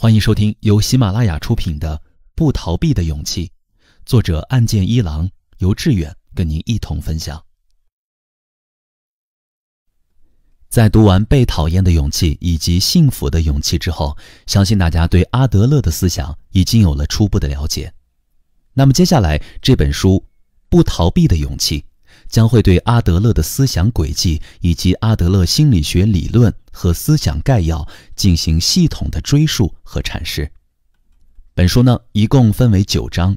欢迎收听由喜马拉雅出品的《不逃避的勇气》，作者岸见一郎，由志远跟您一同分享。在读完《被讨厌的勇气》以及《幸福的勇气》之后，相信大家对阿德勒的思想已经有了初步的了解。那么接下来这本书《不逃避的勇气》将会对阿德勒的思想轨迹以及阿德勒心理学理论和思想概要进行系统的追溯和阐释。本书呢，一共分为9章，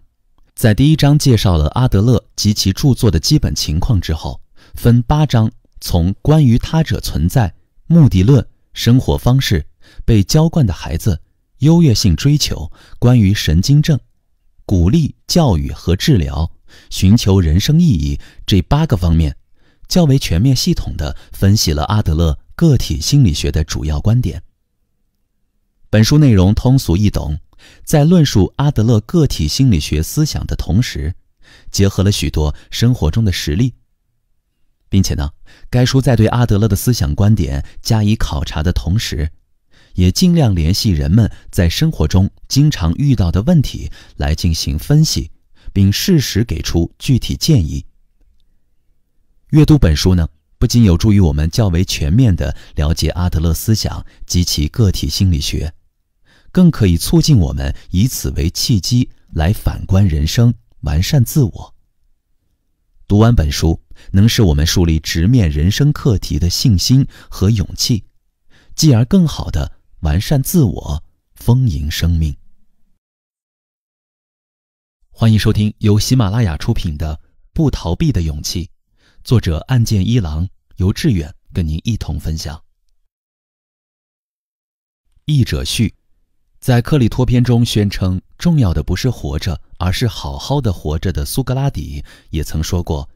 在第1章介绍了阿德勒及其著作的基本情况之后，分8章，从关于他者存在、目的论、生活方式、被浇灌的孩子、优越性追求、关于神经症、鼓励、教育和治疗、寻求人生意义这8个方面，较为全面系统地分析了阿德勒个体心理学的主要观点。本书内容通俗易懂，在论述阿德勒个体心理学思想的同时，结合了许多生活中的实例，并且呢，该书在对阿德勒的思想观点加以考察的同时，也尽量联系人们在生活中经常遇到的问题来进行分析，并适时给出具体建议。阅读本书呢，不仅有助于我们较为全面地了解阿德勒思想及其个体心理学，更可以促进我们以此为契机来反观人生，完善自我。读完本书，能使我们树立直面人生课题的信心和勇气，继而更好地完善自我，丰盈生命。欢迎收听由喜马拉雅出品的《不逃避的勇气》，作者岸见一郎，由志远跟您一同分享。译者序：在克里托篇中宣称重要的不是活着，而是好好的活着的苏格拉底也曾说过，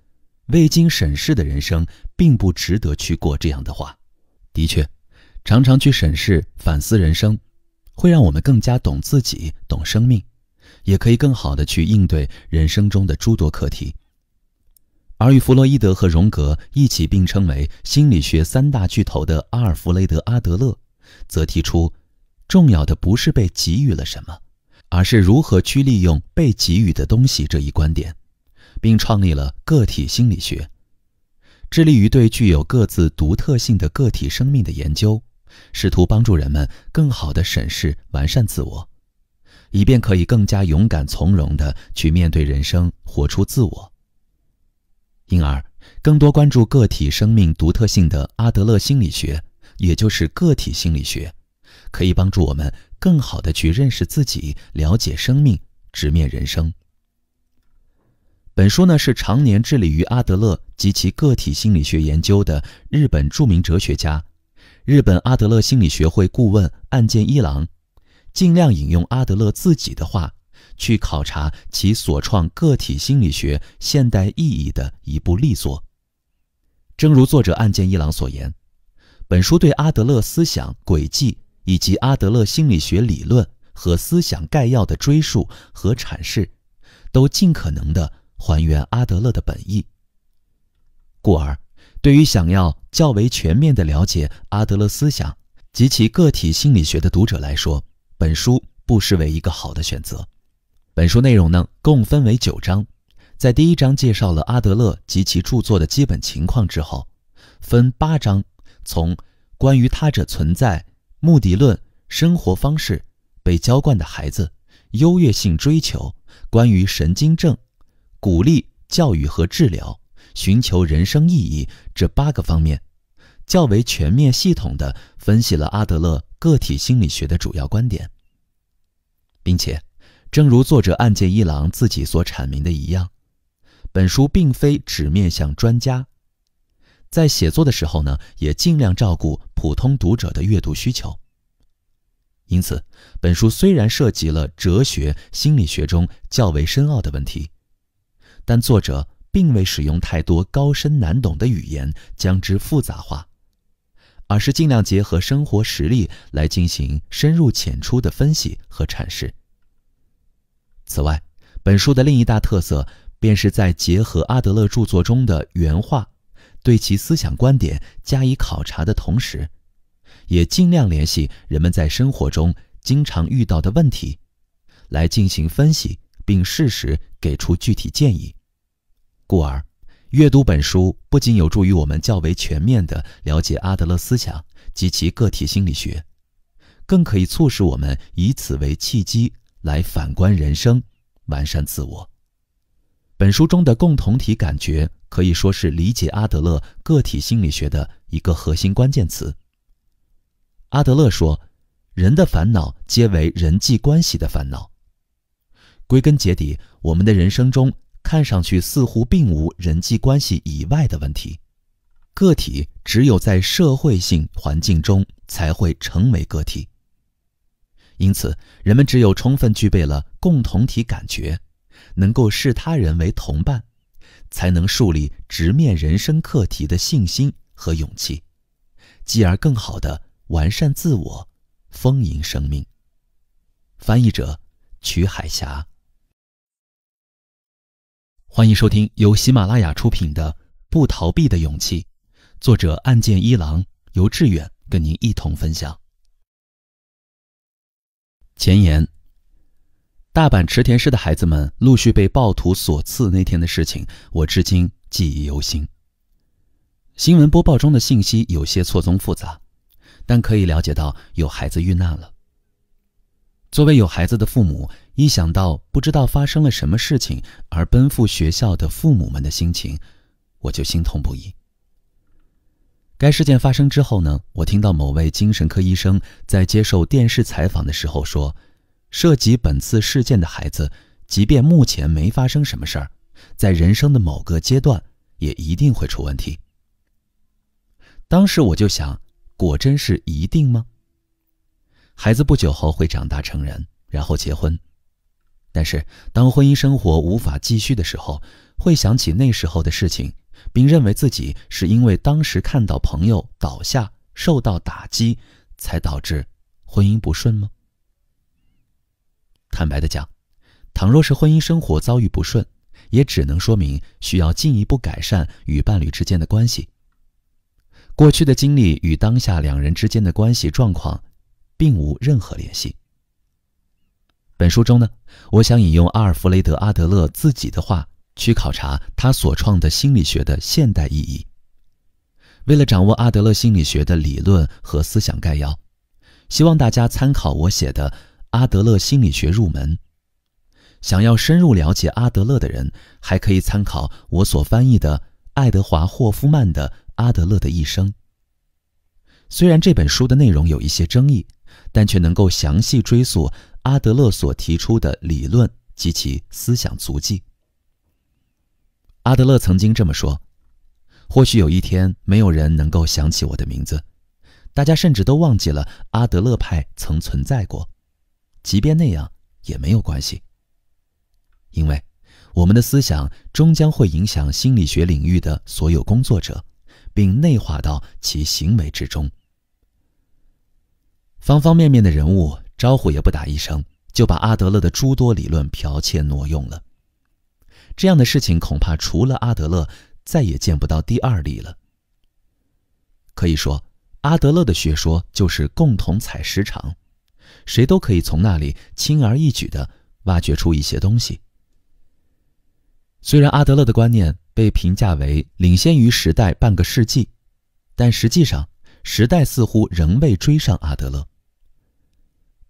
未经审视的人生并不值得去过这样的话。的确，常常去审视反思人生，会让我们更加懂自己，懂生命，也可以更好地去应对人生中的诸多课题。而与弗洛伊德和荣格一起并称为心理学3大巨头的阿尔弗雷德·阿德勒，则提出重要的不是被给予了什么，而是如何去利用被给予的东西这一观点，并创立了个体心理学，致力于对具有各自独特性的个体生命的研究，试图帮助人们更好地审视完善自我，以便可以更加勇敢从容地去面对人生，活出自我。因而更多关注个体生命独特性的阿德勒心理学，也就是个体心理学，可以帮助我们更好地去认识自己，了解生命，直面人生。本书呢，是常年致力于阿德勒及其个体心理学研究的日本著名哲学家、日本阿德勒心理学会顾问岸见一郎，尽量引用阿德勒自己的话，去考察其所创个体心理学现代意义的一部力作。正如作者岸见一郎所言，本书对阿德勒思想轨迹以及阿德勒心理学理论和思想概要的追溯和阐释，都尽可能地还原阿德勒的本意。故而，对于想要较为全面地了解阿德勒思想及其个体心理学的读者来说，本书不失为一个好的选择。本书内容呢，共分为9章，在第1章介绍了阿德勒及其著作的基本情况之后，分8章，从关于他者存在、目的论、生活方式、被浇灌的孩子、优越性追求、关于神经症、鼓励、教育和治疗、寻求人生意义这8个方面，较为全面系统地分析了阿德勒个体心理学的主要观点。并且正如作者岸见一郎自己所阐明的一样，本书并非只面向专家，在写作的时候呢，也尽量照顾普通读者的阅读需求。因此，本书虽然涉及了哲学、心理学中较为深奥的问题，但作者并未使用太多高深难懂的语言将之复杂化，而是尽量结合生活实例来进行深入浅出的分析和阐释。此外，本书的另一大特色便是在结合阿德勒著作中的原话，对其思想观点加以考察的同时，也尽量联系人们在生活中经常遇到的问题，来进行分析，并适时给出具体建议。故而，阅读本书不仅有助于我们较为全面地了解阿德勒思想及其个体心理学，更可以促使我们以此为契机来反观人生，完善自我。本书中的共同体感觉可以说是理解阿德勒个体心理学的一个核心关键词。阿德勒说，人的烦恼皆为人际关系的烦恼。归根结底，我们的人生中看上去似乎并无人际关系以外的问题。个体只有在社会性环境中才会成为个体。因此，人们只有充分具备了共同体感觉，能够视他人为同伴，才能树立直面人生课题的信心和勇气，继而更好地完善自我，丰盈生命。翻译者曲海霞。欢迎收听由喜马拉雅出品的《不逃避的勇气》，作者岸见一郎，由志远跟您一同分享。前言：大阪池田市的孩子们陆续被暴徒所刺那天的事情，我至今记忆犹新。新闻播报中的信息有些错综复杂，但可以了解到有孩子遇难了。作为有孩子的父母，一想到不知道发生了什么事情而奔赴学校的父母们的心情，我就心痛不已。该事件发生之后呢，我听到某位精神科医生在接受电视采访的时候说，涉及本次事件的孩子，即便目前没发生什么事儿，在人生的某个阶段也一定会出问题。当时我就想，果真是一定吗？孩子不久后会长大成人，然后结婚。但是当婚姻生活无法继续的时候，会想起那时候的事情，并认为自己是因为当时看到朋友倒下，受到打击，才导致婚姻不顺吗？坦白地讲，倘若是婚姻生活遭遇不顺，也只能说明需要进一步改善与伴侣之间的关系。过去的经历与当下两人之间的关系状况并无任何联系。本书中呢，我想引用阿尔弗雷德·阿德勒自己的话去考察他所创的心理学的现代意义。为了掌握阿德勒心理学的理论和思想概要，希望大家参考我写的《阿德勒心理学入门》。想要深入了解阿德勒的人，还可以参考我所翻译的爱德华·霍夫曼的《阿德勒的一生》。虽然这本书的内容有一些争议，但却能够详细追溯阿德勒所提出的理论及其思想足迹。阿德勒曾经这么说，或许有一天没有人能够想起我的名字，大家甚至都忘记了阿德勒派曾存在过，即便那样也没有关系，因为我们的思想终将会影响心理学领域的所有工作者，并内化到其行为之中。方方面面的人物招呼也不打一声，就把阿德勒的诸多理论剽窃挪用了。这样的事情恐怕除了阿德勒，再也见不到第二例了。可以说，阿德勒的学说就是共同采石场，谁都可以从那里轻而易举地挖掘出一些东西。虽然阿德勒的观念被评价为领先于时代半个世纪，但实际上时代似乎仍未追上阿德勒。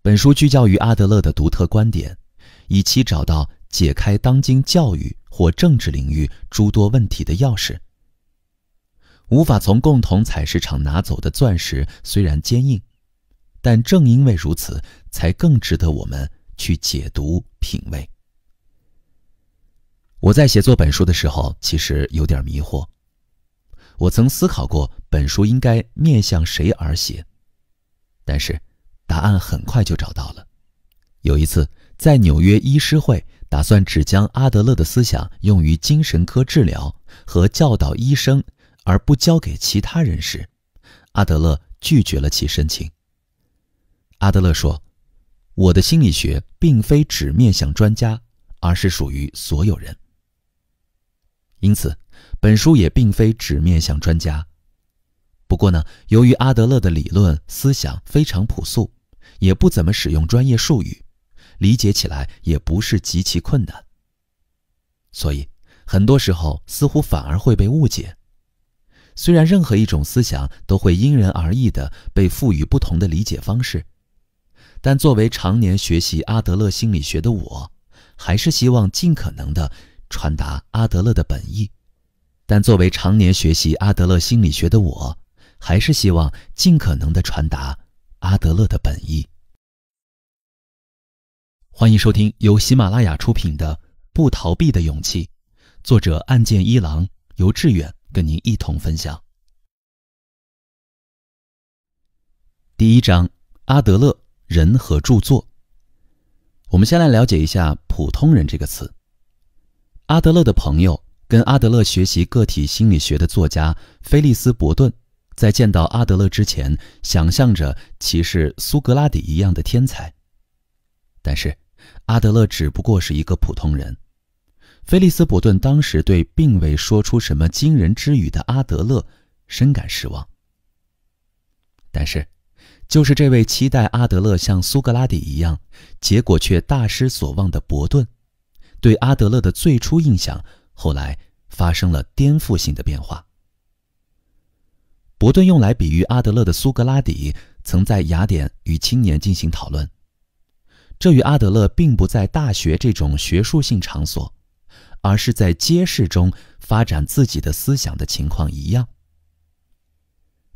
本书聚焦于阿德勒的独特观点，以期找到解开当今教育或政治领域诸多问题的钥匙。无法从共同采石场拿走的钻石虽然坚硬，但正因为如此，才更值得我们去解读品味。我在写作本书的时候，其实有点迷惑。我曾思考过本书应该面向谁而写，但是答案很快就找到了。有一次，在纽约医师会打算只将阿德勒的思想用于精神科治疗和教导医生，而不交给其他人时，阿德勒拒绝了其申请。阿德勒说，我的心理学并非只面向专家，而是属于所有人。因此，本书也并非只面向专家。不过呢，由于阿德勒的理论思想非常朴素，也不怎么使用专业术语，理解起来也不是极其困难。所以很多时候似乎反而会被误解。虽然任何一种思想都会因人而异地被赋予不同的理解方式，但作为常年学习阿德勒心理学的我，还是希望尽可能地传达阿德勒的本意。欢迎收听由喜马拉雅出品的《不逃避的勇气》，作者岸见一郎，由志远跟您一同分享。第一章，阿德勒人和著作。我们先来了解一下普通人这个词。阿德勒的朋友，跟阿德勒学习个体心理学的作家菲利斯·伯顿，在见到阿德勒之前，想象着其是苏格拉底一样的天才。但是阿德勒只不过是一个普通人。菲利斯·伯顿当时对并未说出什么惊人之语的阿德勒深感失望。但是就是这位期待阿德勒像苏格拉底一样，结果却大失所望的伯顿，对阿德勒的最初印象后来发生了颠覆性的变化。伯顿用来比喻阿德勒的苏格拉底曾在雅典与青年进行讨论，这与阿德勒并不在大学这种学术性场所，而是在街市中发展自己的思想的情况一样。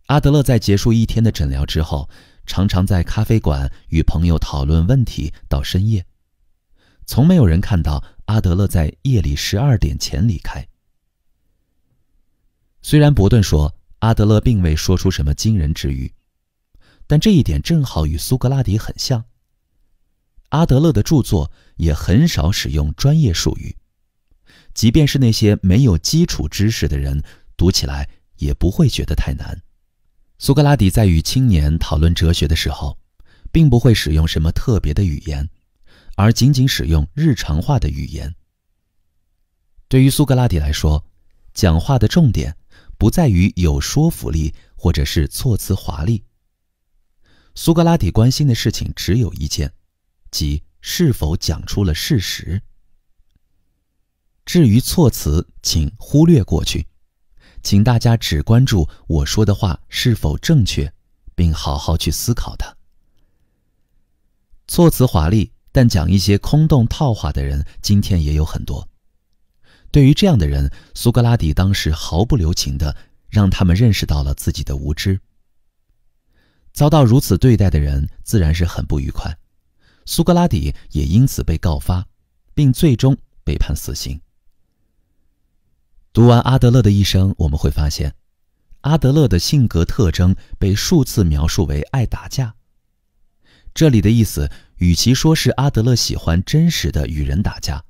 阿德勒在结束一天的诊疗之后，常常在咖啡馆与朋友讨论问题到深夜，从没有人看到阿德勒在夜里12点前离开。虽然伯顿说阿德勒并未说出什么惊人之语，但这一点正好与苏格拉底很像。阿德勒的著作也很少使用专业术语，即便是那些没有基础知识的人，读起来也不会觉得太难。苏格拉底在与青年讨论哲学的时候，并不会使用什么特别的语言，而仅仅使用日常化的语言。对于苏格拉底来说，讲话的重点不在于有说服力或者是措辞华丽。苏格拉底关心的事情只有一件，即是否讲出了事实。至于措辞，请忽略过去，请大家只关注我说的话是否正确，并好好去思考它。措辞华丽但讲一些空洞套话的人，今天也有很多。对于这样的人，苏格拉底当时毫不留情地让他们认识到了自己的无知。遭到如此对待的人自然是很不愉快，苏格拉底也因此被告发，并最终被判死刑。读完阿德勒的一生，我们会发现，阿德勒的性格特征被数次描述为爱打架。这里的意思，与其说是阿德勒喜欢真实的与人打架，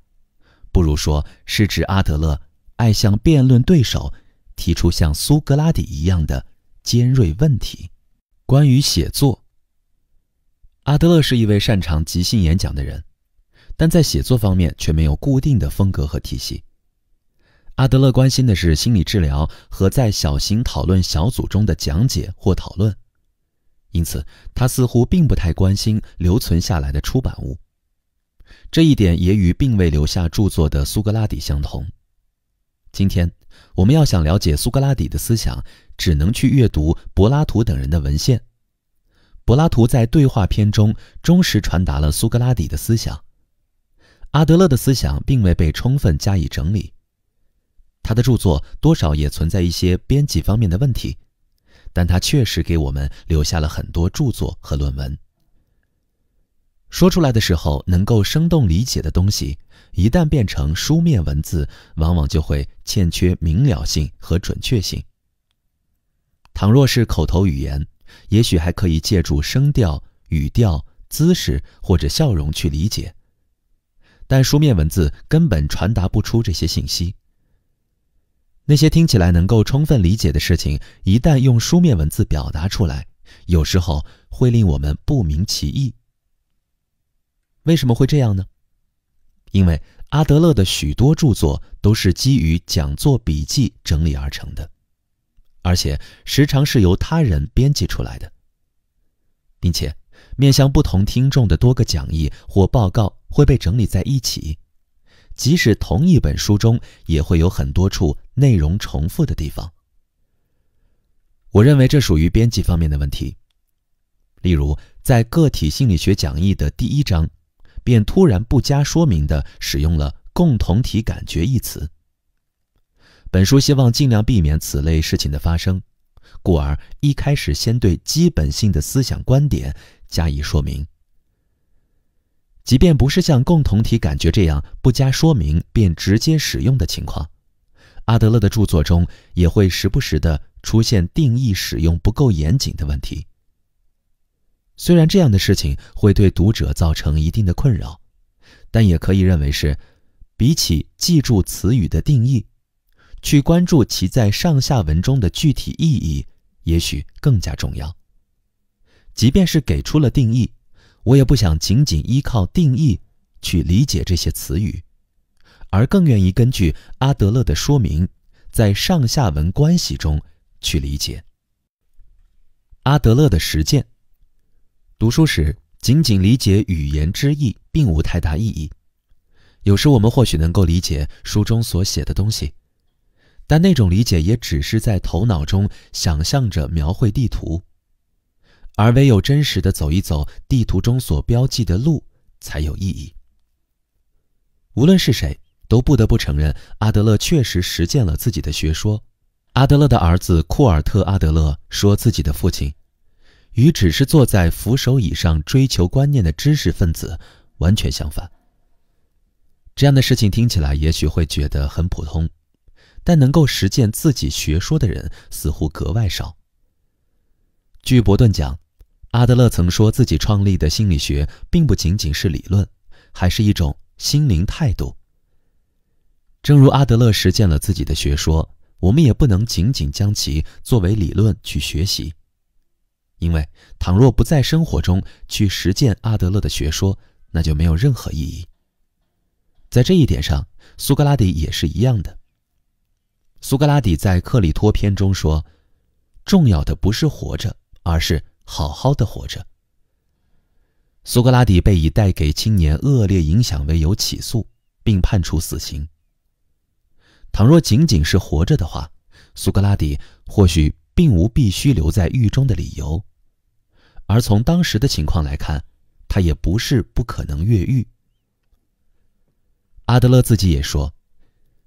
不如说是指阿德勒爱向辩论对手提出像苏格拉底一样的尖锐问题。关于写作，阿德勒是一位擅长即兴演讲的人，但在写作方面却没有固定的风格和体系。阿德勒关心的是心理治疗和在小型讨论小组中的讲解或讨论，因此他似乎并不太关心留存下来的出版物。这一点也与并未留下著作的苏格拉底相同。今天我们要想了解苏格拉底的思想，只能去阅读柏拉图等人的文献。柏拉图在对话篇中忠实传达了苏格拉底的思想。阿德勒的思想并未被充分加以整理，他的著作多少也存在一些编辑方面的问题，但他确实给我们留下了很多著作和论文。说出来的时候能够生动理解的东西，一旦变成书面文字，往往就会欠缺明了性和准确性。倘若是口头语言，也许还可以借助声调、语调、姿势或者笑容去理解，但书面文字根本传达不出这些信息。那些听起来能够充分理解的事情，一旦用书面文字表达出来，有时候会令我们不明其意。为什么会这样呢？因为阿德勒的许多著作都是基于讲座笔记整理而成的，而且时常是由他人编辑出来的，并且面向不同听众的多个讲义或报告会被整理在一起，即使同一本书中也会有很多处内容重复的地方。我认为这属于编辑方面的问题。例如，在个体心理学讲义的第1章，便突然不加说明地使用了共同体感觉一词。本书希望尽量避免此类事情的发生，故而一开始先对基本性的思想观点加以说明。即便不是像共同体感觉这样不加说明便直接使用的情况，阿德勒的著作中也会时不时地出现定义使用不够严谨的问题。虽然这样的事情会对读者造成一定的困扰，但也可以认为是比起记住词语的定义，去关注其在上下文中的具体意义，也许更加重要。即便是给出了定义，我也不想仅仅依靠定义去理解这些词语，而更愿意根据阿德勒的说明，在上下文关系中去理解。阿德勒的实践。读书时仅仅理解语言之意并无太大意义。有时我们或许能够理解书中所写的东西，但那种理解也只是在头脑中想象着描绘地图，而唯有真实的走一走地图中所标记的路才有意义。无论是谁，都不得不承认阿德勒确实实践了自己的学说。阿德勒的儿子库尔特·阿德勒说自己的父亲与只是坐在扶手椅上追求观念的知识分子完全相反。这样的事情听起来也许会觉得很普通，但能够实践自己学说的人似乎格外少。据伯顿讲，阿德勒曾说自己创立的心理学并不仅仅是理论，还是一种心灵态度。正如阿德勒实践了自己的学说，我们也不能仅仅将其作为理论去学习。因为倘若不在生活中去实践阿德勒的学说，那就没有任何意义。在这一点上，苏格拉底也是一样的。苏格拉底在《克里托篇》中说，重要的不是活着，而是好好的活着。苏格拉底被以带给青年恶劣影响为由起诉，并判处死刑。倘若仅仅是活着的话，苏格拉底或许并无必须留在狱中的理由，而从当时的情况来看，他也不是不可能越狱。阿德勒自己也说，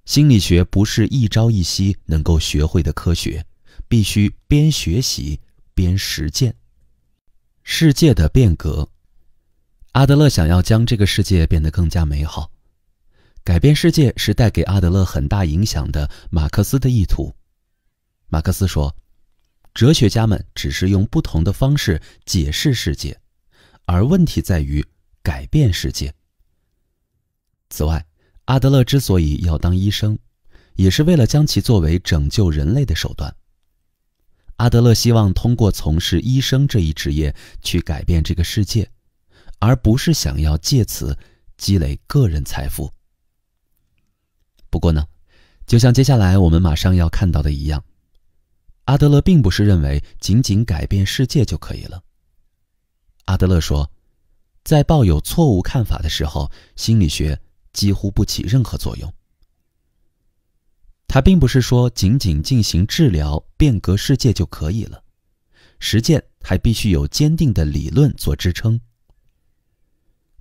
心理学不是一朝一夕能够学会的科学，必须边学习边实践。世界的变革，阿德勒想要将这个世界变得更加美好。改变世界是带给阿德勒很大影响的马克思的意图。马克思说，哲学家们只是用不同的方式解释世界，而问题在于改变世界。此外，阿德勒之所以要当医生，也是为了将其作为拯救人类的手段。阿德勒希望通过从事医生这一职业去改变这个世界，而不是想要借此积累个人财富。不过呢，就像接下来我们马上要看到的一样，阿德勒并不是认为仅仅改变世界就可以了。阿德勒说，在抱有错误看法的时候，心理学几乎不起任何作用。他并不是说仅仅进行治疗变革世界就可以了，实践还必须有坚定的理论做支撑。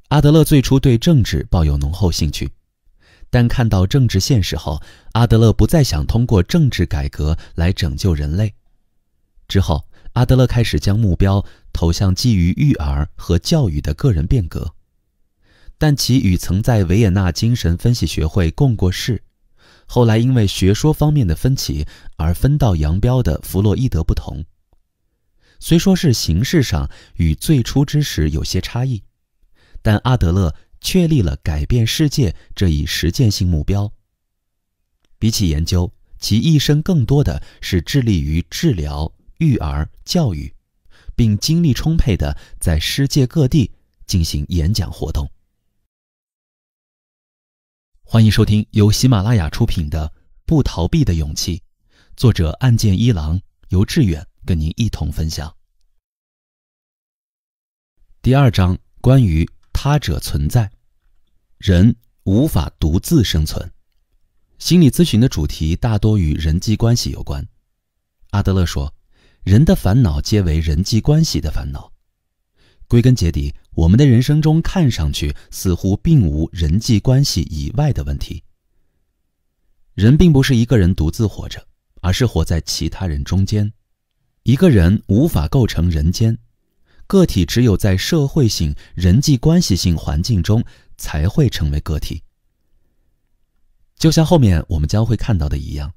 阿德勒最初对政治抱有浓厚兴趣，但看到政治现实后，阿德勒不再想通过政治改革来拯救人类。之后，阿德勒开始将目标投向基于育儿和教育的个人变革，但其与曾在维也纳精神分析学会共过事，后来因为学说方面的分歧而分道扬镳的弗洛伊德不同。虽说是形式上与最初之时有些差异，但阿德勒确立了改变世界这一实践性目标。比起研究，其一生更多的是致力于治疗、育儿、教育，并精力充沛地在世界各地进行演讲活动。欢迎收听由喜马拉雅出品的《不逃避的勇气》，作者岸见一郎，由志远跟您一同分享。第2章关于他者存在，人无法独自生存。心理咨询的主题大多与人际关系有关。阿德勒说，人的烦恼皆为人际关系的烦恼。归根结底，我们的人生中看上去似乎并无人际关系以外的问题。人并不是一个人独自活着，而是活在其他人中间。一个人无法构成人间，个体只有在社会性、人际关系性环境中才会成为个体。就像后面我们将会看到的一样，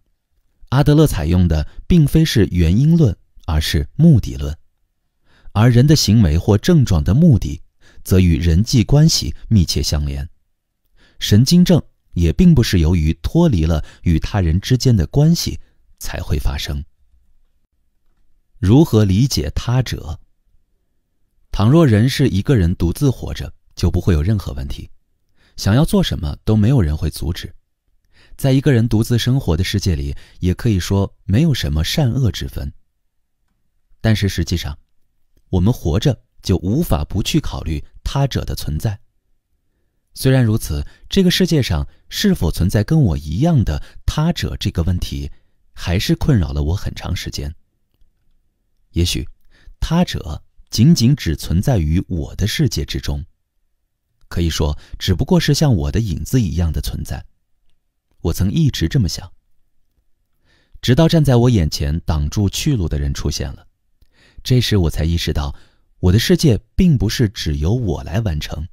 阿德勒采用的并非是原因论，而是目的论。而人的行为或症状的目的，则与人际关系密切相连。神经症也并不是由于脱离了与他人之间的关系才会发生。如何理解他者？倘若人是一个人独自活着，就不会有任何问题，想要做什么都没有人会阻止。在一个人独自生活的世界里，也可以说没有什么善恶之分。但是实际上，我们活着就无法不去考虑他者的存在。虽然如此，这个世界上是否存在跟我一样的他者这个问题，还是困扰了我很长时间。也许他者仅仅只存在于我的世界之中，可以说只不过是像我的影子一样的存在。我曾一直这么想，直到站在我眼前挡住去路的人出现了，这时我才意识到，我的世界并不是只由我来完成，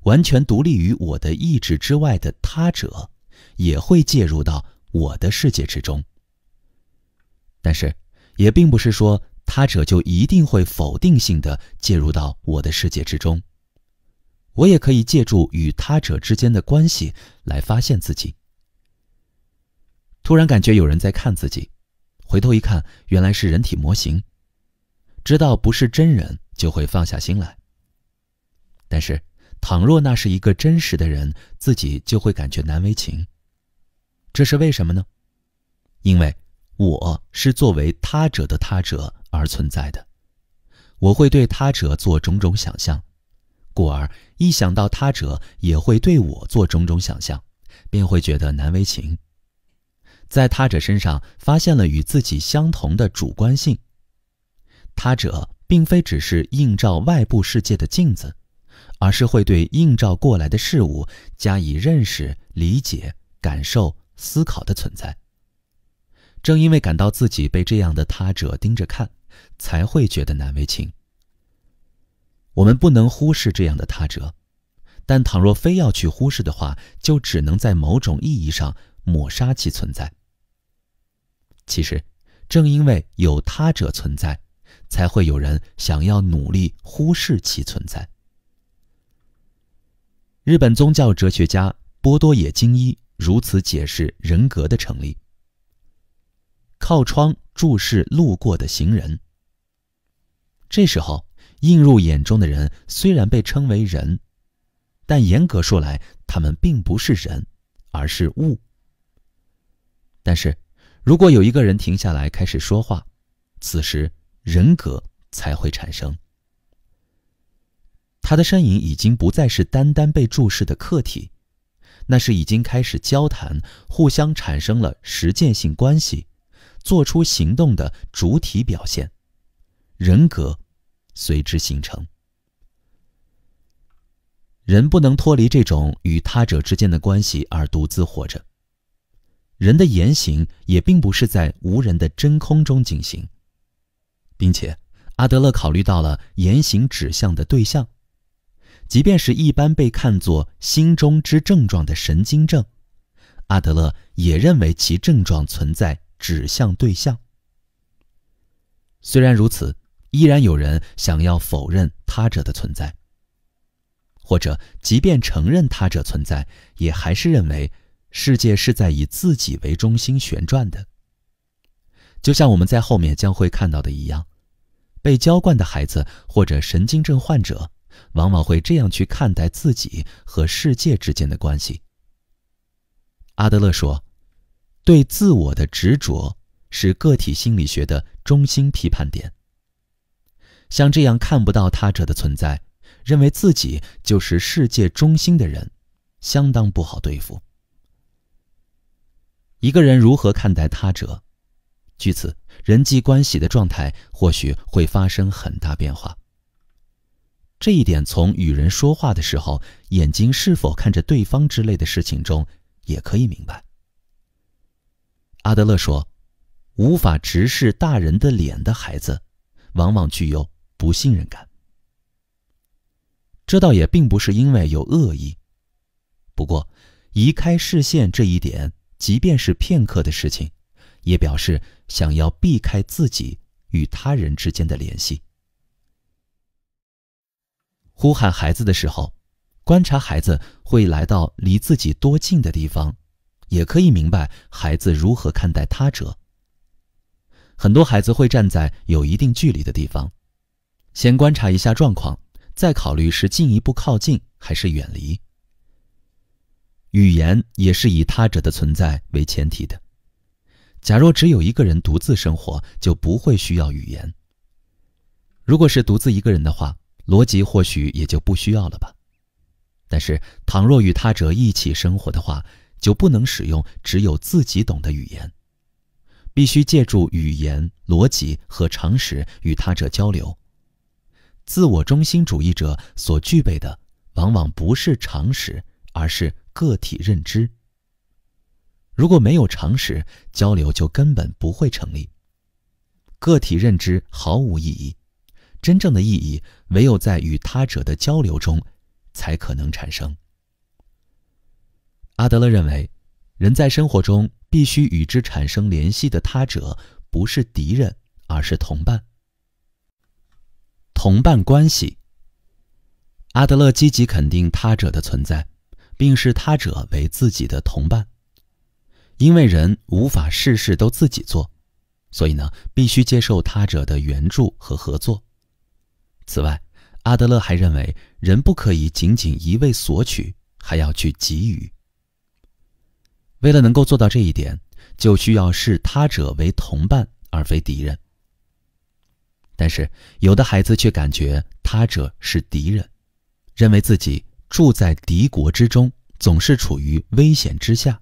完全独立于我的意志之外的他者也会介入到我的世界之中。但是也并不是说他者就一定会否定性地介入到我的世界之中，我也可以借助与他者之间的关系来发现自己。突然感觉有人在看自己，回头一看，原来是人体模型，知道不是真人，就会放下心来。但是倘若那是一个真实的人，自己就会感觉难为情。这是为什么呢？因为我是作为他者的他者而存在的，我会对他者做种种想象，故而一想到他者也会对我做种种想象，便会觉得难为情。在他者身上发现了与自己相同的主观性，他者并非只是映照外部世界的镜子，而是会对映照过来的事物加以认识、理解、感受、思考的存在。正因为感到自己被这样的他者盯着看，才会觉得难为情。我们不能忽视这样的他者，但倘若非要去忽视的话，就只能在某种意义上抹杀其存在。其实正因为有他者存在，才会有人想要努力忽视其存在。日本宗教哲学家波多野金一如此解释人格的成立：靠窗注视路过的行人。这时候映入眼中的人虽然被称为人，但严格说来，他们并不是人，而是物。但是如果有一个人停下来开始说话，此时人格才会产生。他的身影已经不再是单单被注视的客体，那是已经开始交谈，互相产生了实践性关系，做出行动的主体表现，人格随之形成。人不能脱离这种与他者之间的关系而独自活着。人的言行也并不是在无人的真空中进行，并且阿德勒考虑到了言行指向的对象，即便是一般被看作心中之症状的神经症，阿德勒也认为其症状存在指向对象。虽然如此，依然有人想要否认他者的存在，或者即便承认他者存在，也还是认为世界是在以自己为中心旋转的。就像我们在后面将会看到的一样，被娇惯的孩子或者神经症患者往往会这样去看待自己和世界之间的关系。阿德勒说，对自我的执着是个体心理学的中心批判点。像这样看不到他者的存在，认为自己就是世界中心的人，相当不好对付。一个人如何看待他者，据此，人际关系的状态或许会发生很大变化。这一点从与人说话的时候，眼睛是否看着对方之类的事情中也可以明白。阿德勒说，无法直视大人的脸的孩子，往往具有不信任感。这倒也并不是因为有恶意，不过移开视线这一点，即便是片刻的事情，也表示想要避开自己与他人之间的联系。呼喊孩子的时候，观察孩子会来到离自己多近的地方，也可以明白孩子如何看待他者。很多孩子会站在有一定距离的地方，先观察一下状况，再考虑是进一步靠近还是远离。语言也是以他者的存在为前提的。假若只有一个人独自生活，就不会需要语言。如果是独自一个人的话，逻辑或许也就不需要了吧。但是倘若与他者一起生活的话，就不能使用只有自己懂的语言，必须借助语言、逻辑和常识与他者交流。自我中心主义者所具备的往往不是常识，而是个体认知。如果没有常识，交流就根本不会成立。个体认知毫无意义，真正的意义唯有在与他者的交流中才可能产生。阿德勒认为，人在生活中必须与之产生联系的他者不是敌人，而是同伴。同伴关系，阿德勒积极肯定他者的存在，并视他者为自己的同伴。因为人无法事事都自己做，所以必须接受他者的援助和合作。此外，阿德勒还认为，人不可以仅仅一味索取，还要去给予。为了能够做到这一点，就需要视他者为同伴而非敌人。但是有的孩子却感觉他者是敌人，认为自己住在敌国之中，总是处于危险之下。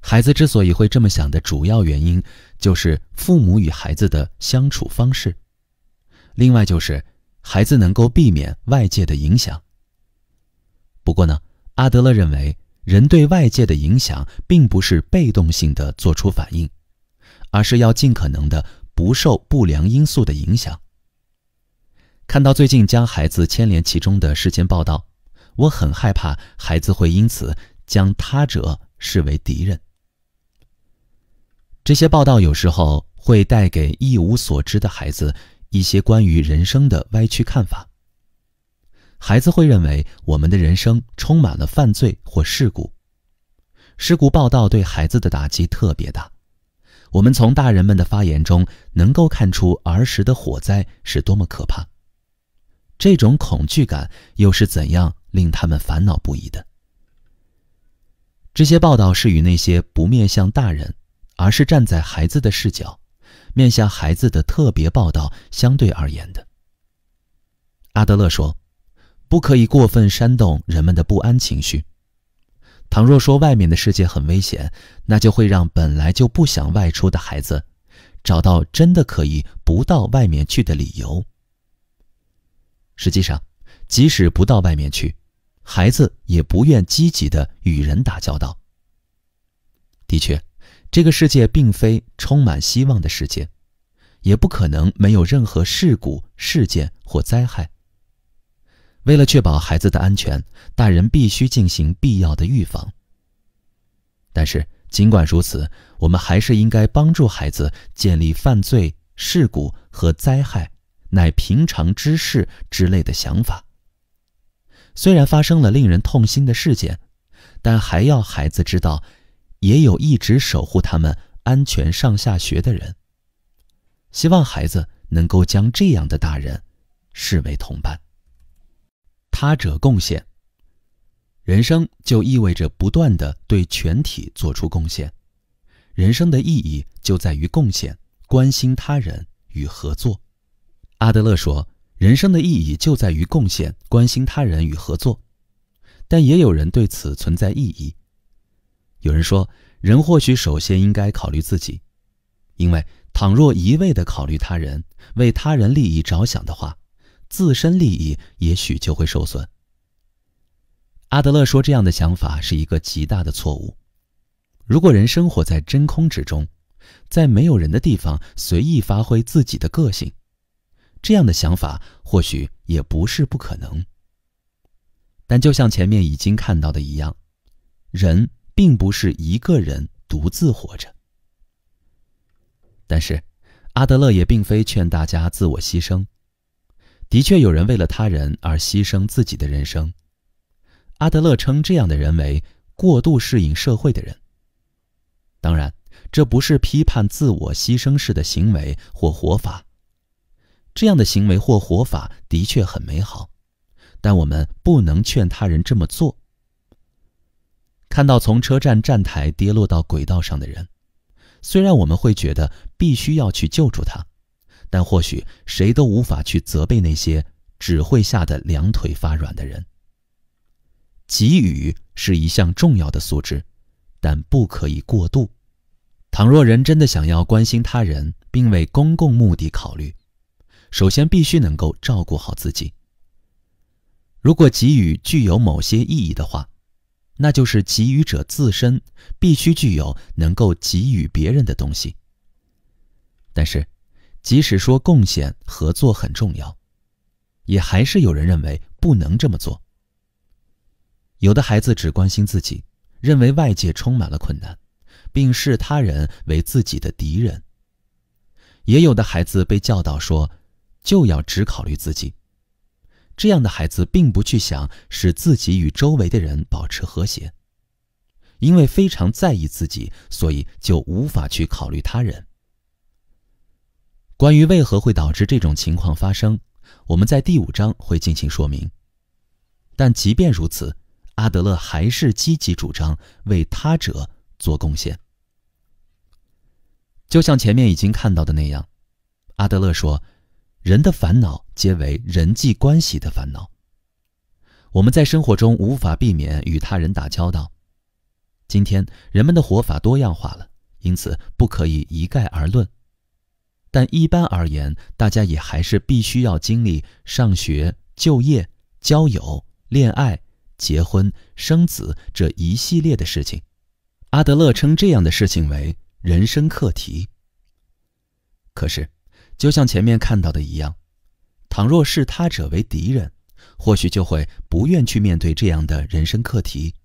孩子之所以会这么想的主要原因，就是父母与孩子的相处方式。另外就是孩子能够避免外界的影响。不过阿德勒认为，人对外界的影响并不是被动性的做出反应，而是要尽可能的不受不良因素的影响。看到最近将孩子牵连其中的事件报道，我很害怕孩子会因此将他者视为敌人。这些报道有时候会带给一无所知的孩子一些关于人生的歪曲看法。孩子会认为我们的人生充满了犯罪或事故。事故报道对孩子的打击特别大。我们从大人们的发言中能够看出儿时的火灾是多么可怕。这种恐惧感又是怎样令他们烦恼不已的？这些报道是与那些不面向大人，而是站在孩子的视角，面向孩子的特别报道相对而言的。阿德勒说，不可以过分煽动人们的不安情绪。倘若说外面的世界很危险，那就会让本来就不想外出的孩子找到真的可以不到外面去的理由。实际上，即使不到外面去，孩子也不愿积极地与人打交道。的确，这个世界并非充满希望的世界，也不可能没有任何事故、事件或灾害。为了确保孩子的安全，大人必须进行必要的预防。但是尽管如此，我们还是应该帮助孩子建立犯罪、事故和灾害乃平常之事之类的想法。虽然发生了令人痛心的事件，但还要孩子知道，也有一直守护他们安全上下学的人。希望孩子能够将这样的大人视为同伴。他者贡献，人生就意味着不断地对全体做出贡献。人生的意义就在于贡献、关心他人与合作。阿德勒说，人生的意义就在于贡献、关心他人与合作，但也有人对此存在异议。有人说，人或许首先应该考虑自己，因为倘若一味地考虑他人，为他人利益着想的话，自身利益也许就会受损。阿德勒说，这样的想法是一个极大的错误。如果人生活在真空之中，在没有人的地方随意发挥自己的个性，这样的想法或许也不是不可能。但就像前面已经看到的一样，人并不是一个人独自活着。但是阿德勒也并非劝大家自我牺牲，的确有人为了他人而牺牲自己的人生。阿德勒称这样的人为过度适应社会的人。当然，这不是批判自我牺牲式的行为或活法，这样的行为或活法的确很美好，但我们不能劝他人这么做。看到从车站站台跌落到轨道上的人，虽然我们会觉得必须要去救助他，但或许谁都无法去责备那些只会吓得两腿发软的人。给予是一项重要的素质，但不可以过度。倘若人真的想要关心他人，并为公共目的考虑，首先必须能够照顾好自己。如果给予具有某些意义的话，那就是给予者自身必须具有能够给予别人的东西。但是，即使说贡献、合作很重要，也还是有人认为不能这么做。有的孩子只关心自己，认为外界充满了困难，并视他人为自己的敌人。也有的孩子被教导说，就要只考虑自己。这样的孩子并不去想使自己与周围的人保持和谐，因为非常在意自己，所以就无法去考虑他人。关于为何会导致这种情况发生，我们在第5章会进行说明。但即便如此，阿德勒还是积极主张为他者做贡献。就像前面已经看到的那样，阿德勒说，人的烦恼皆为人际关系的烦恼。我们在生活中无法避免与他人打交道。今天人们的活法多样化了，因此不可以一概而论。但一般而言，大家也还是必须要经历上学、就业、交友、恋爱、结婚、生子这一系列的事情。阿德勒称这样的事情为人生课题。可是就像前面看到的一样，倘若视他者为敌人，或许就会不愿去面对这样的人生课题。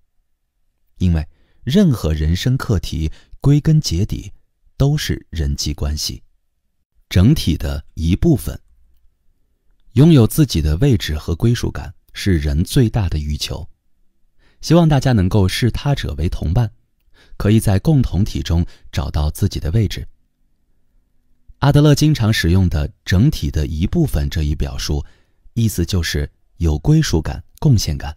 因为任何人生课题归根结底都是人际关系，整体的一部分。拥有自己的位置和归属感是人最大的欲求。希望大家能够视他者为同伴，可以在共同体中找到自己的位置。阿德勒经常使用的整体的一部分这一表述，意思就是有归属感、贡献感。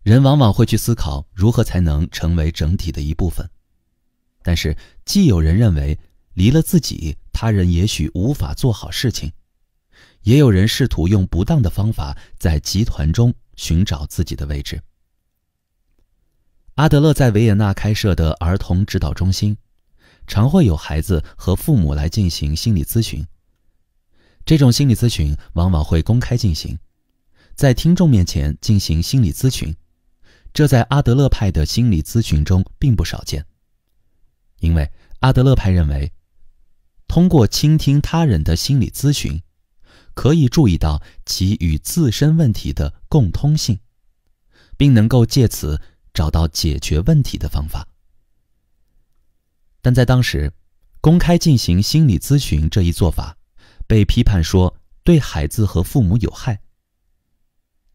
人往往会去思考如何才能成为整体的一部分，但是既有人认为离了自己，他人也许无法做好事情，也有人试图用不当的方法在集团中寻找自己的位置。阿德勒在维也纳开设的儿童指导中心，常会有孩子和父母来进行心理咨询。这种心理咨询往往会公开进行，在听众面前进行心理咨询，这在阿德勒派的心理咨询中并不少见。因为阿德勒派认为，通过倾听他人的心理咨询，可以注意到其与自身问题的共通性，并能够借此找到解决问题的方法。但在当时，公开进行心理咨询这一做法被批判说对孩子和父母有害。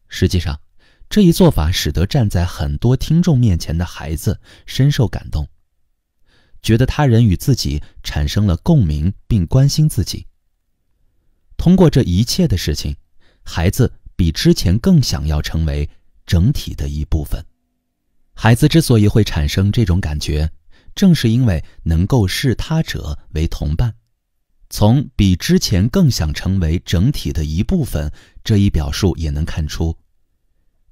实际上，这一做法使得站在很多听众面前的孩子深受感动，觉得他人与自己产生了共鸣并关心自己。通过这一切的事情，孩子比之前更想要成为整体的一部分。孩子之所以会产生这种感觉，正是因为能够视他者为同伴，从比之前更想成为整体的一部分这一表述也能看出，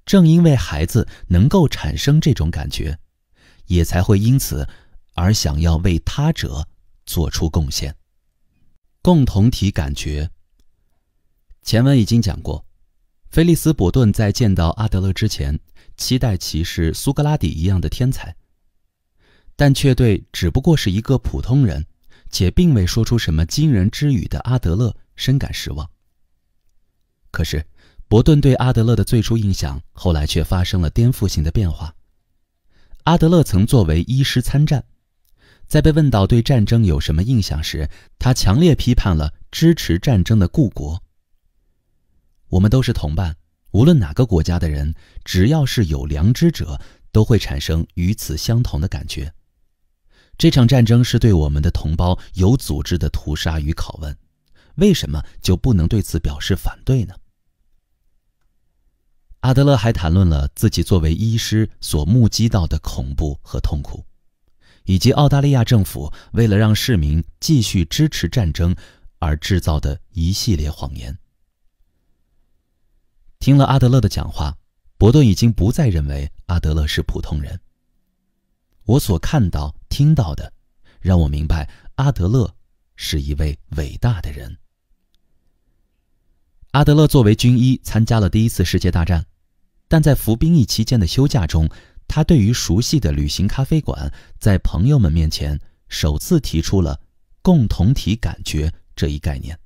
正因为孩子能够产生这种感觉，也才会因此而想要为他者做出贡献。共同体感觉，前文已经讲过，菲利斯·伯顿在见到阿德勒之前，期待其是苏格拉底一样的天才，但却对只不过是一个普通人，且并未说出什么惊人之语的阿德勒深感失望。可是，伯顿对阿德勒的最初印象后来却发生了颠覆性的变化。阿德勒曾作为医师参战，在被问到对战争有什么印象时，他强烈批判了支持战争的故国。我们都是同伴，无论哪个国家的人，只要是有良知者，都会产生与此相同的感觉。这场战争是对我们的同胞有组织的屠杀与拷问，为什么就不能对此表示反对呢？阿德勒还谈论了自己作为医师所目击到的恐怖和痛苦，以及澳大利亚政府为了让市民继续支持战争而制造的一系列谎言。听了阿德勒的讲话，伯顿已经不再认为阿德勒是普通人。我所看到、听到的，让我明白阿德勒是一位伟大的人。阿德勒作为军医参加了第一次世界大战，但在服兵役期间的休假中，他对于熟悉的旅行咖啡馆，在朋友们面前首次提出了共同体感觉这一概念。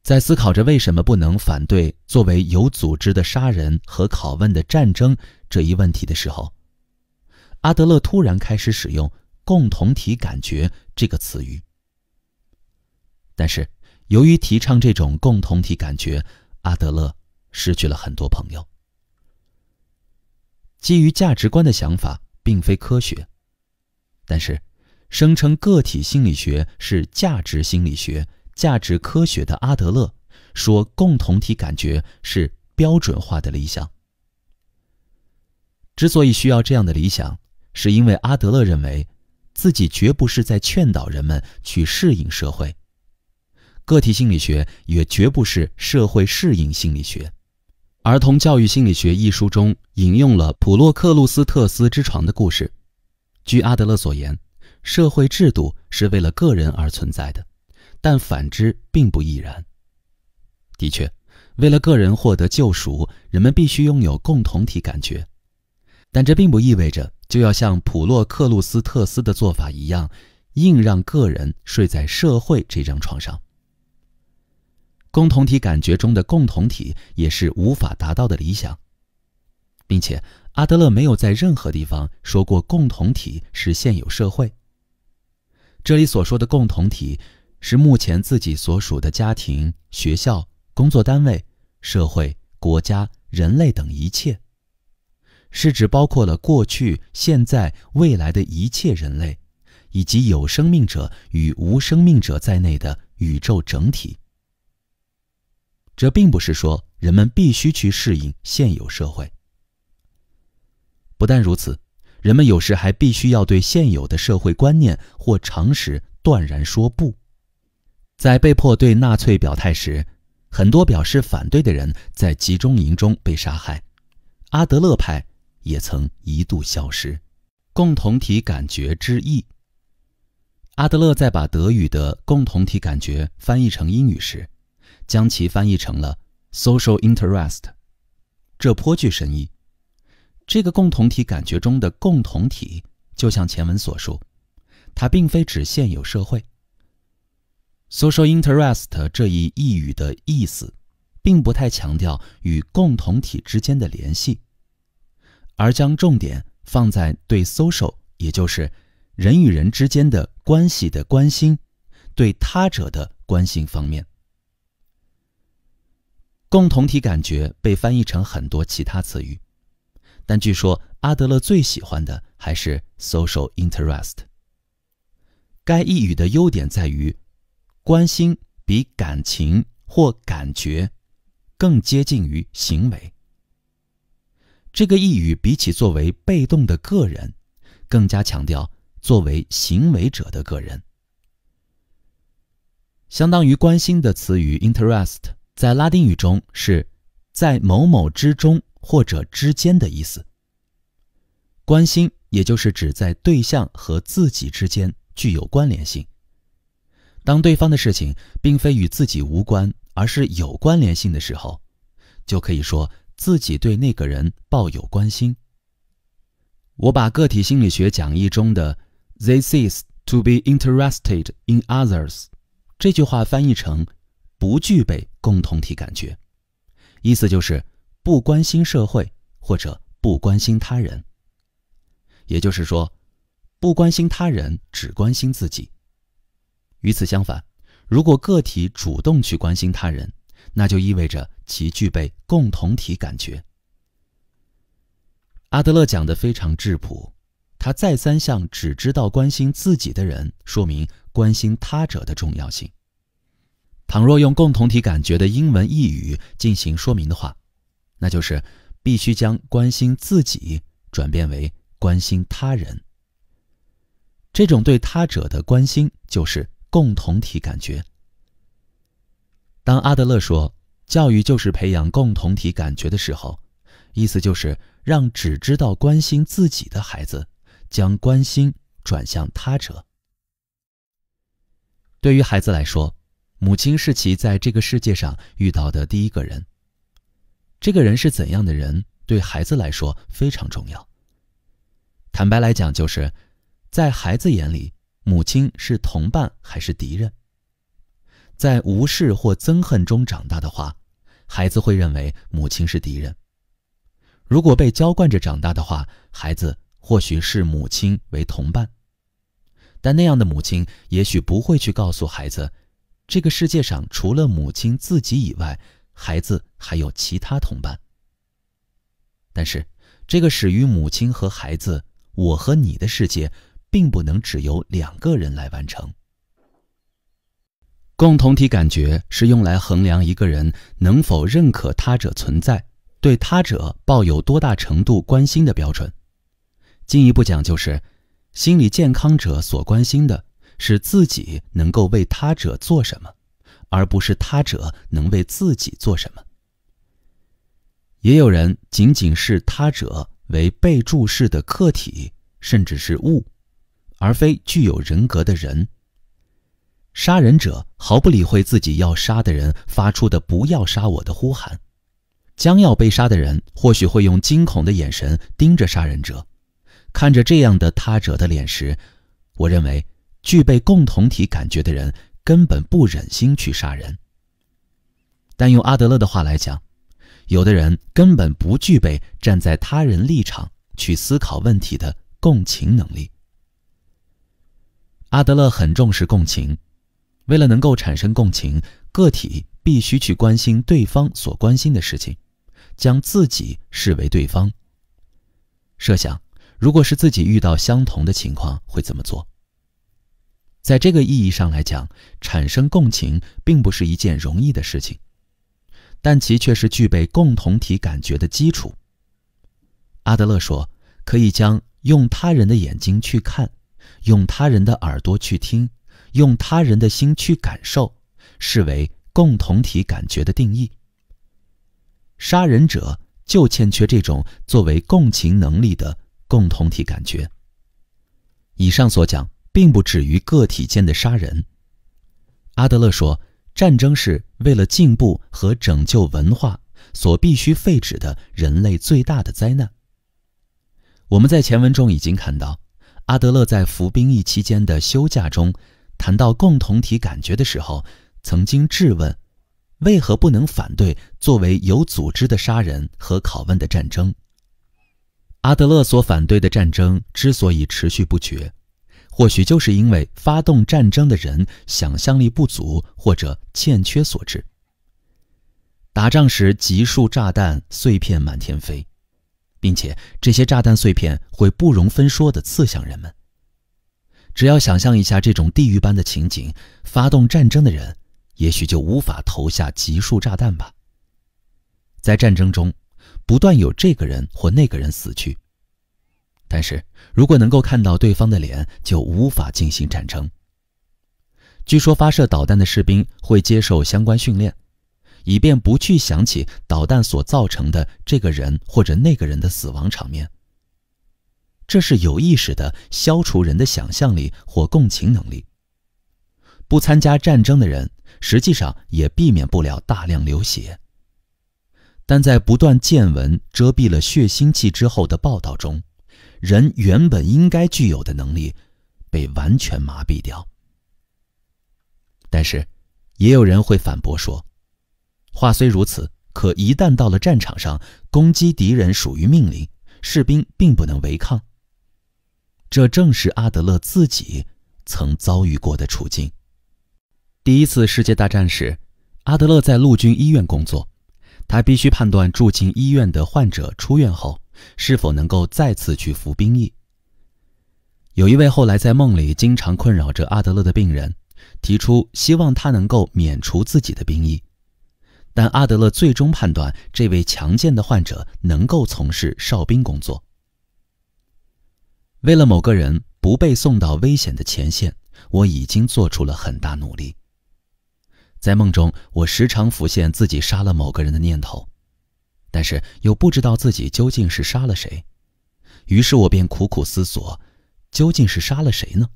在思考着为什么不能反对作为有组织的杀人和拷问的战争这一问题的时候，阿德勒突然开始使用共同体感觉这个词语。但是由于提倡这种共同体感觉，阿德勒失去了很多朋友。基于价值观的想法并非科学，但是声称个体心理学是价值心理学、价值科学的阿德勒说共同体感觉是标准化的理想。之所以需要这样的理想，是因为阿德勒认为自己绝不是在劝导人们去适应社会，个体心理学也绝不是社会适应心理学。儿童教育心理学一书中引用了普洛克鲁斯特斯之床的故事。据阿德勒所言，社会制度是为了个人而存在的，但反之并不亦然。的确，为了个人获得救赎，人们必须拥有共同体感觉，但这并不意味着就要像普洛克鲁斯特斯的做法一样，硬让个人睡在社会这张床上。共同体感觉中的共同体也是无法达到的理想，并且阿德勒没有在任何地方说过共同体是现有社会。这里所说的共同体是目前自己所属的家庭、学校、工作单位、社会、国家、人类等一切，是指包括了过去、现在、未来的一切人类，以及有生命者与无生命者在内的宇宙整体。这并不是说人们必须去适应现有社会。不但如此，人们有时还必须要对现有的社会观念或常识断然说不。在被迫对纳粹表态时，很多表示反对的人在集中营中被杀害，阿德勒派也曾一度消失。共同体感觉之意，阿德勒在把德语的共同体感觉翻译成英语时，将其翻译成了 social interest， 这颇具深意。这个共同体感觉中的共同体，就像前文所述，它并非指现有社会。social interest 这一译语的意思，并不太强调与共同体之间的联系，而将重点放在对 social， 也就是人与人之间的关系的关心，对他者的关心方面。共同体感觉被翻译成很多其他词语，但据说阿德勒最喜欢的还是 social interest。 该译语的优点在于，关心比感情或感觉更接近于行为。这个译语比起作为被动的个人，更加强调作为行为者的个人。相当于关心的词语 interest， 在拉丁语中是在某某之中或者之间的意思。关心也就是指在对象和自己之间具有关联性。当对方的事情并非与自己无关，而是有关联性的时候，就可以说自己对那个人抱有关心。我把个体心理学讲义中的 They cease to be interested in others 这句话翻译成不具备共同体感觉，意思就是不关心社会或者不关心他人。也就是说，不关心他人，只关心自己。与此相反，如果个体主动去关心他人，那就意味着其具备共同体感觉。阿德勒讲得非常质朴，他再三向只知道关心自己的人说明关心他者的重要性。倘若用共同体感觉的英文译语进行说明的话，那就是必须将关心自己转变为关心他人。这种对他者的关心就是共同体感觉。当阿德勒说教育就是培养共同体感觉的时候，意思就是让只知道关心自己的孩子将关心转向他者。对于孩子来说，母亲是其在这个世界上遇到的第一个人。这个人是怎样的人，对孩子来说非常重要。坦白来讲，就是在孩子眼里，母亲是同伴还是敌人？在无视或憎恨中长大的话，孩子会认为母亲是敌人。如果被娇惯着长大的话，孩子或许视母亲为同伴。但那样的母亲也许不会去告诉孩子，这个世界上除了母亲自己以外，孩子还有其他同伴。但是，这个始于母亲和孩子，我和你的世界，并不能只由两个人来完成。共同体感觉是用来衡量一个人能否认可他者存在，对他者抱有多大程度关心的标准。进一步讲，就是心理健康者所关心的是自己能够为他者做什么，而不是他者能为自己做什么。也有人仅仅视他者为被注视的客体，甚至是物，而非具有人格的人。杀人者毫不理会自己要杀的人发出的不要杀我的呼喊，将要被杀的人或许会用惊恐的眼神盯着杀人者。看着这样的他者的脸时，我认为具备共同体感觉的人根本不忍心去杀人。但用阿德勒的话来讲，有的人根本不具备站在他人立场去思考问题的共情能力。阿德勒很重视共情，为了能够产生共情，个体必须去关心对方所关心的事情，将自己视为对方。设想，如果是自己遇到相同的情况，会怎么做？在这个意义上来讲，产生共情并不是一件容易的事情，但其却是具备共同体感觉的基础。阿德勒说，可以将用他人的眼睛去看，用他人的耳朵去听，用他人的心去感受，视为共同体感觉的定义。杀人者就欠缺这种作为共情能力的共同体感觉。以上所讲并不止于个体间的杀人。阿德勒说，战争是为了进步和拯救文化所必须废止的人类最大的灾难。我们在前文中已经看到，阿德勒在服兵役期间的休假中谈到共同体感觉的时候，曾经质问为何不能反对作为有组织的杀人和拷问的战争。阿德勒所反对的战争之所以持续不绝，或许就是因为发动战争的人想象力不足或者欠缺所致。打仗时集束炸弹碎片满天飞，并且这些炸弹碎片会不容分说地刺向人们。只要想象一下这种地狱般的情景，发动战争的人也许就无法投下集束炸弹吧。在战争中，不断有这个人或那个人死去，但是如果能够看到对方的脸，就无法进行战争。据说发射导弹的士兵会接受相关训练，以便不去想起导弹所造成的这个人或者那个人的死亡场面。这是有意识地消除人的想象力或共情能力。不参加战争的人实际上也避免不了大量流血，但在不断见闻遮蔽了血腥气之后的报道中，人原本应该具有的能力被完全麻痹掉。但是也有人会反驳说，话虽如此，可一旦到了战场上，攻击敌人属于命令，士兵并不能违抗。这正是阿德勒自己曾遭遇过的处境。第一次世界大战时，阿德勒在陆军医院工作，他必须判断住进医院的患者出院后是否能够再次去服兵役。有一位后来在梦里经常困扰着阿德勒的病人，提出希望他能够免除自己的兵役，但阿德勒最终判断这位强健的患者能够从事哨兵工作。为了某个人不被送到危险的前线，我已经做出了很大努力。在梦中，我时常浮现自己杀了某个人的念头，但是又不知道自己究竟是杀了谁。于是我便苦苦思索，究竟是杀了谁呢？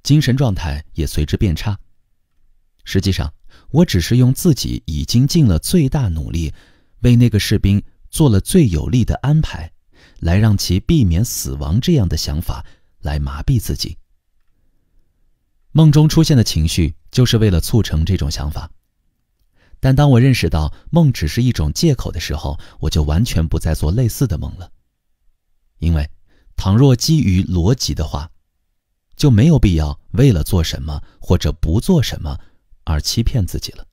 精神状态也随之变差。实际上，我只是用自己已经尽了最大努力，为那个士兵做了最有利的安排，来让其避免死亡这样的想法来麻痹自己。梦中出现的情绪就是为了促成这种想法。但当我认识到梦只是一种借口的时候，我就完全不再做类似的梦了。因为倘若基于逻辑的话，就没有必要为了做什么或者不做什么而欺骗自己了。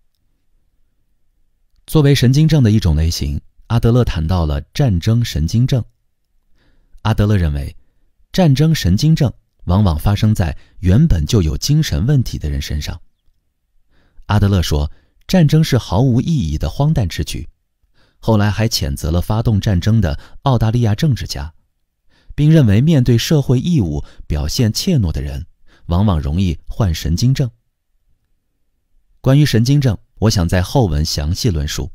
作为神经症的一种类型，阿德勒谈到了战争神经症。阿德勒认为，战争神经症往往发生在原本就有精神问题的人身上。阿德勒说，战争是毫无意义的荒诞之举，后来还谴责了发动战争的澳大利亚政治家，并认为面对社会义务表现怯懦的人，往往容易患神经症。关于神经症，我想在后文详细论述。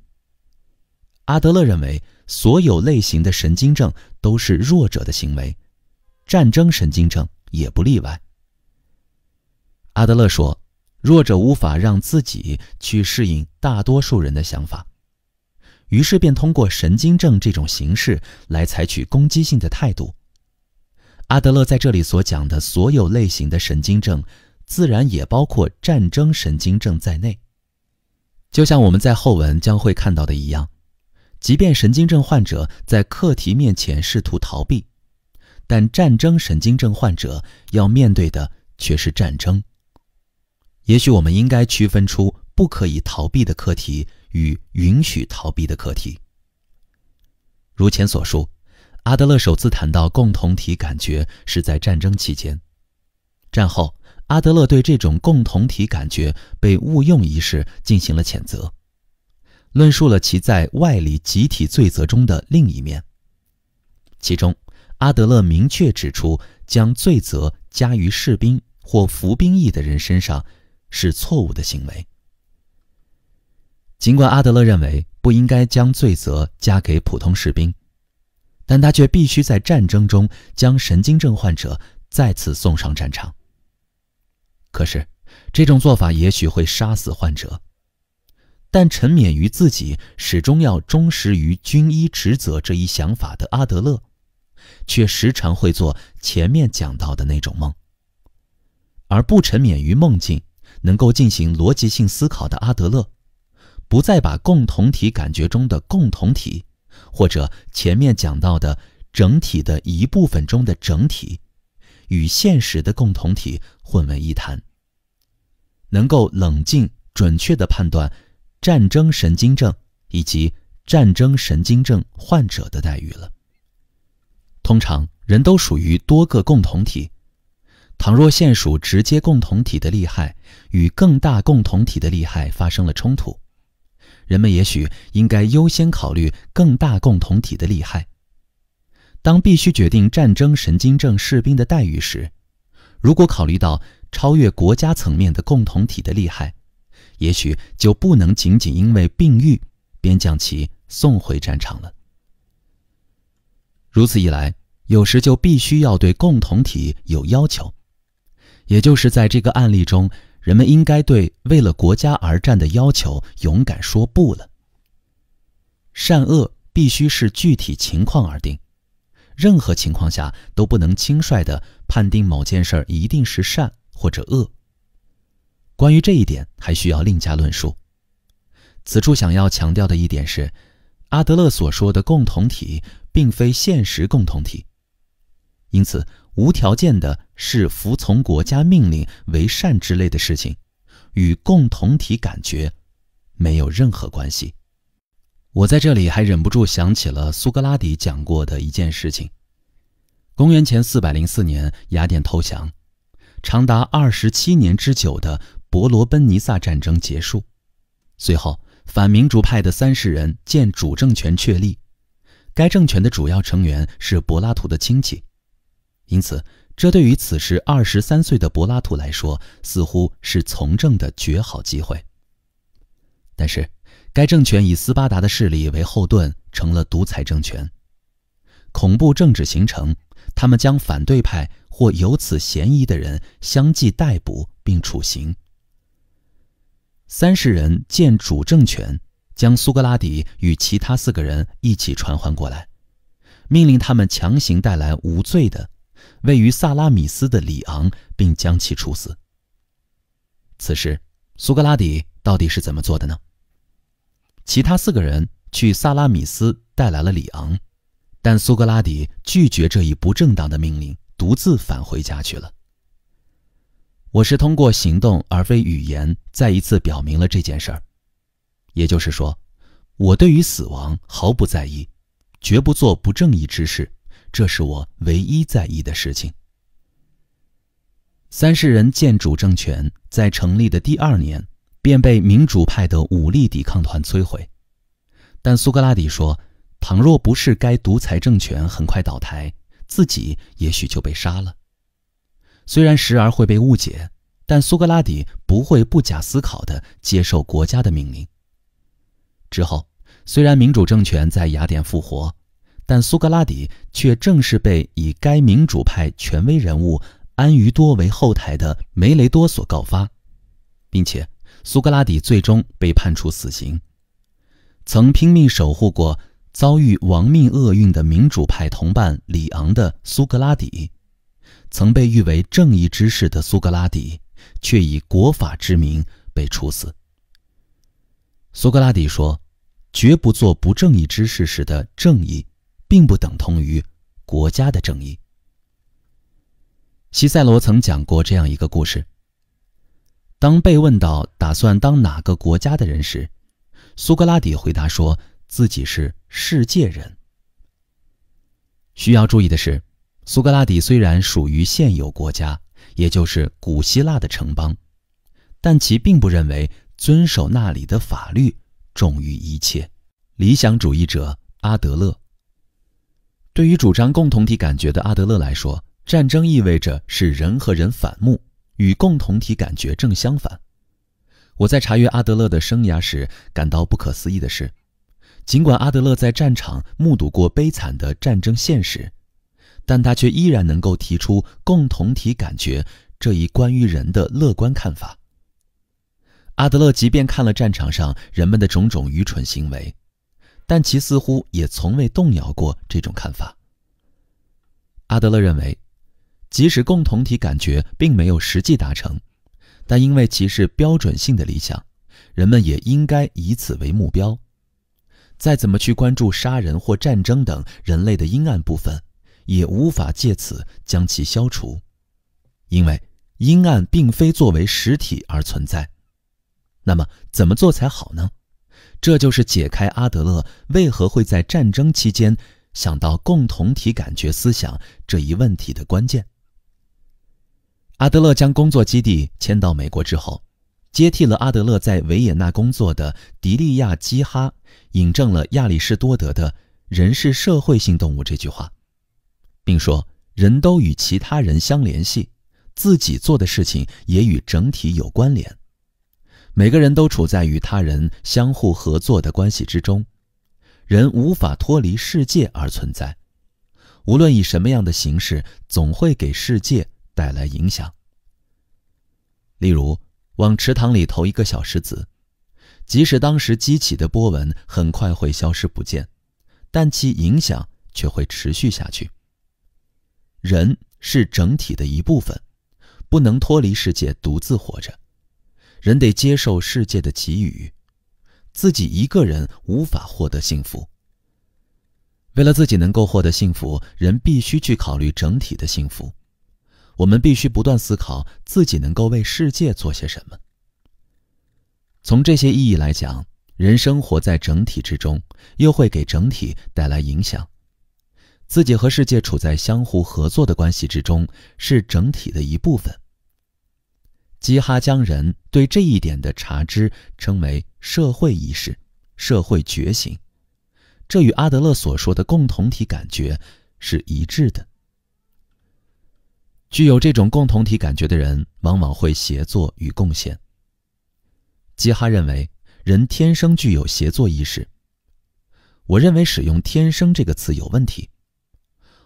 阿德勒认为，所有类型的神经症都是弱者的行为，战争神经症也不例外。阿德勒说，弱者无法让自己去适应大多数人的想法，于是便通过神经症这种形式来采取攻击性的态度。阿德勒在这里所讲的所有类型的神经症，自然也包括战争神经症在内。就像我们在后文将会看到的一样，即便神经症患者在课题面前试图逃避，但战争神经症患者要面对的却是战争。也许我们应该区分出不可以逃避的课题与允许逃避的课题。如前所述，阿德勒首次谈到共同体感觉是在战争期间。战后，阿德勒对这种共同体感觉被误用一事进行了谴责，论述了其在外里集体罪责中的另一面。其中，阿德勒明确指出，将罪责加于士兵或服兵役的人身上是错误的行为。尽管阿德勒认为不应该将罪责加给普通士兵，但他却必须在战争中将神经症患者再次送上战场。可是，这种做法也许会杀死患者，但沉湎于自己始终要忠实于军医职责这一想法的阿德勒，却时常会做前面讲到的那种梦。而不沉湎于梦境，能够进行逻辑性思考的阿德勒，不再把共同体感觉中的共同体，或者前面讲到的整体的一部分中的整体，与现实的共同体混为一谈，能够冷静准确地判断战争神经症以及战争神经症患者的待遇了。通常人都属于多个共同体，倘若现属直接共同体的利害与更大共同体的利害发生了冲突，人们也许应该优先考虑更大共同体的利害。当必须决定战争神经症士兵的待遇时，如果考虑到超越国家层面的共同体的利害，也许就不能仅仅因为病愈便将其送回战场了。如此一来，有时就必须要对共同体有要求，也就是在这个案例中，人们应该对为了国家而战的要求勇敢说不了。善恶必须是具体情况而定，任何情况下都不能轻率地判定某件事一定是善或者恶。关于这一点还需要另加论述。此处想要强调的一点是，阿德勒所说的共同体并非现实共同体，因此无条件的视服从国家命令为善之类的事情，与共同体感觉没有任何关系。我在这里还忍不住想起了苏格拉底讲过的一件事情。公元前404年，雅典投降，长达27年之久的伯罗奔尼撒战争结束。随后，反民主派的30人见主政权确立，该政权的主要成员是柏拉图的亲戚，因此这对于此时23岁的柏拉图来说，似乎是从政的绝好机会。但是该政权以斯巴达的势力为后盾，成了独裁政权。恐怖政治形成，他们将反对派或有此嫌疑的人相继逮捕并处刑。30人见主政权，将苏格拉底与其他4个人一起传唤过来，命令他们强行带来无罪的位于萨拉米斯的里昂，并将其处死。此时苏格拉底到底是怎么做的呢？其他4个人去萨拉米斯带来了里昂，但苏格拉底拒绝这一不正当的命令，独自返回家去了。我是通过行动而非语言再一次表明了这件事儿，也就是说，我对于死亡毫不在意，绝不做不正义之事，这是我唯一在意的事情。30人建主政权在成立的第2年便被民主派的武力抵抗团摧毁，但苏格拉底说，倘若不是该独裁政权很快倒台，自己也许就被杀了。虽然时而会被误解，但苏格拉底不会不假思考地接受国家的命令。之后，虽然民主政权在雅典复活，但苏格拉底却正是被以该民主派权威人物安于多为后台的梅雷多所告发，并且苏格拉底最终被判处死刑。曾拼命守护过遭遇亡命厄运的民主派同伴里昂的苏格拉底，曾被誉为正义之士的苏格拉底，却以国法之名被处死。苏格拉底说，绝不做不正义之事时的正义，并不等同于国家的正义。西塞罗曾讲过这样一个故事：当被问到打算当哪个国家的人时，苏格拉底回答说自己是世界人。需要注意的是，苏格拉底虽然属于现有国家，也就是古希腊的城邦，但其并不认为遵守那里的法律重于一切。理想主义者阿德勒。对于主张共同体感觉的阿德勒来说，战争意味着使人和人反目，与共同体感觉正相反。我在查阅阿德勒的生涯时感到不可思议的是，尽管阿德勒在战场目睹过悲惨的战争现实，但他却依然能够提出共同体感觉这一关于人的乐观看法。阿德勒即便看了战场上人们的种种愚蠢行为，但其似乎也从未动摇过这种看法。阿德勒认为，即使共同体感觉并没有实际达成，但因为其是标准性的理想，人们也应该以此为目标。再怎么去关注杀人或战争等人类的阴暗部分，也无法借此将其消除，因为阴暗并非作为实体而存在。那么怎么做才好呢？这就是解开阿德勒为何会在战争期间想到共同体感觉思想这一问题的关键。阿德勒将工作基地迁到美国之后，接替了阿德勒在维也纳工作的迪利亚基哈引证了亚里士多德的人是社会性动物这句话，并说人都与其他人相联系，自己做的事情也与整体有关联。每个人都处在与他人相互合作的关系之中，人无法脱离世界而存在，无论以什么样的形式，总会给世界带来影响。例如，往池塘里投一个小石子，即使当时激起的波纹很快会消失不见，但其影响却会持续下去。人是整体的一部分，不能脱离世界独自活着。人得接受世界的给予，自己一个人无法获得幸福。为了自己能够获得幸福，人必须去考虑整体的幸福。我们必须不断思考自己能够为世界做些什么。从这些意义来讲，人生活在整体之中，又会给整体带来影响。自己和世界处在相互合作的关系之中，是整体的一部分。基哈将人对这一点的察知称为社会意识、社会觉醒，这与阿德勒所说的共同体感觉是一致的。具有这种共同体感觉的人，往往会协作与贡献。基哈认为，人天生具有协作意识。我认为使用“天生”这个词有问题。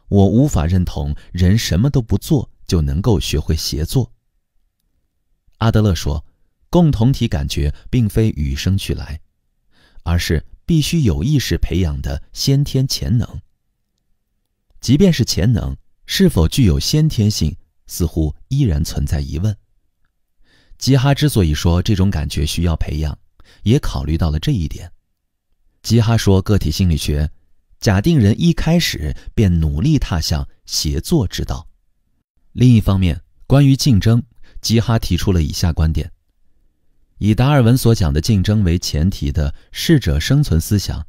我无法认同人什么都不做就能够学会协作。阿德勒说，共同体感觉并非与生俱来，而是必须有意识培养的先天潜能。即便是潜能，是否具有先天性，似乎依然存在疑问。基哈之所以说这种感觉需要培养，也考虑到了这一点。基哈说，个体心理学假定人一开始便努力踏向协作之道。另一方面，关于竞争，基哈提出了以下观点：以达尔文所讲的竞争为前提的适者生存思想，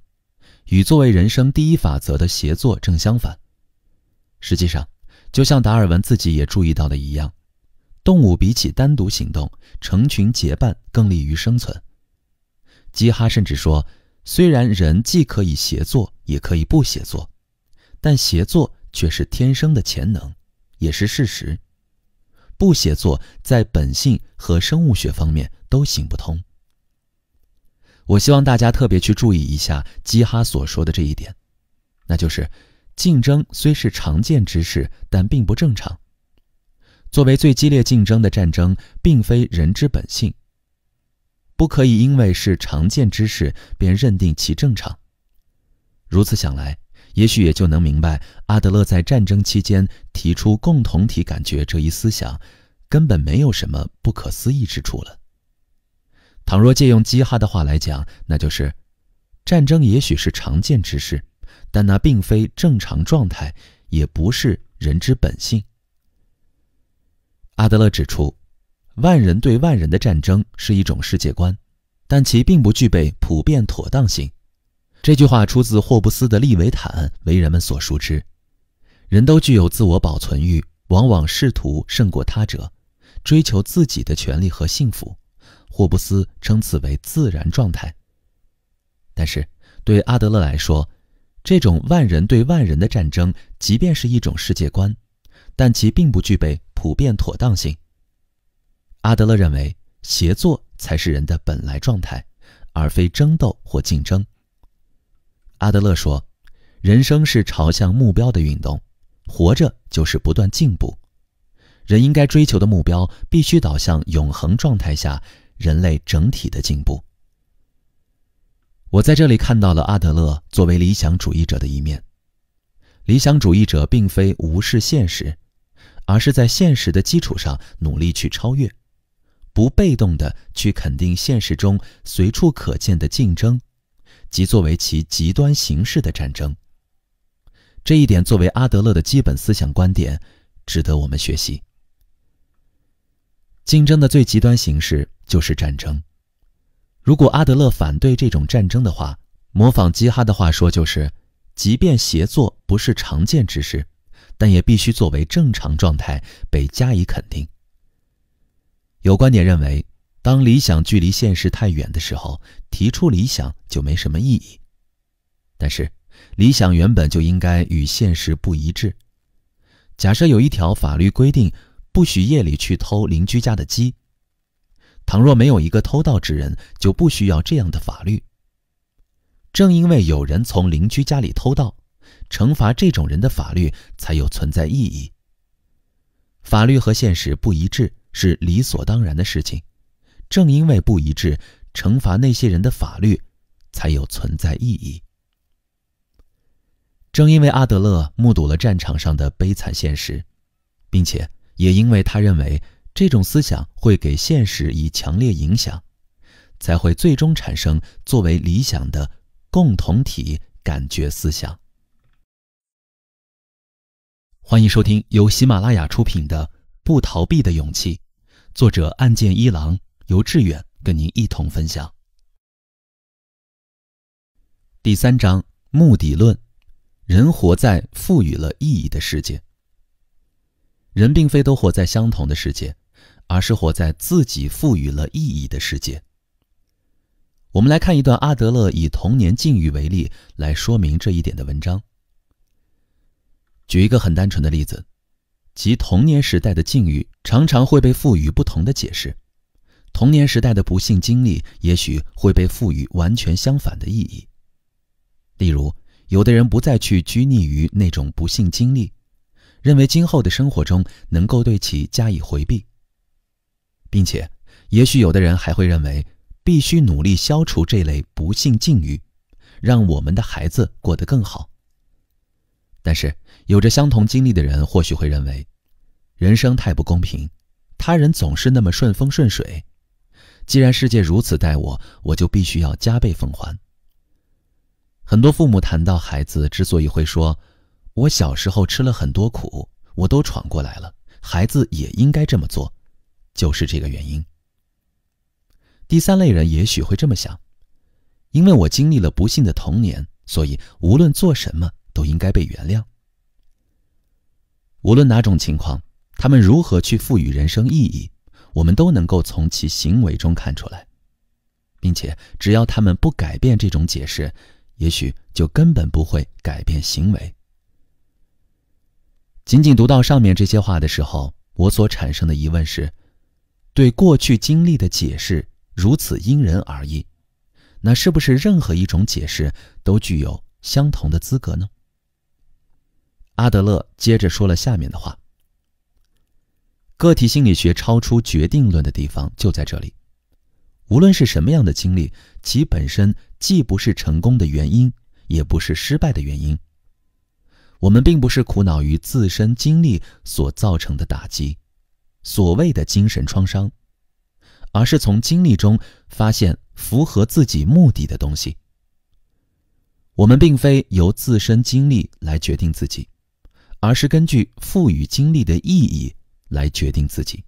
与作为人生第一法则的协作正相反。实际上，就像达尔文自己也注意到的一样，动物比起单独行动，成群结伴更利于生存。基哈甚至说，虽然人既可以协作，也可以不协作，但协作却是天生的潜能，也是事实。不协作在本性和生物学方面都行不通。我希望大家特别去注意一下基哈所说的这一点，那就是竞争虽是常见之事，但并不正常。作为最激烈竞争的战争，并非人之本性，不可以因为是常见之事便认定其正常。如此想来，也许也就能明白阿德勒在战争期间提出共同体感觉这一思想根本没有什么不可思议之处了。倘若借用基哈的话来讲，那就是战争也许是常见之事，但那并非正常状态，也不是人之本性。阿德勒指出，万人对万人的战争是一种世界观，但其并不具备普遍妥当性。这句话出自霍布斯的利维坦，为人们所熟知。人都具有自我保存欲，往往试图胜过他者，追求自己的权利和幸福。霍布斯称此为自然状态。但是对阿德勒来说，这种万人对万人的战争即便是一种世界观，但其并不具备普遍妥当性。阿德勒认为，协作才是人的本来状态，而非争斗或竞争。阿德勒说，人生是朝向目标的运动，活着就是不断进步。人应该追求的目标必须导向永恒状态下人类整体的进步。我在这里看到了阿德勒作为理想主义者的一面。理想主义者并非无视现实，而是在现实的基础上努力去超越，不被动地去肯定现实中随处可见的竞争，即作为其极端形式的战争。这一点作为阿德勒的基本思想观点，值得我们学习。竞争的最极端形式就是战争。如果阿德勒反对这种战争的话，模仿基哈的话说就是，即便协作不是常见之事，但也必须作为正常状态被加以肯定。有观点认为，当理想距离现实太远的时候，提出理想就没什么意义。但是，理想原本就应该与现实不一致。假设有一条法律规定，不许夜里去偷邻居家的鸡。倘若没有一个偷盗之人，就不需要这样的法律。正因为有人从邻居家里偷盗，惩罚这种人的法律才有存在意义。法律和现实不一致是理所当然的事情，正因为不一致，惩罚那些人的法律才有存在意义。正因为阿德勒目睹了战场上的悲惨现实，并且也因为他认为这种思想会给现实以强烈影响，才会最终产生作为理想的共同体感觉思想。欢迎收听由喜马拉雅出品的《不逃避的勇气》，作者岸见一郎，由志远跟您一同分享。第3章，目的论。人活在赋予了意义的世界。人并非都活在相同的世界，而是活在自己赋予了意义的世界。我们来看一段阿德勒以童年境遇为例来说明这一点的文章。举一个很单纯的例子，即童年时代的境遇常常会被赋予不同的解释，童年时代的不幸经历也许会被赋予完全相反的意义。例如，有的人不再去拘泥于那种不幸经历，认为今后的生活中能够对其加以回避，并且也许有的人还会认为必须努力消除这类不幸境遇，让我们的孩子过得更好。但是有着相同经历的人或许会认为，人生太不公平，他人总是那么顺风顺水，既然世界如此待我，我就必须要加倍奉还。很多父母谈到孩子之所以会说，我小时候吃了很多苦，我都闯过来了，孩子也应该这么做，就是这个原因。第3类人也许会这么想，因为我经历了不幸的童年，所以无论做什么都应该被原谅。无论哪种情况，他们如何去赋予人生意义，我们都能够从其行为中看出来，并且只要他们不改变这种解释，也许就根本不会改变行为。仅仅读到上面这些话的时候，我所产生的疑问是，对过去经历的解释如此因人而异，那是不是任何一种解释都具有相同的资格呢？阿德勒接着说了下面的话：个体心理学超出决定论的地方就在这里。无论是什么样的经历，其本身既不是成功的原因，也不是失败的原因。我们并不是苦恼于自身经历所造成的打击，所谓的精神创伤，而是从经历中发现符合自己目的的东西。我们并非由自身经历来决定自己，而是根据赋予经历的意义来决定自己。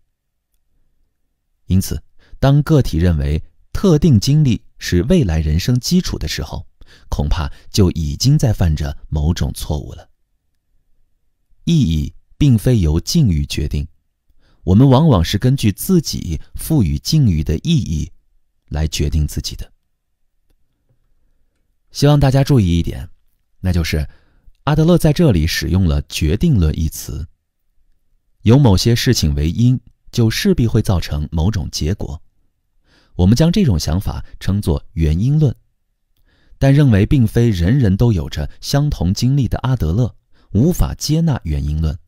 因此，当个体认为特定经历是未来人生基础的时候，恐怕就已经在犯着某种错误了。意义并非由境遇决定，我们往往是根据自己赋予境遇的意义来决定自己的。希望大家注意一点，那就是阿德勒在这里使用了决定论一词。有某些事情为因，就势必会造成某种结果。我们将这种想法称作原因论，但认为并非人人都有着相同经历的阿德勒无法接纳原因论。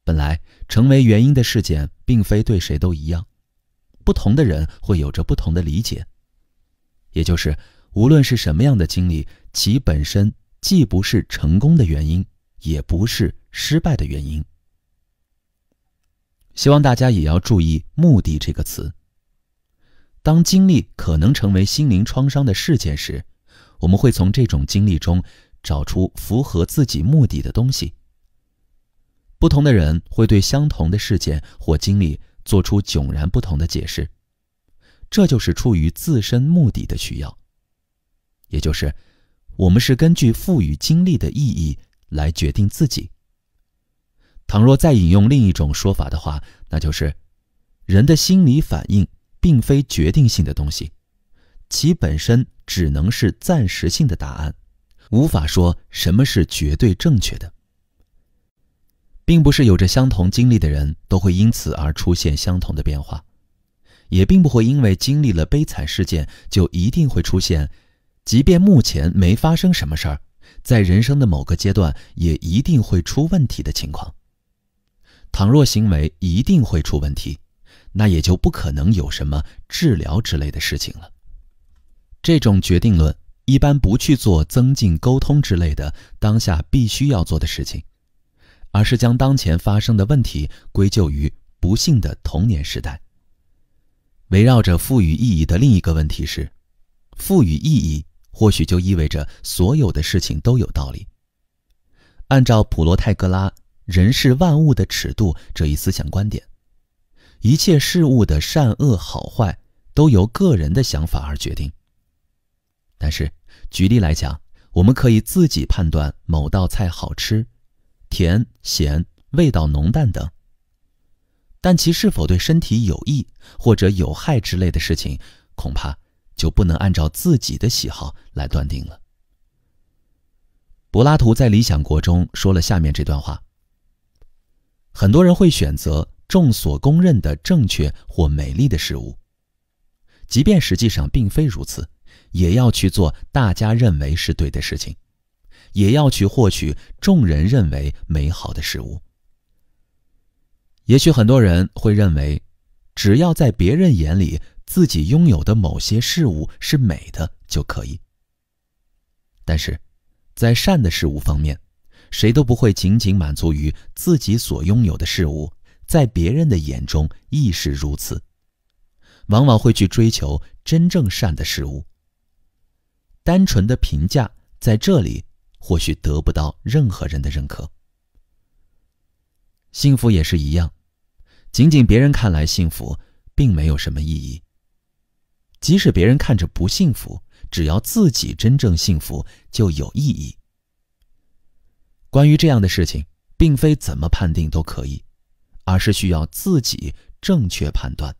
本来成为原因的事件并非对谁都一样，不同的人会有着不同的理解，也就是无论是什么样的经历，其本身既不是成功的原因，也不是失败的原因。希望大家也要注意目的这个词。当经历可能成为心灵创伤的事件时，我们会从这种经历中找出符合自己目的的东西。不同的人会对相同的事件或经历做出迥然不同的解释，这就是出于自身目的的需要，也就是我们是根据赋予经历的意义来决定自己。倘若再引用另一种说法的话，那就是人的心理反应并非决定性的东西，其本身只能是暂时性的答案，无法说什么是绝对正确的。并不是有着相同经历的人都会因此而出现相同的变化，也并不会因为经历了悲惨事件就一定会出现，即便目前没发生什么事儿，在人生的某个阶段也一定会出问题的情况。倘若行为一定会出问题，那也就不可能有什么治疗之类的事情了。这种决定论一般不去做增进沟通之类的当下必须要做的事情，而是将当前发生的问题归咎于不幸的童年时代。围绕着赋予意义的另一个问题是，赋予意义或许就意味着所有的事情都有道理。按照普罗泰戈拉人是万物的尺度这一思想观点，一切事物的善恶好坏都由个人的想法而决定。但是举例来讲，我们可以自己判断某道菜好吃、甜、咸、味道浓淡等，但其是否对身体有益或者有害之类的事情，恐怕就不能按照自己的喜好来断定了。柏拉图在《理想国》中说了下面这段话：很多人会选择众所公认的正确或美丽的事物，即便实际上并非如此，也要去做大家认为是对的事情，也要去获取众人认为美好的事物。也许很多人会认为，只要在别人眼里自己拥有的某些事物是美的就可以。但是在善的事物方面，谁都不会仅仅满足于自己所拥有的事物，在别人的眼中亦是如此，往往会去追求真正善的事物。单纯的评价在这里或许得不到任何人的认可。幸福也是一样，仅仅别人看来幸福并没有什么意义。即使别人看着不幸福，只要自己真正幸福就有意义。关于这样的事情，并非怎么判定都可以，而是需要自己正确判断。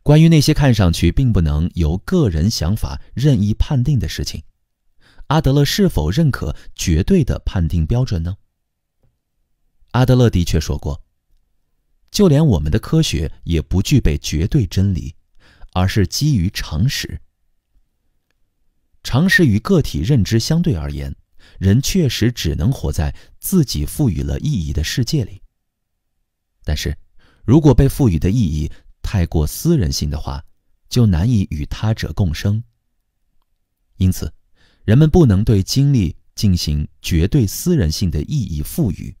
关于那些看上去并不能由个人想法任意判定的事情，阿德勒是否认可绝对的判定标准呢？阿德勒的确说过，就连我们的科学也不具备绝对真理，而是基于常识。常识与个体认知相对而言，人确实只能活在自己赋予了意义的世界里。但是，如果被赋予的意义太过私人性的话，就难以与他者共生。因此，人们不能对经历进行绝对私人性的意义赋予。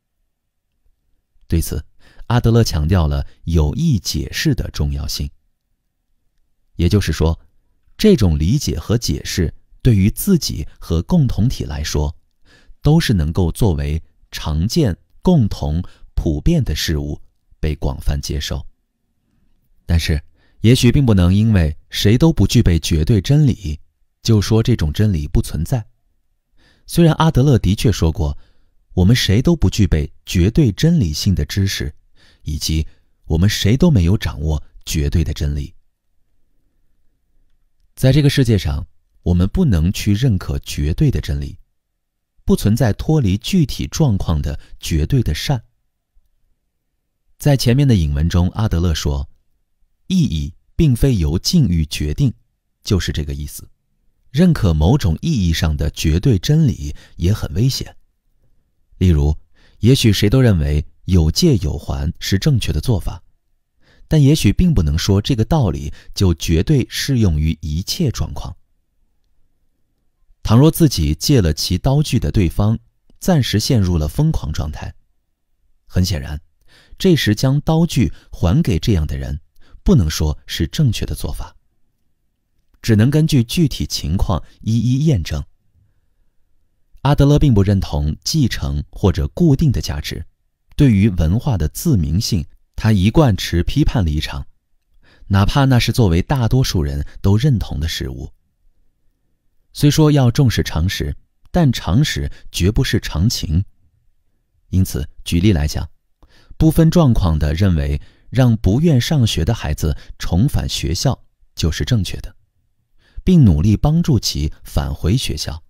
对此，阿德勒强调了有意解释的重要性。也就是说，这种理解和解释对于自己和共同体来说，都是能够作为常见、共同、普遍的事物被广泛接受。但是，也许并不能因为谁都不具备绝对真理，就说这种真理不存在。虽然阿德勒的确说过，我们谁都不具备绝对真理性的知识，以及我们谁都没有掌握绝对的真理。在这个世界上，我们不能去认可绝对的真理，不存在脱离具体状况的绝对的善。在前面的引文中，阿德勒说，意义并非由境遇决定，就是这个意思。认可某种意义上的绝对真理也很危险。例如，也许谁都认为有借有还是正确的做法，但也许并不能说这个道理就绝对适用于一切状况。倘若自己借了其刀具的对方暂时陷入了疯狂状态，很显然，这时将刀具还给这样的人，不能说是正确的做法，只能根据具体情况一一验证。阿德勒并不认同继承或者固定的价值，对于文化的自明性，他一贯持批判立场，哪怕那是作为大多数人都认同的事物。虽说要重视常识，但常识绝不是常情。因此，举例来讲，不分状况地认为让不愿上学的孩子重返学校就是正确的，并努力帮助其返回学校。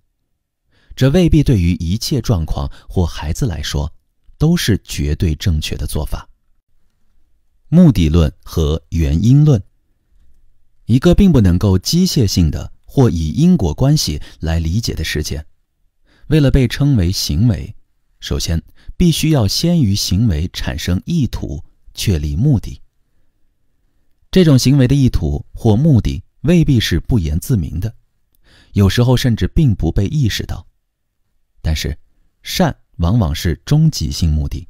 这未必对于一切状况或孩子来说都是绝对正确的做法。目的论和原因论，一个并不能够机械性的或以因果关系来理解的事件，为了被称为行为，首先必须要先于行为产生意图，确立目的。这种行为的意图或目的未必是不言自明的，有时候甚至并不被意识到。但是善往往是终极性目的，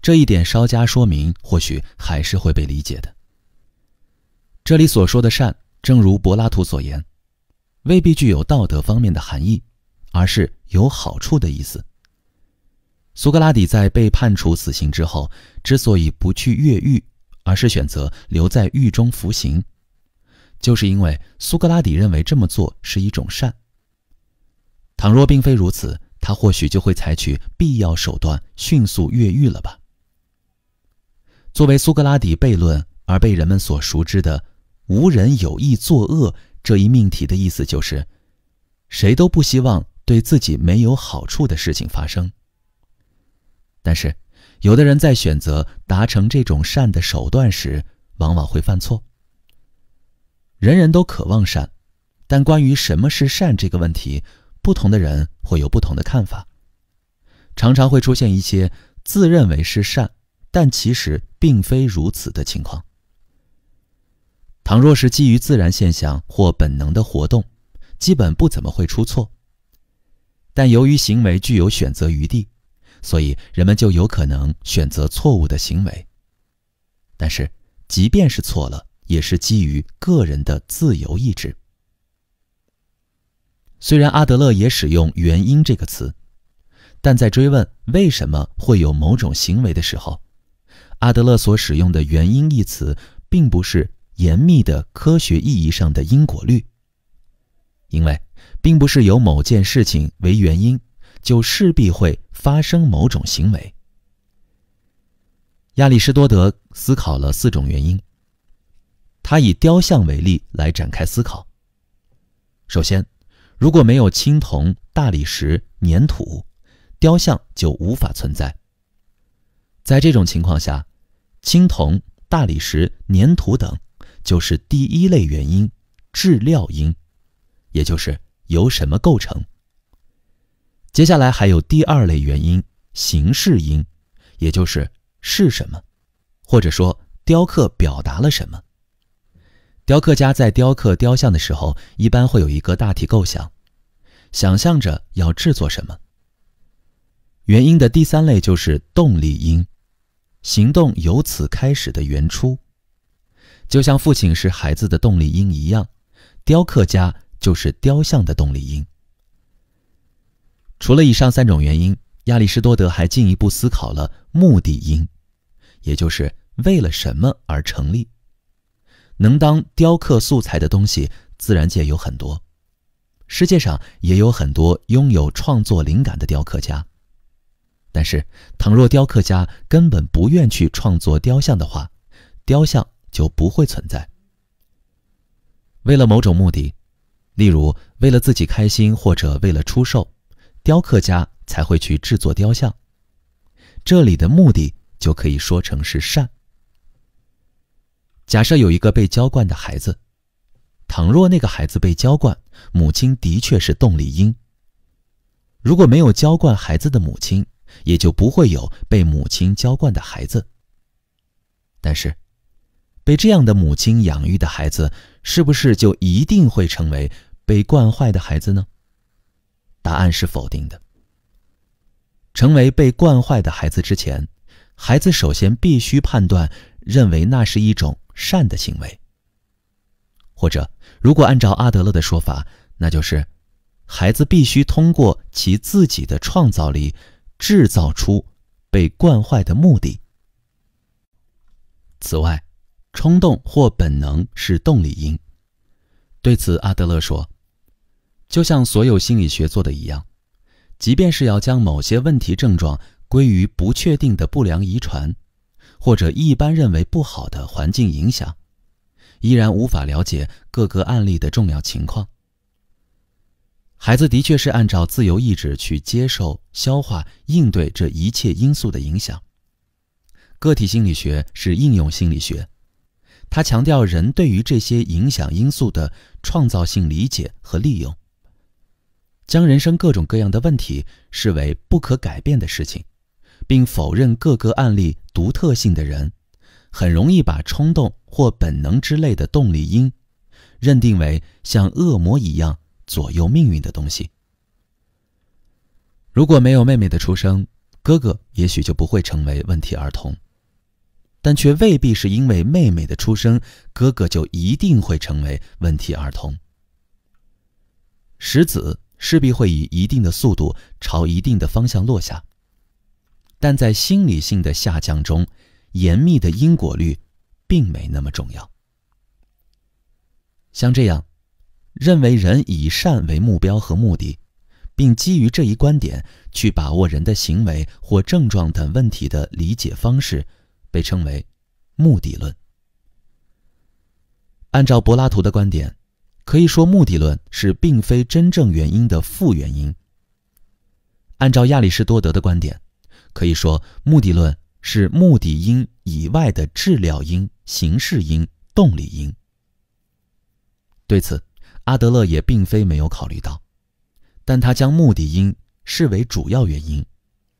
这一点稍加说明或许还是会被理解的。这里所说的善，正如柏拉图所言，未必具有道德方面的含义，而是有好处的意思。苏格拉底在被判处死刑之后，之所以不去越狱，而是选择留在狱中服刑，就是因为苏格拉底认为这么做是一种善。倘若并非如此，他或许就会采取必要手段迅速越狱了吧。作为苏格拉底悖论而被人们所熟知的无人有意作恶这一命题的意思就是，谁都不希望对自己没有好处的事情发生。但是有的人在选择达成这种善的手段时，往往会犯错。人人都渴望善，但关于什么是善这个问题，不同的人会有不同的看法，常常会出现一些自认为是善，但其实并非如此的情况。倘若是基于自然现象或本能的活动，基本不怎么会出错。但由于行为具有选择余地，所以人们就有可能选择错误的行为。但是即便是错了，也是基于个人的自由意志。虽然阿德勒也使用原因这个词，但在追问为什么会有某种行为的时候，阿德勒所使用的原因一词并不是严密的科学意义上的因果律，因为并不是有某件事情为原因，就势必会发生某种行为。亚里士多德思考了4种原因，他以雕像为例来展开思考。首先，如果没有青铜、大理石、粘土，雕像就无法存在。在这种情况下，青铜、大理石、粘土等就是第一类原因，质料因，也就是由什么构成。接下来还有第2类原因，形式因，也就是是什么，或者说雕刻表达了什么。雕刻家在雕刻雕像的时候，一般会有一个大体构想，想象着要制作什么。原因的第3类就是动力因，行动由此开始的原初。就像父亲是孩子的动力因一样，雕刻家就是雕像的动力因。除了以上3种原因，亚里士多德还进一步思考了目的因，也就是为了什么而成立。能当雕刻素材的东西，自然界有很多，世界上也有很多拥有创作灵感的雕刻家。但是，倘若雕刻家根本不愿去创作雕像的话，雕像就不会存在。为了某种目的，例如为了自己开心或者为了出售，雕刻家才会去制作雕像。这里的目的就可以说成是善。假设有一个被浇灌的孩子，倘若那个孩子被浇灌，母亲的确是动力因。如果没有浇灌孩子的母亲，也就不会有被母亲浇灌的孩子。但是，被这样的母亲养育的孩子，是不是就一定会成为被惯坏的孩子呢？答案是否定的。成为被惯坏的孩子之前，孩子首先必须判断，认为那是一种善的行为。或者，如果按照阿德勒的说法，那就是孩子必须通过其自己的创造力制造出被惯坏的目的。此外，冲动或本能是动力因。对此，阿德勒说，就像所有心理学做的一样，即便是要将某些问题症状归于不确定的不良遗传，或者一般认为不好的环境影响，依然无法了解各个案例的重要情况。孩子的确是按照自由意志去接受、消化、应对这一切因素的影响。个体心理学是应用心理学，它强调人对于这些影响因素的创造性理解和利用，将人生各种各样的问题视为不可改变的事情，并否认各个案例独特性的人，很容易把冲动或本能之类的动力因认定为像恶魔一样左右命运的东西。如果没有妹妹的出生，哥哥也许就不会成为问题儿童，但却未必是因为妹妹的出生，哥哥就一定会成为问题儿童。石子势必会以一定的速度朝一定的方向落下，但在心理性的下降中，严密的因果律并没那么重要。像这样认为人以善为目标和目的，并基于这一观点去把握人的行为或症状等问题的理解方式，被称为目的论。按照柏拉图的观点，可以说目的论是并非真正原因的副原因。按照亚里士多德的观点，可以说目的论是目的因以外的质料因、形式因、动力因。对此，阿德勒也并非没有考虑到，但他将目的因视为主要原因，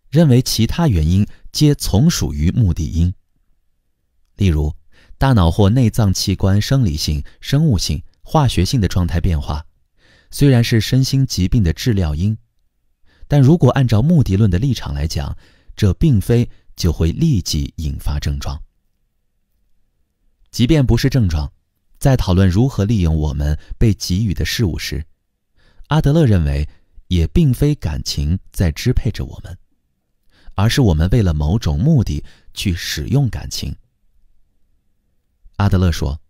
认为其他原因皆从属于目的因。例如，大脑或内脏器官生理性、生物性、化学性的状态变化，虽然是身心疾病的质料因，但如果按照目的论的立场来讲，这并非就会立即引发症状。即便不是症状，在讨论如何利用我们被给予的事物时，阿德勒认为也并非感情在支配着我们，而是我们为了某种目的去使用感情。阿德勒说，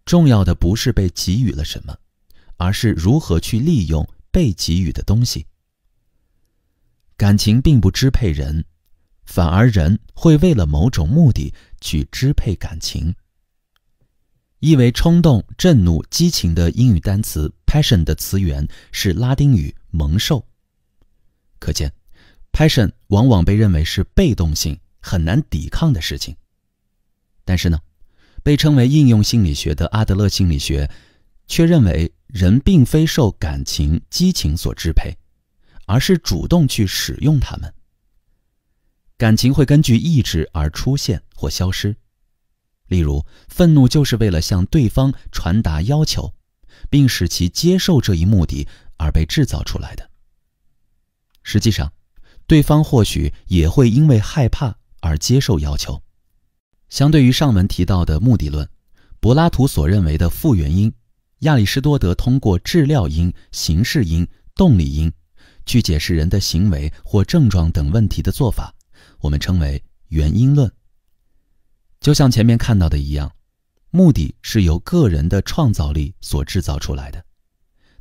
重要的不是被给予了什么，而是如何去利用被给予的东西。感情并不支配人，反而人会为了某种目的去支配感情。意为冲动、震怒、激情的英语单词 passion 的词源是拉丁语蒙受。可见 passion 往往被认为是被动性、很难抵抗的事情。但是呢，被称为应用心理学的阿德勒心理学却认为人并非受感情、激情所支配，而是主动去使用它们。感情会根据意志而出现或消失。例如，愤怒就是为了向对方传达要求，并使其接受这一目的而被制造出来的。实际上，对方或许也会因为害怕而接受要求。相对于上文提到的目的论，柏拉图所认为的副原因，亚里士多德通过质料因、形式因、动力因去解释人的行为或症状等问题的做法，我们称为原因论。就像前面看到的一样，目的是由个人的创造力所制造出来的，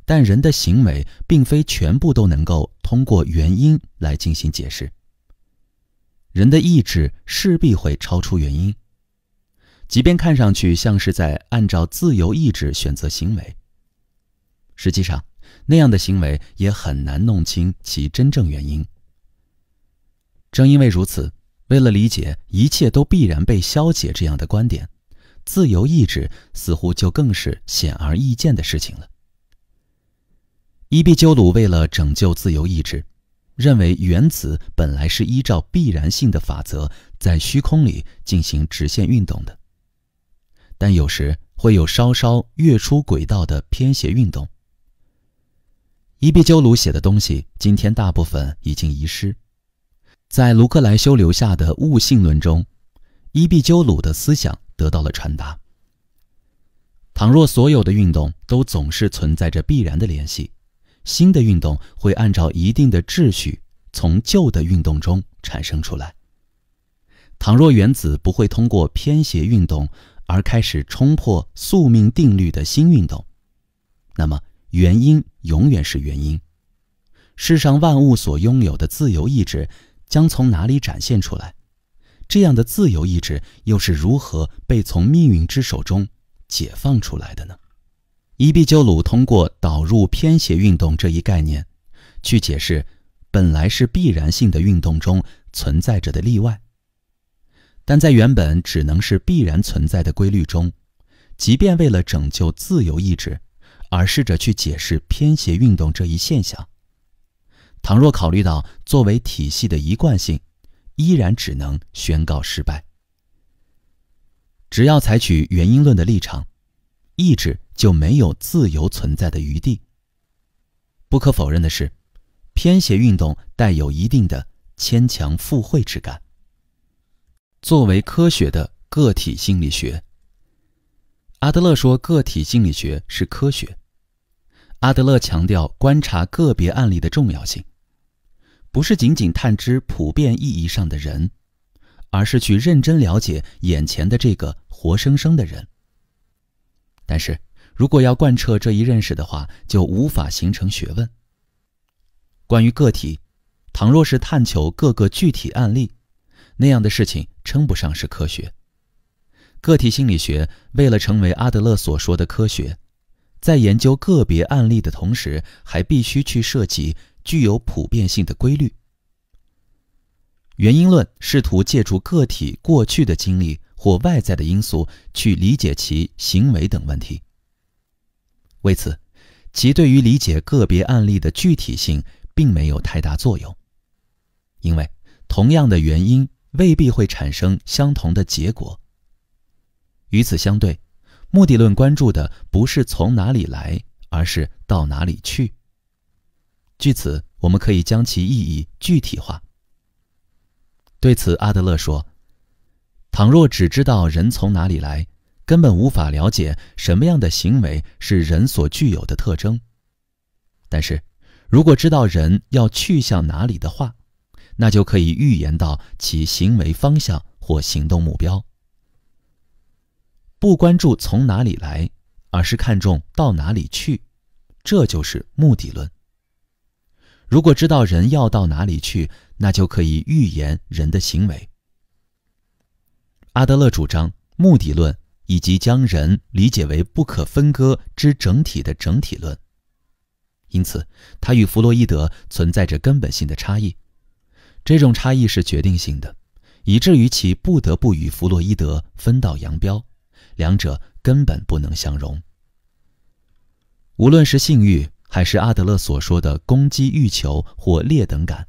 但人的行为并非全部都能够通过原因来进行解释。人的意志势必会超出原因，即便看上去像是在按照自由意志选择行为，实际上那样的行为也很难弄清其真正原因。正因为如此，为了理解一切都必然被消解这样的观点，自由意志似乎就更是显而易见的事情了。伊壁鸠鲁为了拯救自由意志，认为原子本来是依照必然性的法则在虚空里进行直线运动的，但有时会有稍稍越出轨道的偏斜运动。伊壁鸠鲁写的东西今天大部分已经遗失，在卢克莱修留下的物性论中，伊壁鸠鲁的思想得到了传达。倘若所有的运动都总是存在着必然的联系，新的运动会按照一定的秩序从旧的运动中产生出来。倘若原子不会通过偏斜运动而开始冲破宿命定律的新运动，那么原因永远是原因。世上万物所拥有的自由意志将从哪里展现出来？这样的自由意志又是如何被从命运之手中解放出来的呢？伊壁鸠鲁通过导入偏斜运动这一概念，去解释本来是必然性的运动中存在着的例外，但在原本只能是必然存在的规律中，即便为了拯救自由意志而试着去解释偏斜运动这一现象，倘若考虑到作为体系的一贯性，依然只能宣告失败。只要采取原因论的立场，意志就没有自由存在的余地。不可否认的是，偏斜运动带有一定的牵强附会之感。作为科学的个体心理学，阿德勒说个体心理学是科学。阿德勒强调观察个别案例的重要性，不是仅仅探知普遍意义上的人，而是去认真了解眼前的这个活生生的人。但是如果要贯彻这一认识的话，就无法形成学问。关于个体，倘若是探求各个具体案例，那样的事情称不上是科学。个体心理学为了成为阿德勒所说的科学，在研究个别案例的同时，还必须去涉及具有普遍性的规律。原因论试图借助个体过去的经历或外在的因素去理解其行为等问题。为此，其对于理解个别案例的具体性并没有太大作用，因为同样的原因未必会产生相同的结果。与此相对，目的论关注的不是从哪里来，而是到哪里去。据此，我们可以将其意义具体化。对此，阿德勒说，倘若只知道人从哪里来，根本无法了解什么样的行为是人所具有的特征。但是，如果知道人要去向哪里的话，那就可以预言到其行为方向或行动目标。不关注从哪里来，而是看重到哪里去，这就是目的论。如果知道人要到哪里去，那就可以预言人的行为。阿德勒主张目的论以及将人理解为不可分割之整体的整体论，因此他与弗洛伊德存在着根本性的差异。这种差异是决定性的，以至于其不得不与弗洛伊德分道扬镳，两者根本不能相容。无论是性欲还是阿德勒所说的攻击欲求或劣等感，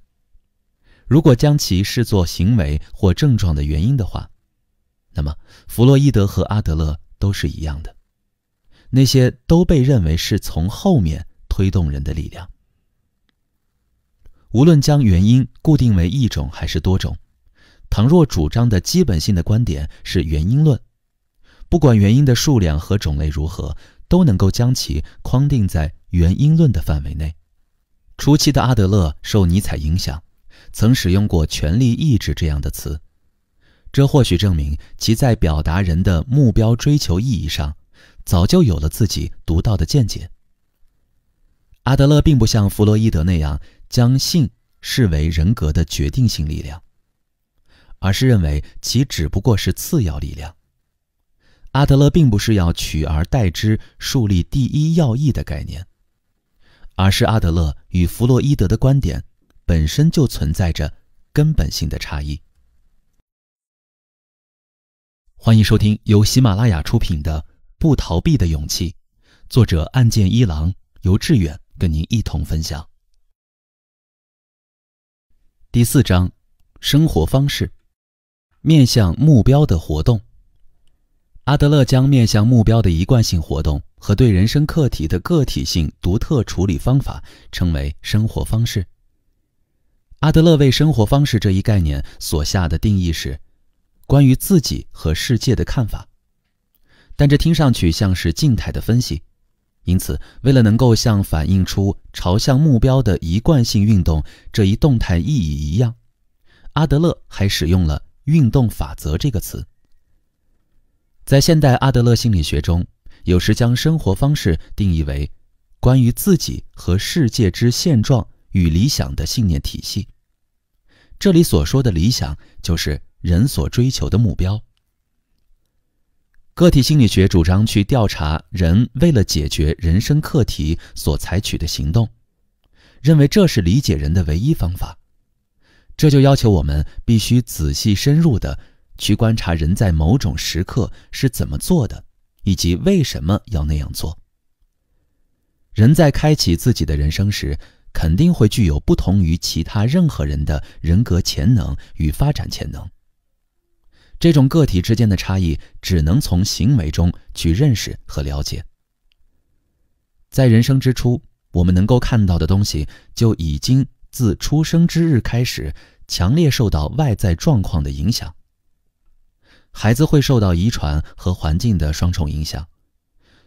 如果将其视作行为或症状的原因的话，那么弗洛伊德和阿德勒都是一样的，那些都被认为是从后面推动人的力量。无论将原因固定为一种还是多种，倘若主张的基本性的观点是原因论，不管原因的数量和种类如何，都能够将其框定在原因论的范围内。初期的阿德勒受尼采影响，曾使用过权力意志这样的词，这或许证明其在表达人的目标追求意义上早就有了自己独到的见解。阿德勒并不像弗洛伊德那样将性视为人格的决定性力量，而是认为其只不过是次要力量。阿德勒并不是要取而代之树立第一要义的概念，而是阿德勒与弗洛伊德的观点本身就存在着根本性的差异。欢迎收听由喜马拉雅出品的《不逃避的勇气》，作者岸见一郎，由志远跟您一同分享。第4章，生活方式，面向目标的活动。阿德勒将面向目标的一贯性活动和对人生课题的个体性独特处理方法称为生活方式。阿德勒为生活方式这一概念所下的定义是关于自己和世界的看法，但这听上去像是静态的分析，因此为了能够像反映出朝向目标的一贯性运动这一动态意义一样，阿德勒还使用了运动法则这个词。在现代阿德勒心理学中，有时将生活方式定义为关于自己和世界之现状与理想的信念体系。这里所说的理想，就是人所追求的目标。个体心理学主张去调查人为了解决人生课题所采取的行动，认为这是理解人的唯一方法。这就要求我们必须仔细深入地去观察人在某种时刻是怎么做的，以及为什么要那样做。人在开启自己的人生时，肯定会具有不同于其他任何人的人格潜能与发展潜能。这种个体之间的差异只能从行为中去认识和了解。在人生之初，我们能够看到的东西就已经自出生之日开始强烈受到外在状况的影响。孩子会受到遗传和环境的双重影响，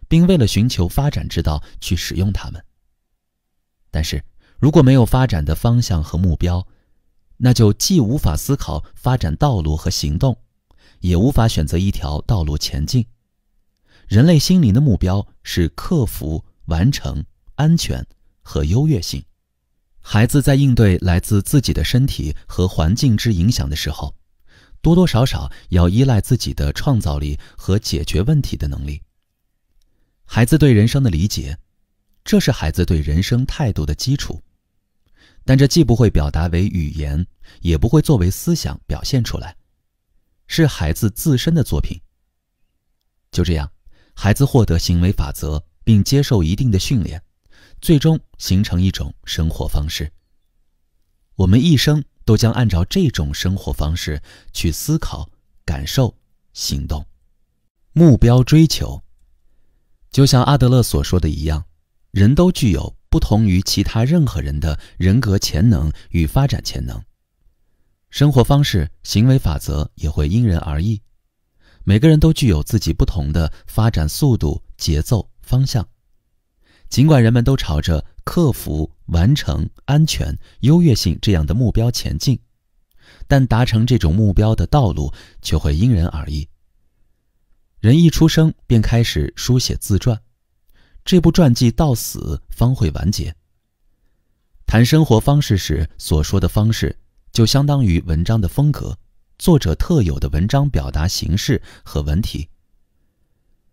并为了寻求发展之道去使用它们。但是如果没有发展的方向和目标，那就既无法思考发展道路和行动，也无法选择一条道路前进。人类心灵的目标是克服、完成、安全和优越性。孩子在应对来自自己的身体和环境之影响的时候，多多少少要依赖自己的创造力和解决问题的能力。孩子对人生的理解，这是孩子对人生态度的基础，但这既不会表达为语言，也不会作为思想表现出来，是孩子自身的作品。就这样，孩子获得行为法则，并接受一定的训练，最终形成一种生活方式。我们一生都将按照这种生活方式去思考、感受、行动。目标追求，就像阿德勒所说的一样，人都具有不同于其他任何人的人格潜能与发展潜能。生活方式、行为法则也会因人而异，每个人都具有自己不同的发展速度、节奏、方向。尽管人们都朝着克服、完成、安全、优越性这样的目标前进，但达成这种目标的道路却会因人而异。人一出生便开始书写自传，这部传记到死方会完结。谈生活方式时所说的方式，就相当于文章的风格，作者特有的文章表达形式和文体。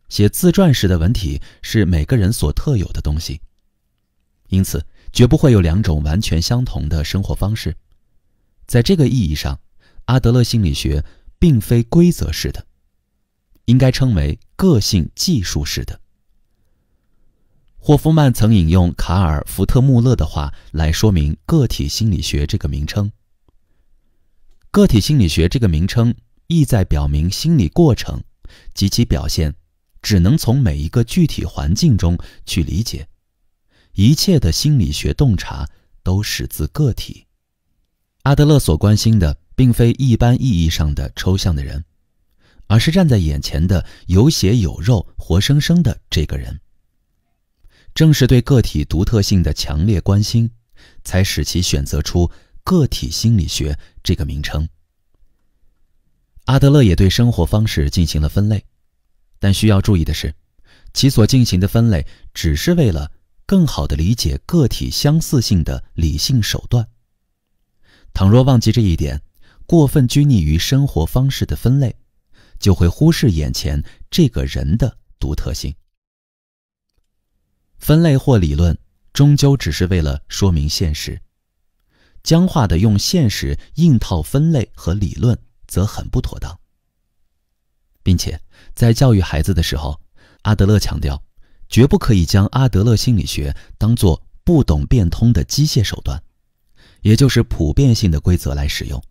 写自传时的文体是每个人所特有的东西，因此绝不会有两种完全相同的生活方式。在这个意义上，阿德勒心理学并非规则式的，应该称为个性技术式的。霍夫曼曾引用卡尔·福特穆勒的话来说明个体心理学这个名称。个体心理学这个名称意在表明心理过程及其表现只能从每一个具体环境中去理解，一切的心理学洞察都始自个体。阿德勒所关心的并非一般意义上的抽象的人，而是站在眼前的有血有肉、活生生的这个人。正是对个体独特性的强烈关心，才使其选择出个体心理学这个名称。阿德勒也对生活方式进行了分类，但需要注意的是，其所进行的分类只是为了更好地理解个体相似性的理性手段。倘若忘记这一点，过分拘泥于生活方式的分类，就会忽视眼前这个人的独特性。分类或理论终究只是为了说明现实，僵化地用现实硬套分类和理论则很不妥当。并且在教育孩子的时候，阿德勒强调，绝不可以将阿德勒心理学当作不懂变通的机械手段，也就是普遍性的规则来使用。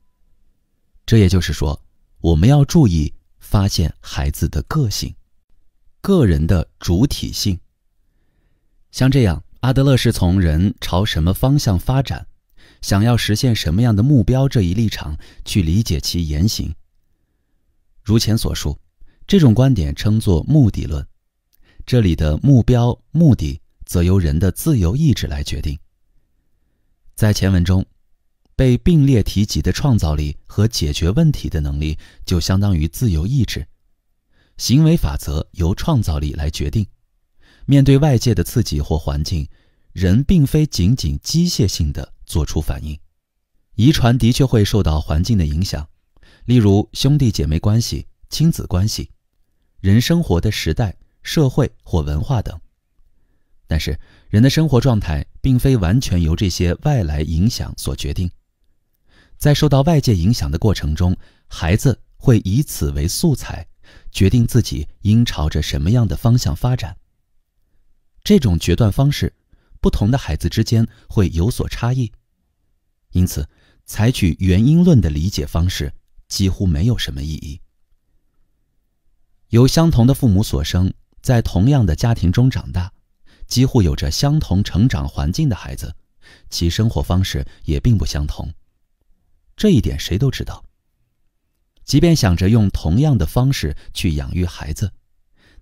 这也就是说，我们要注意发现孩子的个性，个人的主体性。像这样，阿德勒是从人朝什么方向发展，想要实现什么样的目标这一立场去理解其言行。如前所述，这种观点称作目的论，这里的目标、目的则由人的自由意志来决定。在前文中，被并列提及的创造力和解决问题的能力就相当于自由意志，行为法则由创造力来决定。面对外界的刺激或环境，人并非仅仅机械性地做出反应。遗传的确会受到环境的影响，例如兄弟姐妹关系、亲子关系。人生活的时代、社会或文化等。但是，人的生活状态并非完全由这些外来影响所决定。在受到外界影响的过程中，孩子会以此为素材，决定自己应朝着什么样的方向发展。这种决断方式，不同的孩子之间会有所差异。因此，采取原因论的理解方式几乎没有什么意义。由相同的父母所生，在同样的家庭中长大，几乎有着相同成长环境的孩子，其生活方式也并不相同。这一点谁都知道。即便想着用同样的方式去养育孩子，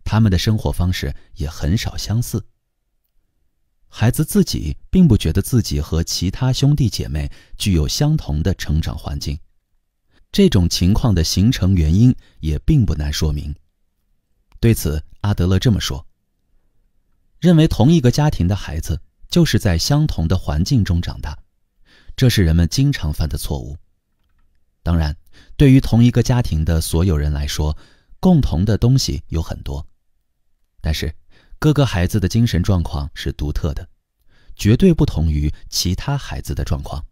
他们的生活方式也很少相似。孩子自己并不觉得自己和其他兄弟姐妹具有相同的成长环境。这种情况的形成原因也并不难说明。对此，阿德勒这么说：认为同一个家庭的孩子就是在相同的环境中长大，这是人们经常犯的错误。当然，对于同一个家庭的所有人来说，共同的东西有很多，但是各个孩子的精神状况是独特的，绝对不同于其他孩子的状况。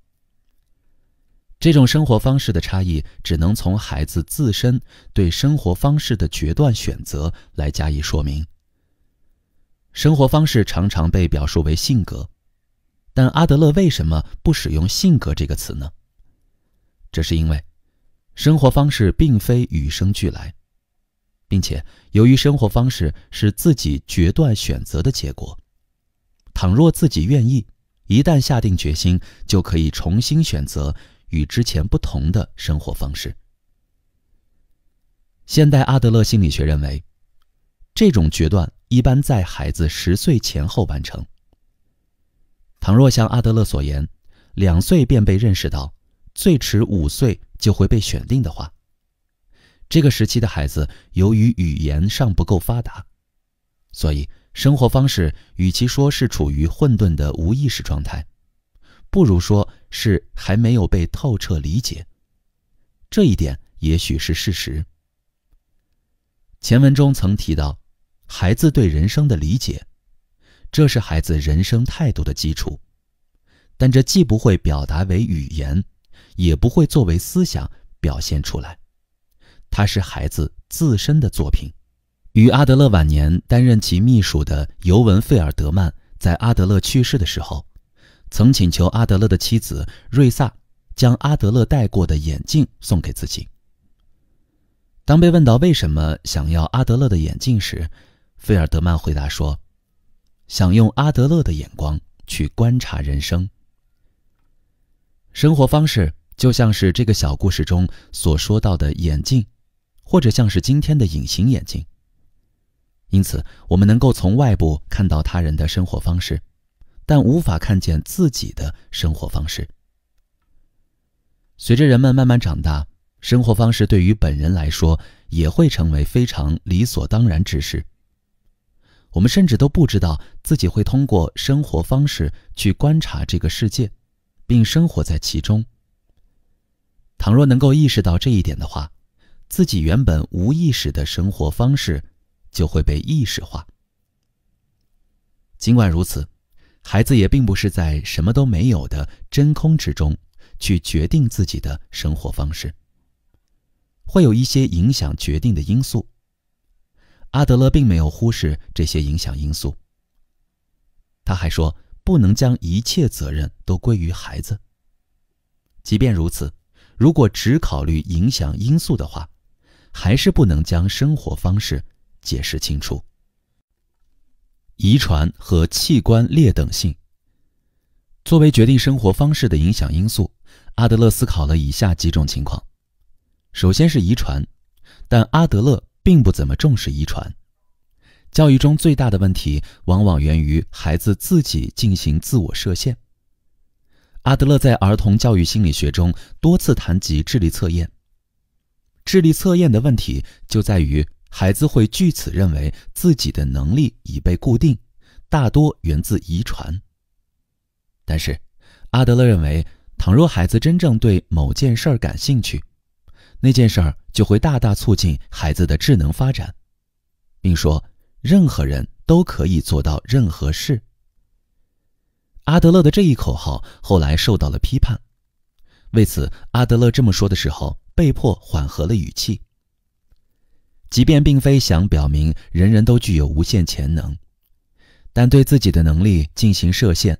这种生活方式的差异只能从孩子自身对生活方式的决断选择来加以说明。生活方式常常被表述为性格，但阿德勒为什么不使用性格这个词呢？这是因为生活方式并非与生俱来，并且由于生活方式是自己决断选择的结果，倘若自己愿意，一旦下定决心，就可以重新选择与之前不同的生活方式。现代阿德勒心理学认为，这种决断一般在孩子10岁前后完成。倘若像阿德勒所言，2岁便被认识到，最迟5岁就会被选定的话，这个时期的孩子由于语言尚不够发达，所以生活方式与其说是处于混沌的无意识状态，不如说是还没有被透彻理解。这一点也许是事实。前文中曾提到，孩子对人生的理解，这是孩子人生态度的基础，但这既不会表达为语言，也不会作为思想表现出来，它是孩子自身的作品。与阿德勒晚年担任其秘书的尤文·费尔德曼在阿德勒去世的时候，曾请求阿德勒的妻子瑞萨将阿德勒戴过的眼镜送给自己。当被问到为什么想要阿德勒的眼镜时，费尔德曼回答说，想用阿德勒的眼光去观察人生。生活方式就像是这个小故事中所说到的眼镜，或者像是今天的隐形眼镜。因此，我们能够从外部看到他人的生活方式，但无法看见自己的生活方式。随着人们慢慢长大，生活方式对于本人来说也会成为非常理所当然之事。我们甚至都不知道自己会通过生活方式去观察这个世界，并生活在其中。倘若能够意识到这一点的话，自己原本无意识的生活方式就会被意识化。尽管如此，孩子也并不是在什么都没有的真空之中去决定自己的生活方式，会有一些影响决定的因素。阿德勒并没有忽视这些影响因素。他还说，不能将一切责任都归于孩子。即便如此，如果只考虑影响因素的话，还是不能将生活方式解释清楚。遗传和器官劣等性作为决定生活方式的影响因素，阿德勒思考了以下几种情况。首先是遗传，但阿德勒并不怎么重视遗传。教育中最大的问题往往源于孩子自己进行自我设限。阿德勒在儿童教育心理学中多次谈及智力测验。智力测验的问题就在于孩子会据此认为自己的能力已被固定，大多源自遗传。但是阿德勒认为，倘若孩子真正对某件事感兴趣，那件事就会大大促进孩子的智能发展。并说任何人都可以做到任何事。阿德勒的这一口号后来受到了批判，为此阿德勒这么说的时候被迫缓和了语气。即便并非想表明人人都具有无限潜能，但对自己的能力进行设限，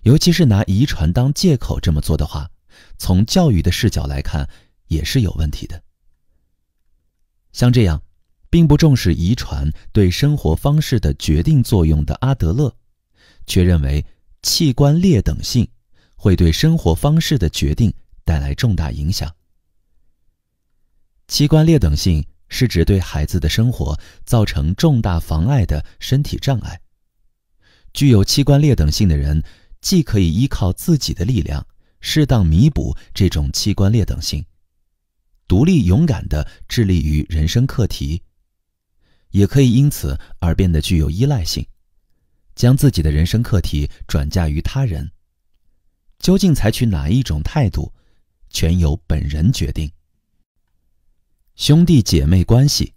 尤其是拿遗传当借口这么做的话，从教育的视角来看也是有问题的。像这样并不重视遗传对生活方式的决定作用的阿德勒，却认为器官劣等性会对生活方式的决定带来重大影响。器官劣等性是指对孩子的生活造成重大妨碍的身体障碍。具有器官劣等性的人，既可以依靠自己的力量适当弥补这种器官劣等性，独立勇敢地致力于人生课题，也可以因此而变得具有依赖性，将自己的人生课题转嫁于他人。究竟采取哪一种态度，全由本人决定。兄弟姐妹关系。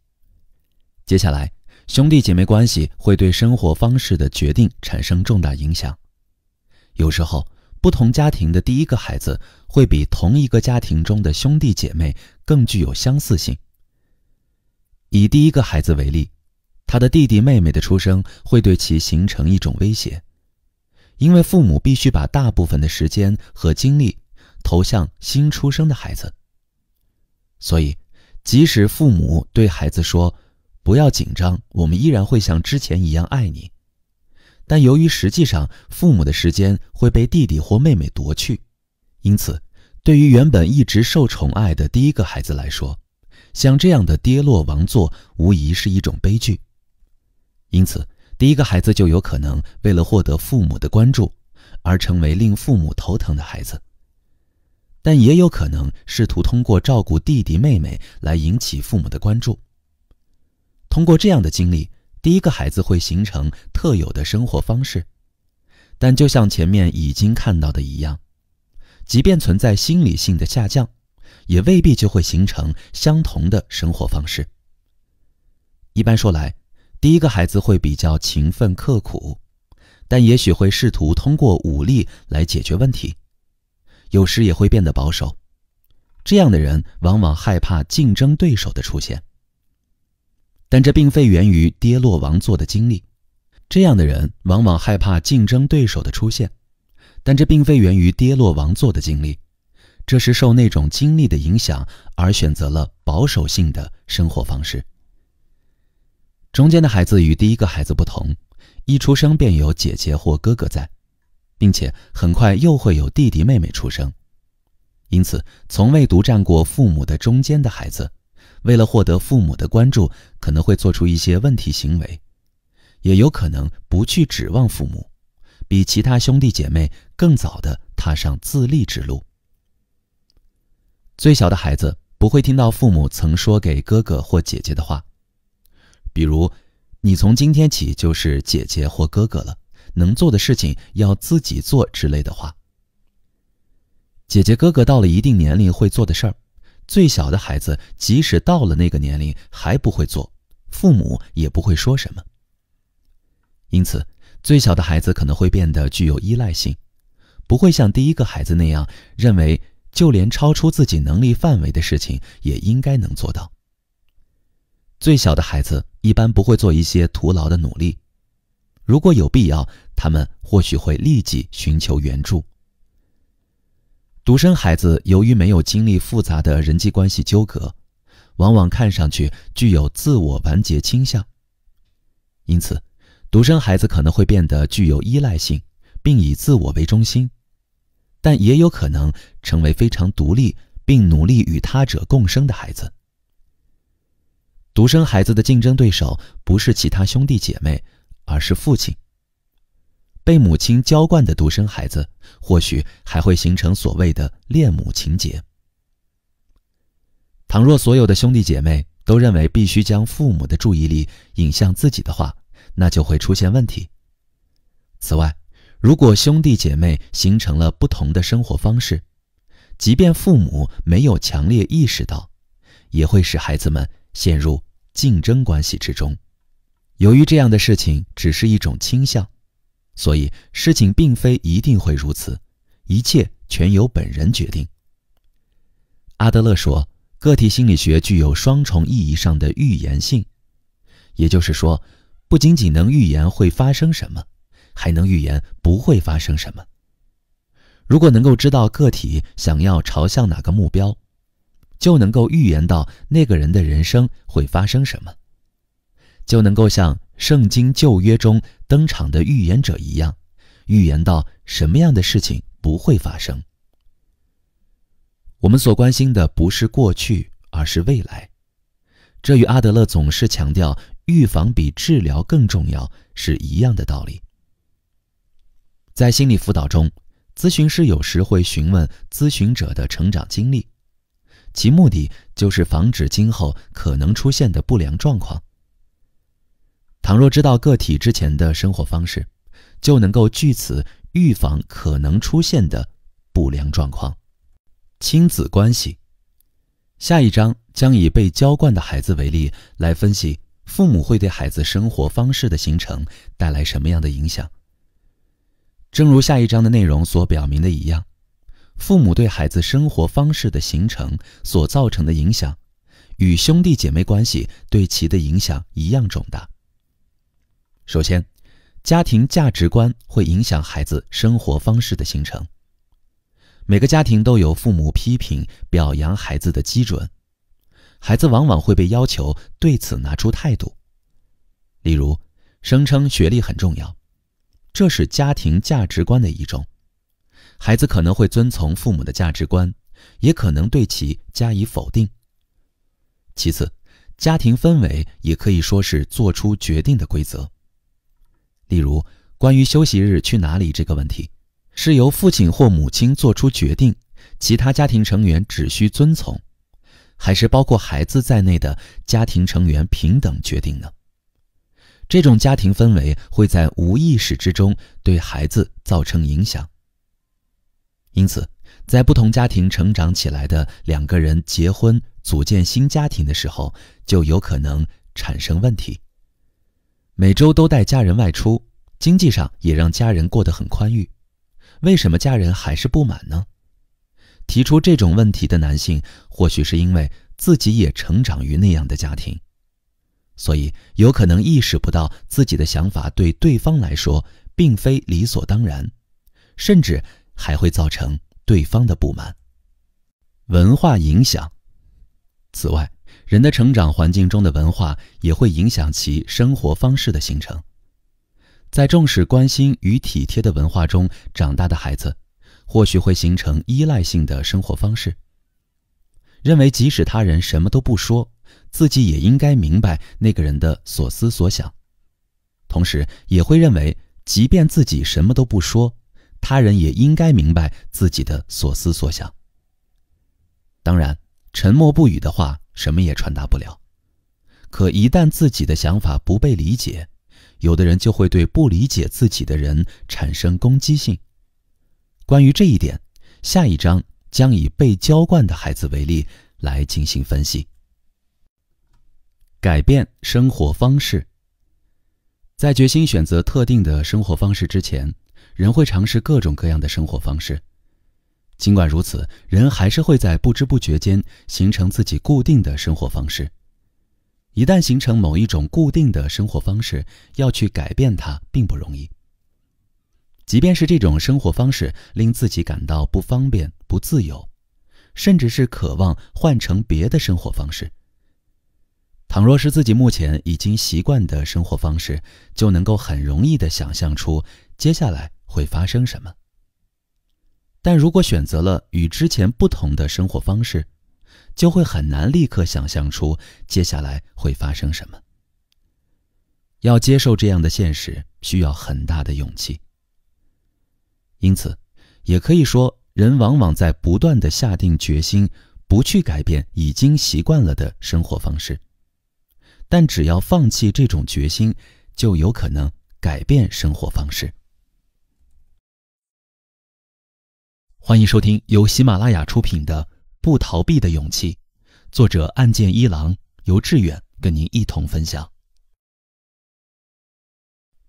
接下来，兄弟姐妹关系会对生活方式的决定产生重大影响。有时候，不同家庭的第一个孩子会比同一个家庭中的兄弟姐妹更具有相似性。以第一个孩子为例，他的弟弟妹妹的出生会对其形成一种威胁，因为父母必须把大部分的时间和精力投向新出生的孩子。所以，即使父母对孩子说不要紧张，我们依然会像之前一样爱你，但由于实际上父母的时间会被弟弟或妹妹夺去，因此对于原本一直受宠爱的第一个孩子来说，像这样的跌落王座无疑是一种悲剧。因此第一个孩子就有可能为了获得父母的关注而成为令父母头疼的孩子，但也有可能试图通过照顾弟弟妹妹来引起父母的关注。通过这样的经历，第一个孩子会形成特有的生活方式，但就像前面已经看到的一样，即便存在心理性的下降，也未必就会形成相同的生活方式。一般说来，第一个孩子会比较勤奋刻苦，但也许会试图通过武力来解决问题，有时也会变得保守。这样的人往往害怕竞争对手的出现，但这并非源于跌落王座的经历。这样的人往往害怕竞争对手的出现，但这并非源于跌落王座的经历，这是受那种经历的影响而选择了保守性的生活方式。中间的孩子与第一个孩子不同，一出生便有姐姐或哥哥在，并且很快又会有弟弟妹妹出生。因此，从未独占过父母的中间的孩子，为了获得父母的关注，可能会做出一些问题行为，也有可能不去指望父母，比其他兄弟姐妹更早地踏上自立之路。最小的孩子不会听到父母曾说给哥哥或姐姐的话，比如你从今天起就是姐姐或哥哥了，能做的事情要自己做之类的话。姐姐哥哥到了一定年龄会做的事儿，最小的孩子即使到了那个年龄还不会做，父母也不会说什么。因此，最小的孩子可能会变得具有依赖性，不会像第一个孩子那样认为就连超出自己能力范围的事情也应该能做到。最小的孩子一般不会做一些徒劳的努力，如果有必要，他们或许会立即寻求援助。独生孩子由于没有经历复杂的人际关系纠葛，往往看上去具有自我完结倾向，因此独生孩子可能会变得具有依赖性，并以自我为中心，但也有可能成为非常独立并努力与他者共生的孩子。独生孩子的竞争对手不是其他兄弟姐妹，而是父亲。被母亲娇惯的独生孩子或许还会形成所谓的恋母情节。倘若所有的兄弟姐妹都认为必须将父母的注意力引向自己的话，那就会出现问题。此外，如果兄弟姐妹形成了不同的生活方式，即便父母没有强烈意识到，也会使孩子们陷入竞争关系之中。由于这样的事情只是一种倾向，所以事情并非一定会如此，一切全由本人决定。阿德勒说，个体心理学具有双重意义上的预言性，也就是说，不仅仅能预言会发生什么，还能预言不会发生什么。如果能够知道个体想要朝向哪个目标，就能够预言到那个人的人生会发生什么，就能够像圣经旧约中登场的预言者一样，预言到什么样的事情不会发生。我们所关心的不是过去，而是未来。这与阿德勒总是强调预防比治疗更重要是一样的道理。在心理辅导中，咨询师有时会询问咨询者的成长经历，其目的就是防止今后可能出现的不良状况。倘若知道个体之前的生活方式，就能够据此预防可能出现的不良状况。亲子关系。下一章将以被娇惯的孩子为例，来分析父母会对孩子生活方式的形成带来什么样的影响。正如下一章的内容所表明的一样，父母对孩子生活方式的形成所造成的影响，与兄弟姐妹关系对其的影响一样重大。首先，家庭价值观会影响孩子生活方式的形成。每个家庭都有父母批评、表扬孩子的基准，孩子往往会被要求对此拿出态度。例如，声称学历很重要，这是家庭价值观的一种。孩子可能会遵从父母的价值观，也可能对其加以否定。其次，家庭氛围也可以说是做出决定的规则。例如，关于休息日去哪里这个问题，是由父亲或母亲做出决定，其他家庭成员只需遵从，还是包括孩子在内的家庭成员平等决定呢？这种家庭氛围会在无意识之中对孩子造成影响。因此，在不同家庭成长起来的两个人结婚组建新家庭的时候，就有可能产生问题。每周都带家人外出，经济上也让家人过得很宽裕，为什么家人还是不满呢？提出这种问题的男性，或许是因为自己也成长于那样的家庭，所以有可能意识不到自己的想法对对方来说并非理所当然，甚至还会造成对方的不满。文化影响。此外，人的成长环境中的文化也会影响其生活方式的形成。在重视关心与体贴的文化中长大的孩子，或许会形成依赖性的生活方式，认为即使他人什么都不说，自己也应该明白那个人的所思所想，同时也会认为即便自己什么都不说，他人也应该明白自己的所思所想。当然，沉默不语的话什么也传达不了，可一旦自己的想法不被理解，有的人就会对不理解自己的人产生攻击性。关于这一点，下一章将以被娇惯的孩子为例来进行分析。改变生活方式。在决心选择特定的生活方式之前，人会尝试各种各样的生活方式。尽管如此，人还是会在不知不觉间形成自己固定的生活方式。一旦形成某一种固定的生活方式，要去改变它并不容易。即便是这种生活方式令自己感到不方便、不自由，甚至是渴望换成别的生活方式。倘若是自己目前已经习惯的生活方式，就能够很容易地想象出接下来会发生什么。但如果选择了与之前不同的生活方式，就会很难立刻想象出接下来会发生什么。要接受这样的现实，需要很大的勇气。因此，也可以说，人往往在不断地下定决心，不去改变已经习惯了的生活方式。但只要放弃这种决心，就有可能改变生活方式。欢迎收听由喜马拉雅出品的《不逃避的勇气》，作者岸见一郎，由志远跟您一同分享。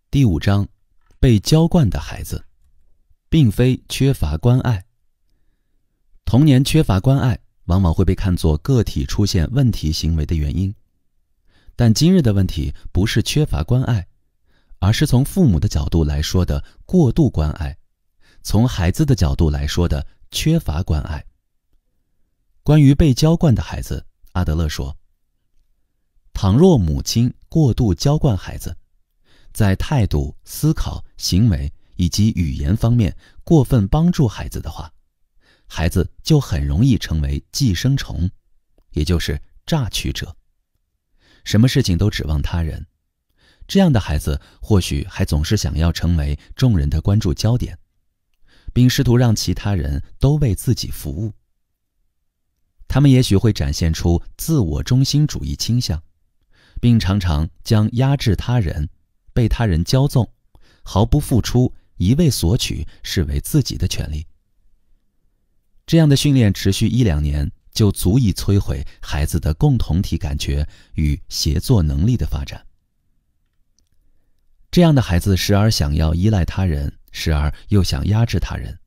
第5章，被娇惯的孩子，并非缺乏关爱。童年缺乏关爱，往往会被看作个体出现问题行为的原因。但今日的问题不是缺乏关爱，而是从父母的角度来说的过度关爱，从孩子的角度来说的缺乏关爱。关于被娇惯的孩子，阿德勒说，倘若母亲过度娇惯孩子，在态度、思考、行为以及语言方面过分帮助孩子的话，孩子就很容易成为寄生虫，也就是榨取者。什么事情都指望他人，这样的孩子或许还总是想要成为众人的关注焦点，并试图让其他人都为自己服务。他们也许会展现出自我中心主义倾向，并常常将压制他人、被他人骄纵、毫不付出、一味索取视为自己的权利。这样的训练持续1-2年，就足以摧毁孩子的共同体感觉与协作能力的发展。这样的孩子时而想要依赖他人，时而又想压制他人。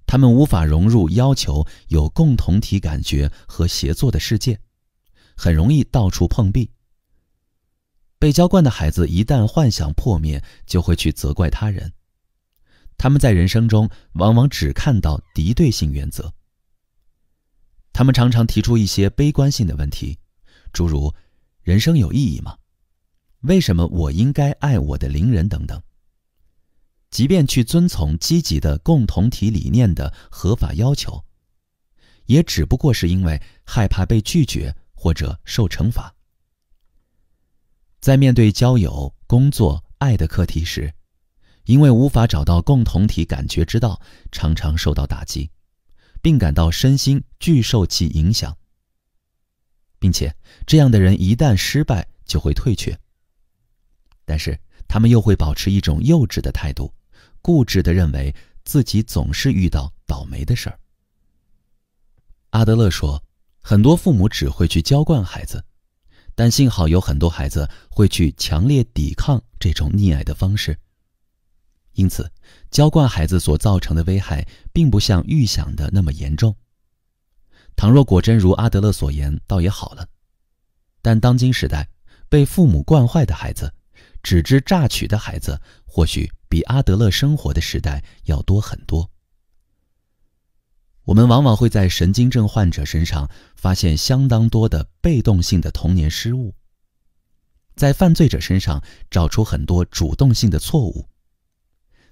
他们无法融入要求有共同体感觉和协作的世界，很容易到处碰壁。被娇惯的孩子一旦幻想破灭，就会去责怪他人。他们在人生中往往只看到敌对性原则。他们常常提出一些悲观性的问题，诸如人生有意义吗？为什么我应该爱我的邻人等等。即便去遵从积极的共同体理念的合法要求，也只不过是因为害怕被拒绝或者受惩罚。在面对交友、工作、爱的课题时，因为无法找到共同体感觉之道，常常受到打击，并感到身心俱受其影响，并且这样的人一旦失败就会退却。但是他们又会保持一种幼稚的态度，固执地认为自己总是遇到倒霉的事儿。阿德勒说，很多父母只会去娇惯孩子，但幸好有很多孩子会去强烈抵抗这种溺爱的方式。因此，娇惯孩子所造成的危害并不像预想的那么严重。倘若果真如阿德勒所言，倒也好了。但当今时代，被父母惯坏的孩子，只知榨取的孩子，或许比阿德勒生活的时代要多很多。我们往往会在神经症患者身上发现相当多的被动性的童年失误，在犯罪者身上找出很多主动性的错误。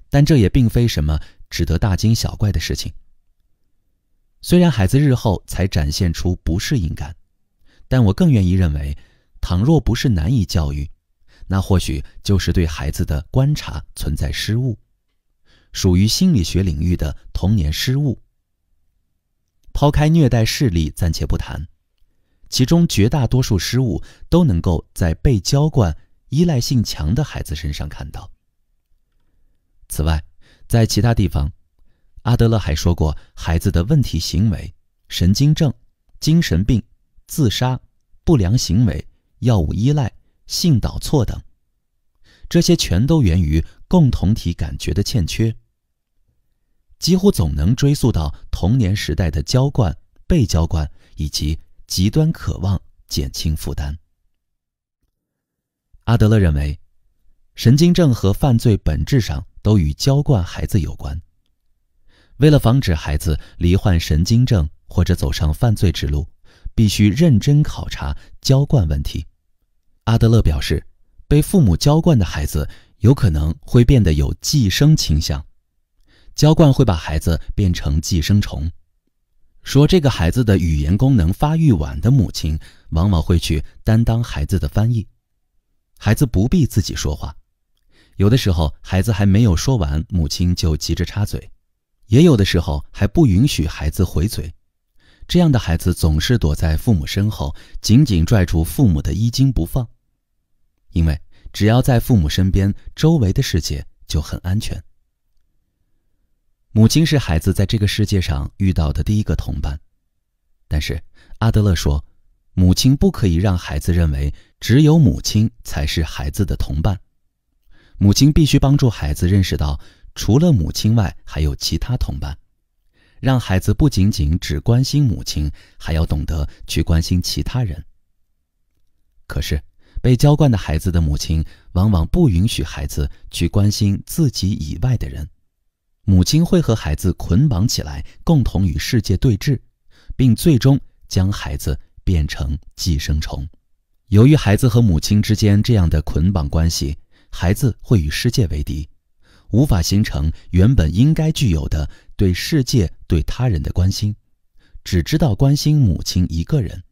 但这也并非什么值得大惊小怪的事情。虽然孩子日后才展现出不适应感，但我更愿意认为，倘若不是难以教育，那或许就是对孩子的观察存在失误，属于心理学领域的童年失误。抛开虐待事例暂且不谈，其中绝大多数失误都能够在被娇惯、依赖性强的孩子身上看到。此外，在其他地方，阿德勒还说过孩子的问题行为、神经症、精神病、自杀、不良行为、药物依赖、性导错等，这些全都源于共同体感觉的欠缺，几乎总能追溯到童年时代的娇惯、被娇惯以及极端渴望减轻负担。阿德勒认为，神经症和犯罪本质上都与娇惯孩子有关。为了防止孩子罹患神经症或者走上犯罪之路，必须认真考察娇惯问题。阿德勒表示，被父母娇惯的孩子有可能会变得有寄生倾向，娇惯会把孩子变成寄生虫。说这个孩子的语言功能发育晚的母亲，往往会去担当孩子的翻译，孩子不必自己说话。有的时候孩子还没有说完，母亲就急着插嘴，也有的时候还不允许孩子回嘴。这样的孩子总是躲在父母身后，紧紧拽住父母的衣襟不放，因为只要在父母身边，周围的世界就很安全。母亲是孩子在这个世界上遇到的第一个同伴，但是阿德勒说，母亲不可以让孩子认为只有母亲才是孩子的同伴。母亲必须帮助孩子认识到，除了母亲外，还有其他同伴，让孩子不仅仅只关心母亲，还要懂得去关心其他人。可是，被娇惯的孩子的母亲往往不允许孩子去关心自己以外的人，母亲会和孩子捆绑起来，共同与世界对峙，并最终将孩子变成寄生虫。由于孩子和母亲之间这样的捆绑关系，孩子会与世界为敌，无法形成原本应该具有的对世界、对他人的关心，只知道关心母亲一个人。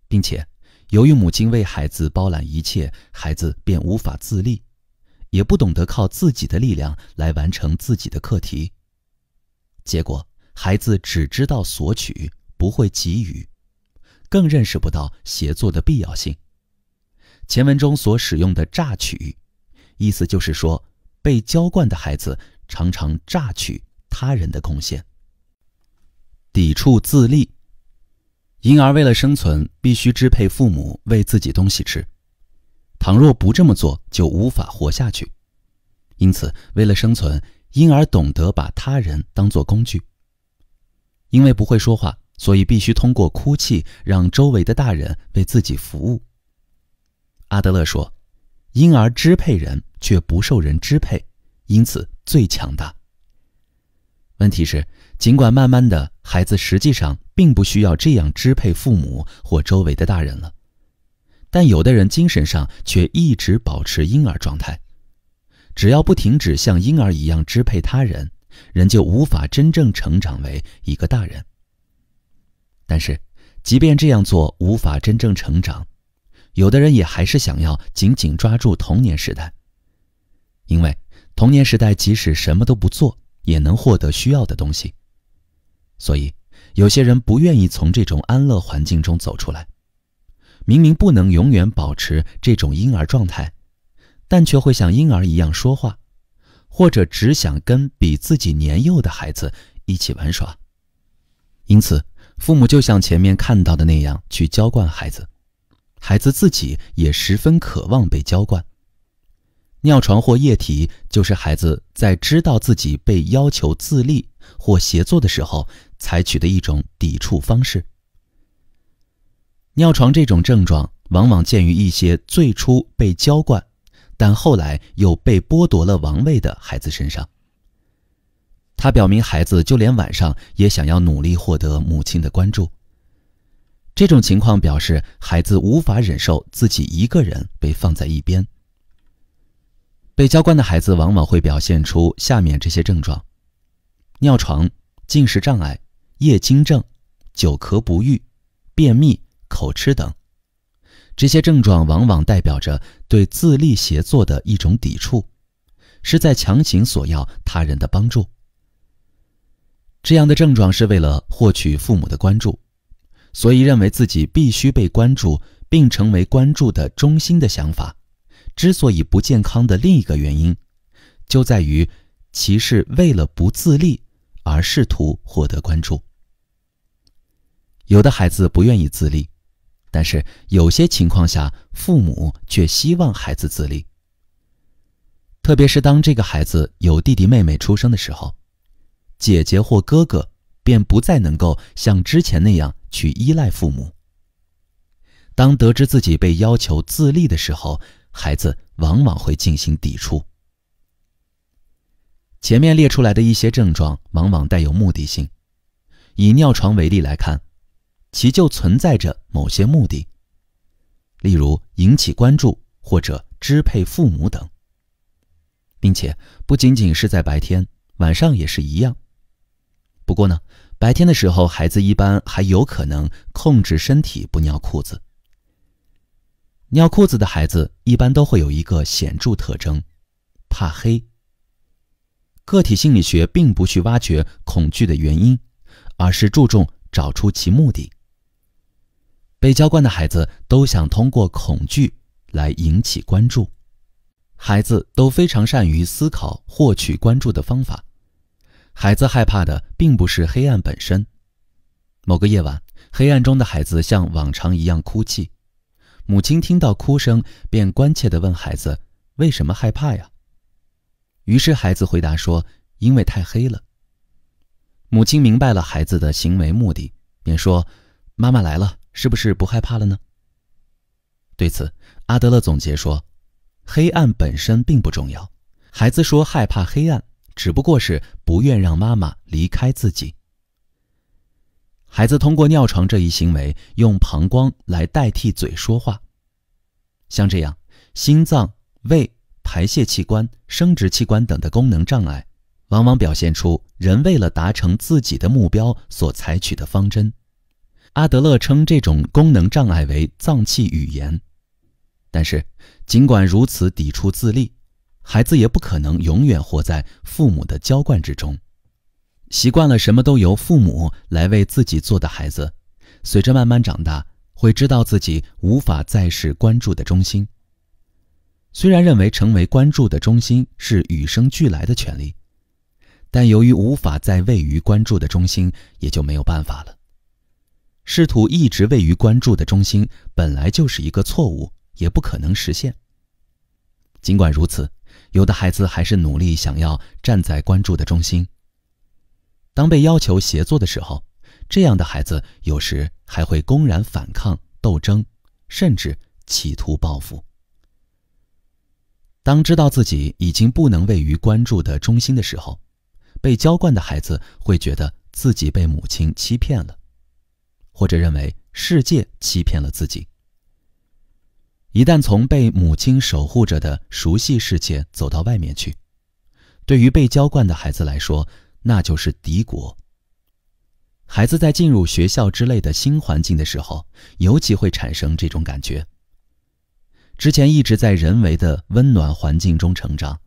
并且，由于母亲为孩子包揽一切，孩子便无法自立，也不懂得靠自己的力量来完成自己的课题。结果，孩子只知道索取，不会给予，更认识不到协作的必要性。前文中所使用的榨取，意思就是说，被娇惯的孩子常常榨取他人的贡献。抵触自立，婴儿为了生存，必须支配父母喂自己东西吃，倘若不这么做，就无法活下去。因此，为了生存，婴儿懂得把他人当作工具。因为不会说话，所以必须通过哭泣让周围的大人为自己服务。阿德勒说，婴儿支配人却不受人支配，因此最强大。问题是，尽管慢慢的，孩子实际上并不需要这样支配父母或周围的大人了，但有的人精神上却一直保持婴儿状态。只要不停止像婴儿一样支配他人，人就无法真正成长为一个大人。但是，即便这样做无法真正成长，有的人也还是想要紧紧抓住童年时代，因为童年时代即使什么都不做，也能获得需要的东西。所以，有些人不愿意从这种安乐环境中走出来，明明不能永远保持这种婴儿状态，但却会像婴儿一样说话，或者只想跟比自己年幼的孩子一起玩耍。因此，父母就像前面看到的那样去娇惯孩子，孩子自己也十分渴望被娇惯。尿床或液体就是孩子在知道自己被要求自立或协作的时候采取的一种抵触方式。尿床这种症状往往见于一些最初被娇惯，但后来又被剥夺了王位的孩子身上。它表明孩子就连晚上也想要努力获得母亲的关注。这种情况表示孩子无法忍受自己一个人被放在一边。被娇惯的孩子往往会表现出下面这些症状：尿床、进食障碍、夜惊症、久咳不愈、便秘、口吃等。这些症状往往代表着对自立协作的一种抵触，是在强行索要他人的帮助。这样的症状是为了获取父母的关注，所以认为自己必须被关注并成为关注的中心的想法，之所以不健康的另一个原因，就在于其是为了不自立而试图获得关注。有的孩子不愿意自立，但是有些情况下，父母却希望孩子自立。特别是当这个孩子有弟弟妹妹出生的时候，姐姐或哥哥便不再能够像之前那样去依赖父母。当得知自己被要求自立的时候，孩子往往会进行抵触。前面列出来的一些症状往往带有目的性。以尿床为例来看，其就存在着某些目的，例如引起关注或者支配父母等，并且不仅仅是在白天，晚上也是一样。不过呢，白天的时候孩子一般还有可能控制身体不尿裤子。尿裤子的孩子一般都会有一个显著特征：怕黑。个体心理学并不去挖掘恐惧的原因，而是注重找出其目的。被娇惯的孩子都想通过恐惧来引起关注。孩子都非常善于思考获取关注的方法。孩子害怕的并不是黑暗本身。某个夜晚，黑暗中的孩子像往常一样哭泣。母亲听到哭声，便关切地问孩子为什么害怕呀？于是孩子回答说，因为太黑了。母亲明白了孩子的行为目的，便说，妈妈来了，是不是不害怕了呢？对此，阿德勒总结说，黑暗本身并不重要，孩子说害怕黑暗，只不过是不愿让妈妈离开自己。孩子通过尿床这一行为，用膀胱来代替嘴说话。像这样，心脏、胃、排泄器官、生殖器官等的功能障碍，往往表现出人为了达成自己的目标所采取的方针。阿德勒称这种功能障碍为脏器语言。但是，尽管如此抵触自立，孩子也不可能永远活在父母的娇惯之中。习惯了什么都由父母来为自己做的孩子，随着慢慢长大，会知道自己无法再是关注的中心。虽然认为成为关注的中心是与生俱来的权利，但由于无法再位于关注的中心，也就没有办法了。试图一直位于关注的中心本来就是一个错误，也不可能实现。尽管如此，有的孩子还是努力想要站在关注的中心。当被要求协作的时候，这样的孩子有时还会公然反抗、斗争，甚至企图报复。当知道自己已经不能位于关注的中心的时候，被娇惯的孩子会觉得自己被母亲欺骗了，或者认为世界欺骗了自己。一旦从被母亲守护着的熟悉世界走到外面去，对于被娇惯的孩子来说，那就是敌国。孩子在进入学校之类的新环境的时候，尤其会产生这种感觉。之前一直在人为的温暖环境中成长，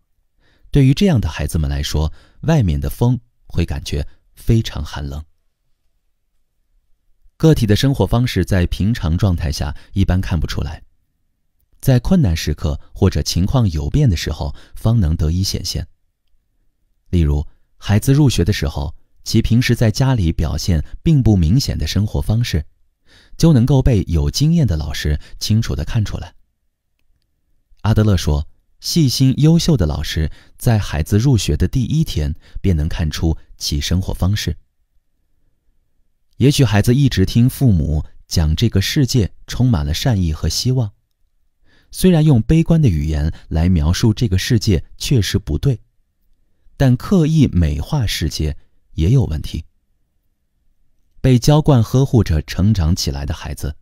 对于这样的孩子们来说，外面的风会感觉非常寒冷。个体的生活方式在平常状态下一般看不出来，在困难时刻或者情况有变的时候方能得以显现。例如，孩子入学的时候，其平时在家里表现并不明显的生活方式，就能够被有经验的老师清楚地看出来。阿德勒说，细心优秀的老师在孩子入学的第一天便能看出其生活方式。也许孩子一直听父母讲这个世界充满了善意和希望，虽然用悲观的语言来描述这个世界确实不对，但刻意美化世界也有问题。被娇惯呵护着成长起来的孩子，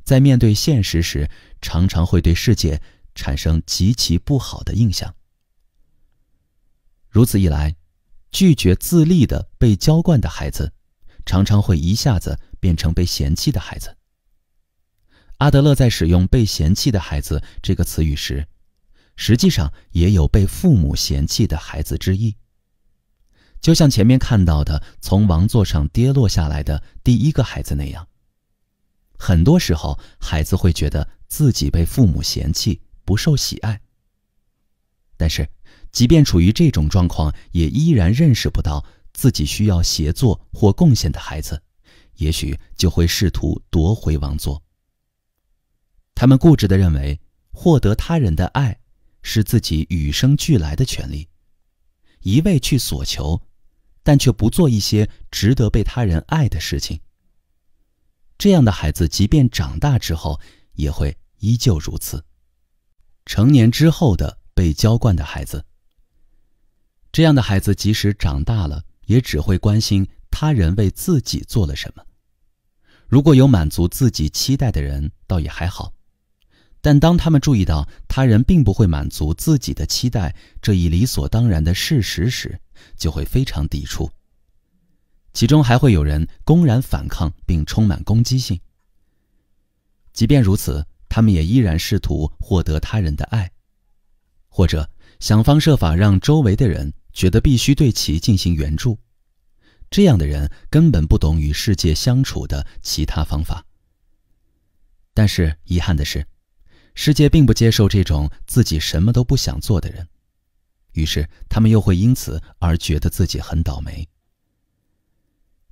在面对现实时，常常会对世界产生极其不好的印象。如此一来，拒绝自立的被娇惯的孩子，常常会一下子变成被嫌弃的孩子。阿德勒在使用被嫌弃的孩子这个词语时，实际上也有被父母嫌弃的孩子之意。就像前面看到的从王座上跌落下来的第一个孩子那样，很多时候孩子会觉得自己被父母嫌弃，不受喜爱。但是即便处于这种状况，也依然认识不到自己需要协作或贡献的孩子，也许就会试图夺回王座。他们固执地认为，获得他人的爱是自己与生俱来的权利，一味去索求，但却不做一些值得被他人爱的事情。这样的孩子即便长大之后，也会依旧如此。成年之后的被娇惯的孩子，这样的孩子即使长大了，也只会关心他人为自己做了什么。如果有满足自己期待的人，倒也还好。但当他们注意到他人并不会满足自己的期待这一理所当然的事实时，就会非常抵触。其中还会有人公然反抗并充满攻击性。即便如此，他们也依然试图获得他人的爱，或者想方设法让周围的人觉得必须对其进行援助。这样的人根本不懂与世界相处的其他方法。但是遗憾的是，世界并不接受这种自己什么都不想做的人，于是他们又会因此而觉得自己很倒霉。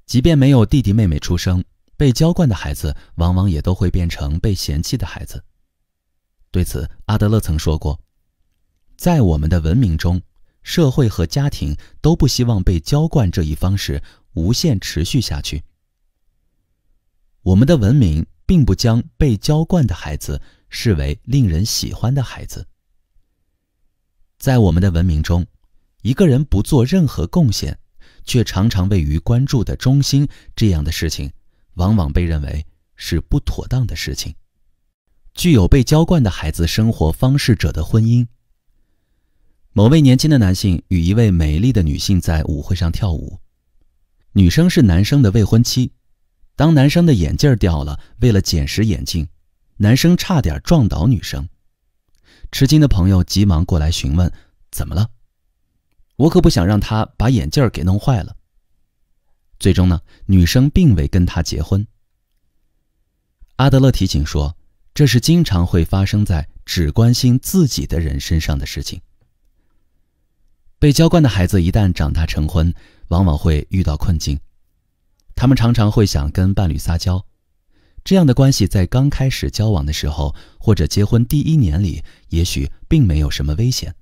即便没有弟弟妹妹出生，被娇惯的孩子往往也都会变成被嫌弃的孩子。对此，阿德勒曾说过，在我们的文明中，社会和家庭都不希望被娇惯这一方式无限持续下去。我们的文明并不将被娇惯的孩子视为令人喜欢的孩子。在我们的文明中，一个人不做任何贡献，却常常位于关注的中心，这样的事情往往被认为是不妥当的事情。具有被娇惯的孩子生活方式者的婚姻。某位年轻的男性与一位美丽的女性在舞会上跳舞，女生是男生的未婚妻。当男生的眼镜掉了，为了捡拾眼镜，男生差点撞倒女生。吃惊的朋友急忙过来询问，怎么了？我可不想让他把眼镜给弄坏了。最终呢，女生并未跟他结婚。阿德勒提醒说，这是经常会发生在只关心自己的人身上的事情。被娇惯的孩子一旦长大成婚，往往会遇到困境。他们常常会想跟伴侣撒娇，这样的关系在刚开始交往的时候，或者结婚第1年里，也许并没有什么危险。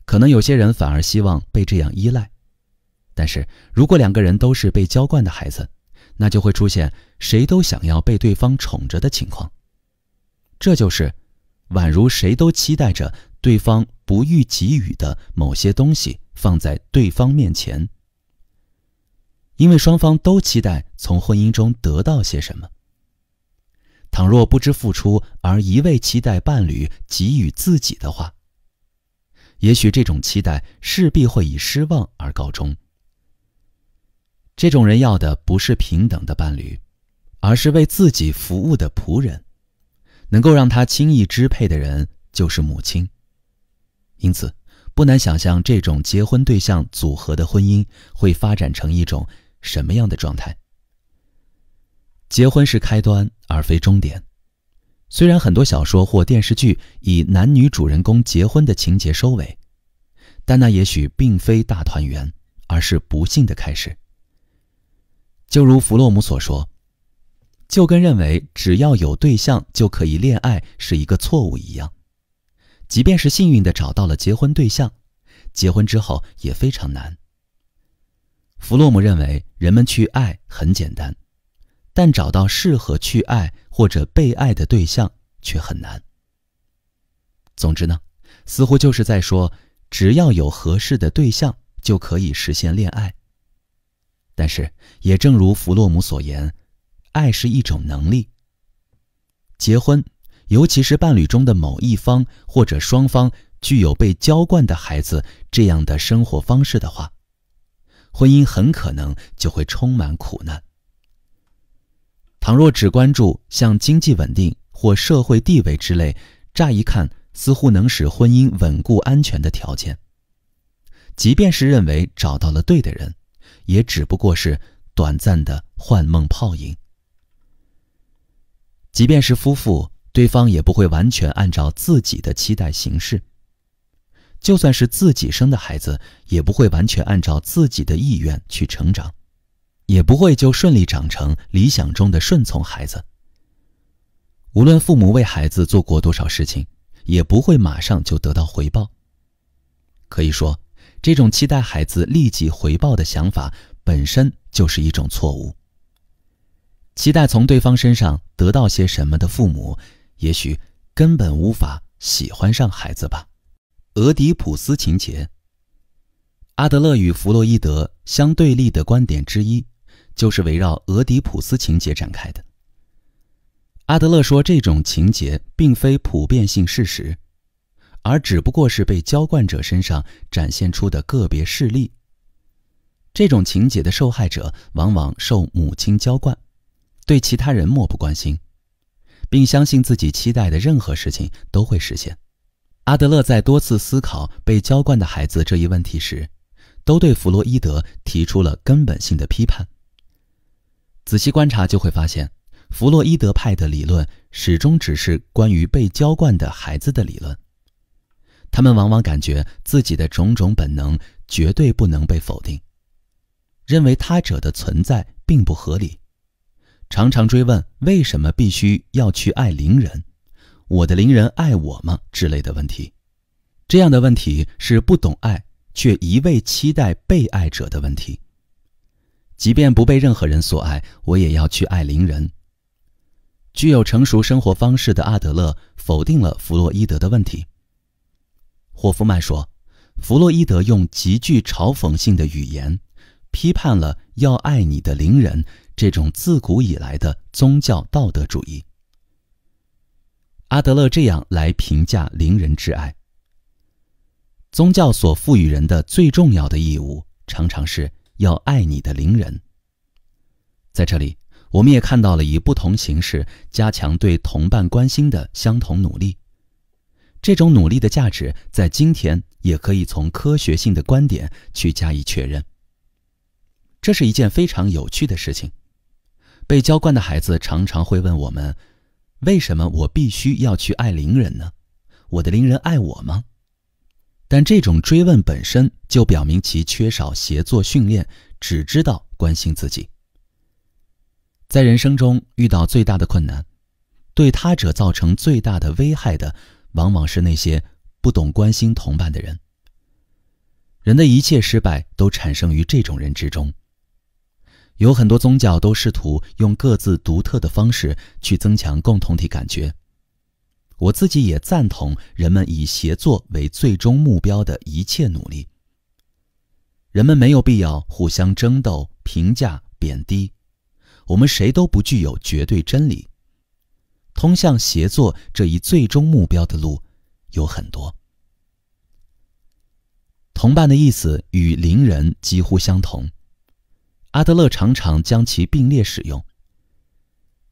可能有些人反而希望被这样依赖。但是如果2个人都是被娇惯的孩子，那就会出现谁都想要被对方宠着的情况。这就是宛如谁都期待着对方不予给予的某些东西放在对方面前，因为双方都期待从婚姻中得到些什么。倘若不知付出而一味期待伴侣给予自己的话，也许这种期待势必会以失望而告终。这种人要的不是平等的伴侣，而是为自己服务的仆人。能够让他轻易支配的人就是母亲。因此，不难想象这种结婚对象组合的婚姻会发展成一种什么样的状态。结婚是开端而非终点。虽然很多小说或电视剧以男女主人公结婚的情节收尾，但那也许并非大团圆，而是不幸的开始。就如弗洛姆所说，就跟认为只要有对象就可以恋爱是一个错误一样。即便是幸运地找到了结婚对象，结婚之后也非常难。弗洛姆认为人们去爱很简单，但找到适合去爱或者被爱的对象却很难。总之呢，似乎就是在说，只要有合适的对象就可以实现恋爱。但是也正如弗洛姆所言，爱是一种能力。结婚，尤其是伴侣中的某一方或者双方具有被娇惯的孩子这样的生活方式的话，婚姻很可能就会充满苦难。倘若只关注像经济稳定或社会地位之类，乍一看似乎能使婚姻稳固安全的条件，即便是认为找到了对的人，也只不过是短暂的幻梦泡影。即便是夫妇，对方也不会完全按照自己的期待行事。就算是自己生的孩子，也不会完全按照自己的意愿去成长，也不会就顺利长成理想中的顺从孩子。无论父母为孩子做过多少事情，也不会马上就得到回报。可以说，这种期待孩子立即回报的想法本身就是一种错误。期待从对方身上得到些什么的父母，也许根本无法喜欢上孩子吧。俄狄浦斯情节，阿德勒与弗洛伊德相对立的观点之一，就是围绕俄狄浦斯情节展开的。阿德勒说，这种情节并非普遍性事实，而只不过是被娇惯者身上展现出的个别事例。这种情节的受害者往往受母亲娇惯，对其他人漠不关心，并相信自己期待的任何事情都会实现。阿德勒在多次思考被娇惯的孩子这一问题时，都对弗洛伊德提出了根本性的批判。仔细观察就会发现，弗洛伊德派的理论始终只是关于被娇惯的孩子的理论。他们往往感觉自己的种种本能绝对不能被否定，认为他者的存在并不合理，常常追问为什么必须要去爱邻人，我的邻人爱我吗之类的问题。这样的问题是不懂爱却一味期待被爱者的问题。即便不被任何人所爱，我也要去爱邻人。具有成熟生活方式的阿德勒否定了弗洛伊德的问题。霍夫曼说，弗洛伊德用极具嘲讽性的语言批判了要爱你的邻人这种自古以来的宗教道德主义。阿德勒这样来评价邻人之爱：宗教所赋予人的最重要的义务，常常是要爱你的邻人。在这里，我们也看到了以不同形式加强对同伴关心的相同努力。这种努力的价值在今天也可以从科学性的观点去加以确认。这是一件非常有趣的事情。被娇惯的孩子常常会问我们，为什么我必须要去爱邻人呢？我的邻人爱我吗？但这种追问本身就表明其缺少协作训练，只知道关心自己。在人生中遇到最大的困难，对他者造成最大的危害的，往往是那些不懂关心同伴的人。人的一切失败都产生于这种人之中。有很多宗教都试图用各自独特的方式去增强共同体感觉。我自己也赞同人们以协作为最终目标的一切努力。人们没有必要互相争斗、评价、贬低。我们谁都不具有绝对真理。通向协作这一最终目标的路有很多。同伴的意思与邻人几乎相同。阿德勒常常将其并列使用。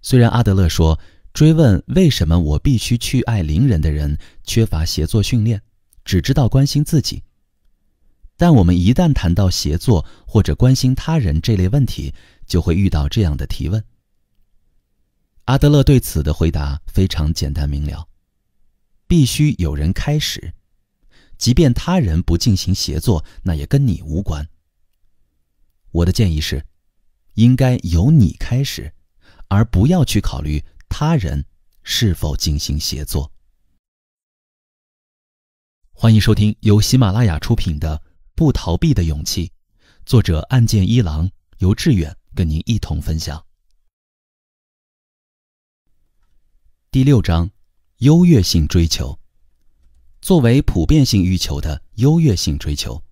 虽然阿德勒说，追问为什么我必须去爱邻人的人缺乏协作训练，只知道关心自己，但我们一旦谈到协作或者关心他人这类问题，就会遇到这样的提问。阿德勒对此的回答非常简单明了：必须有人开始，即便他人不进行协作，那也跟你无关。我的建议是，应该由你开始，而不要去考虑他人是否进行协作。欢迎收听由喜马拉雅出品的《不逃避的勇气》，作者岸见一郎，由志远跟您一同分享。第6章，优越性追求。作为普遍性欲求的优越性追求，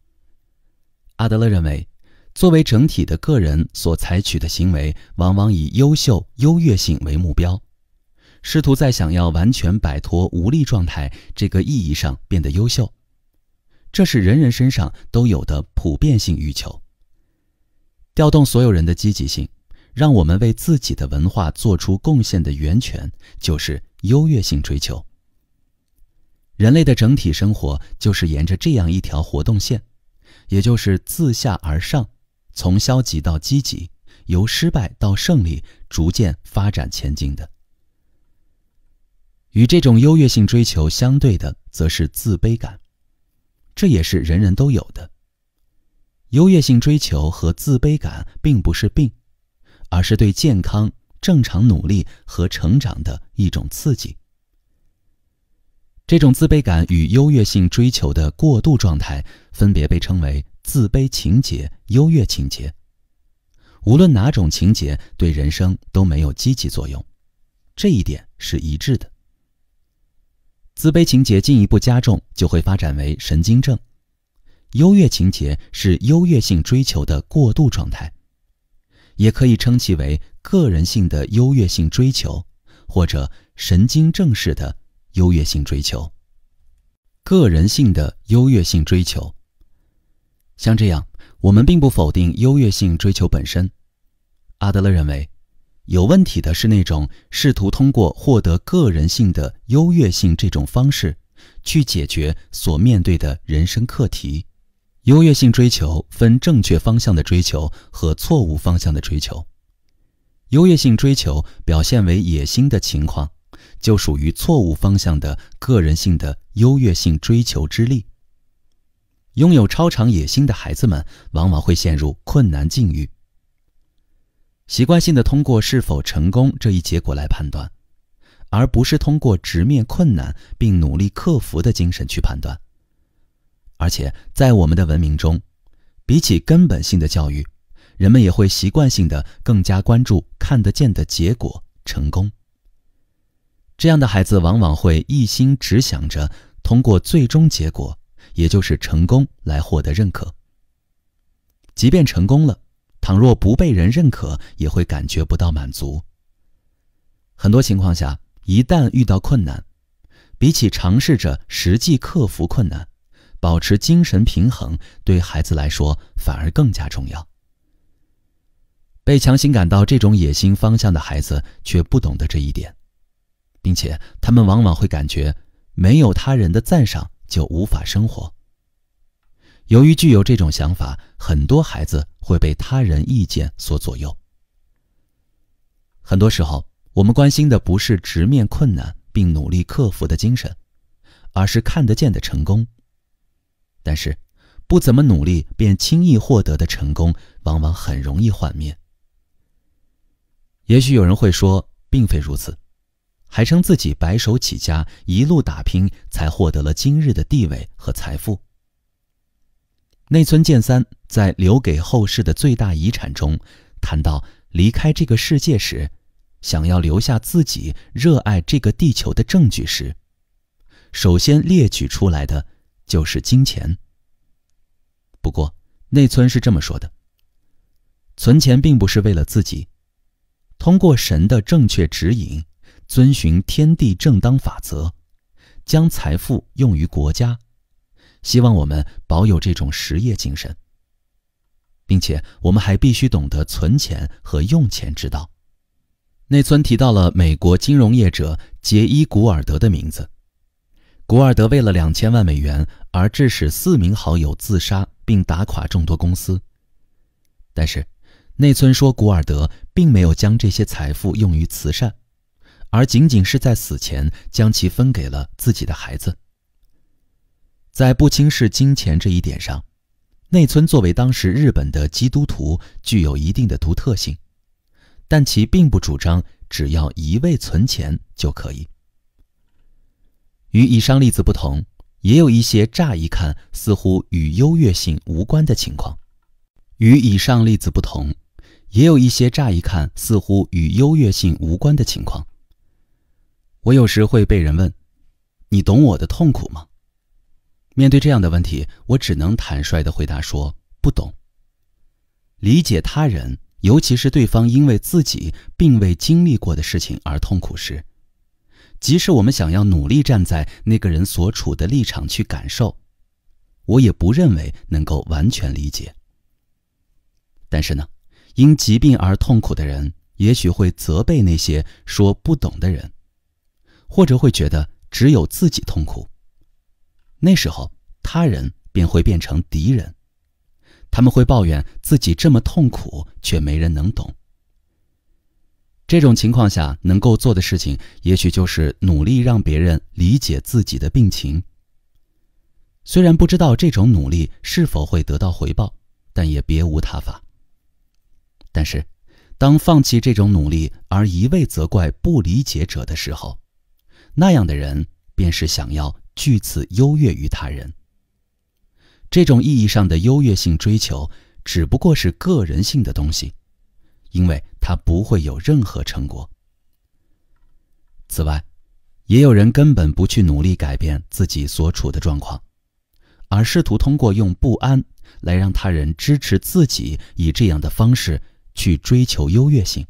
阿德勒认为，作为整体的个人所采取的行为往往以优秀、优越性为目标，试图在想要完全摆脱无力状态这个意义上变得优秀。这是人人身上都有的普遍性欲求。调动所有人的积极性，让我们为自己的文化做出贡献的源泉，就是优越性追求。人类的整体生活就是沿着这样一条活动线，也就是自下而上，从消极到积极，由失败到胜利，逐渐发展前进的。与这种优越性追求相对的，则是自卑感，这也是人人都有的。优越性追求和自卑感并不是病，而是对健康、正常努力和成长的一种刺激。这种自卑感与优越性追求的过度状态，分别被称为自卑情节、优越情节。无论哪种情节对人生都没有积极作用，这一点是一致的。自卑情节进一步加重，就会发展为神经症。优越情节是优越性追求的过渡状态，也可以称其为个人性的优越性追求，或者神经症式的优越性追求。个人性的优越性追求，像这样，我们并不否定优越性追求本身。阿德勒认为，有问题的是那种试图通过获得个人性的优越性这种方式，去解决所面对的人生课题。优越性追求分正确方向的追求和错误方向的追求。优越性追求表现为野心的情况，就属于错误方向的个人性的优越性追求之力。拥有超常野心的孩子们往往会陷入困难境遇，习惯性的通过是否成功这一结果来判断，而不是通过直面困难并努力克服的精神去判断，而且在我们的文明中，比起根本性的教育，人们也会习惯性的更加关注看得见的结果，成功。这样的孩子往往会一心只想着通过最终结果，也就是成功来获得认可。即便成功了，倘若不被人认可，也会感觉不到满足。很多情况下，一旦遇到困难，比起尝试着实际克服困难，保持精神平衡对孩子来说反而更加重要。被强行赶到这种野心方向的孩子却不懂得这一点，并且他们往往会感觉没有他人的赞赏就无法生活。由于具有这种想法，很多孩子会被他人意见所左右。很多时候，我们关心的不是直面困难并努力克服的精神，而是看得见的成功。但是，不怎么努力便轻易获得的成功，往往很容易幻灭。也许有人会说，并非如此，还称自己白手起家，一路打拼，才获得了今日的地位和财富。内村健三在留给后世的最大遗产中谈到，离开这个世界时，想要留下自己热爱这个地球的证据时，首先列举出来的就是金钱。不过，内村是这么说的：存钱并不是为了自己，通过神的正确指引，遵循天地正当法则，将财富用于国家。希望我们保有这种实业精神，并且我们还必须懂得存钱和用钱之道。内村提到了美国金融业者杰伊·古尔德的名字。古尔德为了2000万美元而致使4名好友自杀，并打垮众多公司。但是，内村说古尔德并没有将这些财富用于慈善，而仅仅是在死前将其分给了自己的孩子。在不轻视金钱这一点上，内村作为当时日本的基督徒具有一定的独特性，但其并不主张只要一味存钱就可以。与以上例子不同，也有一些乍一看似乎与优越性无关的情况。我有时会被人问，你懂我的痛苦吗？面对这样的问题，我只能坦率地回答说，不懂。理解他人，尤其是对方因为自己并未经历过的事情而痛苦时，即使我们想要努力站在那个人所处的立场去感受，我也不认为能够完全理解。但是呢，因疾病而痛苦的人，也许会责备那些说不懂的人，或者会觉得只有自己痛苦。那时候，他人便会变成敌人，他们会抱怨自己这么痛苦，却没人能懂。这种情况下，能够做的事情，也许就是努力让别人理解自己的病情。虽然不知道这种努力是否会得到回报，但也别无他法。但是，当放弃这种努力而一味责怪不理解者的时候，那样的人便是想要据此优越于他人。这种意义上的优越性追求只不过是个人性的东西，因为它不会有任何成果。此外，也有人根本不去努力改变自己所处的状况，而试图通过用不安来让他人支持自己，以这样的方式去追求优越性。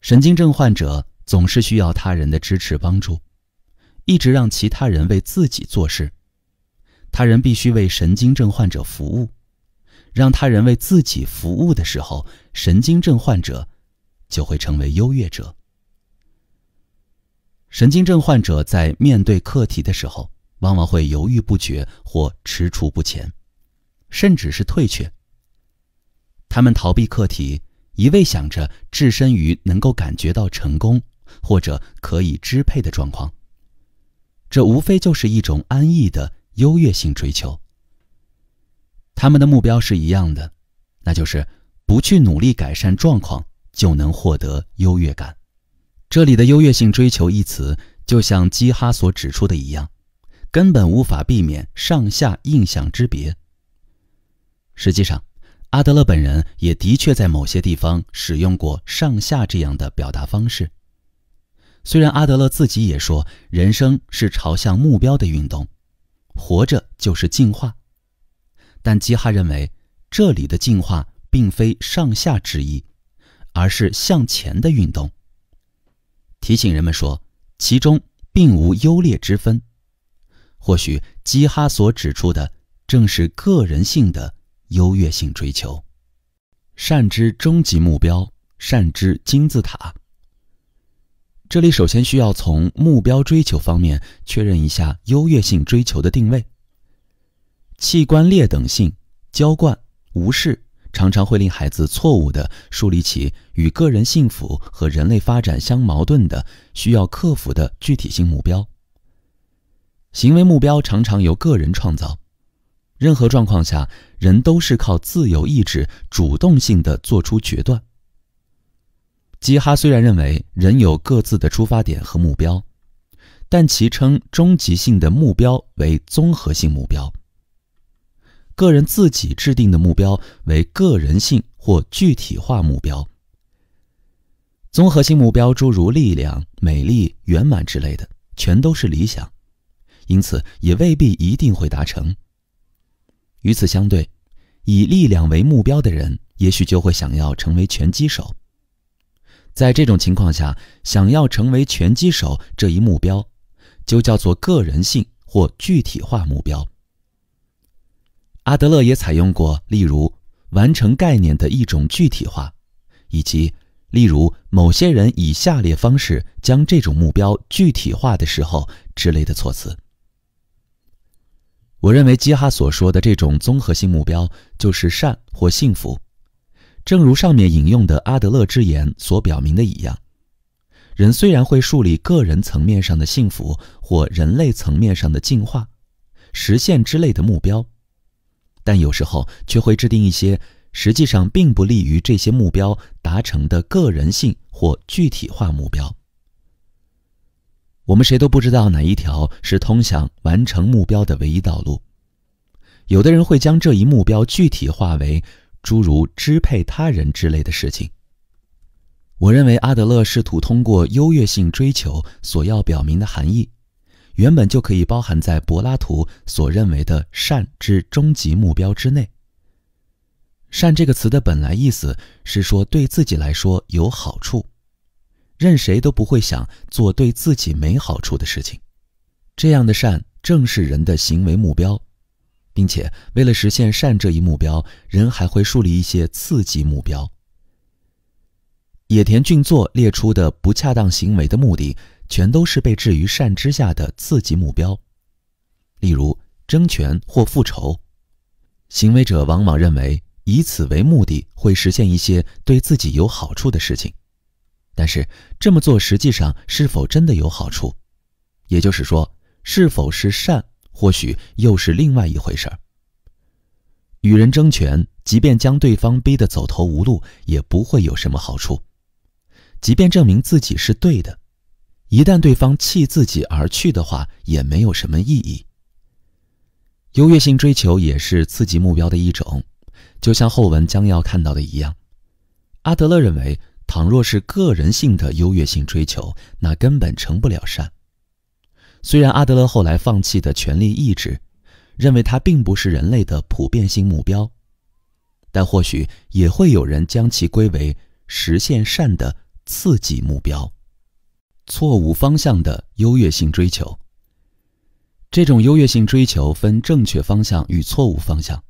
神经症患者总是需要他人的支持帮助，一直让其他人为自己做事。他人必须为神经症患者服务，让他人为自己服务的时候，神经症患者就会成为优越者。神经症患者在面对课题的时候，往往会犹豫不决或踟蹰不前，甚至是退却。他们逃避课题，一味想着置身于能够感觉到成功或者可以支配的状况，这无非就是一种安逸的优越性追求。他们的目标是一样的，那就是不去努力改善状况就能获得优越感。这里的优越性追求一词，就像基哈所指出的一样，根本无法避免上下印象之别。实际上，阿德勒本人也的确在某些地方使用过上下这样的表达方式。虽然阿德勒自己也说人生是朝向目标的运动，活着就是进化，但基哈认为这里的进化并非上下之意，而是向前的运动，提醒人们说其中并无优劣之分。或许基哈所指出的正是个人性的优越性追求。善之终极目标，善之金字塔。这里首先需要从目标追求方面确认一下优越性追求的定位。器官劣等性、娇惯、无视常常会令孩子错误地树立起与个人幸福和人类发展相矛盾的需要克服的具体性目标。行为目标常常由个人创造，任何状况下人都是靠自由意志主动性地做出决断。基哈虽然认为人有各自的出发点和目标，但其称终极性的目标为综合性目标，个人自己制定的目标为个人性或具体化目标。综合性目标诸如力量、美丽、圆满之类的，全都是理想，因此也未必一定会达成。与此相对，以力量为目标的人也许就会想要成为拳击手。在这种情况下，想要成为拳击手这一目标就叫做个人性或具体化目标。阿德勒也采用过例如完成概念的一种具体化，以及例如某些人以下列方式将这种目标具体化的时候之类的措辞。我认为基哈所说的这种综合性目标就是善或幸福，正如上面引用的阿德勒之言所表明的一样，人虽然会树立个人层面上的幸福或人类层面上的进化、实现之类的目标，但有时候却会制定一些实际上并不利于这些目标达成的个人性或具体化目标。我们谁都不知道哪一条是通向完成目标的唯一道路。有的人会将这一目标具体化为诸如支配他人之类的事情。我认为阿德勒试图通过优越性追求所要表明的含义，原本就可以包含在柏拉图所认为的善之终极目标之内。善这个词的本来意思是说对自己来说有好处，任谁都不会想做对自己没好处的事情。这样的善正是人的行为目标，并且为了实现善这一目标，人还会树立一些次级目标。野田俊作列出的不恰当行为的目的，全都是被置于善之下的次级目标，例如争权或复仇。行为者往往认为以此为目的会实现一些对自己有好处的事情，但是这么做实际上是否真的有好处，也就是说是否是善，或许又是另外一回事儿。与人争权，即便将对方逼得走投无路，也不会有什么好处。即便证明自己是对的，一旦对方弃自己而去的话，也没有什么意义。优越性追求也是次级目标的一种，就像后文将要看到的一样。阿德勒认为，倘若是个人性的优越性追求，那根本成不了善。虽然阿德勒后来放弃的权力意志，认为它并不是人类的普遍性目标，但或许也会有人将其归为实现善的次级目标。错误方向的优越性追求。这种优越性追求分正确方向与错误方向。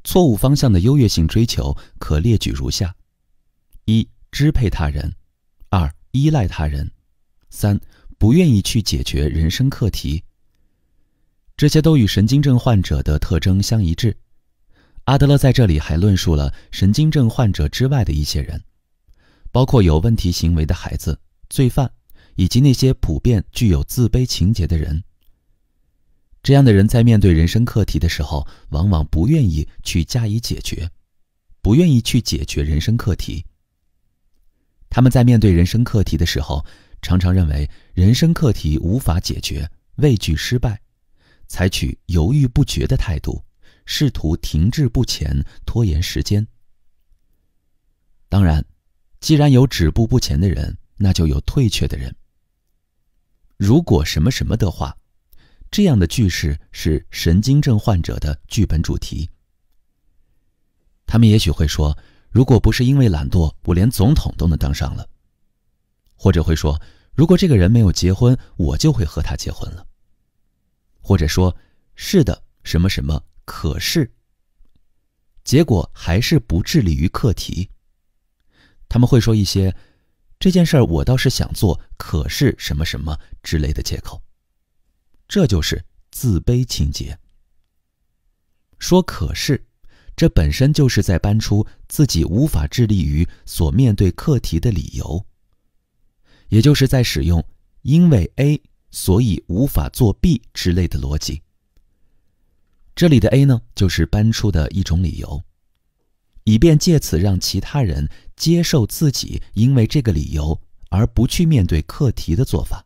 错误方向的优越性追求可列举如下：一、支配他人；二、依赖他人；三、不愿意去解决人生课题。这些都与神经症患者的特征相一致。阿德勒在这里还论述了神经症患者之外的一些人，包括有问题行为的孩子、罪犯，以及那些普遍具有自卑情节的人。这样的人在面对人生课题的时候，往往不愿意去加以解决，不愿意去解决人生课题。他们在面对人生课题的时候，常常认为人生课题无法解决，畏惧失败，采取犹豫不决的态度，试图停滞不前，拖延时间。当然，既然有止步不前的人，那就有退却的人。如果什么什么的话，这样的句式是神经症患者的剧本主题。他们也许会说，如果不是因为懒惰，我连总统都能当上了。或者会说，如果这个人没有结婚，我就会和他结婚了。或者说，是的，什么什么，可是，结果还是不致力于课题。他们会说一些这件事儿我倒是想做，可是什么什么之类的借口。这就是自卑情节。说可是，这本身就是在搬出自己无法致力于所面对课题的理由，也就是在使用因为 A 所以无法做 B 之类的逻辑。这里的 A 呢，就是搬出的一种理由，以便借此让其他人接受自己因为这个理由而不去面对课题的做法。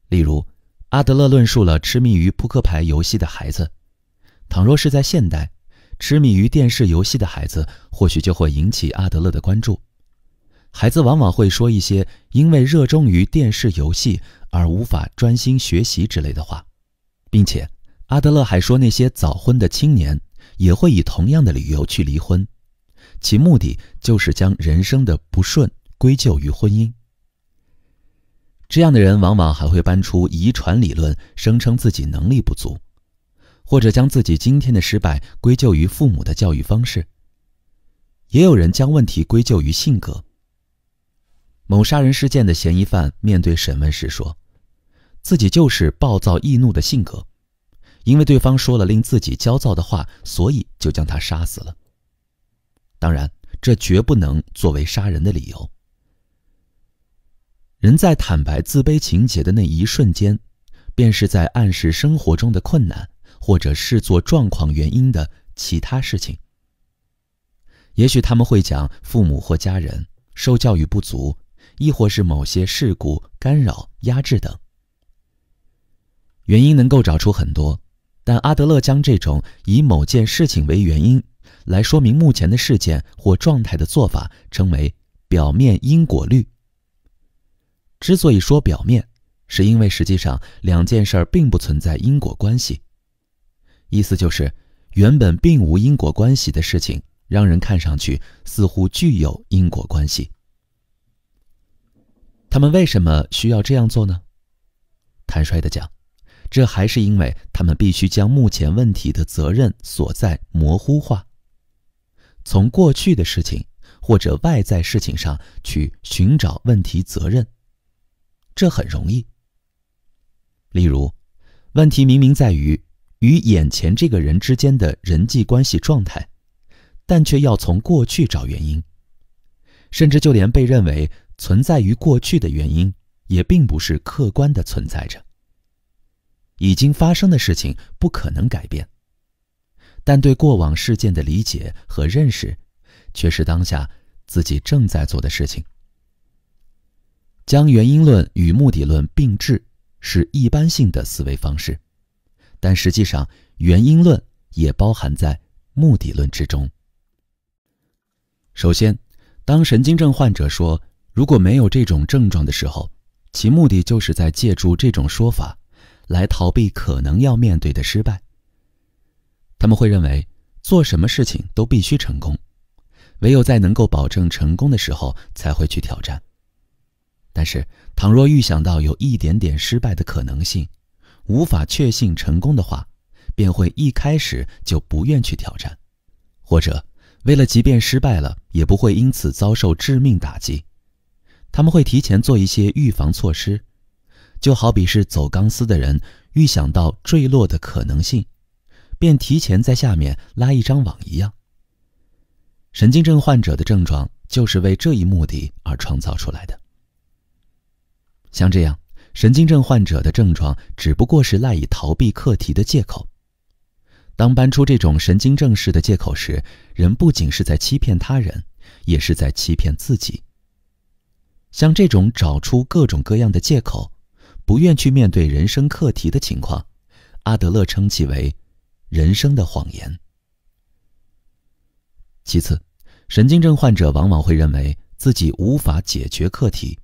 例如，阿德勒论述了痴迷于扑克牌游戏的孩子，倘若是在现代，痴迷于电视游戏的孩子或许就会引起阿德勒的关注。孩子往往会说一些因为热衷于电视游戏而无法专心学习之类的话，并且阿德勒还说那些早婚的青年也会以同样的理由去离婚，其目的就是将人生的不顺归咎于婚姻。这样的人往往还会搬出遗传理论，声称自己能力不足，或者将自己今天的失败归咎于父母的教育方式。也有人将问题归咎于性格。某杀人事件的嫌疑犯面对审问时说，自己就是暴躁易怒的性格，因为对方说了令自己焦躁的话，所以就将他杀死了。当然，这绝不能作为杀人的理由。人在坦白自卑情节的那一瞬间，便是在暗示生活中的困难，或者视作状况原因的其他事情。也许他们会讲父母或家人受教育不足，亦或是某些事故、干扰、压制等。原因能够找出很多，但阿德勒将这种以某件事情为原因来说明目前的事件或状态的做法称为表面因果律。之所以说表面，是因为实际上两件事并不存在因果关系。意思就是原本并无因果关系的事情，让人看上去似乎具有因果关系。他们为什么需要这样做呢？坦率地讲，这还是因为他们必须将目前问题的责任所在模糊化，从过去的事情或者外在事情上去寻找问题责任。这很容易。例如，问题明明在于与眼前这个人之间的人际关系状态，但却要从过去找原因，甚至就连被认为存在于过去的原因，也并不是客观地存在着。已经发生的事情不可能改变，但对过往事件的理解和认识，却是当下自己正在做的事情。将原因论与目的论并置是一般性的思维方式，但实际上原因论也包含在目的论之中。首先，当神经症患者说如果没有这种症状的时候，其目的就是在借助这种说法来逃避可能要面对的失败。他们会认为做什么事情都必须成功，唯有在能够保证成功的时候才会去挑战。但是倘若预想到有一点点失败的可能性，无法确信成功的话，便会一开始就不愿去挑战，或者为了即便失败了也不会因此遭受致命打击。他们会提前做一些预防措施，就好比是走钢丝的人预想到坠落的可能性，便提前在下面拉一张网一样。神经症患者的症状就是为这一目的而创造出来的。像这样，神经症患者的症状只不过是赖以逃避课题的借口。当搬出这种神经症式的借口时，人不仅是在欺骗他人，也是在欺骗自己。像这种找出各种各样的借口，不愿去面对人生课题的情况，阿德勒称其为人生的谎言。其次，神经症患者往往会认为自己无法解决课题，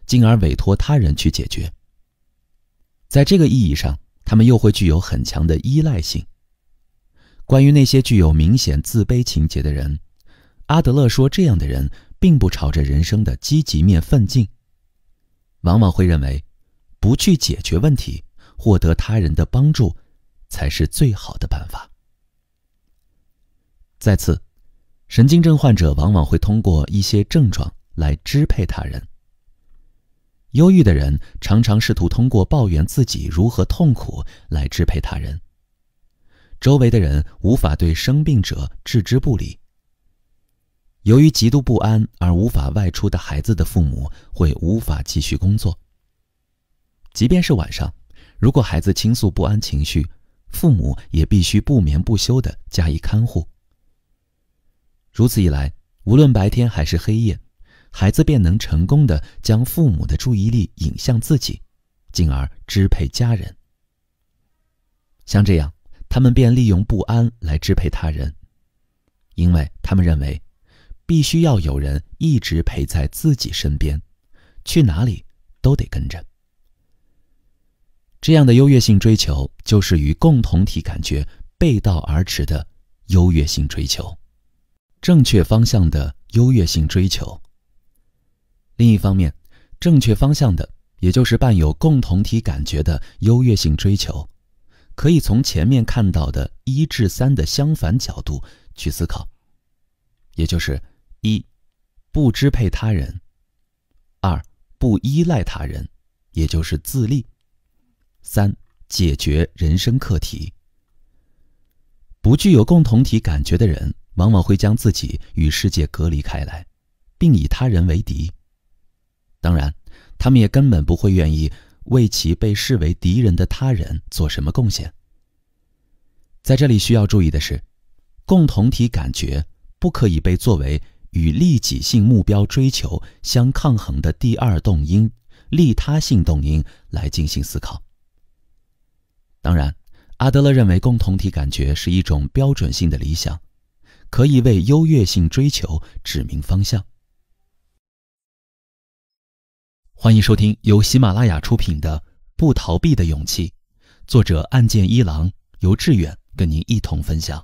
进而委托他人去解决。在这个意义上，他们又会具有很强的依赖性。关于那些具有明显自卑情节的人，阿德勒说，这样的人并不朝着人生的积极面奋进，往往会认为不去解决问题，获得他人的帮助才是最好的办法。再次，神经症患者往往会通过一些症状来支配他人。忧郁的人常常试图通过抱怨自己如何痛苦来支配他人。周围的人无法对生病者置之不理。由于极度不安而无法外出的孩子的父母会无法继续工作。即便是晚上，如果孩子倾诉不安情绪，父母也必须不眠不休地加以看护。如此一来，无论白天还是黑夜，孩子便能成功地将父母的注意力引向自己，进而支配家人。像这样，他们便利用不安来支配他人，因为他们认为必须要有人一直陪在自己身边，去哪里都得跟着。这样的优越性追求就是与共同体感觉背道而驰的优越性追求，正确方向的优越性追求。另一方面，正确方向的，也就是伴有共同体感觉的优越性追求，可以从前面看到的1至3的相反角度去思考，也就是1. 不支配他人； 2. 不依赖他人，也就是自立； 3. 解决人生课题。不具有共同体感觉的人，往往会将自己与世界隔离开来，并以他人为敌。当然，他们也根本不会愿意为其被视为敌人的他人做什么贡献。在这里需要注意的是，共同体感觉不可以被作为与利己性目标追求相抗衡的第二动因、利他性动因来进行思考。当然，阿德勒认为共同体感觉是一种标准性的理想，可以为优越性追求指明方向。欢迎收听由喜马拉雅出品的《不逃避的勇气》，作者岸见一郎，由志远跟您一同分享。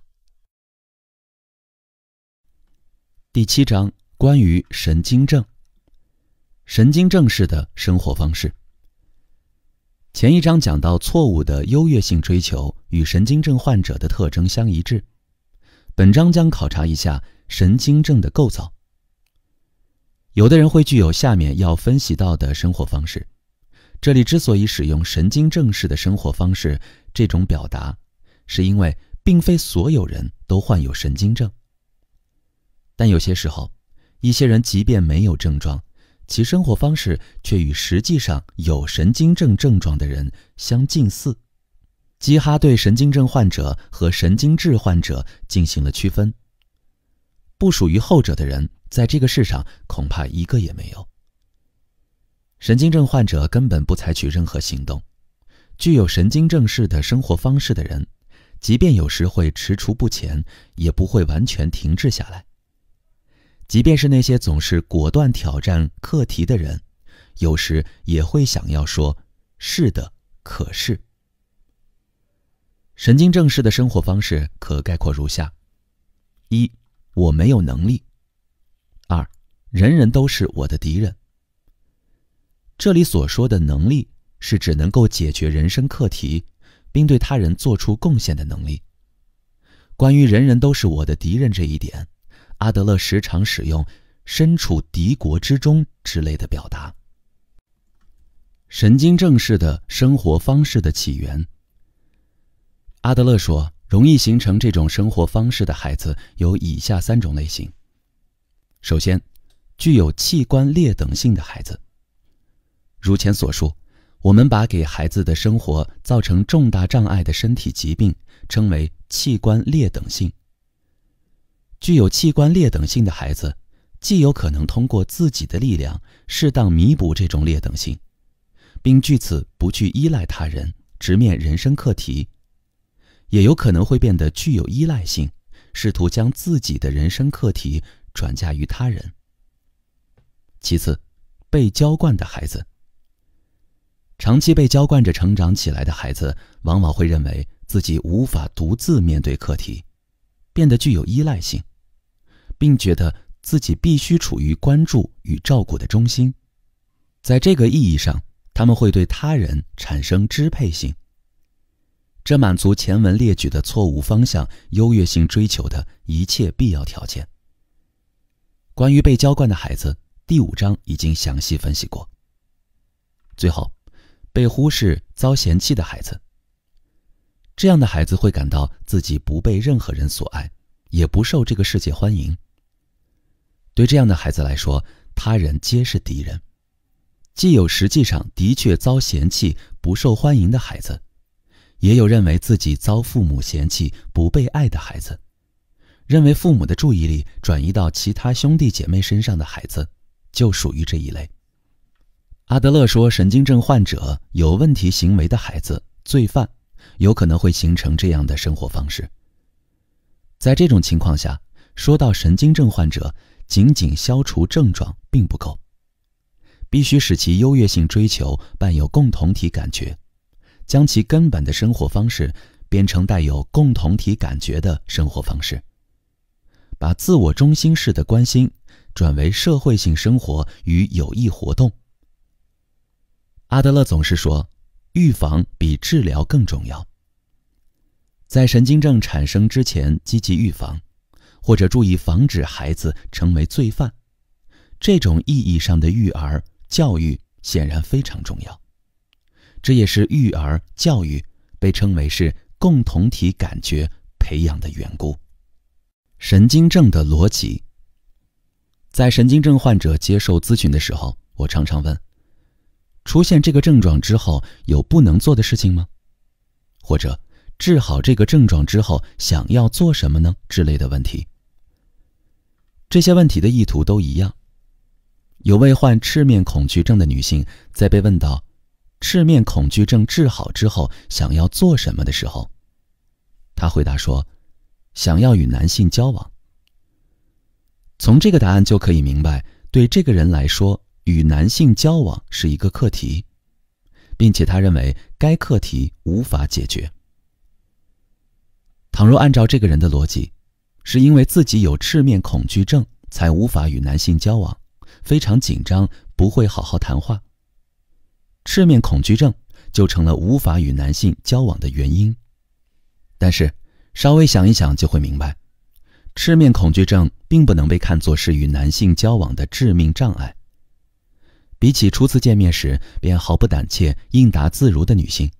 第7章，关于神经症。神经症式的生活方式。前一章讲到错误的优越性追求与神经症患者的特征相一致，本章将考察一下神经症的构造。有的人会具有下面要分析到的生活方式。这里之所以使用神经症式的生活方式这种表达，是因为并非所有人都患有神经症。但有些时候，一些人即便没有症状，其生活方式却与实际上有神经症症状的人相近似。基哈对神经症患者和神经质患者进行了区分。不属于后者的人，在这个世上恐怕一个也没有。神经症患者根本不采取任何行动。具有神经症式的生活方式的人，即便有时会踟蹰不前，也不会完全停滞下来。即便是那些总是果断挑战课题的人，有时也会想要说是的，可是。神经症式的生活方式可概括如下： 1. 我没有能力； 2. 人人都是我的敌人。这里所说的能力，是指能够解决人生课题，并对他人做出贡献的能力。关于人人都是我的敌人这一点，阿德勒时常使用身处敌国之中之类的表达。神经症式的生活方式的起源。阿德勒说，容易形成这种生活方式的孩子有以下3种类型。首先，具有器官劣等性的孩子。如前所述，我们把给孩子的生活造成重大障碍的身体疾病称为器官劣等性。具有器官劣等性的孩子，既有可能通过自己的力量适当弥补这种劣等性，并据此不去依赖他人，直面人生课题，也有可能会变得具有依赖性，试图将自己的人生课题转嫁于他人。其次，被娇惯的孩子。长期被娇惯着成长起来的孩子，往往会认为自己无法独自面对课题，变得具有依赖性，并觉得自己必须处于关注与照顾的中心。在这个意义上，他们会对他人产生支配性，这满足前文列举的错误方向优越性追求的一切必要条件。关于被娇惯的孩子，第5章已经详细分析过。最后，被忽视、遭嫌弃的孩子。这样的孩子会感到自己不被任何人所爱，也不受这个世界欢迎。对这样的孩子来说，他人皆是敌人。既有实际上的确遭嫌弃、不受欢迎的孩子，也有认为自己遭父母嫌弃、不被爱的孩子，认为父母的注意力转移到其他兄弟姐妹身上的孩子，就属于这一类。阿德勒说，神经症患者、有问题行为的孩子、罪犯有可能会形成这样的生活方式。在这种情况下，说到神经症患者，仅仅消除症状并不够，必须使其优越性追求伴有共同体感觉，将其根本的生活方式变成带有共同体感觉的生活方式，把自我中心式的关心转为社会性生活与有益活动。阿德勒总是说，预防比治疗更重要。在神经症产生之前积极预防，或者注意防止孩子成为罪犯，这种意义上的育儿教育显然非常重要。这也是育儿教育被称为是共同体感觉培养的缘故。神经症的逻辑。在神经症患者接受咨询的时候，我常常问，出现这个症状之后有不能做的事情吗？或者治好这个症状之后想要做什么呢？之类的问题。这些问题的意图都一样。有位患赤面恐惧症的女性在被问到赤面恐惧症治好之后想要做什么的时候，她回答说，想要与男性交往。从这个答案就可以明白，对这个人来说，与男性交往是一个课题，并且他认为该课题无法解决。倘若按照这个人的逻辑，是因为自己有赤面恐惧症才无法与男性交往，非常紧张，不会好好谈话，赤面恐惧症就成了无法与男性交往的原因。但是稍微想一想就会明白，赤面恐惧症并不能被看作是与男性交往的致命障碍。比起初次见面时便毫不胆怯、应答自如的女性，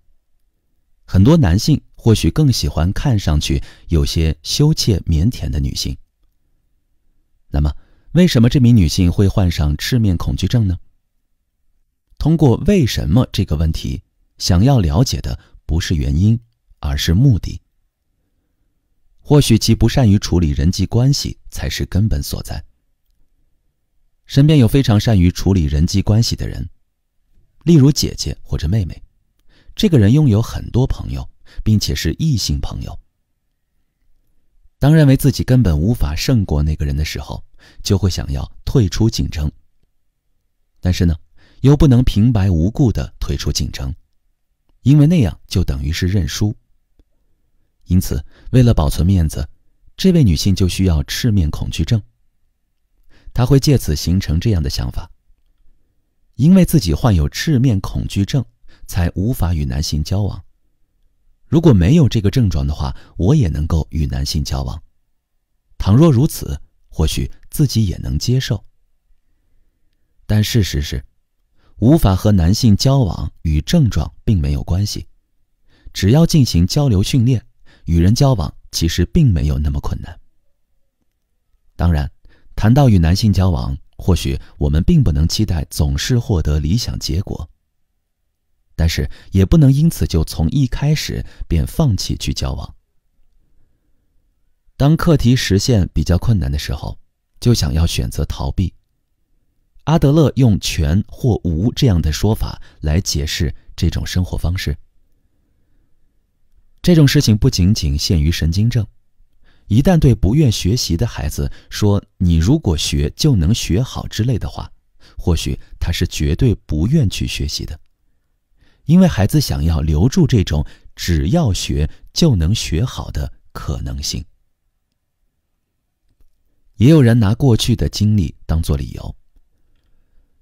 很多男性或许更喜欢看上去有些羞怯腼腆的女性。那么，为什么这名女性会患上赤面恐惧症呢？通过为什么这个问题，想要了解的不是原因，而是目的。或许其不善于处理人际关系才是根本所在。身边有非常善于处理人际关系的人，例如姐姐或者妹妹，这个人拥有很多朋友，并且是异性朋友。当认为自己根本无法胜过那个人的时候，就会想要退出竞争。但是呢，又不能平白无故地退出竞争，因为那样就等于是认输。因此，为了保存面子，这位女性就需要赤面恐惧症。她会借此形成这样的想法：因为自己患有赤面恐惧症，才无法与男性交往。如果没有这个症状的话，我也能够与男性交往。倘若如此，或许自己也能接受。但事实是，无法和男性交往与症状并没有关系。只要进行交流训练，与人交往其实并没有那么困难。当然，谈到与男性交往，或许我们并不能期待总是获得理想结果，但是也不能因此就从一开始便放弃去交往。当课题实现比较困难的时候，就想要选择逃避。阿德勒用全或无这样的说法来解释这种生活方式。这种事情不仅仅限于神经症，一旦对不愿学习的孩子说你如果学就能学好之类的话，或许他是绝对不愿去学习的，因为孩子想要留住这种只要学就能学好的可能性。也有人拿过去的经历当作理由。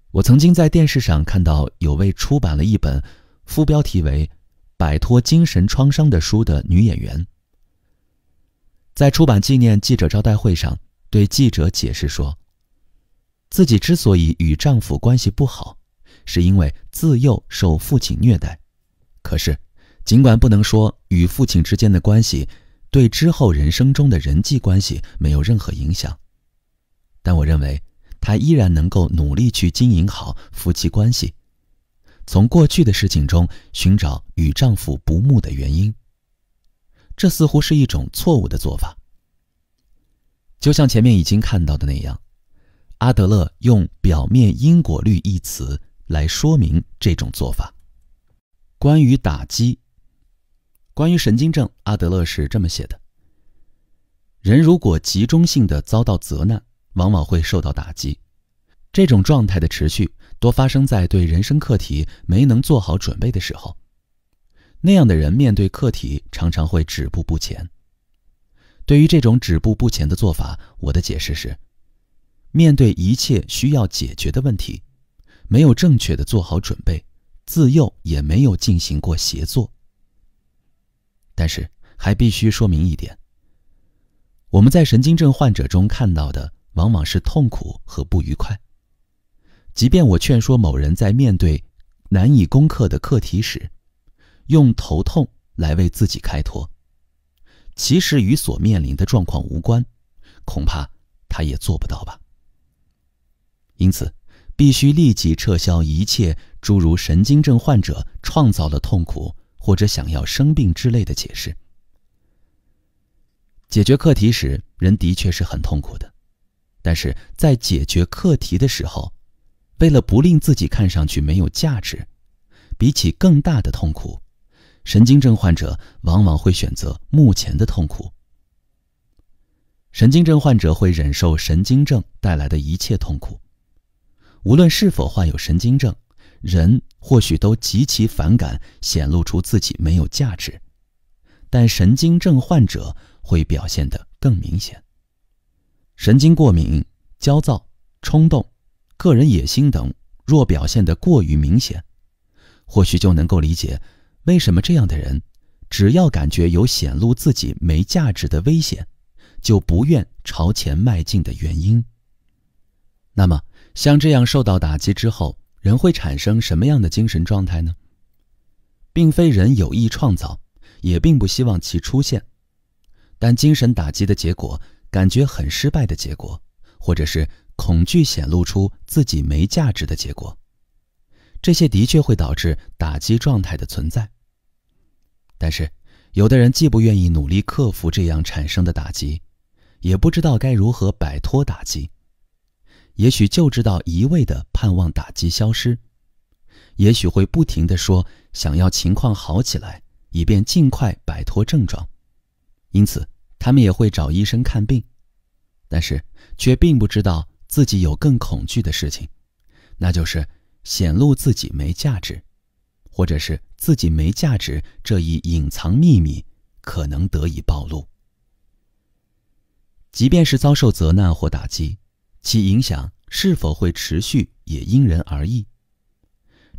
我曾经在电视上看到有位出版了一本副标题为《摆脱精神创伤的书》的女演员，在出版纪念记者招待会上对记者解释说，自己之所以与丈夫关系不好，是因为自幼受父亲虐待。可是尽管不能说与父亲之间的关系对之后人生中的人际关系没有任何影响，但我认为她依然能够努力去经营好夫妻关系，从过去的事情中寻找与丈夫不睦的原因。这似乎是一种错误的做法。就像前面已经看到的那样，阿德勒用表面因果律一词来说明这种做法。关于打击，关于神经症，阿德勒是这么写的：人如果集中性地遭到责难，往往会受到打击。这种状态的持续多发生在对人生课题没能做好准备的时候。那样的人面对课题常常会止步不前。对于这种止步不前的做法，我的解释是，面对一切需要解决的问题，没有正确的做好准备，自幼也没有进行过协作。但是还必须说明一点，我们在神经症患者中看到的往往是痛苦和不愉快。即便我劝说某人在面对难以攻克的课题时，用头痛来为自己开脱，其实与所面临的状况无关，恐怕他也做不到吧。因此，必须立即撤销一切诸如神经症患者创造了痛苦或者想要生病之类的解释。解决课题时，人的确是很痛苦的，但是在解决课题的时候，为了不令自己看上去没有价值，比起更大的痛苦，神经症患者往往会选择目前的痛苦。神经症患者会忍受神经症带来的一切痛苦。无论是否患有神经症，人或许都极其反感显露出自己没有价值，但神经症患者会表现得更明显。神经过敏、焦躁、冲动、个人野心等若表现得过于明显，或许就能够理解为什么这样的人只要感觉有显露自己没价值的危险，就不愿朝前迈进的原因。那么像这样受到打击之后，人会产生什么样的精神状态呢？并非人有意创造，也并不希望其出现，但精神打击的结果，感觉很失败的结果，或者是恐惧显露出自己没价值的结果，这些的确会导致打击状态的存在。但是有的人既不愿意努力克服这样产生的打击，也不知道该如何摆脱打击，也许就知道一味地盼望打击消失，也许会不停地说想要情况好起来，以便尽快摆脱症状，因此他们也会找医生看病，但是却并不知道自己有更恐惧的事情，那就是显露自己没价值，或者是自己没价值这一隐藏秘密可能得以暴露。即便是遭受责难或打击，其影响是否会持续也因人而异。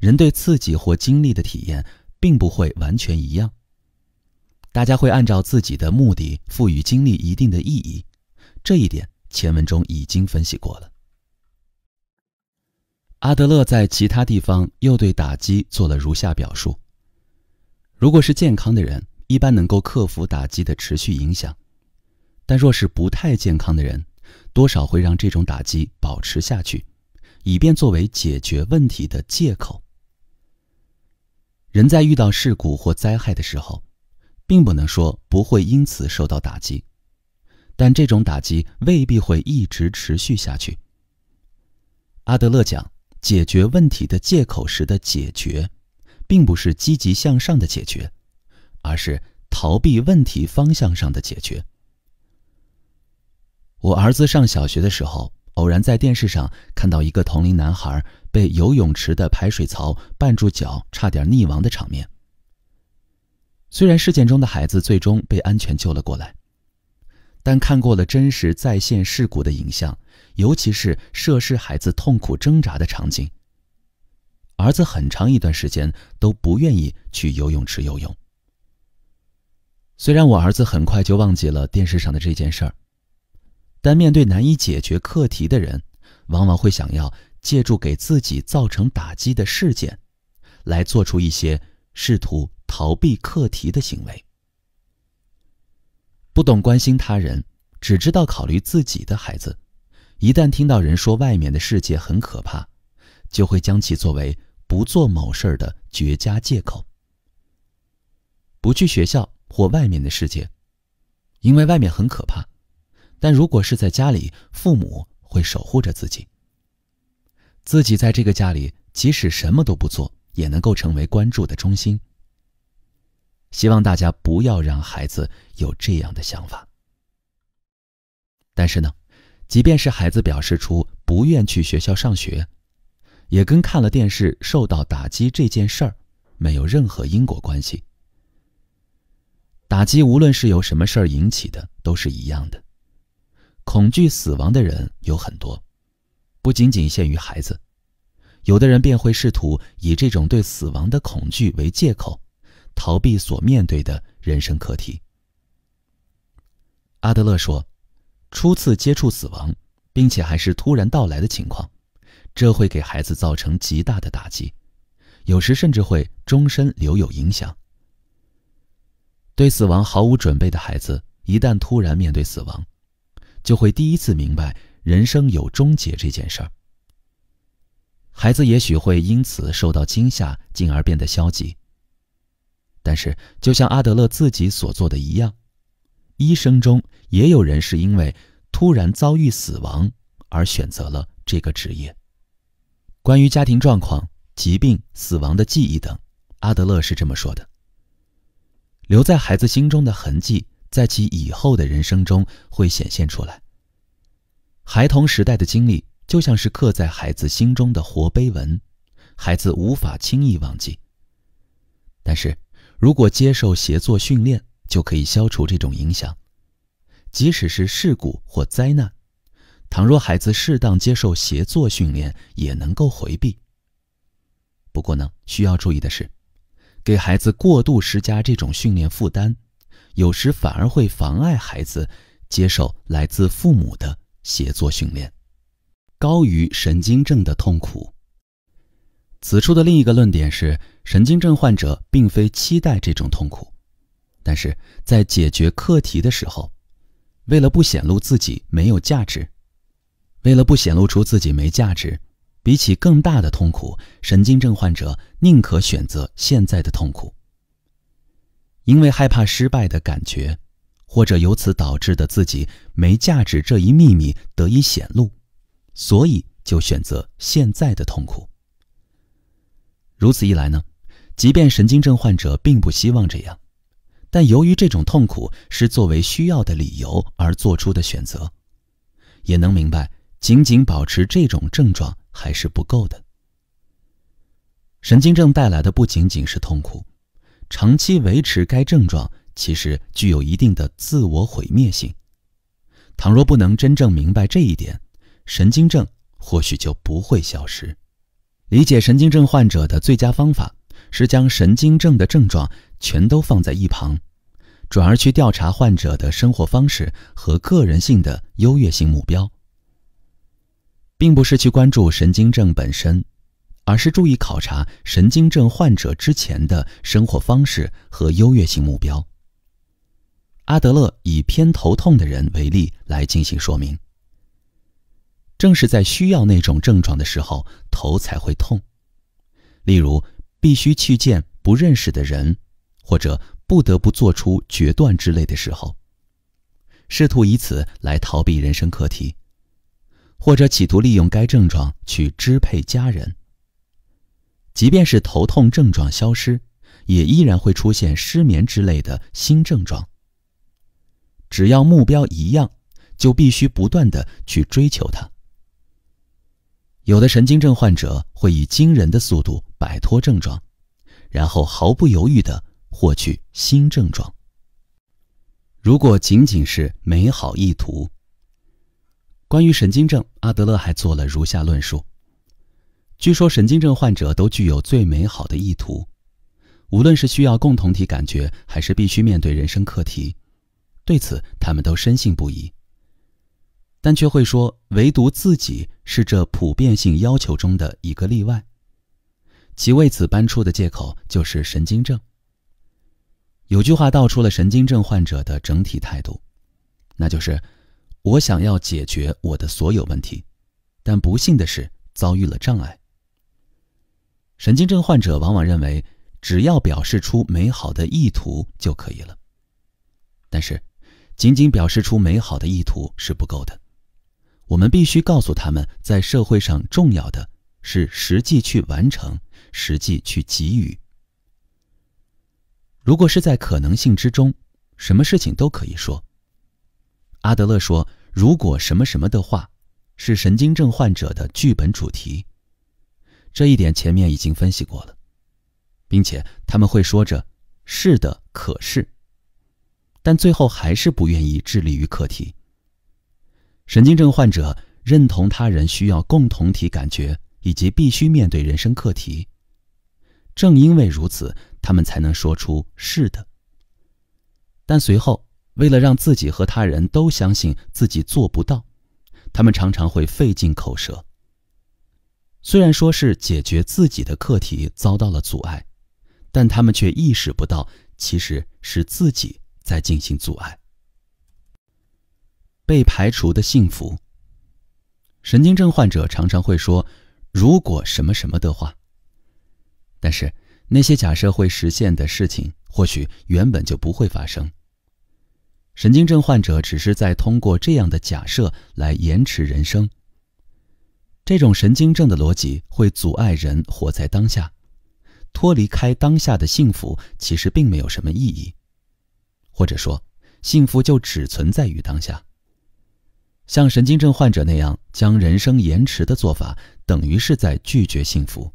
人对刺激或经历的体验并不会完全一样，大家会按照自己的目的赋予经历一定的意义，这一点前文中已经分析过了。阿德勒在其他地方又对打击做了如下表述：如果是健康的人，一般能够克服打击的持续影响，但若是不太健康的人，多少会让这种打击保持下去，以便作为解决问题的借口。人在遇到事故或灾害的时候，并不能说不会因此受到打击，但这种打击未必会一直持续下去。阿德勒讲，解决问题的借口时的解决，并不是积极向上的解决，而是逃避问题方向上的解决。我儿子上小学的时候，偶然在电视上看到一个同龄男孩被游泳池的排水槽绊住脚，差点溺亡的场面。虽然事件中的孩子最终被安全救了过来，但看过了真实再现事故的影像，尤其是涉事孩子痛苦挣扎的场景，儿子很长一段时间都不愿意去游泳池游泳。虽然我儿子很快就忘记了电视上的这件事儿，但面对难以解决课题的人，往往会想要借助给自己造成打击的事件，来做出一些试图逃避课题的行为。不懂关心他人，只知道考虑自己的孩子，一旦听到人说外面的世界很可怕，就会将其作为不做某事的绝佳借口。不去学校或外面的世界，因为外面很可怕，但如果是在家里，父母会守护着自己。自己在这个家里，即使什么都不做，也能够成为关注的中心。希望大家不要让孩子有这样的想法。但是呢，即便是孩子表示出不愿去学校上学，也跟看了电视受到打击这件事儿没有任何因果关系。打击无论是由什么事儿引起的，都是一样的。恐惧死亡的人有很多，不仅仅限于孩子，有的人便会试图以这种对死亡的恐惧为借口，逃避所面对的人生课题。阿德勒说，初次接触死亡，并且还是突然到来的情况，这会给孩子造成极大的打击，有时甚至会终身留有影响。对死亡毫无准备的孩子，一旦突然面对死亡，就会第一次明白人生有终结这件事儿。孩子也许会因此受到惊吓，进而变得消极。但是就像阿德勒自己所做的一样，医生中也有人是因为突然遭遇死亡而选择了这个职业。关于家庭状况、疾病、死亡的记忆等，阿德勒是这么说的：留在孩子心中的痕迹，在其以后的人生中会显现出来。孩童时代的经历就像是刻在孩子心中的活碑文，孩子无法轻易忘记。但是如果接受协作训练，就可以消除这种影响。即使是事故或灾难，倘若孩子适当接受协作训练，也能够回避。不过呢，需要注意的是，给孩子过度施加这种训练负担，有时反而会妨碍孩子接受来自父母的协作训练。高于神经症的痛苦。此处的另一个论点是，神经症患者并非期待这种痛苦，但是在解决课题的时候，为了不显露自己没有价值，为了不显露出自己没价值，比起更大的痛苦，神经症患者宁可选择现在的痛苦。因为害怕失败的感觉，或者由此导致的自己没价值这一秘密得以显露，所以就选择现在的痛苦。如此一来呢，即便神经症患者并不希望这样，但由于这种痛苦是作为需要的理由而做出的选择，也能明白仅仅保持这种症状还是不够的。神经症带来的不仅仅是痛苦，长期维持该症状其实具有一定的自我毁灭性。倘若不能真正明白这一点，神经症或许就不会消失。理解神经症患者的最佳方法是将神经症的症状全都放在一旁，转而去调查患者的生活方式和个人性的优越性目标，并不是去关注神经症本身，而是注意考察神经症患者之前的生活方式和优越性目标。阿德勒以偏头痛的人为例来进行说明。正是在需要那种症状的时候，头才会痛。例如，必须去见不认识的人，或者不得不做出决断之类的时候，试图以此来逃避人生课题，或者企图利用该症状去支配家人。即便是头痛症状消失，也依然会出现失眠之类的新症状。只要目标一样，就必须不断地去追求它。有的神经症患者会以惊人的速度摆脱症状，然后毫不犹豫地获取新症状。如果仅仅是美好意图，关于神经症，阿德勒还做了如下论述。据说神经症患者都具有最美好的意图，无论是需要共同体感觉，还是必须面对人生课题，对此他们都深信不疑。但却会说，唯独自己是这普遍性要求中的一个例外，其为此搬出的借口就是神经症。有句话道出了神经症患者的整体态度，那就是我想要解决我的所有问题，但不幸的是遭遇了障碍。神经症患者往往认为只要表示出美好的意图就可以了，但是仅仅表示出美好的意图是不够的，我们必须告诉他们，在社会上重要的是实际去完成，实际去给予。如果是在可能性之中，什么事情都可以说。阿德勒说，如果什么什么的话，是神经症患者的剧本主题。这一点前面已经分析过了，并且他们会说着是的，可是，但最后还是不愿意致力于课题。神经症患者认同他人需要共同体感觉，以及必须面对人生课题。正因为如此，他们才能说出是的。但随后，为了让自己和他人都相信自己做不到，他们常常会费尽口舌。虽然说是解决自己的课题遭到了阻碍，但他们却意识不到，其实是自己在进行阻碍。被排除的幸福。神经症患者常常会说如果什么什么的话，但是那些假设会实现的事情或许原本就不会发生。神经症患者只是在通过这样的假设来延迟人生。这种神经症的逻辑会阻碍人活在当下，脱离开当下的幸福其实并没有什么意义，或者说幸福就只存在于当下。像神经症患者那样将人生延迟的做法，等于是在拒绝幸福。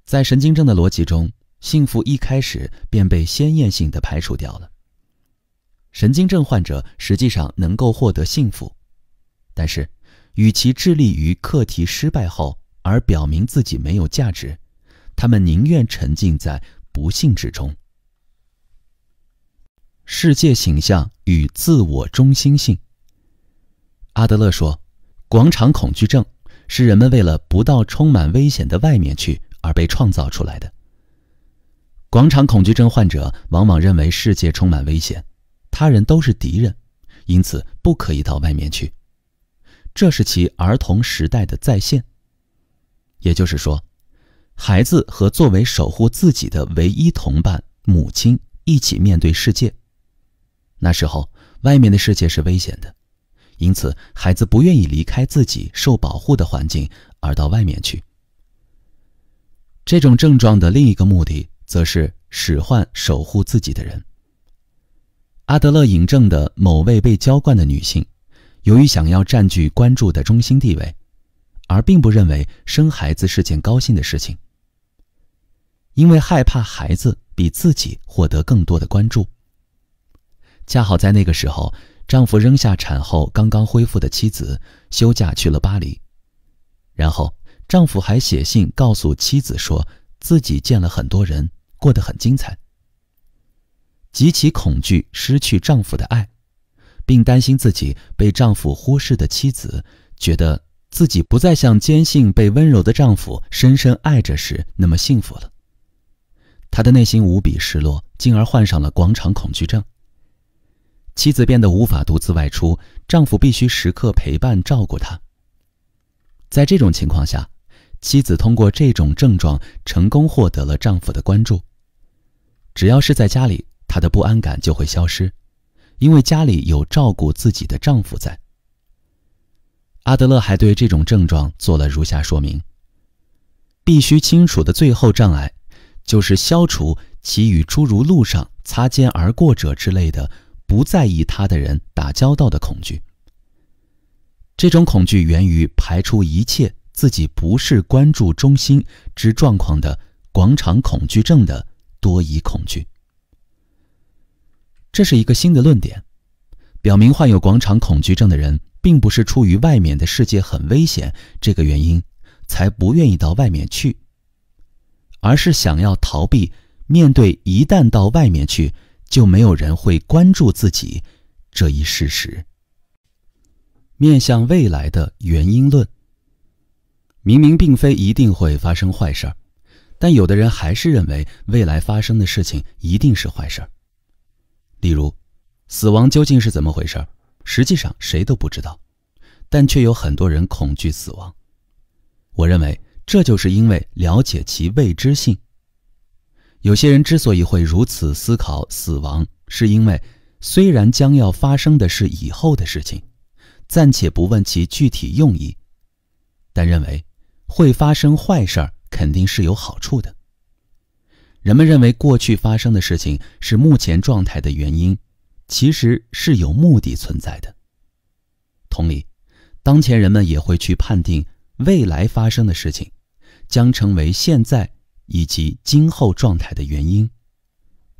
在神经症的逻辑中，幸福一开始便被先验性地排除掉了。神经症患者实际上能够获得幸福，但是与其致力于课题失败后而表明自己没有价值，他们宁愿沉浸在不幸之中。世界形象与自我中心性。阿德勒说，广场恐惧症是人们为了不到充满危险的外面去而被创造出来的。广场恐惧症患者往往认为世界充满危险，他人都是敌人，因此不可以到外面去。这是其儿童时代的再现。也就是说，孩子和作为守护自己的唯一同伴母亲一起面对世界。那时候，外面的世界是危险的，因此孩子不愿意离开自己受保护的环境而到外面去。这种症状的另一个目的则是使唤守护自己的人。阿德勒引证的某位被娇惯的女性，由于想要占据关注的中心地位，而并不认为生孩子是件高兴的事情，因为害怕孩子比自己获得更多的关注。恰好在那个时候，丈夫扔下产后刚刚恢复的妻子，休假去了巴黎。然后丈夫还写信告诉妻子说自己见了很多人，过得很精彩。极其恐惧失去丈夫的爱，并担心自己被丈夫忽视的妻子，觉得自己不再像坚信被温柔的丈夫深深爱着时那么幸福了。她的内心无比失落，进而患上了广场恐惧症。妻子变得无法独自外出，丈夫必须时刻陪伴照顾她。在这种情况下，妻子通过这种症状成功获得了丈夫的关注。只要是在家里，她的不安感就会消失，因为家里有照顾自己的丈夫在。阿德勒还对这种症状做了如下说明：必须清楚的最后障碍，就是消除其与诸如路上擦肩而过者之类的不在意他的人打交道的恐惧。这种恐惧源于排除一切自己不是关注中心之状况的广场恐惧症的多疑恐惧。这是一个新的论点，表明患有广场恐惧症的人并不是出于外面的世界很危险这个原因才不愿意到外面去，而是想要逃避面对一旦到外面去就没有人会关注自己这一事实。面向未来的原因论。明明并非一定会发生坏事，但有的人还是认为未来发生的事情一定是坏事。例如，死亡究竟是怎么回事，实际上谁都不知道，但却有很多人恐惧死亡。我认为这就是因为了解其未知性。有些人之所以会如此思考死亡，是因为虽然将要发生的是以后的事情，暂且不问其具体用意，但认为会发生坏事肯定是有好处的。人们认为过去发生的事情是目前状态的原因，其实是有目的存在的。同理，当前人们也会去判定未来发生的事情将成为现在以及今后状态的原因。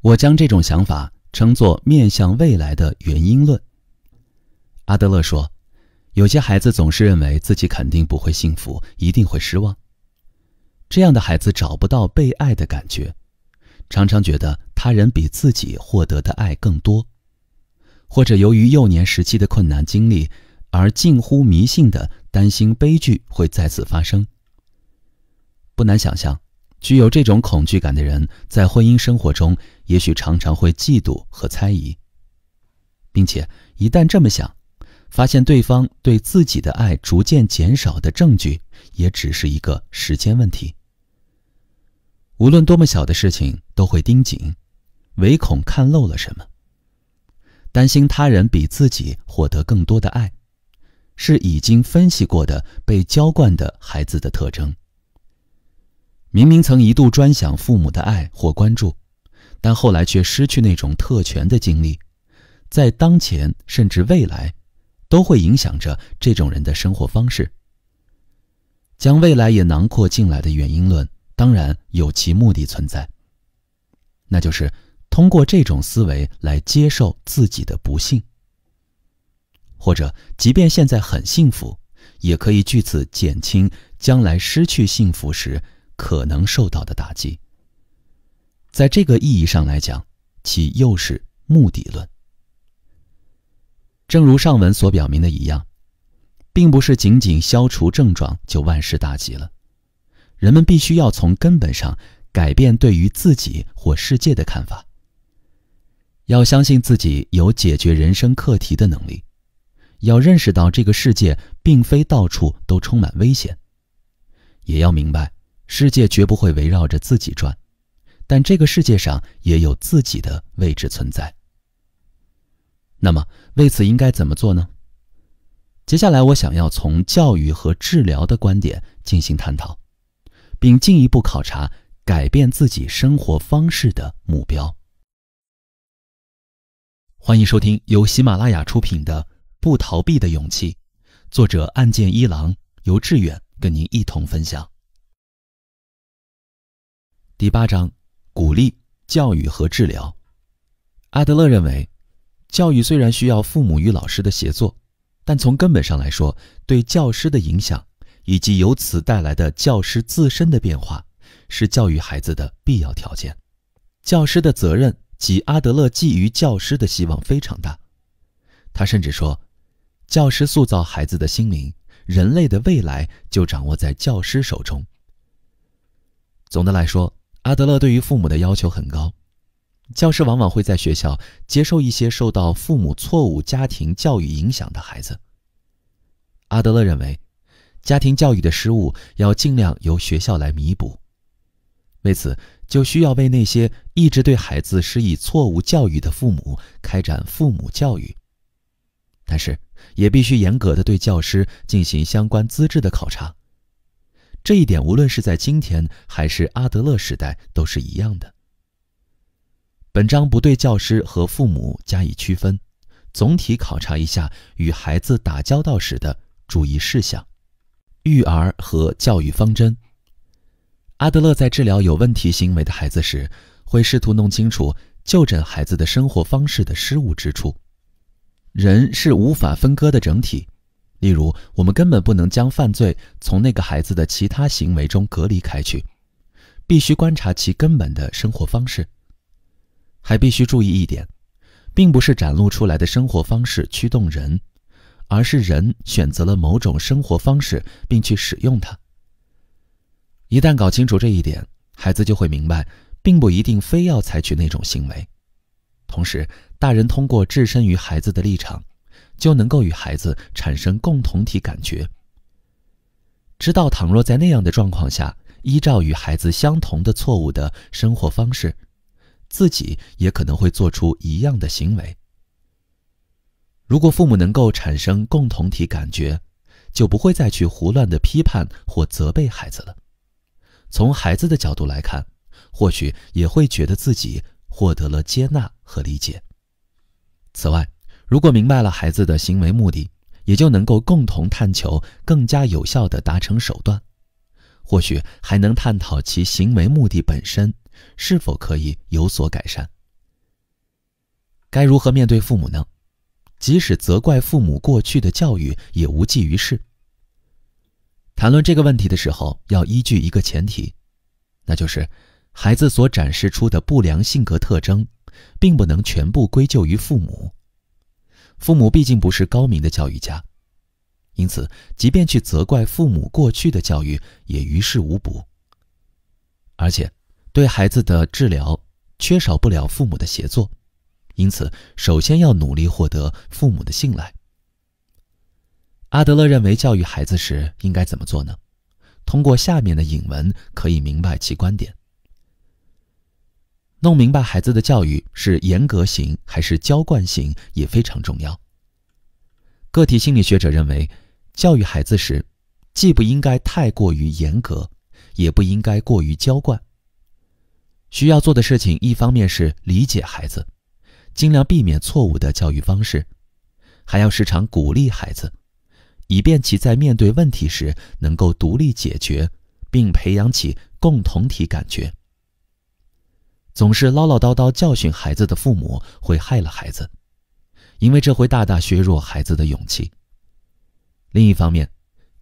我将这种想法称作面向未来的原因论。阿德勒说，有些孩子总是认为自己肯定不会幸福，一定会失望。这样的孩子找不到被爱的感觉，常常觉得他人比自己获得的爱更多，或者由于幼年时期的困难经历而近乎迷信地担心悲剧会再次发生。不难想象，具有这种恐惧感的人在婚姻生活中也许常常会嫉妒和猜疑，并且一旦这么想，发现对方对自己的爱逐渐减少的证据也只是一个时间问题。无论多么小的事情都会盯紧，唯恐看漏了什么。担心他人比自己获得更多的爱，是已经分析过的被浇灌的孩子的特征。明明曾一度专享父母的爱或关注，但后来却失去那种特权的经历，在当前甚至未来都会影响着这种人的生活方式。将未来也囊括进来的原因论当然有其目的存在，那就是通过这种思维来接受自己的不幸，或者即便现在很幸福，也可以据此减轻将来失去幸福时可能受到的打击。在这个意义上来讲，其又是目的论。正如上文所表明的一样，并不是仅仅消除症状就万事大吉了。人们必须要从根本上改变对于自己或世界的看法，要相信自己有解决人生课题的能力，要认识到这个世界并非到处都充满危险，也要明白世界绝不会围绕着自己转，但这个世界上也有自己的位置存在。那么为此应该怎么做呢？接下来我想要从教育和治疗的观点进行探讨，并进一步考察改变自己生活方式的目标。欢迎收听由喜马拉雅出品的《不逃避的勇气》，作者岸见一郎，由志远跟您一同分享。第8章，鼓励、教育和治疗。阿德勒认为，教育虽然需要父母与老师的协作，但从根本上来说，对教师的影响以及由此带来的教师自身的变化，是教育孩子的必要条件。教师的责任及阿德勒寄予教师的希望非常大。他甚至说，教师塑造孩子的心灵，人类的未来就掌握在教师手中。总的来说，阿德勒对于父母的要求很高。教师往往会在学校接受一些受到父母错误家庭教育影响的孩子。阿德勒认为，家庭教育的失误要尽量由学校来弥补，为此就需要为那些一直对孩子施以错误教育的父母开展父母教育，但是也必须严格地对教师进行相关资质的考察。这一点无论是在今天还是阿德勒时代都是一样的。本章不对教师和父母加以区分，总体考察一下与孩子打交道时的注意事项。育儿和教育方针。阿德勒在治疗有问题行为的孩子时，会试图弄清楚纠正孩子的生活方式的失误之处。人是无法分割的整体，例如我们根本不能将犯罪从那个孩子的其他行为中隔离开去，必须观察其根本的生活方式。还必须注意一点，并不是展露出来的生活方式驱动人，而是人选择了某种生活方式并去使用它。一旦搞清楚这一点，孩子就会明白并不一定非要采取那种行为。同时，大人通过置身于孩子的立场，就能够与孩子产生共同体感觉，知道倘若在那样的状况下依照与孩子相同的错误的生活方式，自己也可能会做出一样的行为。如果父母能够产生共同体感觉，就不会再去胡乱地批判或责备孩子了。从孩子的角度来看，或许也会觉得自己获得了接纳和理解。此外，如果明白了孩子的行为目的，也就能够共同探求更加有效地达成手段，或许还能探讨其行为目的本身是否可以有所改善。该如何面对父母呢？即使责怪父母过去的教育也无济于事。谈论这个问题的时候，要依据一个前提，那就是孩子所展示出的不良性格特征并不能全部归咎于父母。父母毕竟不是高明的教育家，因此即便去责怪父母过去的教育也于事无补。而且对孩子的治疗缺少不了父母的协作，因此首先要努力获得父母的信赖。阿德勒认为教育孩子时应该怎么做呢？通过下面的引文可以明白其观点。弄明白孩子的教育是严格型还是娇惯型也非常重要。个体心理学者认为，教育孩子时既不应该太过于严格，也不应该过于娇惯。需要做的事情一方面是理解孩子，尽量避免错误的教育方式，还要时常鼓励孩子，以便其在面对问题时能够独立解决，并培养起共同体感觉。总是唠唠叨叨教训孩子的父母会害了孩子，因为这会大大削弱孩子的勇气。另一方面，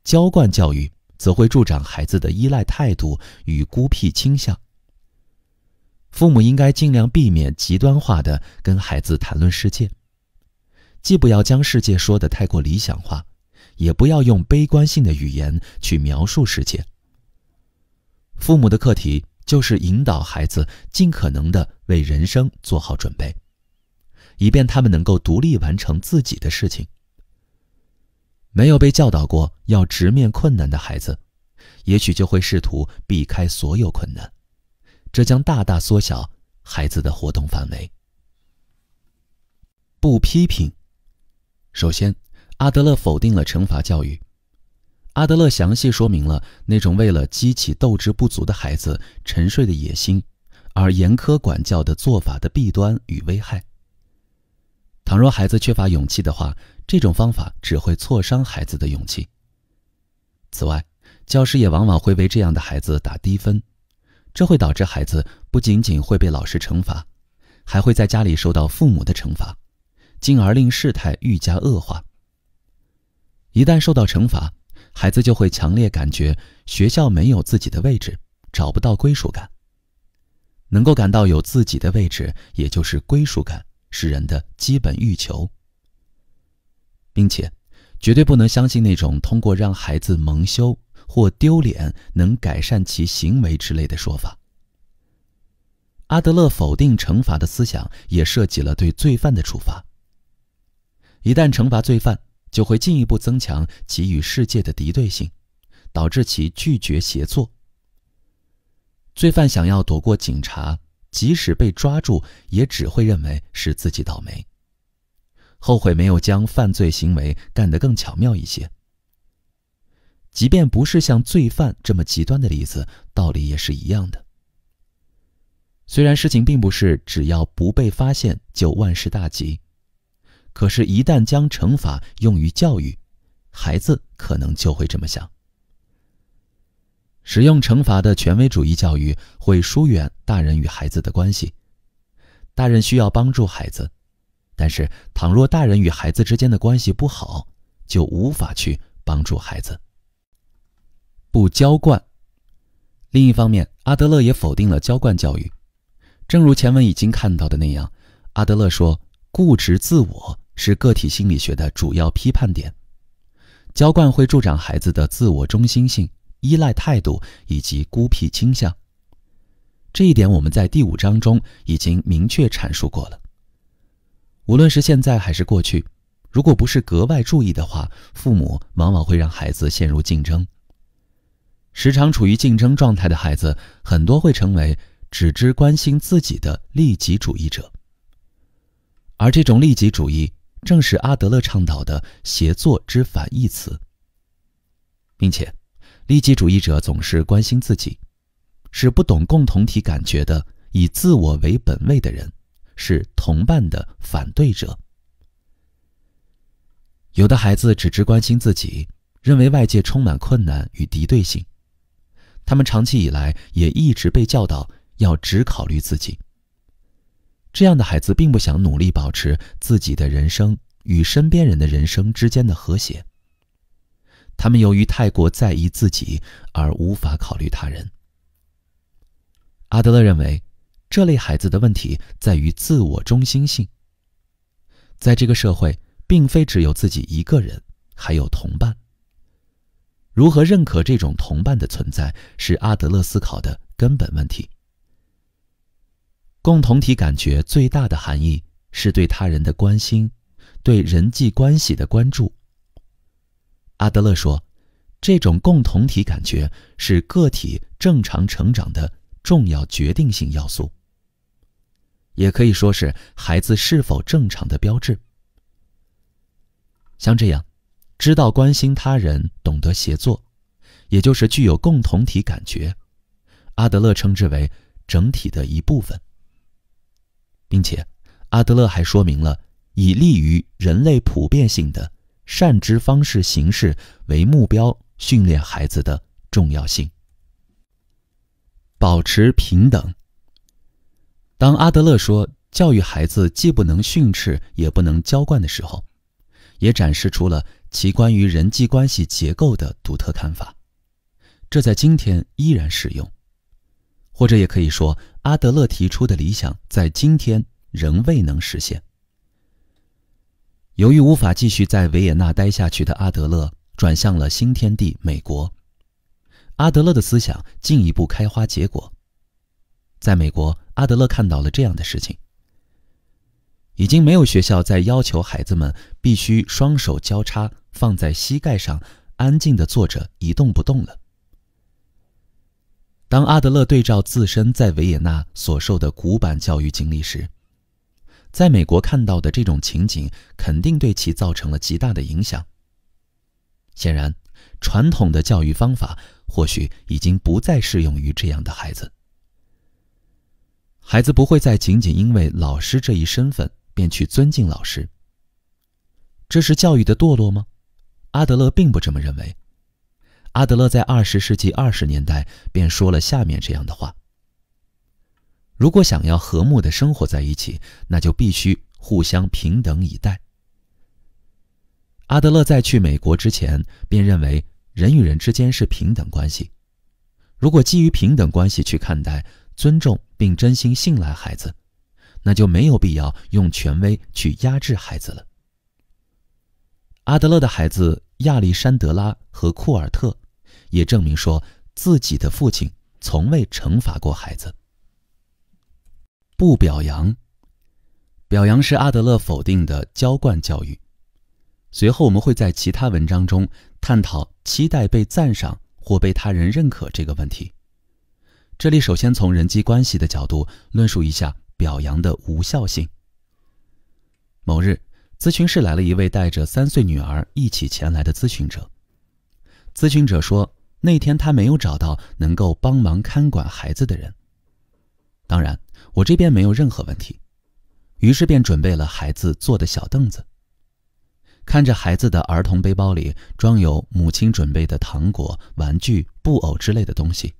娇惯教育则会助长孩子的依赖态度与孤僻倾向。父母应该尽量避免极端化地跟孩子谈论世界，既不要将世界说得太过理想化，也不要用悲观性的语言去描述世界。父母的课题就是引导孩子尽可能地为人生做好准备，以便他们能够独立完成自己的事情。没有被教导过要直面困难的孩子，也许就会试图避开所有困难，这将大大缩小孩子的活动范围。不批评。首先，阿德勒否定了惩罚教育。阿德勒详细说明了那种为了激起斗志不足的孩子沉睡的野心而严苛管教的做法的弊端与危害。倘若孩子缺乏勇气的话，这种方法只会挫伤孩子的勇气。此外，教师也往往会为这样的孩子打低分，这会导致孩子不仅仅会被老师惩罚，还会在家里受到父母的惩罚，进而令事态愈加恶化。一旦受到惩罚，孩子就会强烈感觉学校没有自己的位置，找不到归属感。能够感到有自己的位置，也就是归属感，是人的基本欲求。并且，绝对不能相信那种通过让孩子蒙羞或丢脸能改善其行为之类的说法。阿德勒否定惩罚的思想也涉及了对罪犯的处罚。一旦惩罚罪犯，就会进一步增强其与世界的敌对性，导致其拒绝协作。罪犯想要躲过警察，即使被抓住，也只会认为是自己倒霉，后悔没有将犯罪行为干得更巧妙一些。即便不是像罪犯这么极端的例子，道理也是一样的。虽然事情并不是只要不被发现就万事大吉，可是一旦将惩罚用于教育，孩子可能就会这么想。使用惩罚的权威主义教育会疏远大人与孩子的关系。大人需要帮助孩子，但是倘若大人与孩子之间的关系不好，就无法去帮助孩子。不娇惯。另一方面，阿德勒也否定了娇惯教育。正如前文已经看到的那样，阿德勒说，固执自我是个体心理学的主要批判点。娇惯会助长孩子的自我中心性、依赖态度以及孤僻倾向。这一点我们在第5章中已经明确阐述过了。无论是现在还是过去，如果不是格外注意的话，父母往往会让孩子陷入竞争。时常处于竞争状态的孩子，很多会成为只知关心自己的利己主义者。而这种利己主义正是阿德勒倡导的协作之反义词。并且利己主义者总是关心自己，是不懂共同体感觉的以自我为本位的人，是同伴的反对者。有的孩子只知关心自己，认为外界充满困难与敌对性，他们长期以来也一直被教导要只考虑自己。这样的孩子并不想努力保持自己的人生与身边人的人生之间的和谐，他们由于太过在意自己而无法考虑他人。阿德勒认为，这类孩子的问题在于自我中心性。在这个社会，并非只有自己一个人，还有同伴。如何认可这种同伴的存在，是阿德勒思考的根本问题。共同体感觉最大的含义是对他人的关心，对人际关系的关注。阿德勒说，这种共同体感觉是个体正常成长的重要决定性要素，也可以说是孩子是否正常的标志。像这样，知道关心他人，懂得协作，也就是具有共同体感觉，阿德勒称之为整体的一部分。并且阿德勒还说明了以利于人类普遍性的善知方式形式为目标训练孩子的重要性。保持平等。当阿德勒说教育孩子既不能训斥也不能娇惯的时候，也展示出了其关于人际关系结构的独特看法，这在今天依然适用。或者也可以说，阿德勒提出的理想在今天仍未能实现。由于无法继续在维也纳待下去的阿德勒转向了新天地美国，阿德勒的思想进一步开花结果。在美国，阿德勒看到了这样的事情：已经没有学校在要求孩子们必须双手交叉放在膝盖上安静地坐着一动不动了。当阿德勒对照自身在维也纳所受的古板教育经历时，在美国看到的这种情景肯定对其造成了极大的影响。显然，传统的教育方法或许已经不再适用于这样的孩子。孩子不会再仅仅因为老师这一身份便去尊敬老师。这是教育的堕落吗？阿德勒并不这么认为。阿德勒在20世纪20年代便说了下面这样的话：如果想要和睦地生活在一起，那就必须互相平等以待。阿德勒在去美国之前便认为人与人之间是平等关系，如果基于平等关系去看待、尊重并真心信赖孩子，那就没有必要用权威去压制孩子了。阿德勒的孩子亚历山德拉和库尔特也证明说，自己的父亲从未惩罚过孩子。不表扬。表扬是阿德勒否定的娇惯教育。随后我们会在其他文章中探讨期待被赞赏或被他人认可这个问题。这里首先从人际关系的角度论述一下表扬的无效性。某日，咨询室来了一位带着3岁女儿一起前来的咨询者。咨询者说，那天他没有找到能够帮忙看管孩子的人。当然，我这边没有任何问题，于是便准备了孩子坐的小凳子。看着孩子的儿童背包里装有母亲准备的糖果、玩具、布偶之类的东西，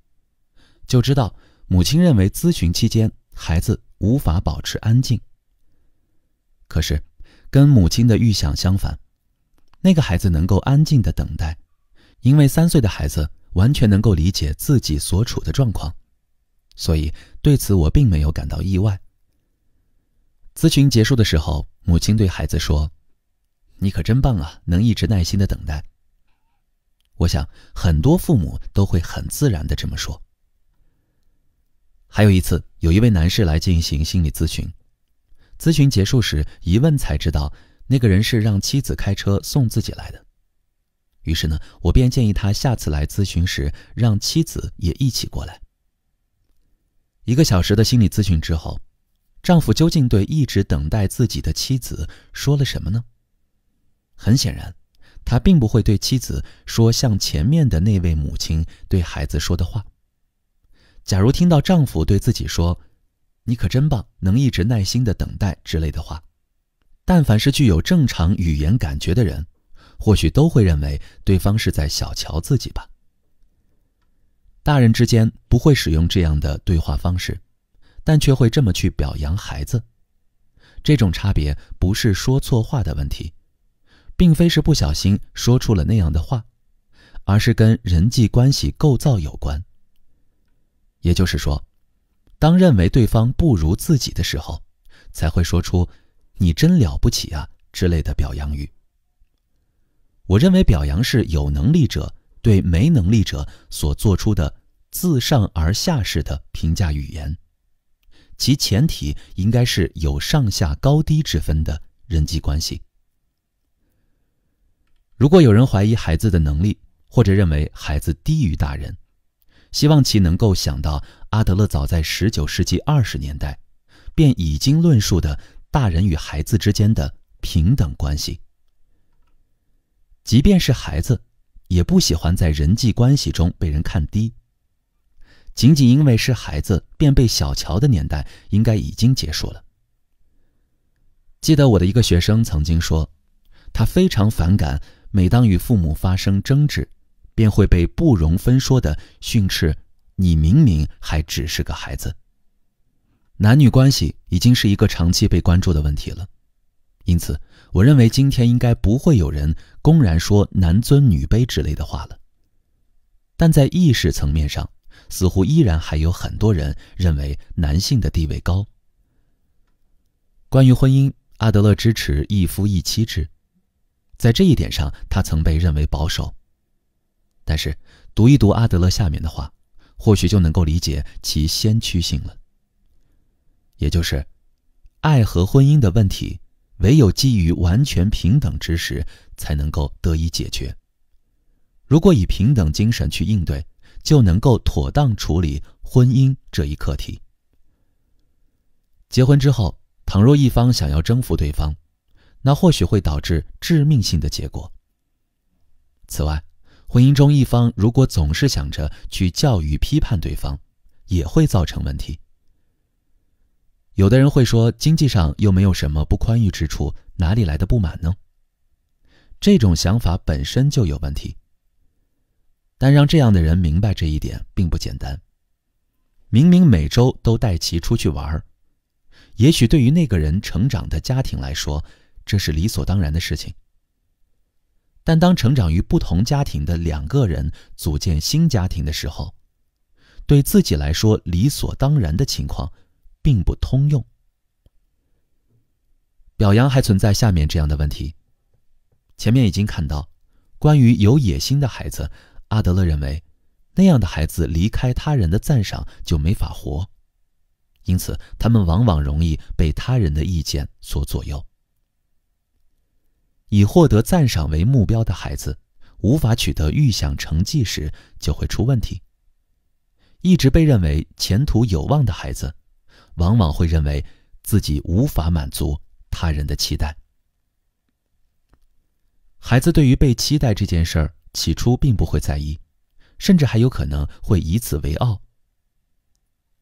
就知道母亲认为咨询期间孩子无法保持安静。可是跟母亲的预想相反，那个孩子能够安静地等待，因为3岁的孩子完全能够理解自己所处的状况，所以对此我并没有感到意外。咨询结束的时候，母亲对孩子说，你可真棒啊，能一直耐心地等待。我想很多父母都会很自然地这么说。还有一次，有一位男士来进行心理咨询，咨询结束时一问才知道，那个人是让妻子开车送自己来的。于是呢，我便建议他下次来咨询时让妻子也一起过来。1个小时的心理咨询之后，丈夫究竟对一直等待自己的妻子说了什么呢？很显然，他并不会对妻子说像前面的那位母亲对孩子说的话。假如听到丈夫对自己说，你可真棒，能一直耐心地等待之类的话，但凡是具有正常语言感觉的人，或许都会认为对方是在小瞧自己吧。大人之间不会使用这样的对话方式，但却会这么去表扬孩子。这种差别不是说错话的问题，并非是不小心说出了那样的话，而是跟人际关系构造有关。也就是说，当认为对方不如自己的时候，才会说出你真了不起啊之类的表扬语。我认为表扬是有能力者对没能力者所做出的自上而下式的评价语言，其前提应该是有上下高低之分的人际关系。如果有人怀疑孩子的能力，或者认为孩子低于大人，希望其能够想到阿德勒早在19世纪20年代便已经论述的大人与孩子之间的平等关系。即便是孩子，也不喜欢在人际关系中被人看低。仅仅因为是孩子便被小瞧的年代应该已经结束了。记得我的一个学生曾经说，他非常反感每当与父母发生争执，便会被不容分说地训斥，你明明还只是个孩子。男女关系已经是一个长期被关注的问题了，因此我认为今天应该不会有人公然说男尊女卑之类的话了。但在意识层面上，似乎依然还有很多人认为男性的地位高。关于婚姻，阿德勒支持一夫一妻制，在这一点上他曾被认为保守。但是读一读阿德勒下面的话，或许就能够理解其先驱性了。也就是爱和婚姻的问题唯有基于完全平等之时才能够得以解决。如果以平等精神去应对，就能够妥当处理婚姻这一课题。结婚之后，倘若一方想要征服对方，那或许会导致致命性的结果。此外，婚姻中一方如果总是想着去教育批判对方，也会造成问题。有的人会说，经济上又没有什么不宽裕之处，哪里来的不满呢？这种想法本身就有问题。但让这样的人明白这一点并不简单。明明每周都带其出去玩，也许对于那个人成长的家庭来说，这是理所当然的事情。但当成长于不同家庭的2个人组建新家庭的时候，对自己来说理所当然的情况并不通用。表扬还存在下面这样的问题。前面已经看到，关于有野心的孩子，阿德勒认为那样的孩子离开他人的赞赏就没法活，因此他们往往容易被他人的意见所左右。以获得赞赏为目标的孩子，无法取得预想成绩时就会出问题。一直被认为前途有望的孩子，往往会认为自己无法满足他人的期待。孩子对于被期待这件事儿起初并不会在意，甚至还有可能会以此为傲。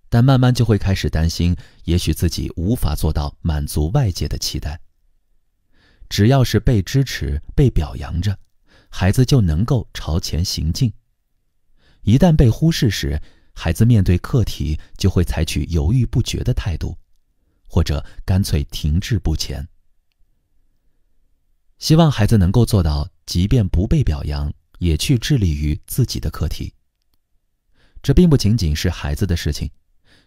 但慢慢就会开始担心，也许自己无法做到满足外界的期待。只要是被支持、被表扬着，孩子就能够朝前行进。一旦被忽视时，孩子面对课题就会采取犹豫不决的态度，或者干脆停滞不前。希望孩子能够做到，即便不被表扬，也去致力于自己的课题。这并不仅仅是孩子的事情，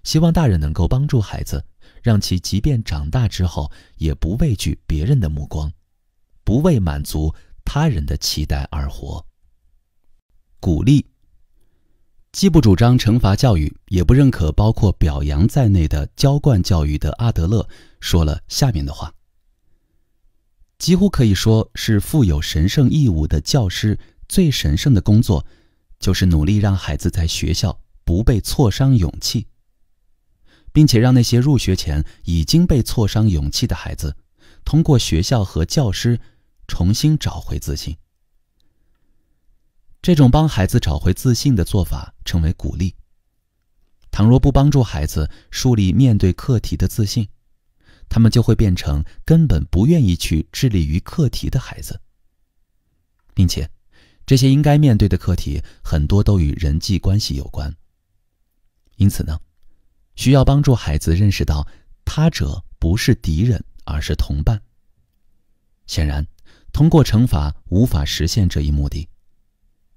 希望大人能够帮助孩子，让其即便长大之后，也不畏惧别人的目光，不为满足他人的期待而活。鼓励。既不主张惩罚教育，也不认可包括表扬在内的浇灌教育的阿德勒说了下面的话：几乎可以说是负有神圣义务的教师最神圣的工作，就是努力让孩子在学校不被挫伤勇气，并且让那些入学前已经被挫伤勇气的孩子，通过学校和教师重新找回自信。这种帮孩子找回自信的做法称为鼓励。倘若不帮助孩子树立面对课题的自信，他们就会变成根本不愿意去致力于课题的孩子，并且这些应该面对的课题很多都与人际关系有关。因此呢，需要帮助孩子认识到他者不是敌人，而是同伴。显然，通过惩罚无法实现这一目的。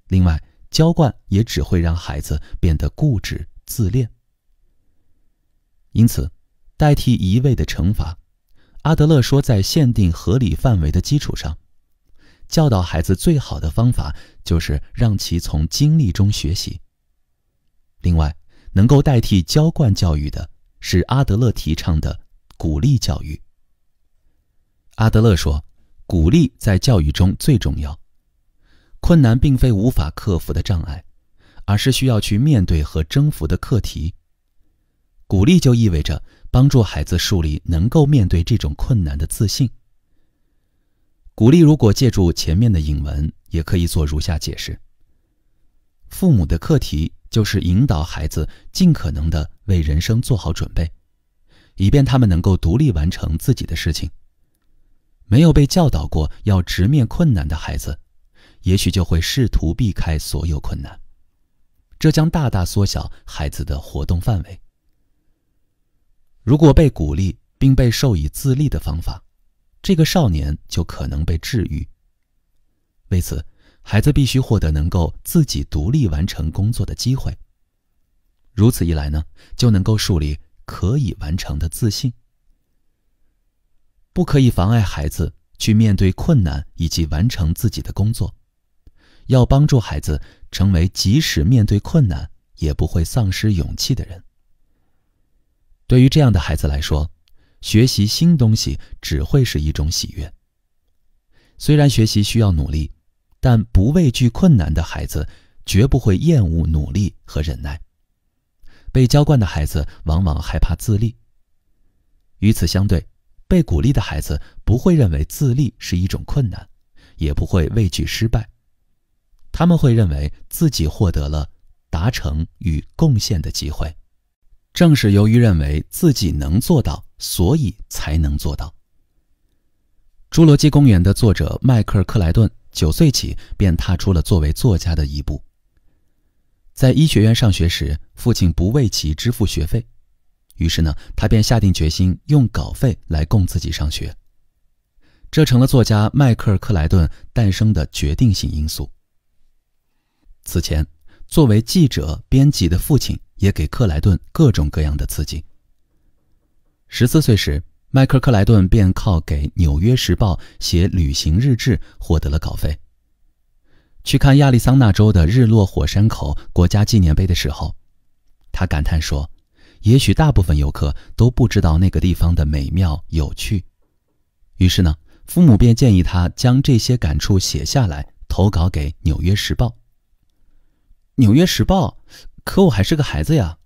另外，浇灌也只会让孩子变得固执自恋。因此，代替一味的惩罚，阿德勒说，在限定合理范围的基础上，教导孩子最好的方法就是让其从经历中学习。另外，能够代替浇灌教育的是阿德勒提倡的鼓励教育。阿德勒说，鼓励在教育中最重要。困难并非无法克服的障碍，而是需要去面对和征服的课题。鼓励就意味着帮助孩子树立能够面对这种困难的自信。鼓励如果借助前面的引文，也可以做如下解释：父母的课题就是引导孩子尽可能地为人生做好准备，以便他们能够独立完成自己的事情。没有被教导过要直面困难的孩子，也许就会试图避开所有困难，这将大大缩小孩子的活动范围。如果被鼓励并被授以自立的方法，这个少年就可能被治愈。为此，孩子必须获得能够自己独立完成工作的机会。如此一来呢，就能够树立可以完成的自信。不可以妨碍孩子去面对困难以及完成自己的工作。要帮助孩子成为即使面对困难也不会丧失勇气的人。对于这样的孩子来说，学习新东西只会是一种喜悦。虽然学习需要努力，但不畏惧困难的孩子绝不会厌恶努力和忍耐。被浇灌的孩子往往害怕自立。与此相对，被鼓励的孩子不会认为自立是一种困难，也不会畏惧失败。他们会认为自己获得了达成与贡献的机会。正是由于认为自己能做到，所以才能做到。《侏罗纪公园》的作者迈克尔·克莱顿9岁起便踏出了作为作家的一步。在医学院上学时，父亲不为其支付学费，于是呢，他便下定决心用稿费来供自己上学。这成了作家迈克尔·克莱顿诞生的决定性因素。此前，作为记者、编辑的父亲也给克莱顿各种各样的刺激。14岁时，迈克尔·克莱顿便靠给《纽约时报》写旅行日志获得了稿费。去看亚利桑那州的日落火山口国家纪念碑的时候，他感叹说，也许大部分游客都不知道那个地方的美妙有趣。于是呢，父母便建议他将这些感触写下来，投稿给《纽约时报》。纽约时报？可我还是个孩子呀。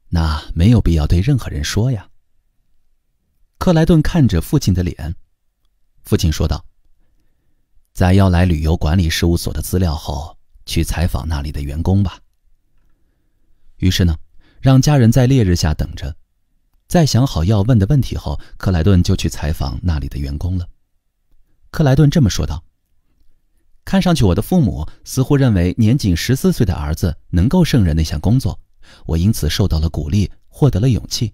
那没有必要对任何人说呀。克莱顿看着父亲的脸，父亲说道，在要来旅游管理事务所的资料后，去采访那里的员工吧。于是呢，让家人在烈日下等着，在想好要问的问题后，克莱顿就去采访那里的员工了。克莱顿这么说道：看上去我的父母似乎认为年仅14岁的儿子能够胜任那项工作，我因此受到了鼓励，获得了勇气。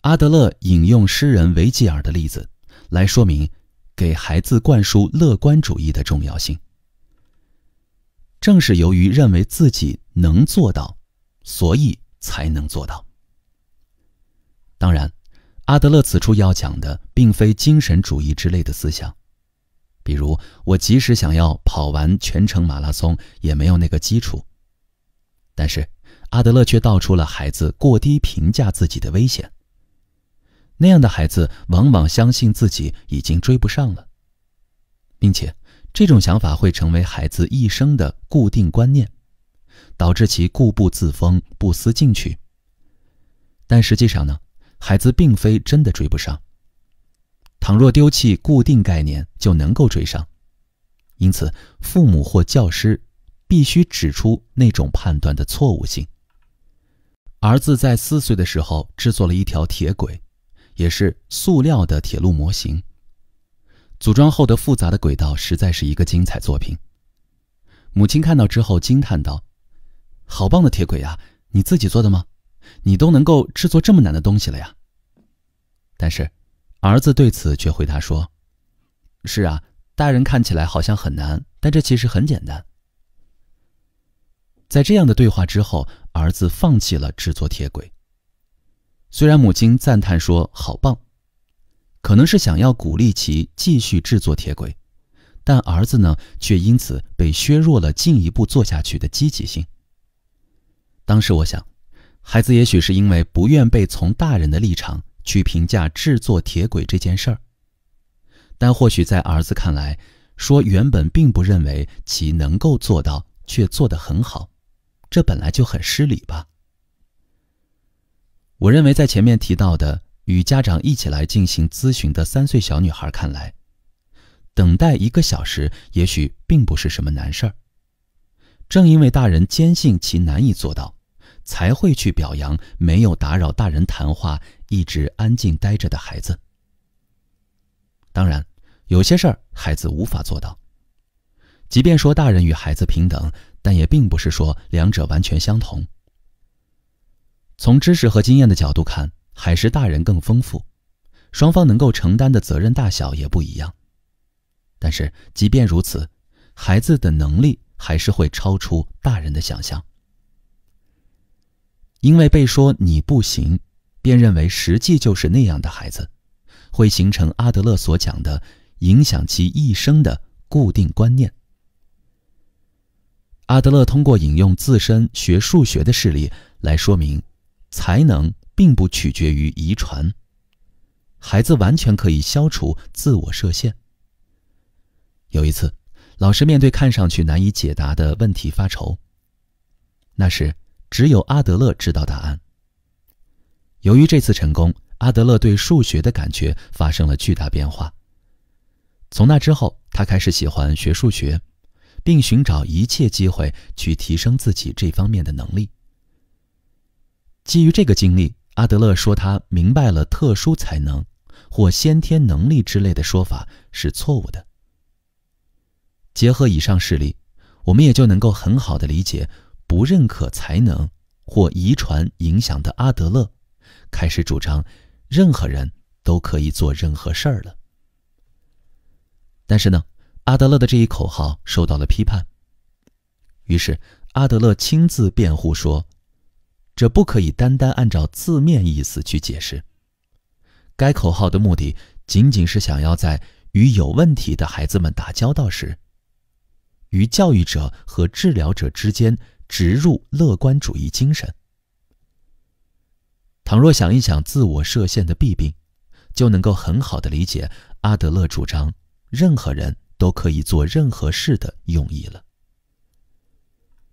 阿德勒引用诗人维吉尔的例子来说明给孩子灌输乐观主义的重要性。正是由于认为自己能做到，所以才能做到。当然，阿德勒此处要讲的并非精神主义之类的思想，比如我即使想要跑完全程马拉松也没有那个基础。但是阿德勒却道出了孩子过低评价自己的危险。那样的孩子往往相信自己已经追不上了，并且这种想法会成为孩子一生的固定观念，导致其固步自封，不思进取。但实际上呢，孩子并非真的追不上。倘若丢弃固定概念，就能够追上。因此，父母或教师必须指出那种判断的错误性。儿子在4岁的时候制作了一条铁轨，也是塑料的铁路模型。组装后的复杂的轨道实在是一个精彩作品。母亲看到之后惊叹道：好棒的铁轨啊，你自己做的吗？你都能够制作这么难的东西了呀。但是儿子对此却回答说：是啊，大人看起来好像很难，但这其实很简单。在这样的对话之后，儿子放弃了制作铁轨。虽然母亲赞叹说好棒，可能是想要鼓励其继续制作铁轨，但儿子呢，却因此被削弱了进一步做下去的积极性。当时我想，孩子也许是因为不愿被从大人的立场去评价制作铁轨这件事儿，但或许在儿子看来，说原本并不认为其能够做到，却做得很好，这本来就很失礼吧。我认为在前面提到的与家长一起来进行咨询的3岁小女孩看来，等待1个小时也许并不是什么难事儿。正因为大人坚信其难以做到，才会去表扬没有打扰大人谈话，一直安静待着的孩子。当然，有些事儿孩子无法做到。即便说大人与孩子平等，但也并不是说两者完全相同。从知识和经验的角度看，还是大人更丰富，双方能够承担的责任大小也不一样。但是即便如此，孩子的能力还是会超出大人的想象。因为被说你不行，便认为实际就是那样的孩子，会形成阿德勒所讲的影响其一生的固定观念。阿德勒通过引用自身学数学的事例来说明，才能并不取决于遗传，孩子完全可以消除自我设限。有一次，老师面对看上去难以解答的问题发愁，那时只有阿德勒知道答案。由于这次成功，阿德勒对数学的感觉发生了巨大变化。从那之后，他开始喜欢学数学，并寻找一切机会去提升自己这方面的能力。基于这个经历，阿德勒说他明白了特殊才能或先天能力之类的说法是错误的。结合以上事例，我们也就能够很好地理解不认可才能或遗传影响的阿德勒开始主张任何人都可以做任何事儿了。但是呢，阿德勒的这一口号受到了批判，于是阿德勒亲自辩护说，这不可以单单按照字面意思去解释。该口号的目的仅仅是想要在与有问题的孩子们打交道时，于教育者和治疗者之间植入乐观主义精神。倘若想一想自我设限的弊病，就能够很好地理解阿德勒主张任何人都可以做任何事的用意了。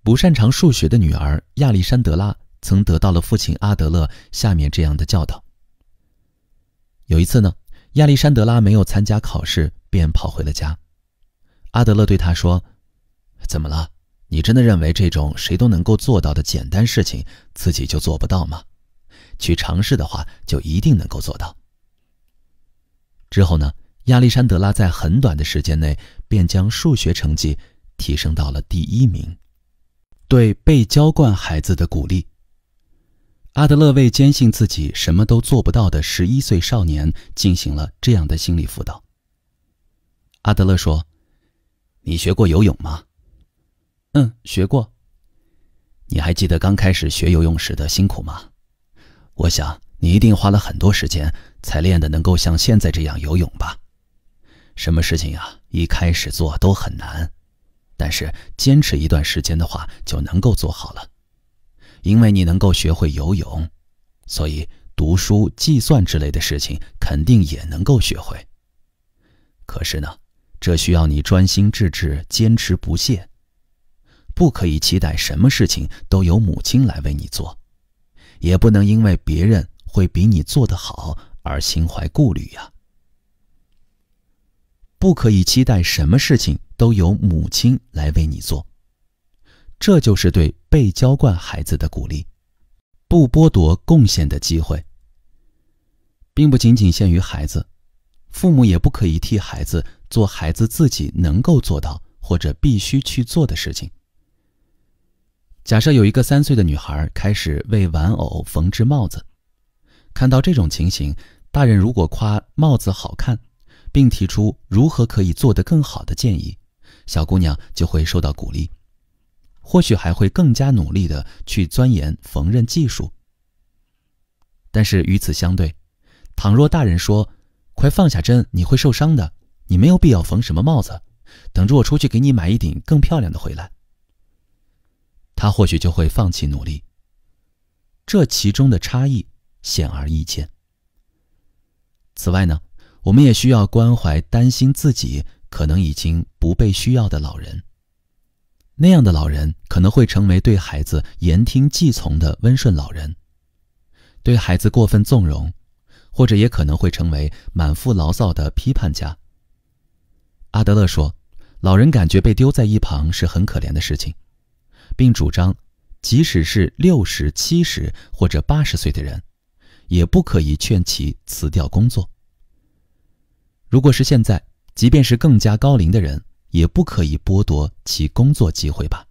不擅长数学的女儿亚历山德拉曾得到了父亲阿德勒下面这样的教导。有一次呢，亚历山德拉没有参加考试，便跑回了家。阿德勒对他说：怎么了？你真的认为这种谁都能够做到的简单事情自己就做不到吗？去尝试的话就一定能够做到。之后呢，亚历山德拉在很短的时间内便将数学成绩提升到了第1名。对被娇惯孩子的鼓励。阿德勒为坚信自己什么都做不到的11岁少年进行了这样的心理辅导。阿德勒说：你学过游泳吗？学过。你还记得刚开始学游泳时的辛苦吗？我想你一定花了很多时间才练得能够像现在这样游泳吧。什么事情啊，一开始做都很难，但是坚持一段时间的话就能够做好了。因为你能够学会游泳，所以读书、计算之类的事情肯定也能够学会。可是呢，这需要你专心致志，坚持不懈。不可以期待什么事情都由母亲来为你做，也不能因为别人会比你做得好而心怀顾虑呀。不可以期待什么事情都由母亲来为你做，这就是对被娇惯孩子的鼓励。不剥夺贡献的机会，并不仅仅限于孩子，父母也不可以替孩子做孩子自己能够做到或者必须去做的事情。假设有一个3岁的女孩开始为玩偶缝制帽子，看到这种情形，大人如果夸帽子好看，并提出如何可以做得更好的建议，小姑娘就会受到鼓励，或许还会更加努力地去钻研缝纫技术。但是与此相对，倘若大人说：快放下针，你会受伤的，你没有必要缝什么帽子，等着我出去给你买一顶更漂亮的回来，他或许就会放弃努力。这其中的差异显而易见。此外呢，我们也需要关怀担心自己可能已经不被需要的老人。那样的老人可能会成为对孩子言听计从的温顺老人，对孩子过分纵容，或者也可能会成为满腹牢骚的批判家。阿德勒说，老人感觉被丢在一旁是很可怜的事情，并主张即使是60、70或者80岁的人，也不可以劝其辞掉工作。如果是现在，即便是更加高龄的人，也不可以剥夺其工作机会吧。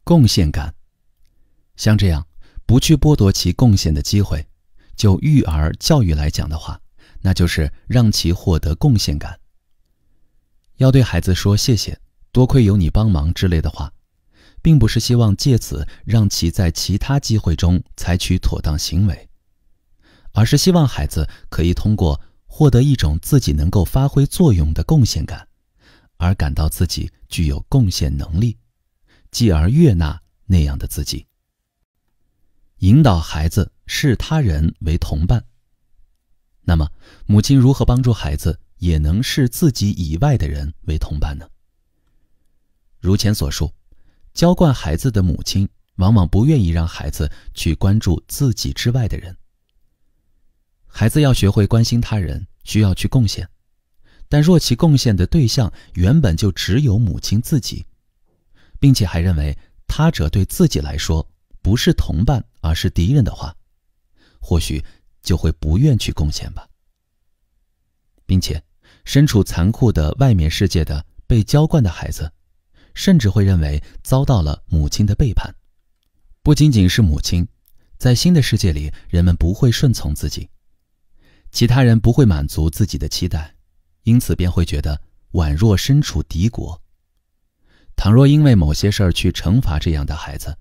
贡献感，像这样不去剥夺其贡献的机会，就育儿教育来讲的话，那就是让其获得贡献感。要对孩子说谢谢，多亏有你帮忙之类的话，并不是希望借此让其在其他机会中采取妥当行为，而是希望孩子可以通过获得一种自己能够发挥作用的贡献感，而感到自己具有贡献能力，继而悦纳那样的自己。引导孩子视他人为同伴。那么，母亲如何帮助孩子也能视自己以外的人为同伴呢？如前所述，娇惯孩子的母亲往往不愿意让孩子去关注自己之外的人。孩子要学会关心他人，需要去贡献，但若其贡献的对象原本就只有母亲自己，并且还认为他者对自己来说不是同伴而是敌人的话，或许就会不愿去贡献吧。并且身处残酷的外面世界的被娇惯的孩子，甚至会认为遭到了母亲的背叛。不仅仅是母亲，在新的世界里，人们不会顺从自己，其他人不会满足自己的期待，因此便会觉得宛若身处敌国。倘若因为某些事儿去惩罚这样的孩子，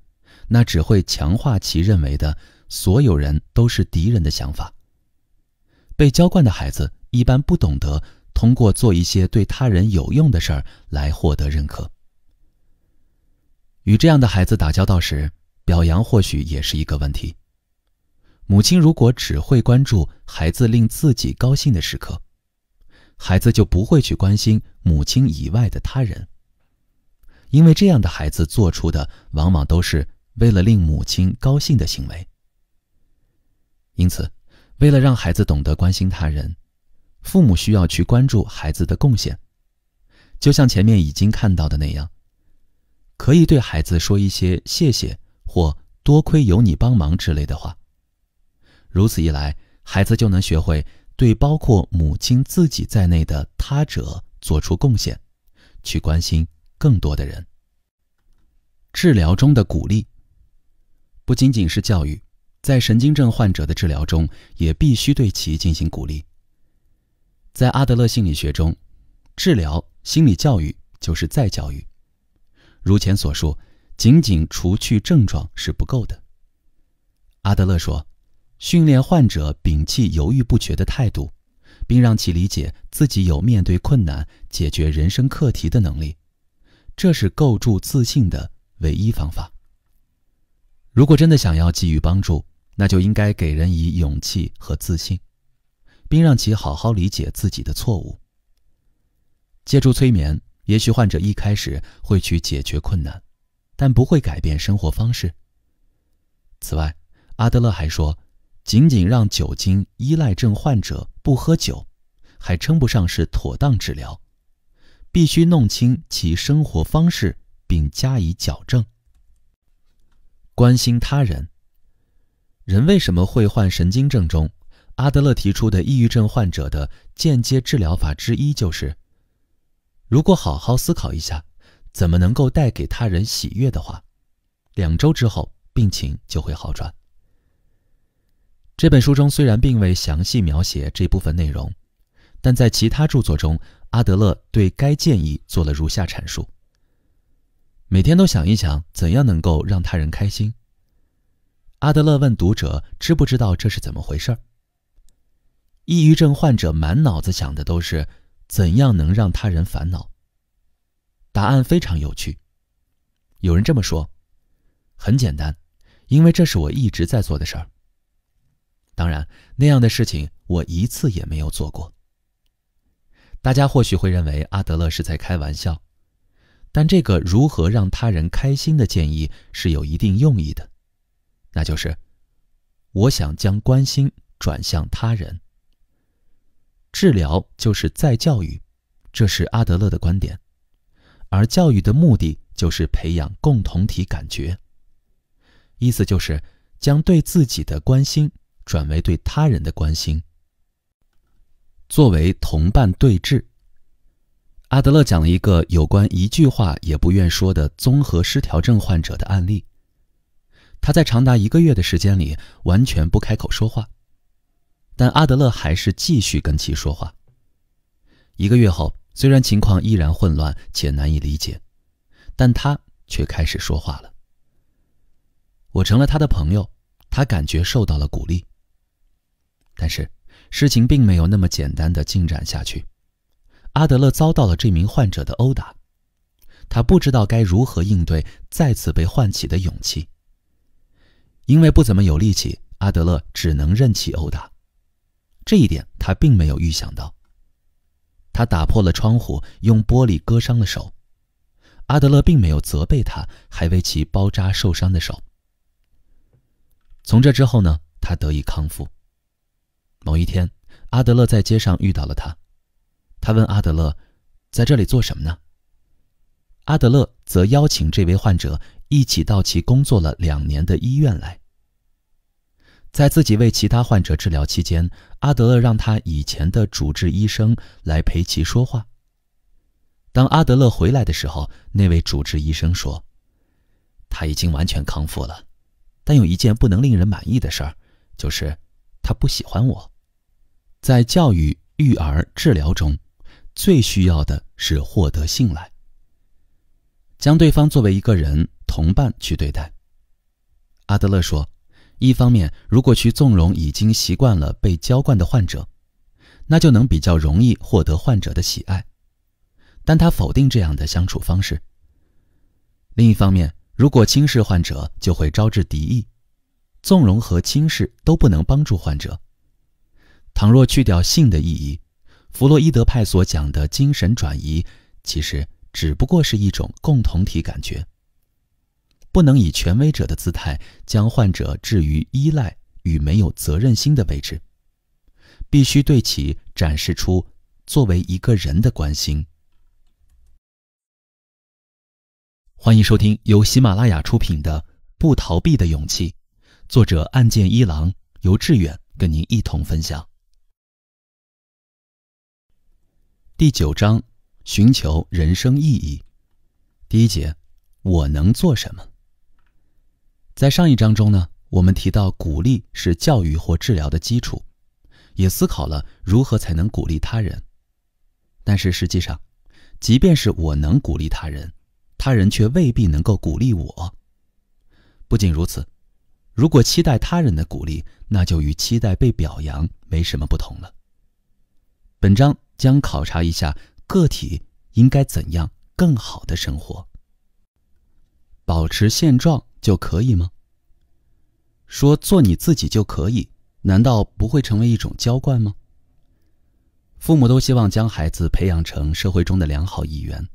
那只会强化其认为的所有人都是敌人的想法。被娇惯的孩子一般不懂得通过做一些对他人有用的事儿来获得认可。与这样的孩子打交道时，表扬或许也是一个问题。母亲如果只会关注孩子令自己高兴的时刻，孩子就不会去关心母亲以外的他人，因为这样的孩子做出的往往都是为了令母亲高兴的行为。因此，为了让孩子懂得关心他人，父母需要去关注孩子的贡献，就像前面已经看到的那样，可以对孩子说一些谢谢或多亏有你帮忙之类的话。如此一来，孩子就能学会对包括母亲自己在内的他者做出贡献，去关心更多的人。治疗中的鼓励不仅仅是教育，在神经症患者的治疗中也必须对其进行鼓励。在阿德勒心理学中，治疗、心理教育就是再教育。如前所述，仅仅除去症状是不够的。阿德勒说，训练患者摒弃犹豫不决的态度，并让其理解自己有面对困难、解决人生课题的能力，这是构筑自信的唯一方法。如果真的想要给予帮助，那就应该给人以勇气和自信，并让其好好理解自己的错误。借助催眠，也许患者一开始会去解决困难，但不会改变生活方式。此外，阿德勒还说，仅仅让酒精依赖症患者不喝酒，还称不上是妥当治疗，必须弄清其生活方式并加以矫正。关心他人。人为什么会患神经症中，阿德勒提出的抑郁症患者的间接治疗法之一就是，如果好好思考一下怎么能够带给他人喜悦的话，2周之后病情就会好转。这本书中虽然并未详细描写这部分内容，但在其他著作中，阿德勒对该建议做了如下阐述：每天都想一想怎样能够让他人开心。阿德勒问读者知不知道这是怎么回事？抑郁症患者满脑子想的都是怎样能让他人烦恼。答案非常有趣。有人这么说：很简单，因为这是我一直在做的事儿。当然，那样的事情我一次也没有做过。大家或许会认为阿德勒是在开玩笑，但这个如何让他人开心的建议是有一定用意的，那就是我想将关心转向他人。治疗就是再教育，这是阿德勒的观点，而教育的目的就是培养共同体感觉，意思就是将对自己的关心转为对他人的关心。作为同伴对峙，阿德勒讲了一个有关一句话也不愿说的综合失调症患者的案例。他在长达1个月的时间里完全不开口说话，但阿德勒还是继续跟其说话。1个月后，虽然情况依然混乱且难以理解，但他却开始说话了。我成了他的朋友，他感觉受到了鼓励。但是事情并没有那么简单地进展下去。阿德勒遭到了这名患者的殴打，他不知道该如何应对再次被唤起的勇气。因为不怎么有力气，阿德勒只能任其殴打。这一点他并没有预想到。他打破了窗户，用玻璃割伤了手。阿德勒并没有责备他，还为其包扎受伤的手。从这之后呢，他得以康复。某一天，阿德勒在街上遇到了他。他问阿德勒，在这里做什么呢？阿德勒则邀请这位患者一起到其工作了2年的医院来。在自己为其他患者治疗期间，阿德勒让他以前的主治医生来陪其说话。当阿德勒回来的时候，那位主治医生说，他已经完全康复了，但有一件不能令人满意的事儿，就是他不喜欢我。在教育、育儿、治疗中，最需要的是获得信赖，将对方作为一个人、同伴去对待。阿德勒说，一方面，如果去纵容已经习惯了被娇惯的患者，那就能比较容易获得患者的喜爱，但他否定这样的相处方式。另一方面，如果轻视患者，就会招致敌意，纵容和轻视都不能帮助患者。倘若去掉性的意义，弗洛伊德派所讲的精神转移，其实只不过是一种共同体感觉。不能以权威者的姿态将患者置于依赖与没有责任心的位置，必须对其展示出作为一个人的关心。欢迎收听由喜马拉雅出品的《不逃避的勇气》，作者岸见一郎，由志远跟您一同分享。第9章，寻求人生意义。第1节，我能做什么？在上一章中呢，我们提到鼓励是教育或治疗的基础，也思考了如何才能鼓励他人。但是实际上，即便是我能鼓励他人，他人却未必能够鼓励我。不仅如此，如果期待他人的鼓励，那就与期待被表扬没什么不同了。本章将考察一下个体应该怎样更好的生活。保持现状就可以吗？说做你自己就可以，难道不会成为一种娇惯吗？父母都希望将孩子培养成社会中的良好一员，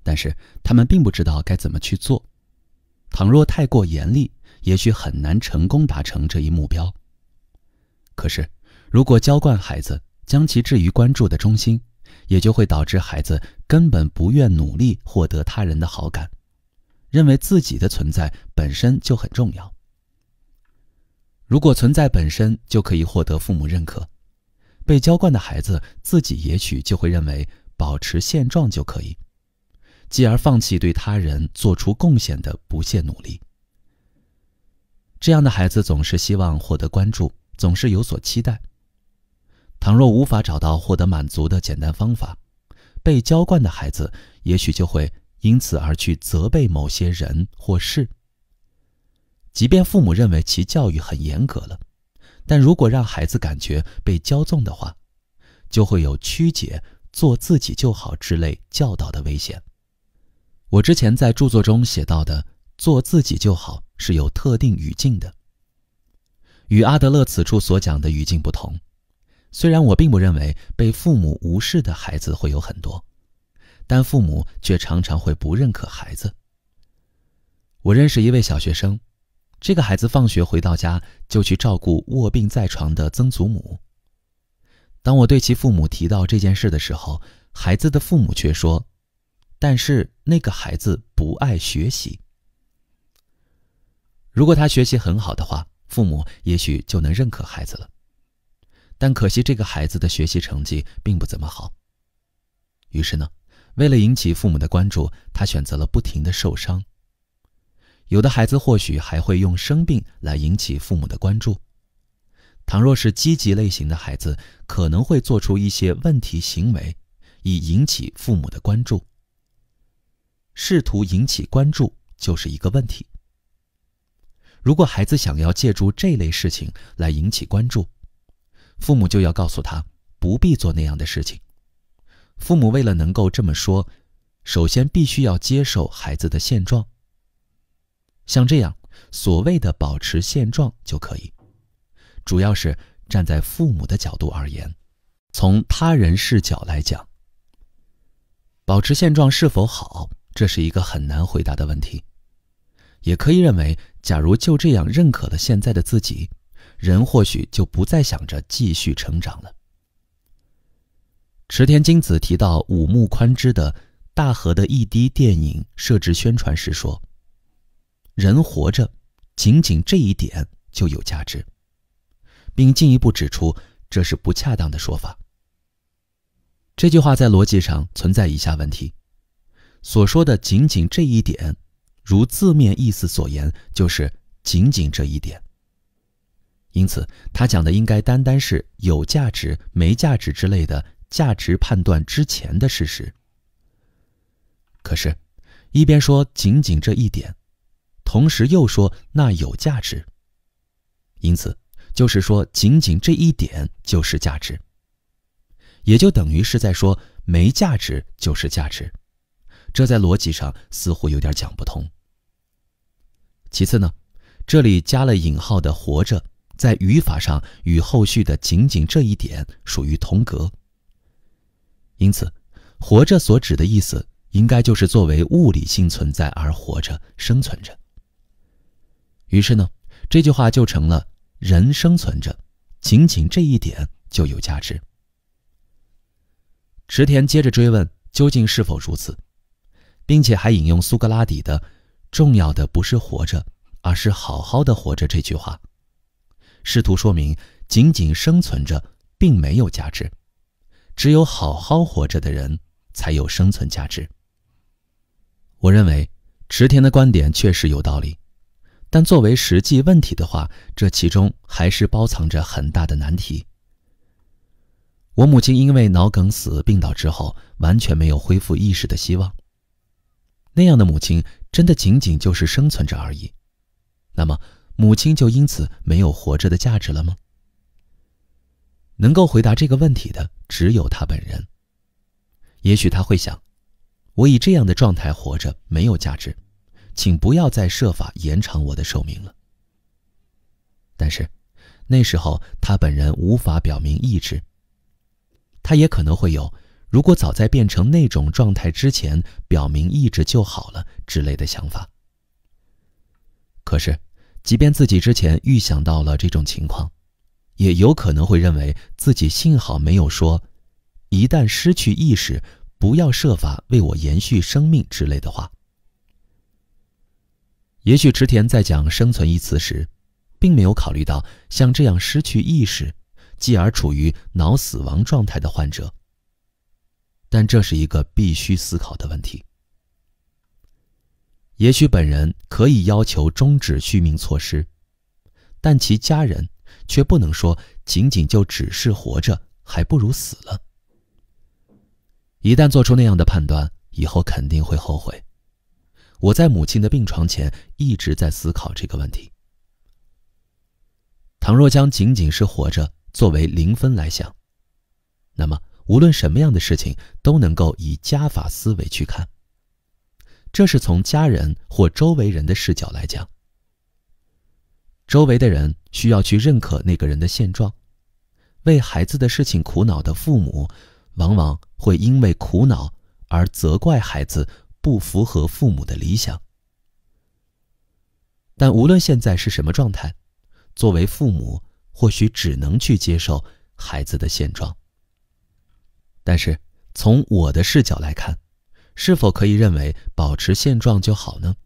但是他们并不知道该怎么去做。倘若太过严厉，也许很难成功达成这一目标。可是，如果娇惯孩子，将其置于关注的中心，也就会导致孩子根本不愿努力获得他人的好感，认为自己的存在本身就很重要。如果存在本身就可以获得父母认可，被娇惯的孩子自己也许就会认为保持现状就可以，继而放弃对他人做出贡献的不懈努力。这样的孩子总是希望获得关注，总是有所期待。倘若无法找到获得满足的简单方法，被娇惯的孩子也许就会因此而去责备某些人或事。即便父母认为其教育很严格了，但如果让孩子感觉被骄纵的话，就会有曲解做自己就好之类教导的危险。我之前在著作中写到的做自己就好是有特定语境的，与阿德勒此处所讲的语境不同。虽然我并不认为被父母无视的孩子会有很多，但父母却常常会不认可孩子。我认识一位小学生，这个孩子放学回到家就去照顾卧病在床的曾祖母。当我对其父母提到这件事的时候，孩子的父母却说，但是那个孩子不爱学习。如果他学习很好的话，父母也许就能认可孩子了。但可惜这个孩子的学习成绩并不怎么好。于是呢，为了引起父母的关注，他选择了不停地受伤。有的孩子或许还会用生病来引起父母的关注。倘若是积极类型的孩子，可能会做出一些问题行为，以引起父母的关注。试图引起关注就是一个问题。如果孩子想要借助这类事情来引起关注，父母就要告诉他不必做那样的事情。父母为了能够这么说，首先必须要接受孩子的现状。像这样，所谓的保持现状就可以，主要是站在父母的角度而言，从他人视角来讲。保持现状是否好，这是一个很难回答的问题。也可以认为，假如就这样认可了现在的自己，人或许就不再想着继续成长了。池田京子提到五木宽之的《大河的一滴》电影设置宣传时说，人活着仅仅这一点就有价值，并进一步指出这是不恰当的说法。这句话在逻辑上存在以下问题：所说的仅仅这一点，如字面意思所言，就是仅仅这一点。因此，他讲的应该单单是有价值、没价值之类的价值判断之前的事实。可是，一边说仅仅这一点，同时又说那有价值，因此就是说仅仅这一点就是价值，也就等于是在说没价值就是价值。这在逻辑上似乎有点讲不通。其次呢，这里加了引号的活着，在语法上与后续的仅仅这一点属于同格。因此，活着所指的意思应该就是作为物理性存在而活着、生存着。于是呢，这句话就成了人生存着，仅仅这一点就有价值。池田接着追问究竟是否如此，并且还引用苏格拉底的“重要的不是活着，而是好好的活着”这句话，试图说明仅仅生存着并没有价值，只有好好活着的人才有生存价值。我认为池田的观点确实有道理，但作为实际问题的话，这其中还是包藏着很大的难题。我母亲因为脑梗死病倒之后，完全没有恢复意识的希望。那样的母亲真的仅仅就是生存着而已，那么母亲就因此没有活着的价值了吗？能够回答这个问题的只有她本人。也许她会想，我以这样的状态活着没有价值，请不要再设法延长我的寿命了。但是那时候她本人无法表明意志，她也可能会有如果早在变成那种状态之前表明意志就好了之类的想法。可是即便自己之前预想到了这种情况，也有可能会认为自己幸好没有说一旦失去意识不要设法为我延续生命之类的话。也许池田在讲生存一词时并没有考虑到像这样失去意识继而处于脑死亡状态的患者，但这是一个必须思考的问题。也许本人可以要求终止续命措施，但其家人却不能说仅仅就只是活着，还不如死了。一旦做出那样的判断，以后肯定会后悔。我在母亲的病床前一直在思考这个问题。倘若将仅仅是活着作为0分来想，那么无论什么样的事情都能够以加法思维去看。这是从家人或周围人的视角来讲。周围的人需要去认可那个人的现状，为孩子的事情苦恼的父母往往会因为苦恼而责怪孩子不符合父母的理想。但无论现在是什么状态，作为父母或许只能去接受孩子的现状。但是从我的视角来看，是否可以认为保持现状就好呢？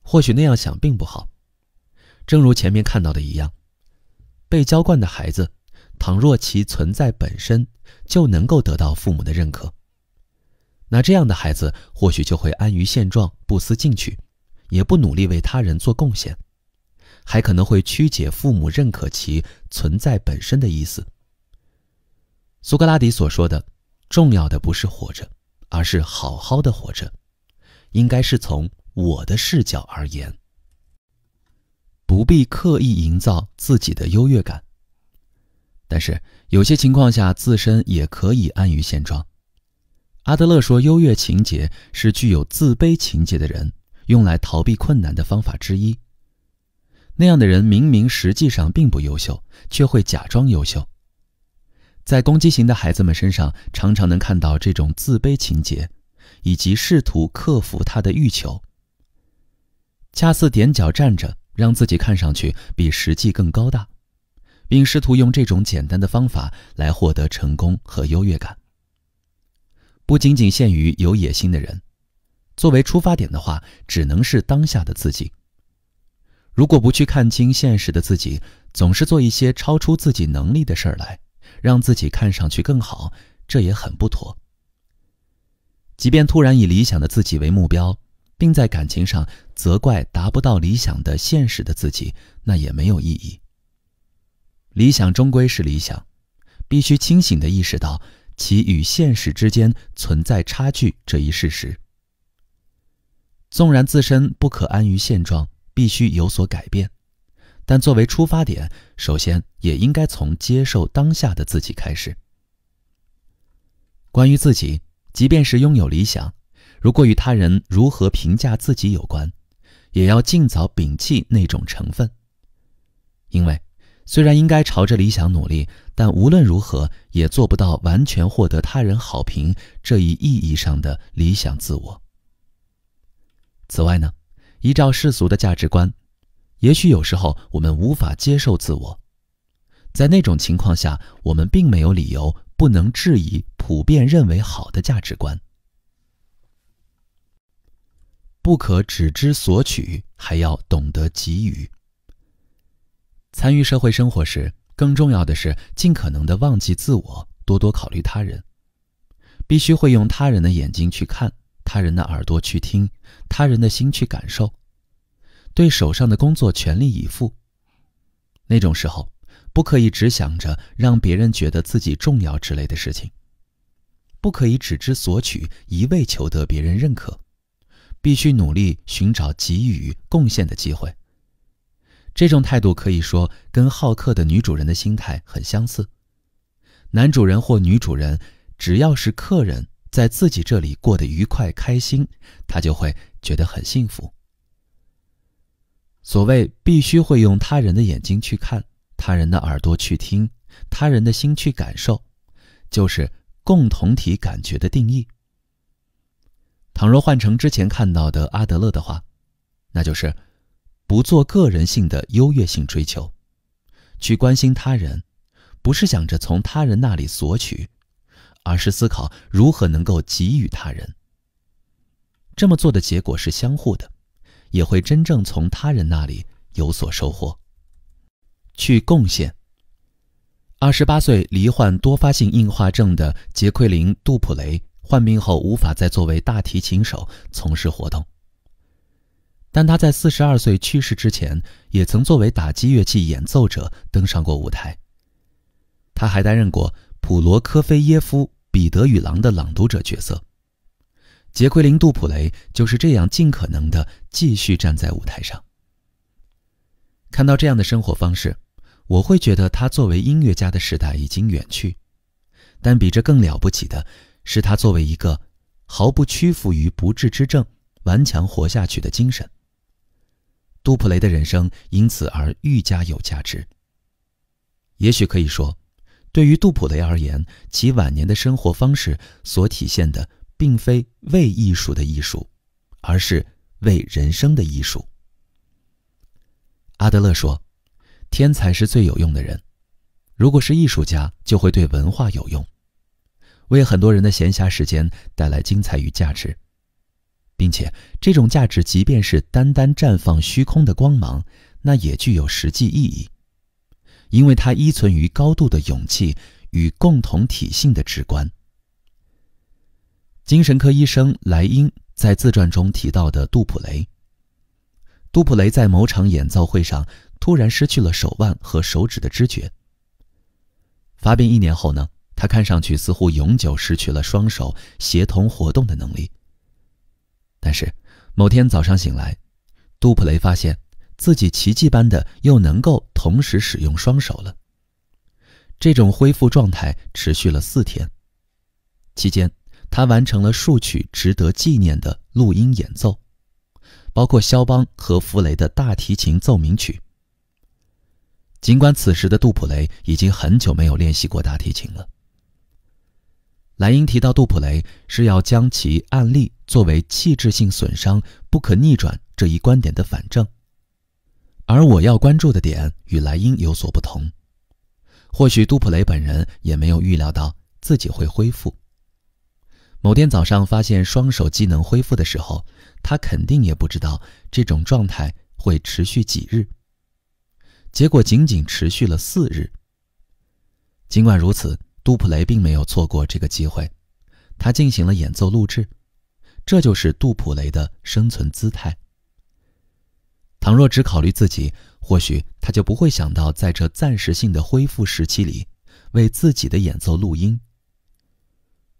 或许那样想并不好。正如前面看到的一样，被娇惯的孩子，倘若其存在本身就能够得到父母的认可，那这样的孩子或许就会安于现状，不思进取，也不努力为他人做贡献，还可能会曲解父母认可其存在本身的意思。苏格拉底所说的重要的不是活着，而是好好的活着，应该是从我的视角而言。不必刻意营造自己的优越感，但是有些情况下自身也可以安于现状。阿德勒说，优越情节是具有自卑情节的人用来逃避困难的方法之一。那样的人明明实际上并不优秀，却会假装优秀。在攻击型的孩子们身上常常能看到这种自卑情节，以及试图克服他的欲求，恰似踮脚站着，让自己看上去比实际更高大，并试图用这种简单的方法来获得成功和优越感。不仅仅限于有野心的人，作为出发点的话，只能是当下的自己。如果不去看清现实的自己，总是做一些超出自己能力的事儿来，让自己看上去更好，这也很不妥。即便突然以理想的自己为目标，并在感情上责怪达不到理想的现实的自己，那也没有意义。理想终归是理想，必须清醒地意识到其与现实之间存在差距这一事实。纵然自身不可安于现状，必须有所改变，但作为出发点，首先也应该从接受当下的自己开始。关于自己，即便是拥有理想，如果与他人如何评价自己有关，也要尽早摒弃那种成分。因为虽然应该朝着理想努力，但无论如何也做不到完全获得他人好评这一意义上的理想自我。此外呢，依照世俗的价值观，也许有时候我们无法接受自我，在那种情况下，我们并没有理由不能质疑普遍认为好的价值观。不可只知索取，还要懂得给予。参与社会生活时，更重要的是尽可能地忘记自我，多多考虑他人。必须会用他人的眼睛去看，他人的耳朵去听，他人的心去感受，对手上的工作全力以赴。那种时候，不可以只想着让别人觉得自己重要之类的事情，不可以只知索取，一味求得别人认可，必须努力寻找给予贡献的机会。这种态度可以说跟好客的女主人的心态很相似。男主人或女主人只要是客人在自己这里过得愉快开心，他就会觉得很幸福。所谓必须会用他人的眼睛去看，他人的耳朵去听，他人的心去感受，就是共同体感觉的定义。倘若换成之前看到的阿德勒的话，那就是不做个人性的优越性追求，去关心他人，不是想着从他人那里索取，而是思考如何能够给予他人。这么做的结果是相互的，也会真正从他人那里有所收获。去贡献。28岁罹患多发性硬化症的杰奎琳·杜普雷患病后无法再作为大提琴手从事活动，但他在42岁去世之前也曾作为打击乐器演奏者登上过舞台。他还担任过普罗科菲耶夫《彼得与狼》的朗读者角色。杰奎琳·杜普雷就是这样尽可能地继续站在舞台上。看到这样的生活方式，我会觉得他作为音乐家的时代已经远去，但比这更了不起的是他作为一个毫不屈服于不治之症、顽强活下去的精神。杜普雷的人生因此而愈加有价值。也许可以说，对于杜普雷而言，其晚年的生活方式所体现的并非为艺术的艺术，而是为人生的艺术。阿德勒说，天才是最有用的人，如果是艺术家，就会对文化有用，为很多人的闲暇时间带来精彩与价值，并且这种价值即便是单单绽放虚空的光芒，那也具有实际意义，因为它依存于高度的勇气与共同体性的直观。精神科医生莱因在自传中提到的杜普雷在某场演奏会上突然失去了手腕和手指的知觉。发病1年后呢，他看上去似乎永久失去了双手协同活动的能力。但是某天早上醒来，杜普雷发现自己奇迹般的又能够同时使用双手了。这种恢复状态持续了4天，期间他完成了数曲值得纪念的录音演奏，包括肖邦和弗雷的大提琴奏鸣曲。尽管此时的杜普雷已经很久没有练习过大提琴了。莱因提到杜普雷是要将其案例作为器质性损伤不可逆转这一观点的反证，而我要关注的点与莱因有所不同。或许杜普雷本人也没有预料到自己会恢复。某天早上发现双手机能恢复的时候，他肯定也不知道这种状态会持续几日，结果仅仅持续了4日。尽管如此，杜普雷并没有错过这个机会，他进行了演奏录制，这就是杜普雷的生存姿态。倘若只考虑自己，或许他就不会想到在这暂时性的恢复时期里为自己的演奏录音。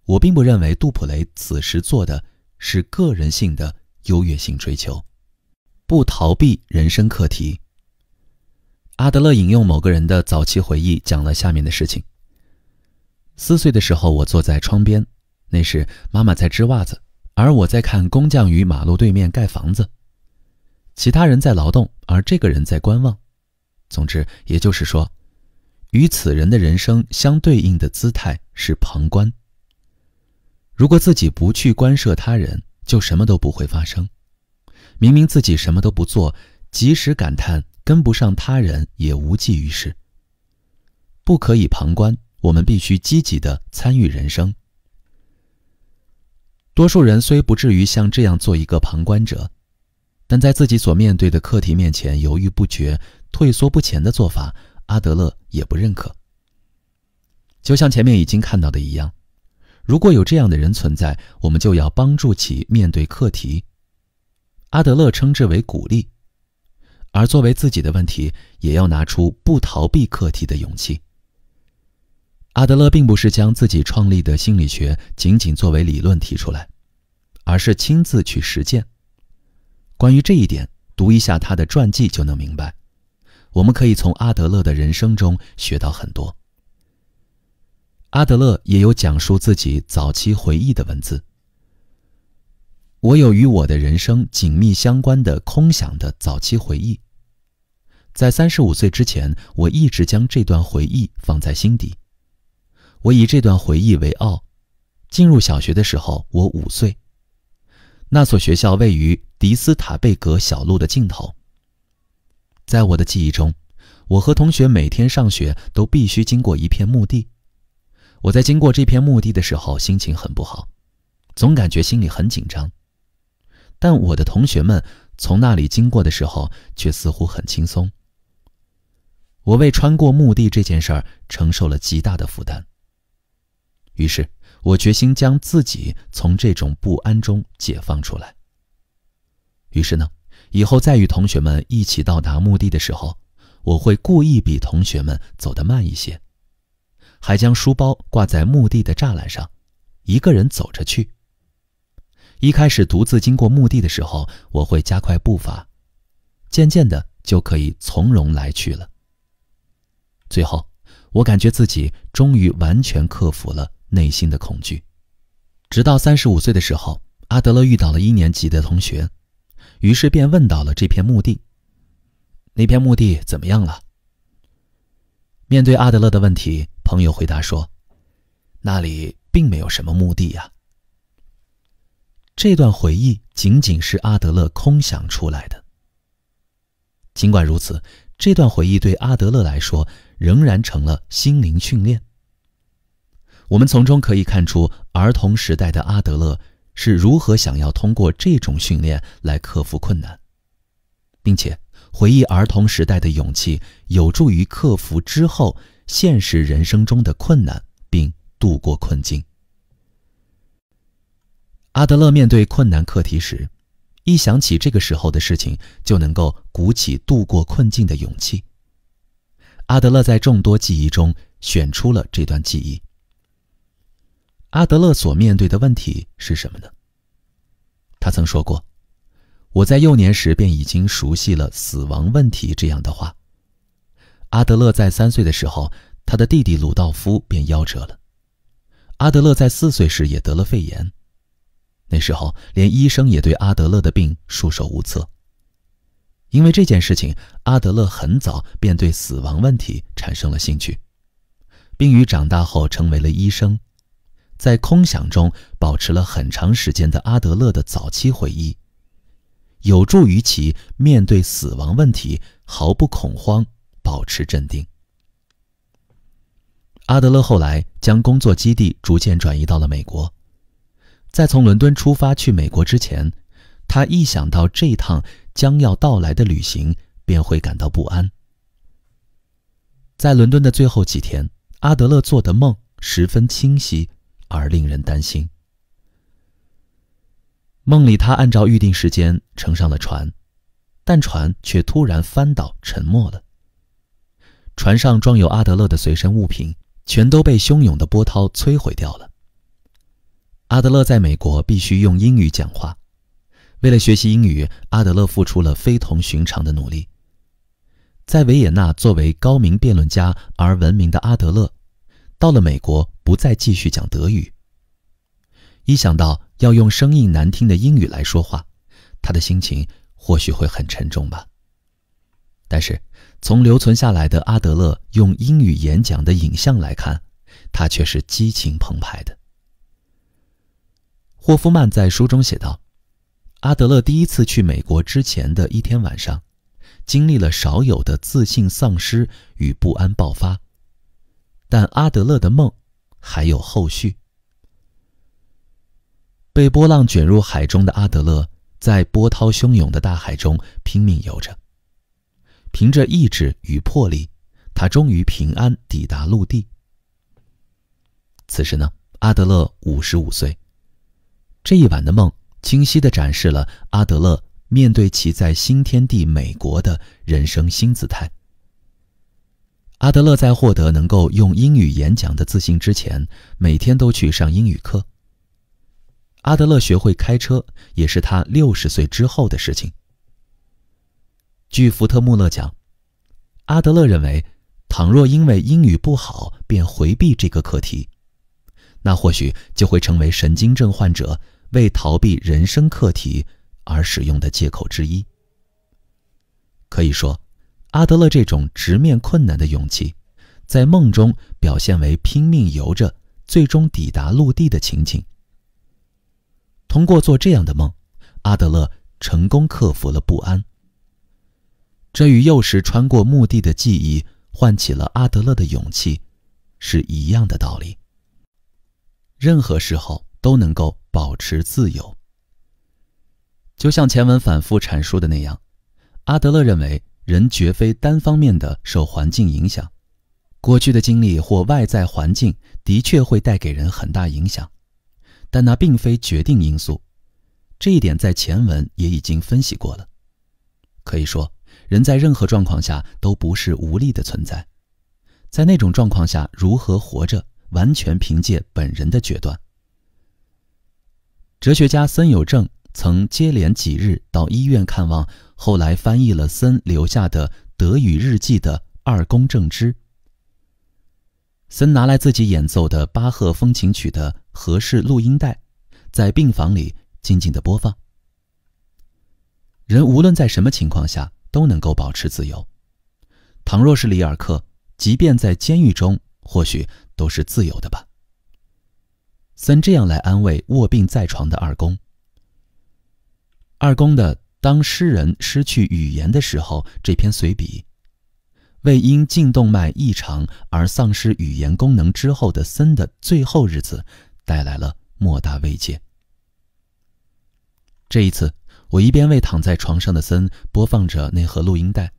我并不认为杜普雷此时做的是个人性的优越性追求，不逃避人生课题。阿德勒引用某个人的早期回忆讲了下面的事情。4岁的时候，我坐在窗边，那时妈妈在织袜子，而我在看工匠于马路对面盖房子。其他人在劳动，而这个人在观望。总之，也就是说，与此人的人生相对应的姿态是旁观。如果自己不去关涉他人，就什么都不会发生。明明自己什么都不做，即使感叹跟不上他人也无济于事。不可以旁观，我们必须积极地参与人生。多数人虽不至于像这样做一个旁观者，但在自己所面对的课题面前犹豫不决、退缩不前的做法，阿德勒也不认可。就像前面已经看到的一样，如果有这样的人存在，我们就要帮助其面对课题。阿德勒称之为鼓励，而作为自己的问题，也要拿出不逃避课题的勇气。阿德勒并不是将自己创立的心理学仅仅作为理论提出来，而是亲自去实践。关于这一点，读一下他的传记就能明白。我们可以从阿德勒的人生中学到很多。阿德勒也有讲述自己早期回忆的文字。我有与我的人生紧密相关的空想的早期回忆。在35岁之前，我一直将这段回忆放在心底。我以这段回忆为傲。进入小学的时候，我5岁。那所学校位于迪斯塔贝格小路的尽头。在我的记忆中，我和同学每天上学都必须经过一片墓地。我在经过这片墓地的时候，心情很不好，总感觉心里很紧张。但我的同学们从那里经过的时候，却似乎很轻松。我为穿过墓地这件事儿承受了极大的负担。于是我决心将自己从这种不安中解放出来。于是呢，以后再与同学们一起到达墓地的时候，我会故意比同学们走得慢一些，还将书包挂在墓地的栅栏上，一个人走着去。一开始独自经过墓地的时候，我会加快步伐，渐渐的就可以从容来去了。最后，我感觉自己终于完全克服了内心的恐惧。直到35岁的时候，阿德勒遇到了1年级的同学，于是便问到了这片墓地。那片墓地怎么样了？面对阿德勒的问题，朋友回答说，那里并没有什么墓地呀。这段回忆仅仅是阿德勒空想出来的。尽管如此，这段回忆对阿德勒来说仍然成了心灵训练。我们从中可以看出儿童时代的阿德勒是如何想要通过这种训练来克服困难，并且回忆儿童时代的勇气有助于克服之后现实人生中的困难，并度过困境。阿德勒面对困难课题时，一想起这个时候的事情，就能够鼓起度过困境的勇气。阿德勒在众多记忆中选出了这段记忆。阿德勒所面对的问题是什么呢？他曾说过，我在幼年时便已经熟悉了死亡问题这样的话。阿德勒在3岁的时候，他的弟弟鲁道夫便夭折了。阿德勒在4岁时也得了肺炎。那时候连医生也对阿德勒的病束手无策。因为这件事情，阿德勒很早便对死亡问题产生了兴趣，并于长大后成为了医生。在空想中保持了很长时间的阿德勒的早期回忆，有助于其面对死亡问题毫不恐慌，保持镇定。阿德勒后来将工作基地逐渐转移到了美国。在从伦敦出发去美国之前，他一想到这趟将要到来的旅行，便会感到不安。在伦敦的最后几天，阿德勒做的梦十分清晰，而令人担心。梦里他按照预定时间乘上了船，但船却突然翻倒沉没了。船上装有阿德勒的随身物品全都被汹涌的波涛摧毁掉了。阿德勒在美国必须用英语讲话，为了学习英语，阿德勒付出了非同寻常的努力。在维也纳作为高明辩论家而闻名的阿德勒，到了美国不再继续讲德语。一想到要用生硬难听的英语来说话，他的心情或许会很沉重吧。但是从留存下来的阿德勒用英语演讲的影像来看，他却是激情澎湃的。霍夫曼在书中写道，阿德勒第一次去美国之前的一天晚上，经历了少有的自信丧失与不安爆发，但阿德勒的梦还有后续。被波浪卷入海中的阿德勒，在波涛汹涌的大海中拼命游着，凭着意志与魄力，他终于平安抵达陆地。此时呢，阿德勒55岁。这一晚的梦清晰地展示了阿德勒面对其在新天地美国的人生新姿态。阿德勒在获得能够用英语演讲的自信之前，每天都去上英语课。阿德勒学会开车也是他60岁之后的事情。据福特穆勒讲，阿德勒认为，倘若因为英语不好便回避这个课题，那或许就会成为神经症患者为逃避人生课题而使用的借口之一。可以说，阿德勒这种直面困难的勇气，在梦中表现为拼命游着，最终抵达陆地的情景。通过做这样的梦，阿德勒成功克服了不安。这与幼时穿过墓地的记忆唤起了阿德勒的勇气是一样的道理。任何时候都能够保持自由。就像前文反复阐述的那样，阿德勒认为人绝非单方面的受环境影响，过去的经历或外在环境的确会带给人很大影响，但那并非决定因素。这一点在前文也已经分析过了。可以说，人在任何状况下都不是无力的存在，在那种状况下如何活着，完全凭借本人的决断。哲学家森有正曾接连几日到医院看望后来翻译了森留下的德语日记的二宫正之。森拿来自己演奏的巴赫风琴曲的和式录音带，在病房里静静地播放。人无论在什么情况下都能够保持自由。倘若是里尔克，即便在监狱中，或许都是自由的吧。森这样来安慰卧病在床的二宫。二宫的《当诗人失去语言的时候》这篇随笔，为因颈动脉异常而丧失语言功能之后的森的最后日子带来了莫大慰藉。这一次，我一边为躺在床上的森播放着那盒录音带，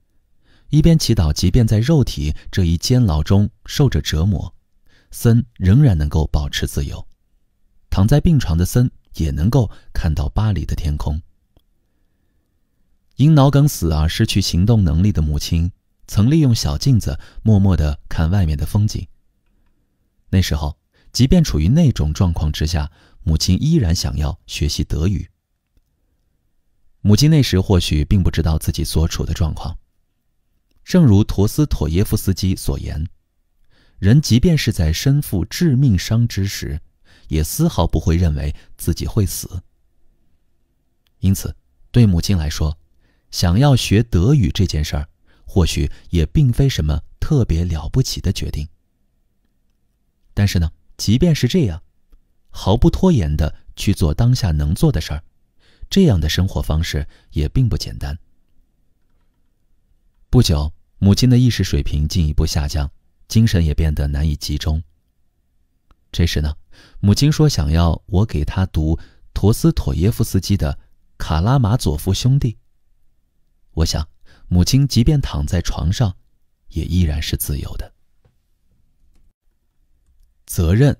一边祈祷即便在肉体这一监牢中受着折磨，森仍然能够保持自由。躺在病床的森也能够看到巴黎的天空。因脑梗死而失去行动能力的母亲曾利用小镜子默默地看外面的风景。那时候，即便处于那种状况之下，母亲依然想要学习德语。母亲那时或许并不知道自己所处的状况。正如陀思妥耶夫斯基所言，人即便是在身负致命伤之时，也丝毫不会认为自己会死。因此，对母亲来说，想要学德语这件事儿，或许也并非什么特别了不起的决定。但是呢，即便是这样，毫不拖延地去做当下能做的事儿，这样的生活方式也并不简单。不久，母亲的意识水平进一步下降，精神也变得难以集中。这时呢，母亲说想要我给她读陀思妥耶夫斯基的《卡拉马佐夫兄弟》。我想，母亲即便躺在床上，也依然是自由的。责任，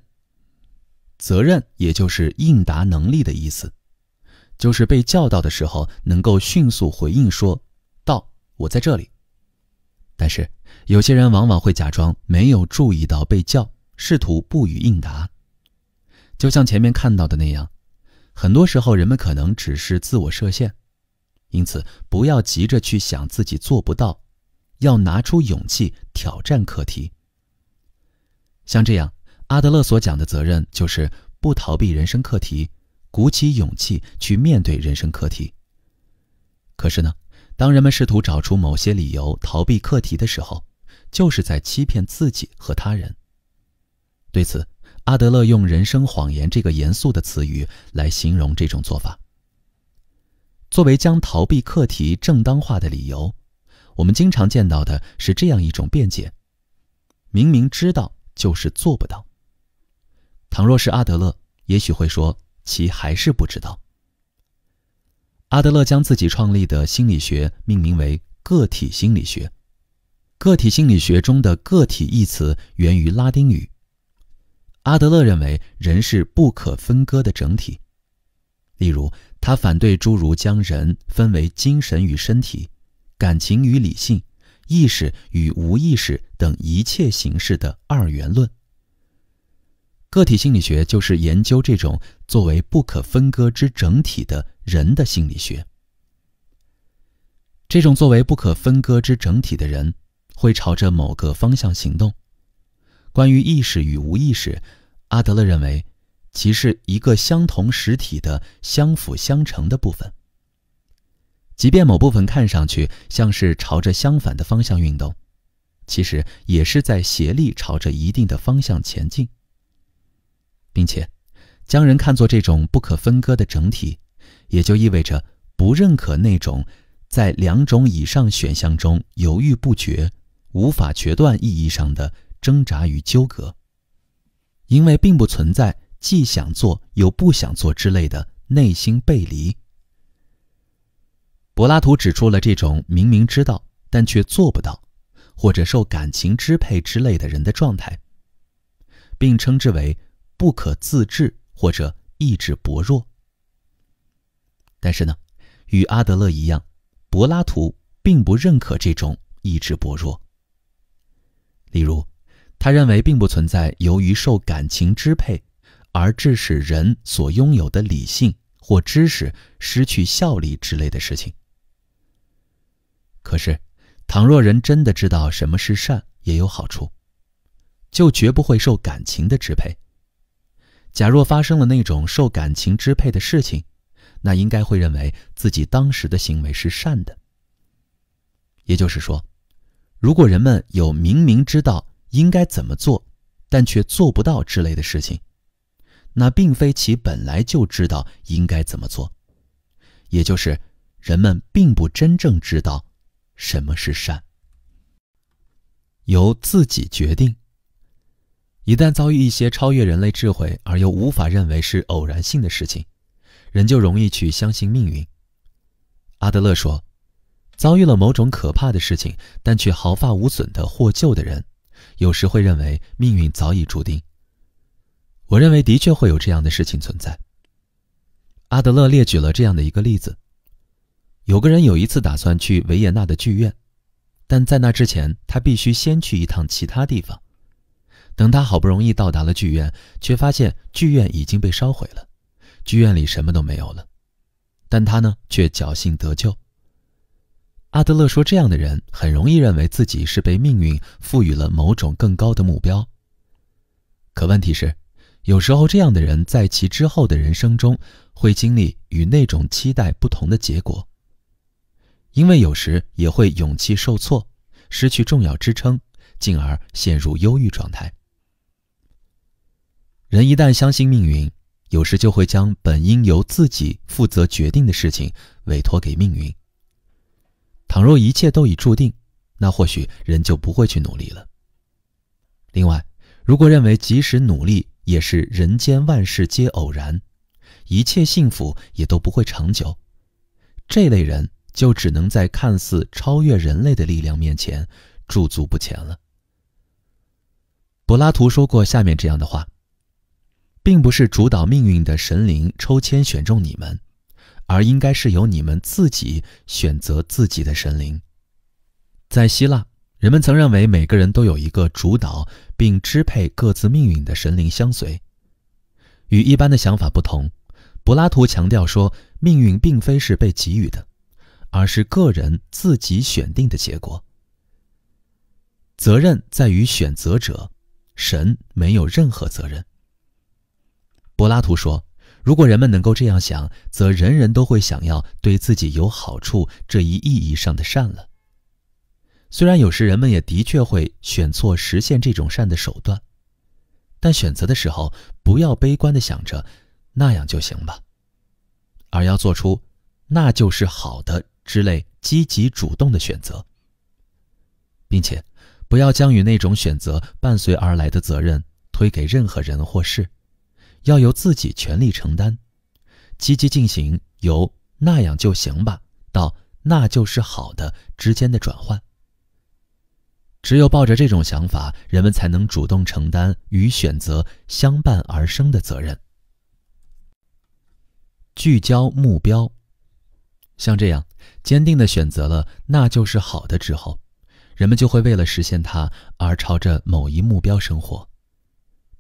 责任也就是应答能力的意思，就是被叫到的时候能够迅速回应说到，我在这里。但是有些人往往会假装没有注意到被叫，试图不予应答。就像前面看到的那样，很多时候人们可能只是自我设限，因此不要急着去想自己做不到，要拿出勇气挑战课题。像这样，阿德勒所讲的责任就是不逃避人生课题，鼓起勇气去面对人生课题。可是呢，当人们试图找出某些理由逃避课题的时候，就是在欺骗自己和他人。对此，阿德勒用人生谎言这个严肃的词语来形容这种做法。作为将逃避课题正当化的理由，我们经常见到的是这样一种辩解：明明知道就是做不到。倘若是阿德勒，也许会说其还是不知道。阿德勒将自己创立的心理学命名为个体心理学。个体心理学中的个体一词源于拉丁语。阿德勒认为人是不可分割的整体。例如，他反对诸如将人分为精神与身体、感情与理性、意识与无意识等一切形式的二元论。个体心理学就是研究这种作为不可分割之整体的人的心理学。这种作为不可分割之整体的人会朝着某个方向行动。关于意识与无意识，阿德勒认为其是一个相同实体的相辅相成的部分。即便某部分看上去像是朝着相反的方向运动，其实也是在协力朝着一定的方向前进。并且将人看作这种不可分割的整体，也就意味着不认可那种在两种以上选项中犹豫不决、无法决断意义上的挣扎与纠葛，因为并不存在既想做又不想做之类的内心背离。柏拉图指出了这种明明知道但却做不到，或者受感情支配之类的人的状态，并称之为不可自制或者意志薄弱。但是呢，与阿德勒一样，柏拉图并不认可这种意志薄弱。例如，他认为并不存在由于受感情支配而致使人所拥有的理性或知识失去效力之类的事情。可是，倘若人真的知道什么是善也有好处，就绝不会受感情的支配。假若发生了那种受感情支配的事情，那应该会认为自己当时的行为是善的。也就是说，如果人们有明明知道应该怎么做，但却做不到之类的事情，那并非其本来就知道应该怎么做，也就是人们并不真正知道什么是善。由自己决定。一旦遭遇一些超越人类智慧而又无法认为是偶然性的事情，人就容易去相信命运。阿德勒说，遭遇了某种可怕的事情但却毫发无损地获救的人，有时会认为命运早已注定。我认为的确会有这样的事情存在。阿德勒列举了这样的一个例子：有个人有一次打算去维也纳的剧院，但在那之前他必须先去一趟其他地方。等他好不容易到达了剧院，却发现剧院已经被烧毁了，剧院里什么都没有了。但他呢，却侥幸得救。阿德勒说，这样的人很容易认为自己是被命运赋予了某种更高的目标。可问题是，有时候这样的人在其之后的人生中会经历与那种期待不同的结果，因为有时也会勇气受挫，失去重要支撑，进而陷入忧郁状态。人一旦相信命运，有时就会将本应由自己负责决定的事情委托给命运。倘若一切都已注定，那或许人就不会去努力了。另外，如果认为即使努力也是人间万事皆偶然，一切幸福也都不会长久，这类人就只能在看似超越人类的力量面前驻足不前了。柏拉图说过下面这样的话：并不是主导命运的神灵抽签选中你们，而应该是由你们自己选择自己的神灵。在希腊，人们曾认为每个人都有一个主导并支配各自命运的神灵相随。与一般的想法不同，柏拉图强调说，命运并非是被给予的，而是个人自己选定的结果。责任在于选择者，神没有任何责任。柏拉图说，如果人们能够这样想，则人人都会想要对自己有好处这一意义上的善了。虽然有时人们也的确会选错实现这种善的手段，但选择的时候不要悲观地想着那样就行吧，而要做出那就是好的之类积极主动的选择。并且不要将与那种选择伴随而来的责任推给任何人或事，要由自己全力承担，积极进行由那样就行吧到那就是好的之间的转换。只有抱着这种想法，人们才能主动承担与选择相伴而生的责任。聚焦目标，像这样坚定地选择了那就是好的之后，人们就会为了实现它而朝着某一目标生活。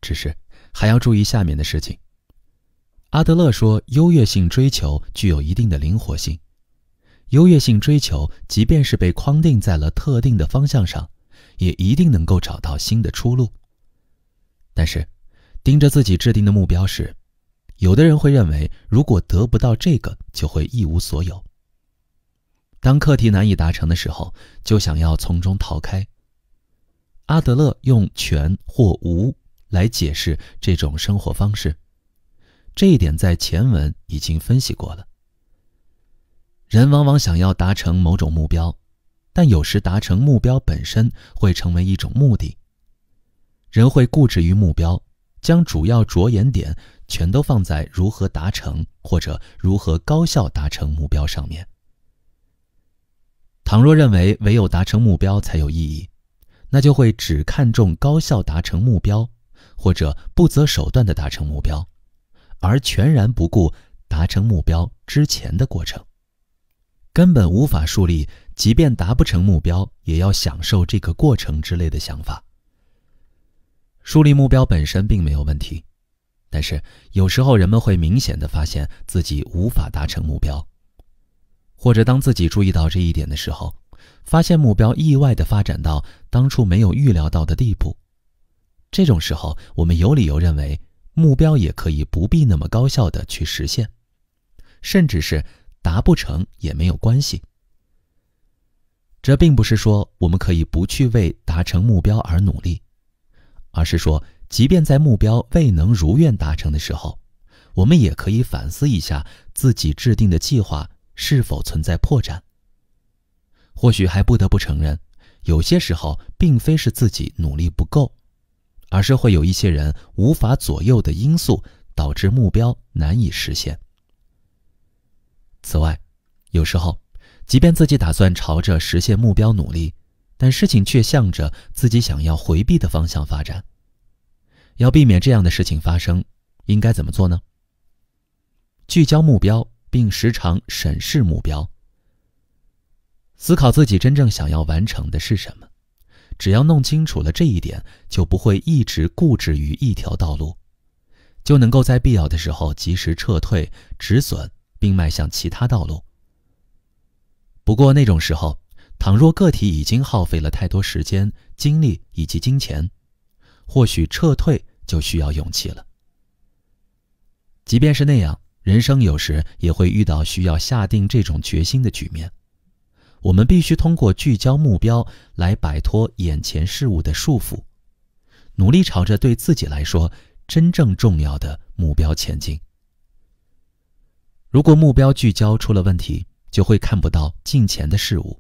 只是还要注意下面的事情。阿德勒说，优越性追求具有一定的灵活性。优越性追求即便是被框定在了特定的方向上，也一定能够找到新的出路。但是盯着自己制定的目标时，有的人会认为如果得不到这个就会一无所有。当课题难以达成的时候，就想要从中逃开。阿德勒用全或无来解释这种生活方式，这一点在前文已经分析过了。人往往想要达成某种目标，但有时达成目标本身会成为一种目的。人会固执于目标，将主要着眼点全都放在如何达成或者如何高效达成目标上面。倘若认为唯有达成目标才有意义，那就会只看重高效达成目标，或者不择手段地达成目标，而全然不顾达成目标之前的过程。根本无法树立即便达不成目标也要享受这个过程之类的想法。树立目标本身并没有问题，但是有时候人们会明显地发现自己无法达成目标，或者当自己注意到这一点的时候，发现目标意外地发展到当初没有预料到的地步。这种时候，我们有理由认为目标也可以不必那么高效地去实现，甚至是达不成也没有关系。这并不是说我们可以不去为达成目标而努力，而是说即便在目标未能如愿达成的时候，我们也可以反思一下自己制定的计划是否存在破绽。或许还不得不承认，有些时候并非是自己努力不够，而是会有一些人无法左右的因素导致目标难以实现。此外，有时候即便自己打算朝着实现目标努力，但事情却向着自己想要回避的方向发展。要避免这样的事情发生，应该怎么做呢？聚焦目标，并时常审视目标。思考自己真正想要完成的是什么。只要弄清楚了这一点，就不会一直固执于一条道路，就能够在必要的时候及时撤退、止损，并迈向其他道路。不过那种时候，倘若个体已经耗费了太多时间、精力以及金钱，或许撤退就需要勇气了。即便是那样，人生有时也会遇到需要下定这种决心的局面。我们必须通过聚焦目标来摆脱眼前事物的束缚，努力朝着对自己来说真正重要的目标前进。如果目标聚焦出了问题，就会看不到近前的事物，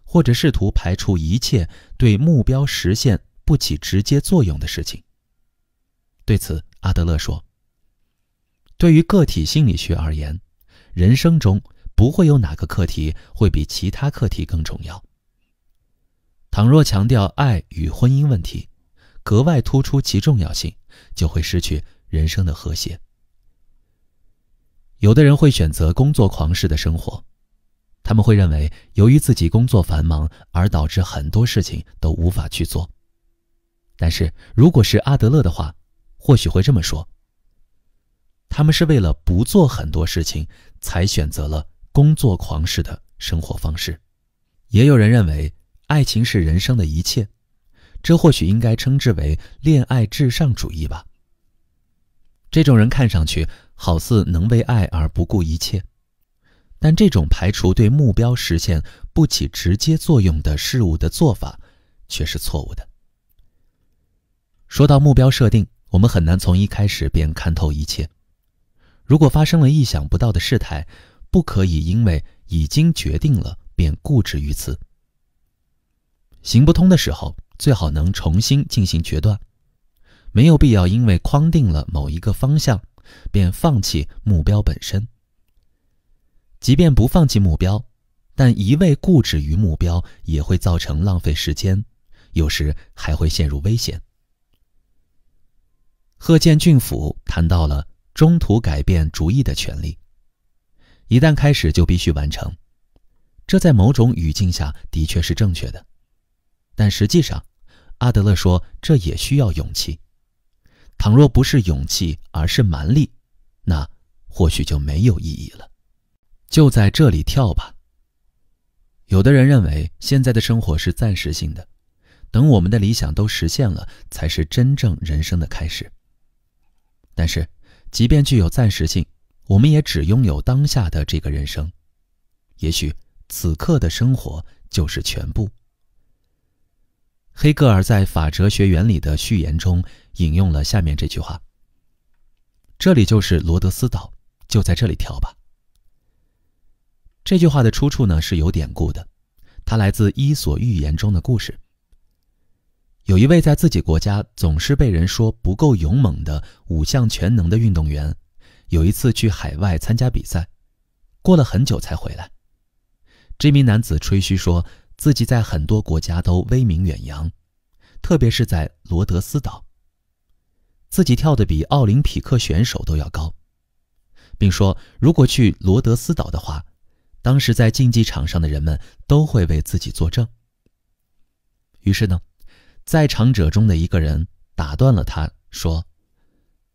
或者试图排除一切对目标实现不起直接作用的事情。对此，阿德勒说，对于个体心理学而言，人生中不会有哪个课题会比其他课题更重要。倘若强调爱与婚姻问题，格外突出其重要性，就会失去人生的和谐。有的人会选择工作狂式的生活，他们会认为由于自己工作繁忙而导致很多事情都无法去做。但是如果是阿德勒的话，或许会这么说，他们是为了不做很多事情才选择了工作狂式的生活方式。也有人认为爱情是人生的一切，这或许应该称之为恋爱至上主义吧。这种人看上去好似能为爱而不顾一切，但这种排除对目标实现不起直接作用的事物的做法却是错误的。说到目标设定，我们很难从一开始便看透一切。如果发生了意想不到的事态，不可以因为已经决定了便固执于此。行不通的时候，最好能重新进行决断，没有必要因为框定了某一个方向，便放弃目标本身。即便不放弃目标，但一味固执于目标也会造成浪费时间，有时还会陷入危险。贺建俊甫谈到了中途改变主意的权利，一旦开始就必须完成，这在某种语境下的确是正确的，但实际上阿德勒说这也需要勇气。倘若不是勇气而是蛮力，那或许就没有意义了。就在这里跳吧。有的人认为现在的生活是暂时性的，等我们的理想都实现了，才是真正人生的开始。但是即便具有暂时性，我们也只拥有当下的这个人生，也许此刻的生活就是全部。黑格尔在《法哲学原理》的序言中引用了下面这句话：这里就是罗德斯岛，就在这里跳吧。这句话的出处呢是有典故的，它来自《伊索寓言》中的故事。有一位在自己国家总是被人说不够勇猛的五项全能的运动员，有一次去海外参加比赛，过了很久才回来。这名男子吹嘘说自己在很多国家都威名远扬，特别是在罗德斯岛，自己跳得比奥林匹克选手都要高，并说如果去罗德斯岛的话，当时在竞技场上的人们都会为自己作证。于是呢，在场者中的一个人打断了他，说：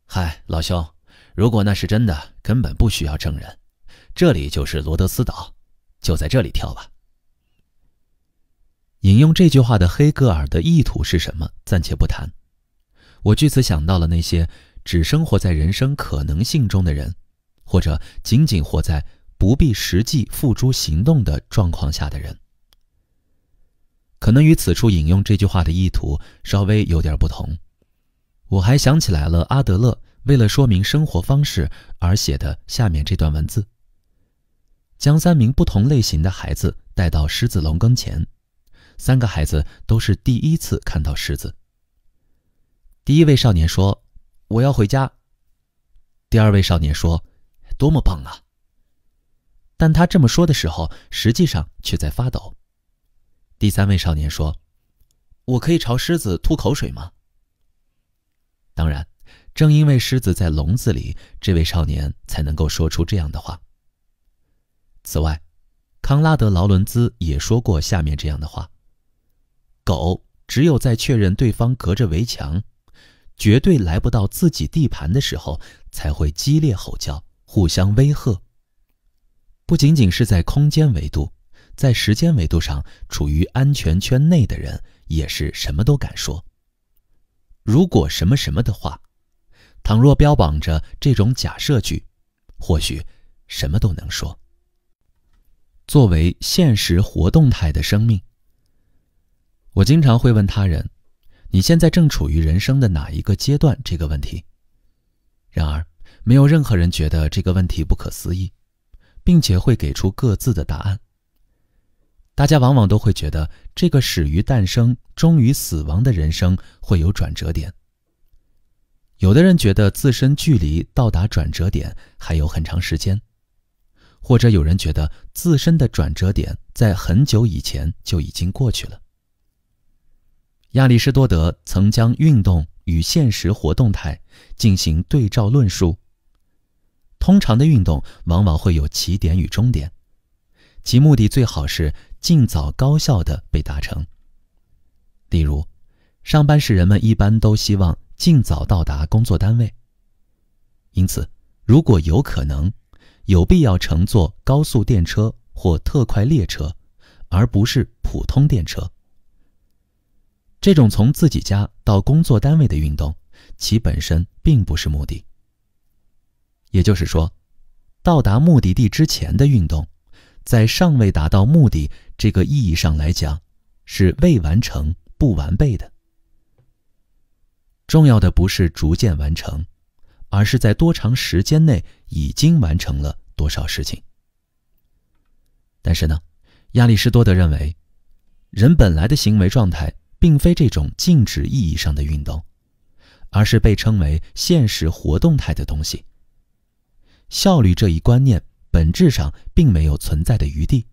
嗨，老兄，如果那是真的，根本不需要证人，这里就是罗德斯岛，就在这里跳吧。引用这句话的黑格尔的意图是什么，暂且不谈。我据此想到了那些只生活在人生可能性中的人，或者仅仅活在不必实际付诸行动的状况下的人。可能与此处引用这句话的意图稍微有点不同。我还想起来了阿德勒为了说明生活方式而写的下面这段文字：将3名不同类型的孩子带到狮子笼跟前，3个孩子都是第一次看到狮子。第一位少年说：我要回家。第二位少年说：多么棒啊！但他这么说的时候，实际上却在发抖。第3位少年说：我可以朝狮子吐口水吗？当然，正因为狮子在笼子里，这位少年才能够说出这样的话。此外，康拉德·劳伦兹也说过下面这样的话：狗只有在确认对方隔着围墙，绝对来不到自己地盘的时候，才会激烈吼叫，互相威吓。不仅仅是在空间维度，在时间维度上处于安全圈内的人也是什么都敢说。如果什么什么的话，倘若标榜着这种假设句，或许什么都能说。作为现实活动态的生命，我经常会问他人：你现在正处于人生的哪一个阶段？这个问题。然而，没有任何人觉得这个问题不可思议，并且会给出各自的答案。大家往往都会觉得这个始于诞生，终于死亡的人生会有转折点。有的人觉得自身距离到达转折点还有很长时间，或者有人觉得自身的转折点在很久以前就已经过去了。亚里士多德曾将运动与现实活动态进行对照论述。通常的运动往往会有起点与终点，其目的最好是尽早高效地被达成。例如，上班时人们一般都希望尽早到达工作单位，因此如果有可能，有必要乘坐高速电车或特快列车，而不是普通电车。这种从自己家到工作单位的运动，其本身并不是目的。也就是说，到达目的地之前的运动，在尚未达到目的这个意义上来讲，是未完成、不完备的。重要的不是逐渐完成，而是在多长时间内已经完成了多少事情。但是呢，亚里士多德认为，人本来的行为状态并非这种静止意义上的运动，而是被称为现实活动态的东西。效率这一观念本质上并没有存在的余地。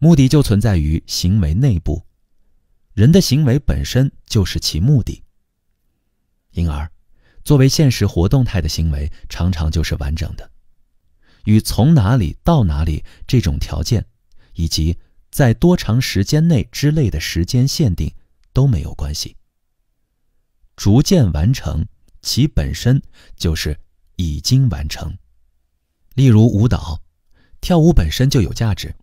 目的就存在于行为内部，人的行为本身就是其目的。因而，作为现实活动态的行为常常就是完整的，与从哪里到哪里这种条件，以及在多长时间内之类的时间限定都没有关系。逐渐完成，其本身就是已经完成。例如舞蹈，跳舞本身就有价值，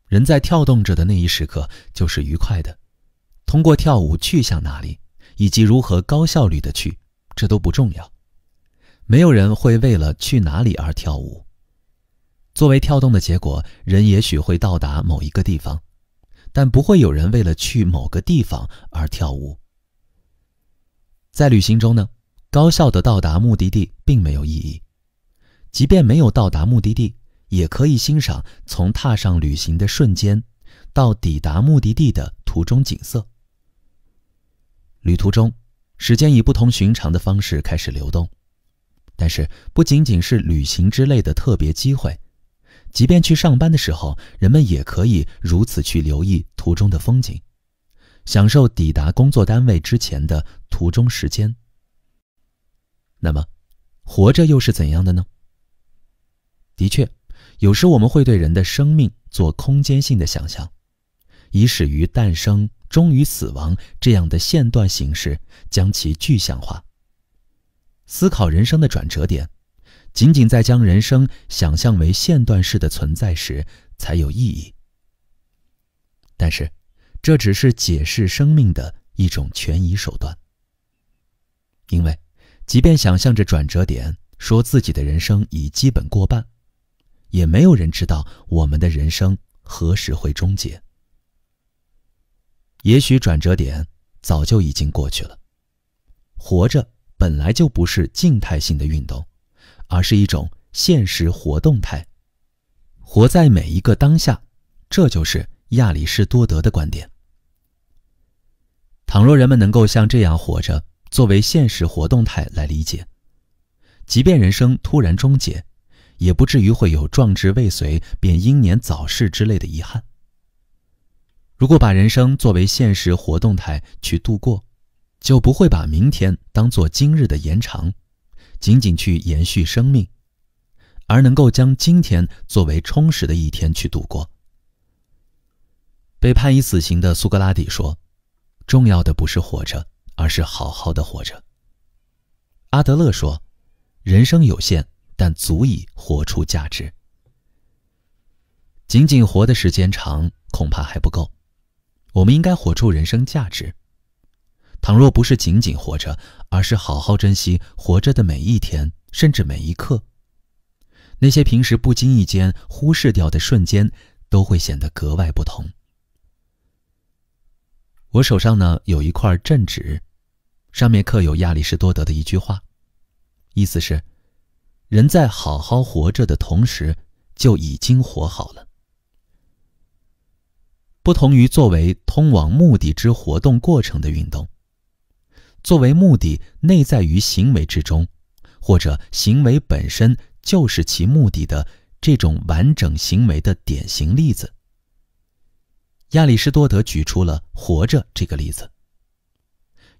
人在跳动着的那一时刻就是愉快的。通过跳舞去向哪里，以及如何高效率的去，这都不重要。没有人会为了去哪里而跳舞。作为跳动的结果，人也许会到达某一个地方，但不会有人为了去某个地方而跳舞。在旅行中呢，高效地到达目的地并没有意义。即便没有到达目的地，也可以欣赏从踏上旅行的瞬间到抵达目的地的途中景色。旅途中，时间以不同寻常的方式开始流动，但是不仅仅是旅行之类的特别机会，即便去上班的时候，人们也可以如此去留意途中的风景，享受抵达工作单位之前的途中时间。那么，活着又是怎样的呢？的确，有时我们会对人的生命做空间性的想象，以始于诞生，终于死亡这样的线段形式将其具象化。思考人生的转折点，仅仅在将人生想象为线段式的存在时才有意义。但是，这只是解释生命的一种权宜手段。因为，即便想象着转折点，说自己的人生已基本过半，也没有人知道我们的人生何时会终结。也许转折点早就已经过去了。活着本来就不是静态性的运动，而是一种现实活动态。活在每一个当下，这就是亚里士多德的观点。倘若人们能够像这样活着，作为现实活动态来理解，即便人生突然终结，也不至于会有壮志未遂便英年早逝之类的遗憾。如果把人生作为现实活动态去度过，就不会把明天当作今日的延长，仅仅去延续生命，而能够将今天作为充实的一天去度过。被判以死刑的苏格拉底说，重要的不是活着，而是好好的活着。阿德勒说，人生有限，但足以活出价值。仅仅活的时间长，恐怕还不够。我们应该活出人生价值。倘若不是仅仅活着，而是好好珍惜活着的每一天，甚至每一刻，那些平时不经意间忽视掉的瞬间，都会显得格外不同。我手上呢有一块镇纸，上面刻有亚里士多德的一句话，意思是，人在好好活着的同时，就已经活好了。不同于作为通往目的之活动过程的运动，作为目的内在于行为之中，或者行为本身就是其目的的这种完整行为的典型例子。亚里士多德举出了活着这个例子，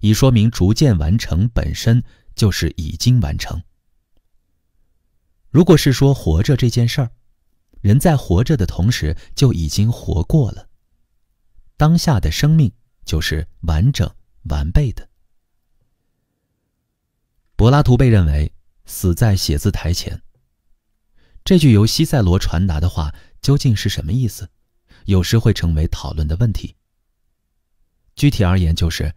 以说明逐渐完成本身就是已经完成。如果是说活着这件事儿，人在活着的同时就已经活过了，当下的生命就是完整完备的。柏拉图被认为死在写字台前。这句由西塞罗传达的话究竟是什么意思？有时会成为讨论的问题。具体而言就是，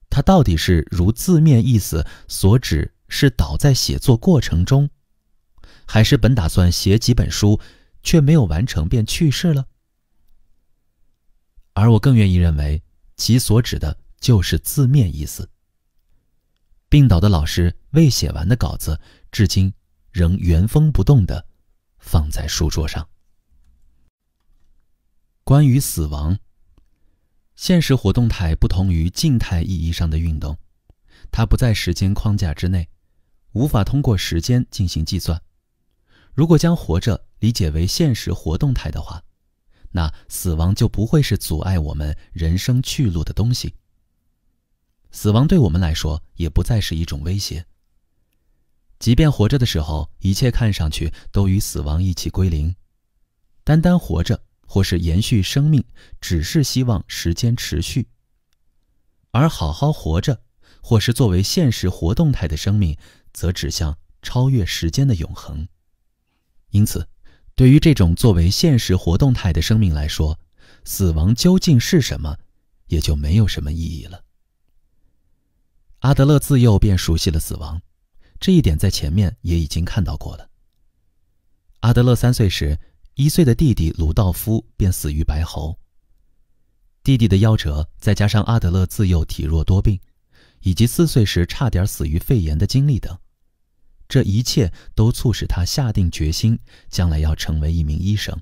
他到底是如字面意思所指是倒在写作过程中，还是本打算写几本书，却没有完成便去世了？而我更愿意认为，其所指的就是字面意思。病倒的老师未写完的稿子，至今仍原封不动地放在书桌上。关于死亡，现实活动态不同于静态意义上的运动，它不在时间框架之内，无法通过时间进行计算。如果将活着理解为现实活动态的话，那死亡就不会是阻碍我们人生去路的东西。死亡对我们来说也不再是一种威胁。即便活着的时候，一切看上去都与死亡一起归零，单单活着或是延续生命，只是希望时间持续。而好好活着，或是作为现实活动态的生命，则指向超越时间的永恒。因此，对于这种作为现实活动态的生命来说，死亡究竟是什么，也就没有什么意义了。阿德勒自幼便熟悉了死亡，这一点在前面也已经看到过了。阿德勒3岁时，1岁的弟弟鲁道夫便死于白喉。弟弟的夭折，再加上阿德勒自幼体弱多病，以及4岁时差点死于肺炎的经历等，这一切都促使他下定决心，将来要成为一名医生。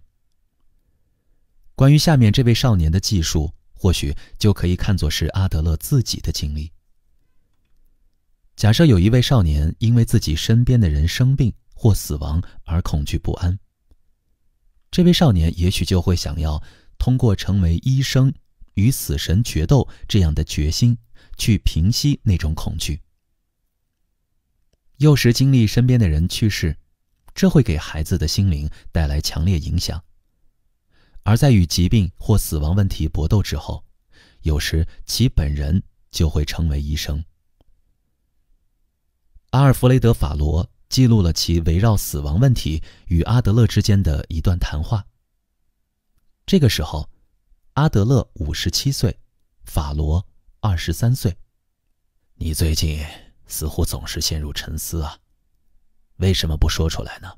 关于下面这位少年的记述，或许就可以看作是阿德勒自己的经历。假设有一位少年因为自己身边的人生病或死亡而恐惧不安，这位少年也许就会想要通过成为医生与死神决斗这样的决心，去平息那种恐惧。幼时经历身边的人去世，这会给孩子的心灵带来强烈影响。而在与疾病或死亡问题搏斗之后，有时其本人就会成为医生。阿尔弗雷德·法罗记录了其围绕死亡问题与阿德勒之间的一段谈话。这个时候，阿德勒57岁，法罗23岁。你最近似乎总是陷入沉思啊，为什么不说出来呢？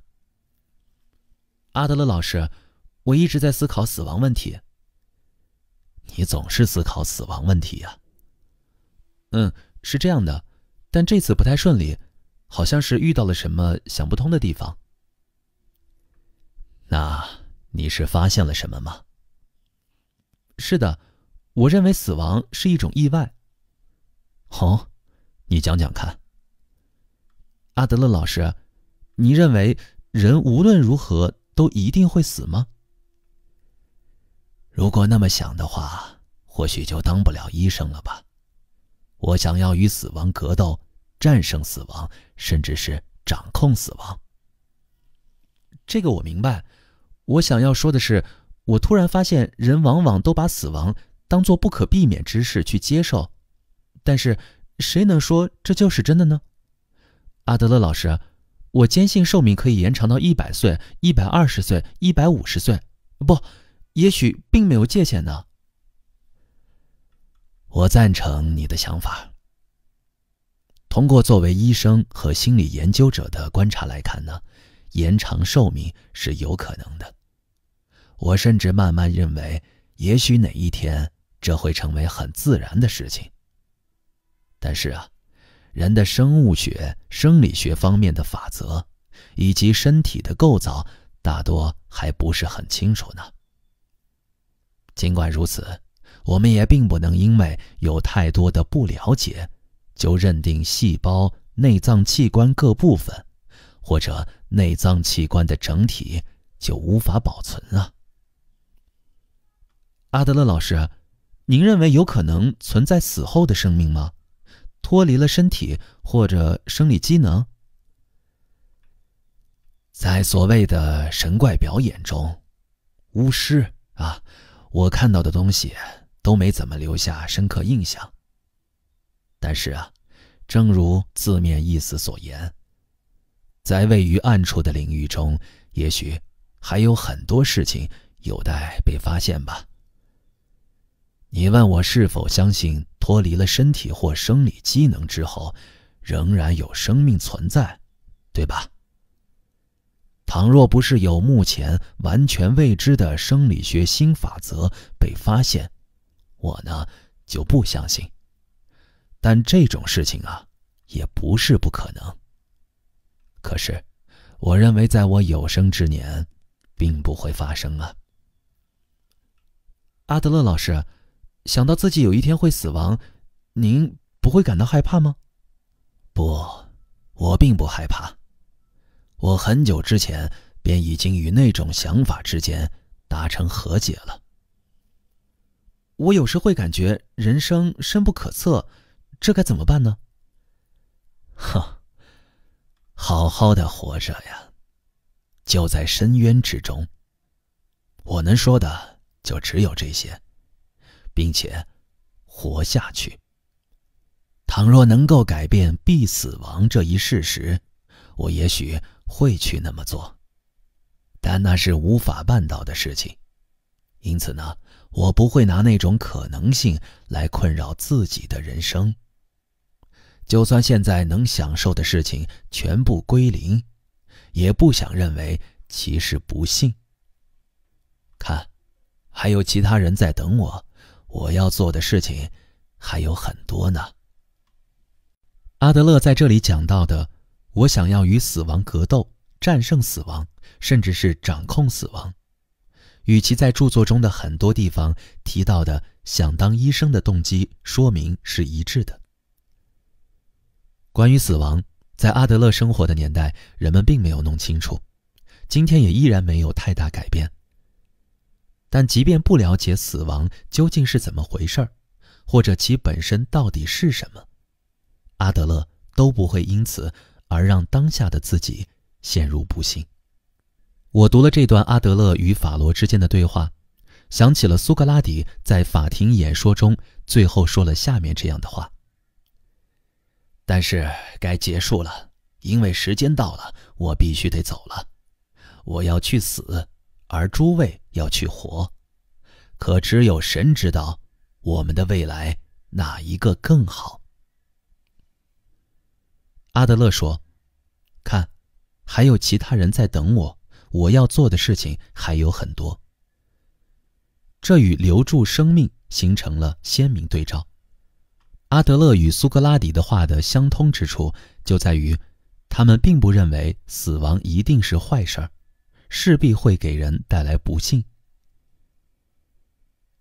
阿德勒老师，我一直在思考死亡问题。你总是思考死亡问题啊。是这样的，但这次不太顺利，好像是遇到了什么想不通的地方。那你是发现了什么吗？是的，我认为死亡是一种意外。哦，你讲讲看。阿德勒老师，你认为人无论如何都一定会死吗？如果那么想的话，或许就当不了医生了吧。我想要与死亡格斗，战胜死亡，甚至是掌控死亡。这个我明白，我想要说的是，我突然发现人往往都把死亡当作不可避免之事去接受，但是谁能说这就是真的呢？阿德勒老师，我坚信寿命可以延长到100岁、120岁、150岁，不，也许并没有界限呢。我赞成你的想法。通过作为医生和心理研究者的观察来看呢，延长寿命是有可能的。我甚至慢慢认为，也许哪一天这会成为很自然的事情。但是啊，人的生物学、生理学方面的法则，以及身体的构造，大多还不是很清楚呢。尽管如此，我们也并不能因为有太多的不了解，就认定细胞、内脏器官各部分，或者内脏器官的整体就无法保存啊。阿德勒老师，您认为有可能存在死后的生命吗？脱离了身体或者生理机能？在所谓的神怪表演中，巫师啊，我看到的东西都没怎么留下深刻印象。但是啊，正如字面意思所言，在位于暗处的领域中，也许还有很多事情有待被发现吧。你问我是否相信脱离了身体或生理机能之后，仍然有生命存在，对吧？倘若不是有目前完全未知的生理学新法则被发现，我呢就不相信。但这种事情啊，也不是不可能。可是，我认为在我有生之年，并不会发生啊。阿德勒老师，想到自己有一天会死亡，您不会感到害怕吗？不，我并不害怕。我很久之前便已经与那种想法之间达成和解了。我有时会感觉人生深不可测，这该怎么办呢？好好的活着呀，就在深渊之中。我能说的就只有这些，并且活下去。倘若能够改变必死亡这一事实，我也许会去那么做，但那是无法办到的事情。因此呢，我不会拿那种可能性来困扰自己的人生。就算现在能享受的事情全部归零，也不想认为其是不幸。看，还有其他人在等我，我要做的事情还有很多呢。阿德勒在这里讲到的，我想要与死亡格斗，战胜死亡，甚至是掌控死亡，与其在著作中的很多地方提到的想当医生的动机说明是一致的。关于死亡，在阿德勒生活的年代，人们并没有弄清楚，今天也依然没有太大改变。但即便不了解死亡究竟是怎么回事，或者其本身到底是什么，阿德勒都不会因此而让当下的自己陷入不幸。我读了这段阿德勒与法罗之间的对话，想起了苏格拉底在法庭演说中最后说了下面这样的话：但是该结束了，因为时间到了，我必须得走了。我要去死，而诸位要去活。可只有神知道我们的未来哪一个更好。阿德勒说，看，还有其他人在等我，我要做的事情还有很多。这与留住生命形成了鲜明对照。阿德勒与苏格拉底的话的相通之处就在于，他们并不认为死亡一定是坏事儿，势必会给人带来不幸。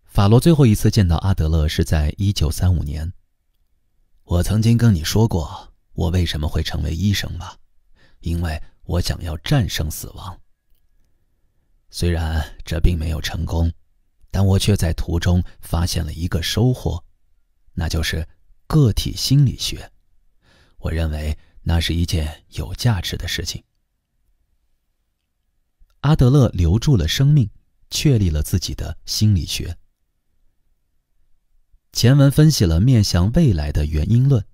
法罗最后一次见到阿德勒是在1935年。我曾经跟你说过我为什么会成为医生吧？因为我想要战胜死亡。虽然这并没有成功，但我却在途中发现了一个收获，那就是个体心理学。我认为那是一件有价值的事情。阿德勒留住了生命，确立了自己的心理学。前文分析了面向未来的原因论，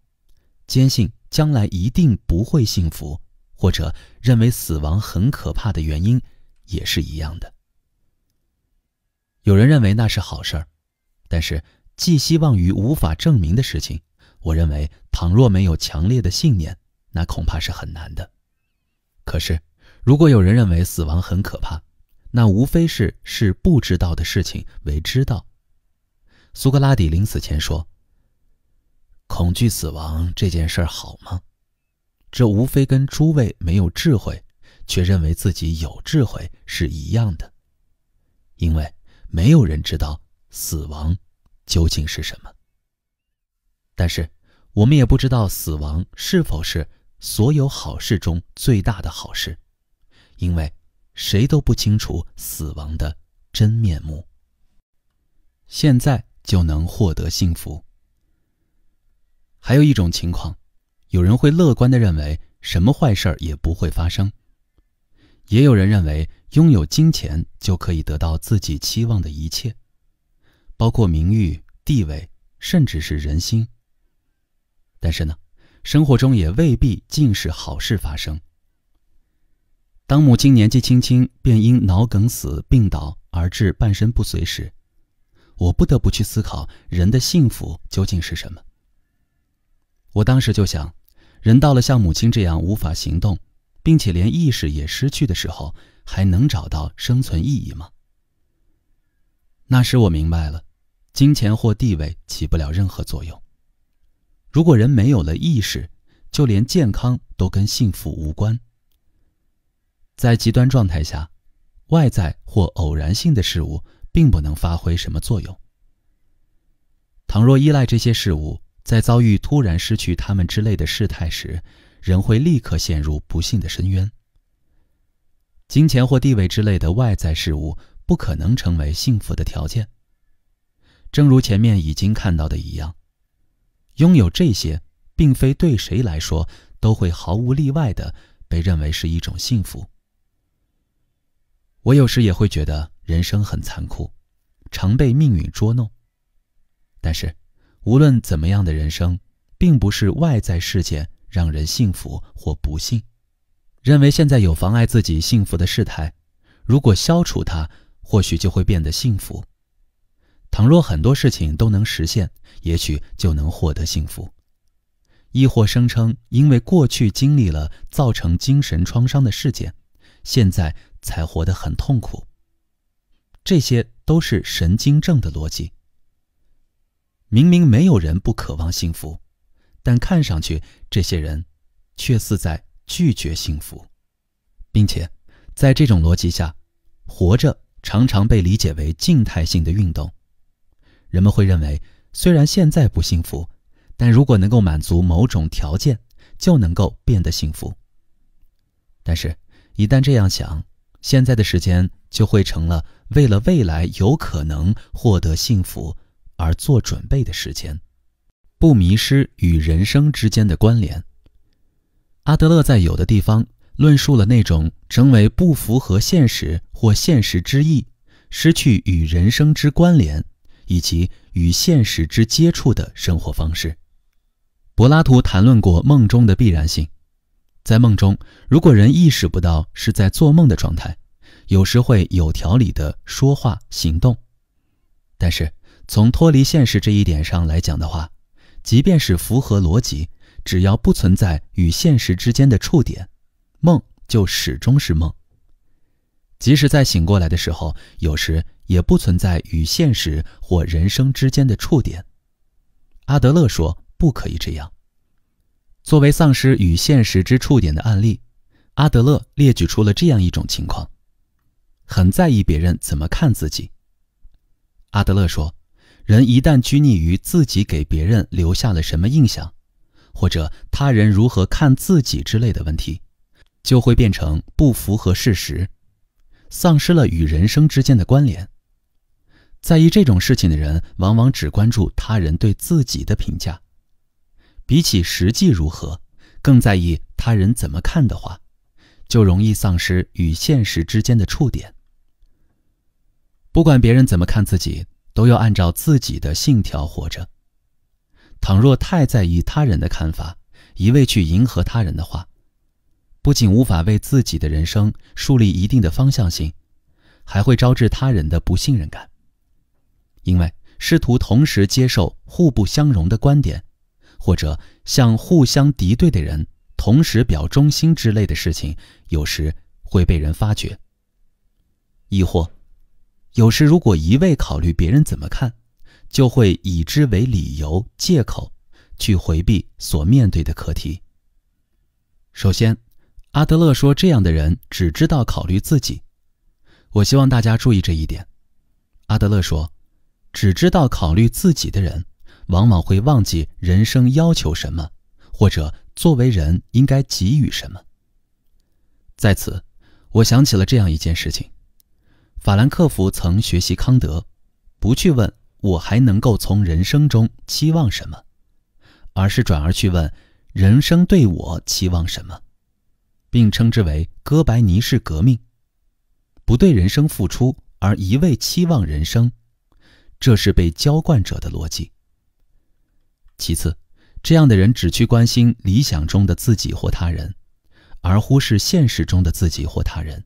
坚信将来一定不会幸福，或者认为死亡很可怕的原因也是一样的。有人认为那是好事儿，但是寄希望于无法证明的事情，我认为倘若没有强烈的信念，那恐怕是很难的。可是如果有人认为死亡很可怕，那无非是视不知道的事情为知道。苏格拉底临死前说，恐惧死亡这件事好吗？这无非跟诸位没有智慧，却认为自己有智慧是一样的。因为没有人知道死亡究竟是什么。但是我们也不知道死亡是否是所有好事中最大的好事，因为谁都不清楚死亡的真面目。现在就能获得幸福。还有一种情况，有人会乐观地认为什么坏事也不会发生，也有人认为拥有金钱就可以得到自己期望的一切，包括名誉、地位，甚至是人心。但是呢，生活中也未必尽是好事发生。当母亲年纪轻轻便因脑梗死病倒而致半身不遂时，我不得不去思考人的幸福究竟是什么。我当时就想，人到了像母亲这样无法行动，并且连意识也失去的时候，还能找到生存意义吗？那时我明白了，金钱或地位起不了任何作用。如果人没有了意识，就连健康都跟幸福无关。在极端状态下，外在或偶然性的事物并不能发挥什么作用。倘若依赖这些事物，在遭遇突然失去它们之类的事态时，人会立刻陷入不幸的深渊。金钱或地位之类的外在事物不可能成为幸福的条件。正如前面已经看到的一样，拥有这些并非对谁来说都会毫无例外地被认为是一种幸福。我有时也会觉得人生很残酷，常被命运捉弄。但是无论怎么样的人生，并不是外在事件让人幸福或不幸。认为现在有妨碍自己幸福的事态，如果消除它，或许就会变得幸福。倘若很多事情都能实现，也许就能获得幸福。亦或声称因为过去经历了造成精神创伤的事件，现在才活得很痛苦。这些都是神经症的逻辑。明明没有人不渴望幸福，但看上去这些人却似在拒绝幸福，并且在这种逻辑下，活着常常被理解为静态性的运动。人们会认为，虽然现在不幸福，但如果能够满足某种条件，就能够变得幸福。但是，一旦这样想，现在的时间就会成了为了未来有可能获得幸福而做准备的时间，不迷失与人生之间的关联。阿德勒在有的地方论述了那种成为不符合现实或现实之意，失去与人生之关联，以及与现实之接触的生活方式。柏拉图谈论过梦中的必然性。在梦中，如果人意识不到是在做梦的状态，有时会有条理地说话行动。但是从脱离现实这一点上来讲的话，即便是符合逻辑，只要不存在与现实之间的触点，梦就始终是梦。即使在醒过来的时候，有时也不存在与现实或人生之间的触点。阿德勒说不可以这样。作为丧失与现实之触点的案例，阿德勒列举出了这样一种情况：很在意别人怎么看自己。阿德勒说，人一旦拘泥于自己给别人留下了什么印象，或者他人如何看自己之类的问题，就会变成不符合事实，丧失了与人生之间的关联。在意这种事情的人，往往只关注他人对自己的评价，比起实际如何，更在意他人怎么看的话，就容易丧失与现实之间的触点。不管别人怎么看自己，都要按照自己的信条活着。倘若太在意他人的看法，一味去迎合他人的话，不仅无法为自己的人生树立一定的方向性，还会招致他人的不信任感。因为试图同时接受互不相容的观点，或者向互相敌对的人同时表忠心之类的事情，有时会被人发觉。亦或有时如果一味考虑别人怎么看，就会以之为理由借口去回避所面对的课题。首先，阿德勒说这样的人只知道考虑自己。我希望大家注意这一点。阿德勒说，只知道考虑自己的人往往会忘记人生要求什么，或者作为人应该给予什么。在此，我想起了这样一件事情。法兰克福曾学习康德，不去问我还能够从人生中期望什么，而是转而去问人生对我期望什么，并称之为哥白尼式革命。不对人生付出，而一味期望人生，这是被浇灌者的逻辑。其次，这样的人只去关心理想中的自己或他人，而忽视现实中的自己或他人。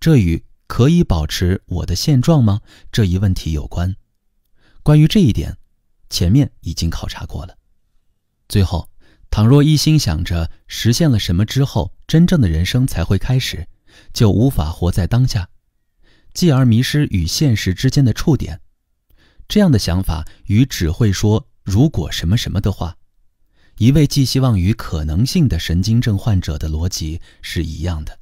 这与可以保持我的现状吗？这一问题有关。关于这一点，前面已经考察过了。最后，倘若一心想着实现了什么之后，真正的人生才会开始，就无法活在当下，继而迷失与现实之间的触点。这样的想法与只会说如果什么什么的话，一味寄希望于可能性的神经症患者的逻辑是一样的。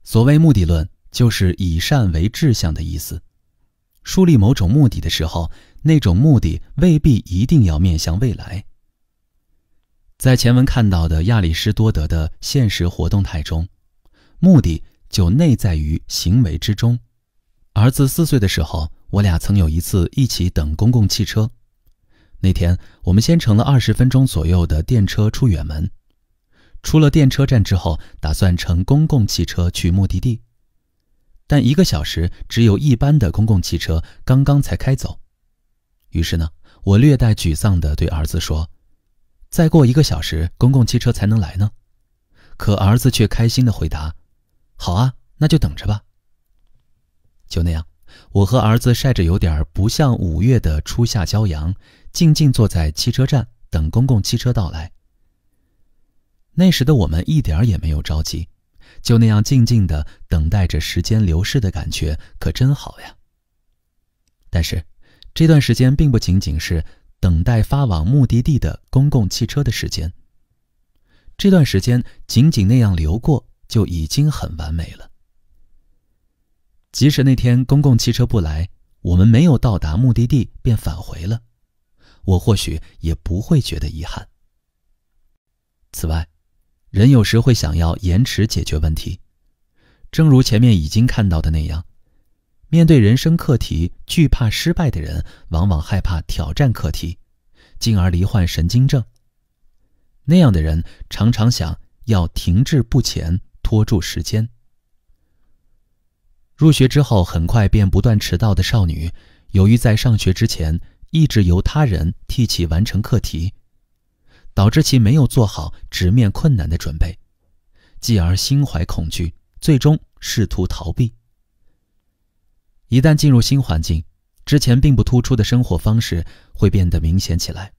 所谓目的论，就是以善为志向的意思。树立某种目的的时候，那种目的未必一定要面向未来。在前文看到的亚里士多德的现实活动态中，目的就内在于行为之中。儿子4岁的时候，我俩曾有一次一起等公共汽车。那天我们先乘了20分钟左右的电车出远门，出了电车站之后，打算乘公共汽车去目的地。但1个小时只有一班的公共汽车刚刚才开走。于是呢，我略带沮丧地对儿子说，再过1个小时公共汽车才能来呢。可儿子却开心地回答，好啊，那就等着吧。就那样，我和儿子晒着有点不像5月的初夏骄阳，静静坐在汽车站等公共汽车到来。那时的我们一点也没有着急，就那样静静地等待着时间流逝的感觉可真好呀。但是这段时间并不仅仅是等待发往目的地的公共汽车的时间，这段时间仅仅那样流过就已经很完美了。即使那天公共汽车不来，我们没有到达目的地便返回了，我或许也不会觉得遗憾。此外，人有时会想要延迟解决问题，正如前面已经看到的那样，面对人生课题惧怕失败的人，往往害怕挑战课题，进而罹患神经症。那样的人常常想要停滞不前，拖住时间。入学之后很快便不断迟到的少女，由于在上学之前一直由他人替其完成课题，导致其没有做好直面困难的准备，继而心怀恐惧，最终试图逃避。一旦进入新环境，之前并不突出的生活方式会变得明显起来。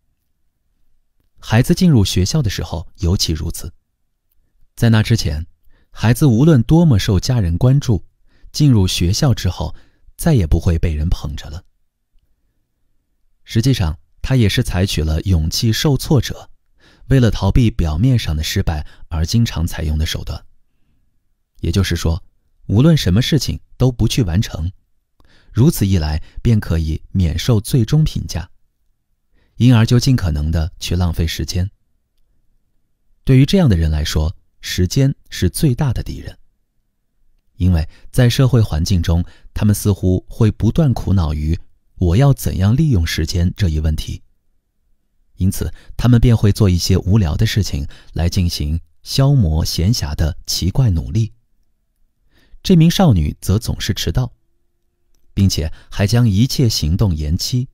孩子进入学校的时候尤其如此。在那之前，孩子无论多么受家人关注，进入学校之后再也不会被人捧着了。实际上，他也是采取了勇气受挫者，为了逃避表面上的失败而经常采用的手段。也就是说，无论什么事情都不去完成，如此一来便可以免受最终评价，因而就尽可能的去浪费时间。对于这样的人来说，时间是最大的敌人。因为在社会环境中，他们似乎会不断苦恼于我要怎样利用时间这一问题，因此他们便会做一些无聊的事情来进行消磨闲暇的奇怪努力。这名少女则总是迟到，并且还将一切行动延期，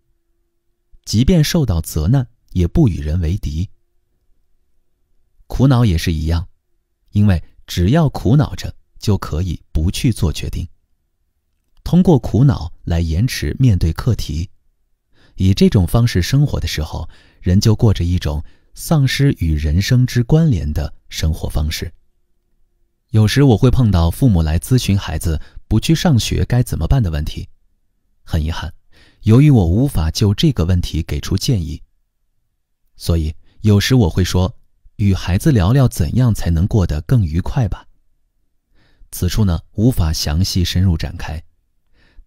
即便受到责难也不与人为敌。苦恼也是一样，因为只要苦恼着就可以不去做决定，通过苦恼来延迟面对课题。以这种方式生活的时候，人就过着一种丧失与人生之关联的生活方式。有时我会碰到父母来咨询孩子不去上学该怎么办的问题，很遗憾，由于我无法就这个问题给出建议，所以有时我会说，与孩子聊聊怎样才能过得更愉快吧。此处呢，无法详细深入展开，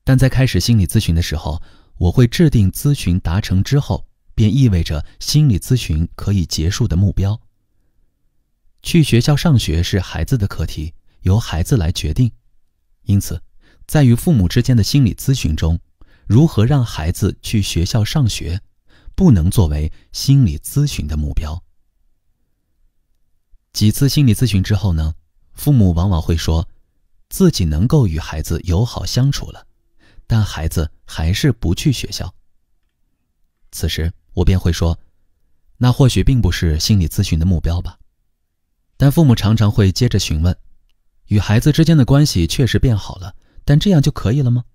但在开始心理咨询的时候，我会制定咨询达成之后便意味着心理咨询可以结束的目标。去学校上学是孩子的课题，由孩子来决定，因此在与父母之间的心理咨询中，如何让孩子去学校上学不能作为心理咨询的目标。几次心理咨询之后呢，父母往往会说自己能够与孩子友好相处了，但孩子还是不去学校。此时我便会说，那或许并不是心理咨询的目标吧。但父母常常会接着询问，与孩子之间的关系确实变好了，但这样就可以了吗？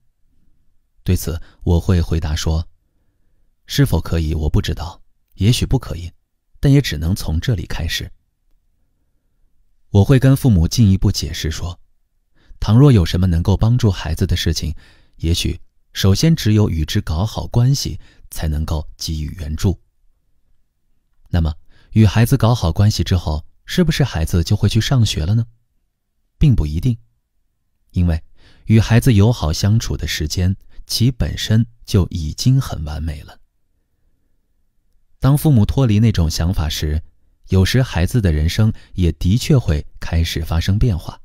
对此我会回答说，是否可以我不知道，也许不可以，但也只能从这里开始。我会跟父母进一步解释说，倘若有什么能够帮助孩子的事情，也许首先只有与之搞好关系才能够给予援助。那么与孩子搞好关系之后，是不是孩子就会去上学了呢？并不一定，因为与孩子友好相处的时间其本身就已经很完美了。当父母脱离那种想法时，有时孩子的人生也的确会开始发生变化。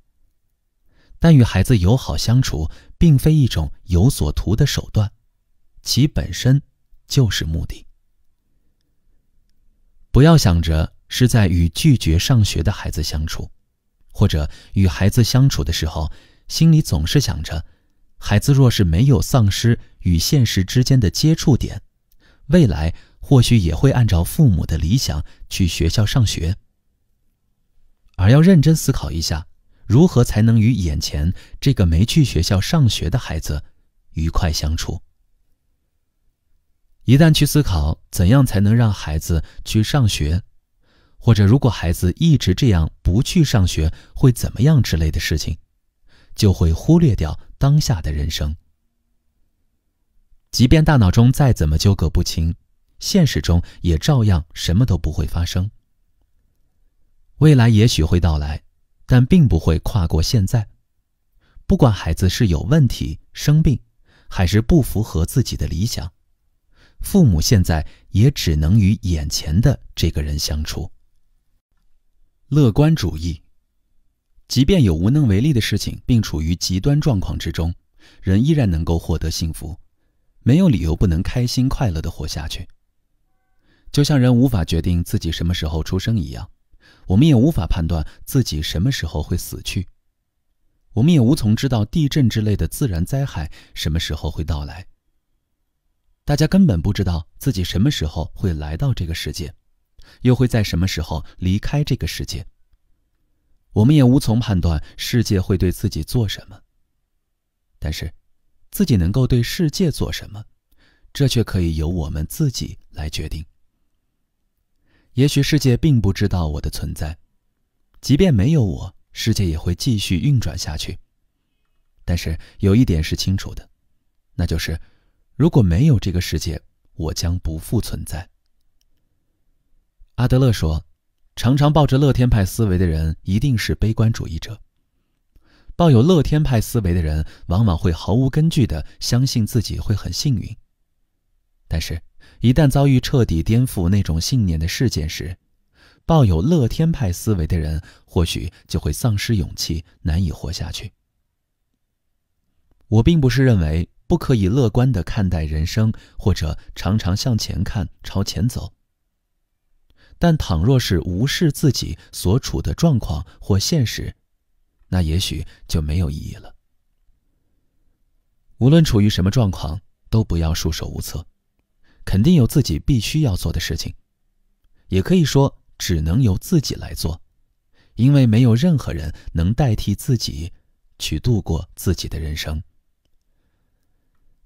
但与孩子友好相处，并非一种有所图的手段，其本身就是目的。不要想着是在与拒绝上学的孩子相处，或者与孩子相处的时候，心里总是想着，孩子若是没有丧失与现实之间的接触点，未来或许也会按照父母的理想去学校上学。而要认真思考一下，如何才能与眼前这个没去学校上学的孩子愉快相处。一旦去思考怎样才能让孩子去上学，或者如果孩子一直这样不去上学会怎么样之类的事情，就会忽略掉当下的人生。即便大脑中再怎么纠葛不清，现实中也照样什么都不会发生。未来也许会到来，但并不会跨过现在。不管孩子是有问题、生病，还是不符合自己的理想，父母现在也只能与眼前的这个人相处。乐观主义，即便有无能为力的事情，并处于极端状况之中，人依然能够获得幸福，没有理由不能开心快乐地活下去。就像人无法决定自己什么时候出生一样，我们也无法判断自己什么时候会死去。我们也无从知道地震之类的自然灾害什么时候会到来。大家根本不知道自己什么时候会来到这个世界，又会在什么时候离开这个世界。我们也无从判断世界会对自己做什么。但是，自己能够对世界做什么，这却可以由我们自己来决定。也许世界并不知道我的存在，即便没有我，世界也会继续运转下去。但是有一点是清楚的，那就是如果没有这个世界，我将不复存在。阿德勒说，常常抱着乐天派思维的人一定是悲观主义者。抱有乐天派思维的人往往会毫无根据地相信自己会很幸运。但是一旦遭遇彻底颠覆那种信念的事件时，抱有乐天派思维的人或许就会丧失勇气，难以活下去。我并不是认为不可以乐观地看待人生，或者常常向前看，朝前走。但倘若是无视自己所处的状况或现实，那也许就没有意义了。无论处于什么状况，都不要束手无策，肯定有自己必须要做的事情，也可以说只能由自己来做，因为没有任何人能代替自己去度过自己的人生。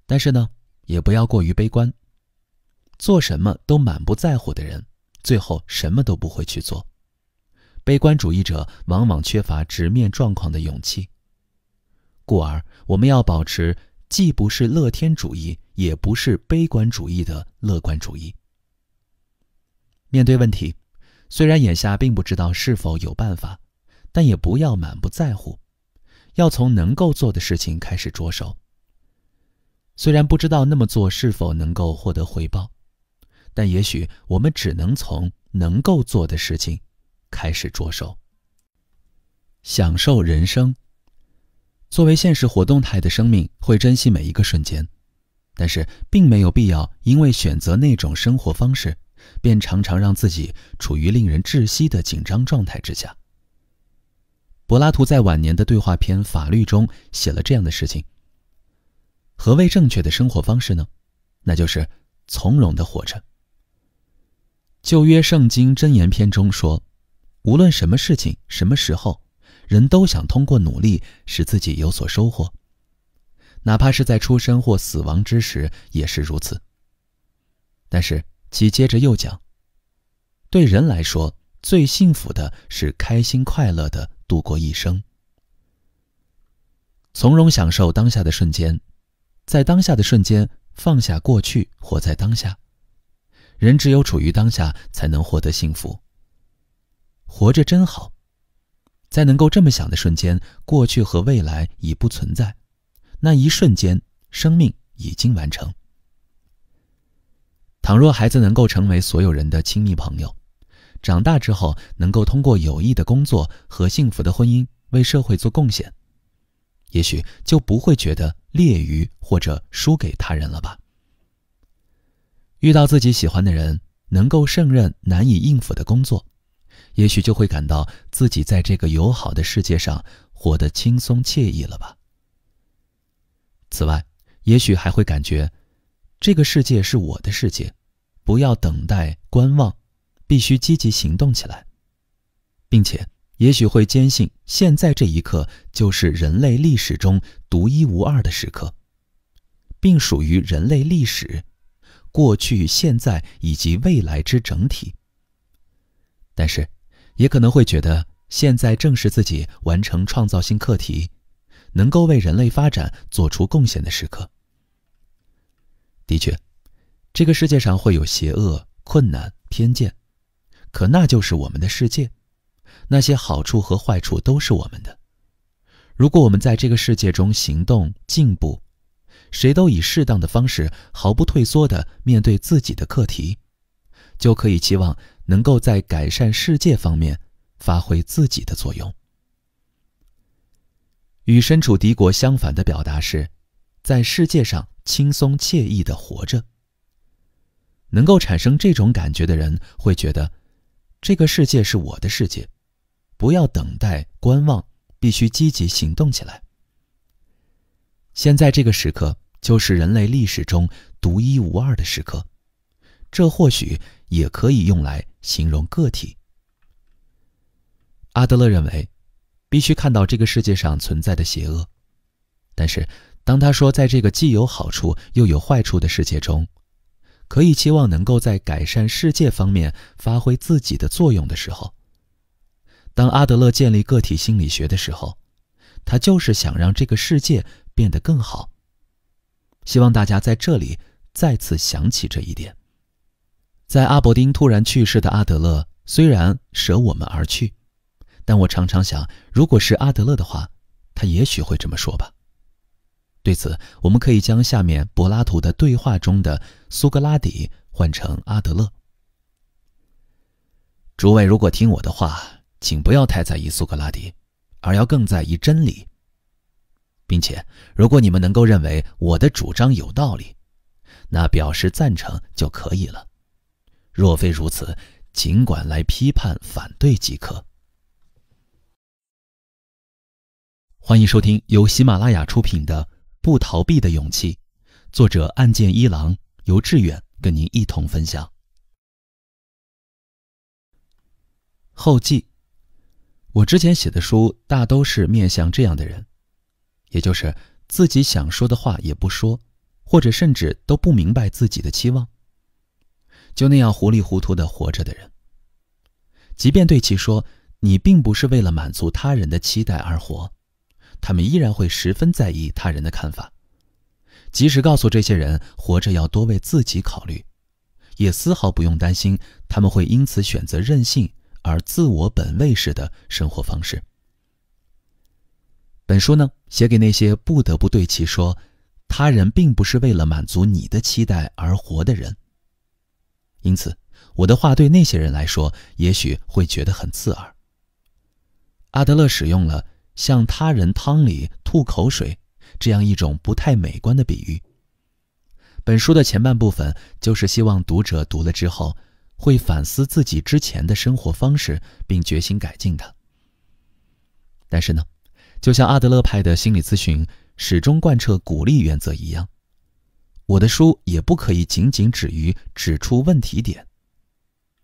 但是呢，也不要过于悲观，做什么都满不在乎的人，最后什么都不会去做。悲观主义者往往缺乏直面状况的勇气，故而我们要保持既不是乐天主义，也不是悲观主义的乐观主义。面对问题，虽然眼下并不知道是否有办法，但也不要满不在乎，要从能够做的事情开始着手。虽然不知道那么做是否能够获得回报，但也许我们只能从能够做的事情开始着手。享受人生。作为现实活动态的生命，会珍惜每一个瞬间，但是并没有必要因为选择那种生活方式，便常常让自己处于令人窒息的紧张状态之下。柏拉图在晚年的对话篇《法律》中写了这样的事情。何谓正确的生活方式呢？那就是从容地活着。旧约圣经箴言篇中说，无论什么事情，什么时候，人都想通过努力使自己有所收获，哪怕是在出生或死亡之时也是如此。但是其接着又讲，对人来说，最幸福的是开心快乐地度过一生。从容享受当下的瞬间，在当下的瞬间放下过去，活在当下。人只有处于当下，才能获得幸福。活着真好。在能够这么想的瞬间，过去和未来已不存在，那一瞬间，生命已经完成。倘若孩子能够成为所有人的亲密朋友，长大之后能够通过有益的工作和幸福的婚姻为社会做贡献，也许就不会觉得劣于或者输给他人了吧。遇到自己喜欢的人，能够胜任难以应付的工作，也许就会感到自己在这个友好的世界上活得轻松惬意了吧。此外，也许还会感觉这个世界是我的世界，不要等待观望，必须积极行动起来，并且也许会坚信现在这一刻就是人类历史中独一无二的时刻，并属于人类历史过去、现在以及未来之整体。但是也可能会觉得现在正是自己完成创造性课题，能够为人类发展做出贡献的时刻。的确，这个世界上会有邪恶、困难、偏见，可那就是我们的世界，那些好处和坏处都是我们的。如果我们在这个世界中行动进步，谁都以适当的方式毫不退缩地面对自己的课题，就可以期望能够在改善世界方面发挥自己的作用。与身处敌国相反的表达是，在世界上轻松惬意地活着。能够产生这种感觉的人会觉得，这个世界是我的世界，不要等待观望，必须积极行动起来。现在这个时刻就是人类历史中独一无二的时刻，这或许也可以用来形容个体。阿德勒认为，必须看到这个世界上存在的邪恶，但是当他说在这个既有好处又有坏处的世界中，可以期望能够在改善世界方面发挥自己的作用的时候，当阿德勒建立个体心理学的时候，他就是想让这个世界变得更好。希望大家在这里再次想起这一点。在阿伯丁突然去世的阿德勒虽然舍我们而去，但我常常想，如果是阿德勒的话，他也许会这么说吧。对此，我们可以将下面柏拉图的对话中的苏格拉底换成阿德勒。诸位如果听我的话，请不要太在意苏格拉底，而要更在意真理。并且，如果你们能够认为我的主张有道理，那表示赞成就可以了。若非如此，尽管来批判反对即可。欢迎收听由喜马拉雅出品的《不逃避的勇气》，作者岸见一郎，由志远跟您一同分享。后记，我之前写的书大都是面向这样的人，也就是自己想说的话也不说，或者甚至都不明白自己的期望，就那样糊里糊涂地活着的人。即便对其说你并不是为了满足他人的期待而活，他们依然会十分在意他人的看法。即使告诉这些人活着要多为自己考虑，也丝毫不用担心他们会因此选择任性而自我本位式的生活方式。本书呢，写给那些不得不对其说他人并不是为了满足你的期待而活的人。因此，我的话对那些人来说也许会觉得很刺耳。阿德勒使用了向他人汤里吐口水这样一种不太美观的比喻。本书的前半部分就是希望读者读了之后会反思自己之前的生活方式，并决心改进它。但是呢，就像阿德勒派的心理咨询始终贯彻鼓励原则一样，我的书也不可以仅仅止于指出问题点。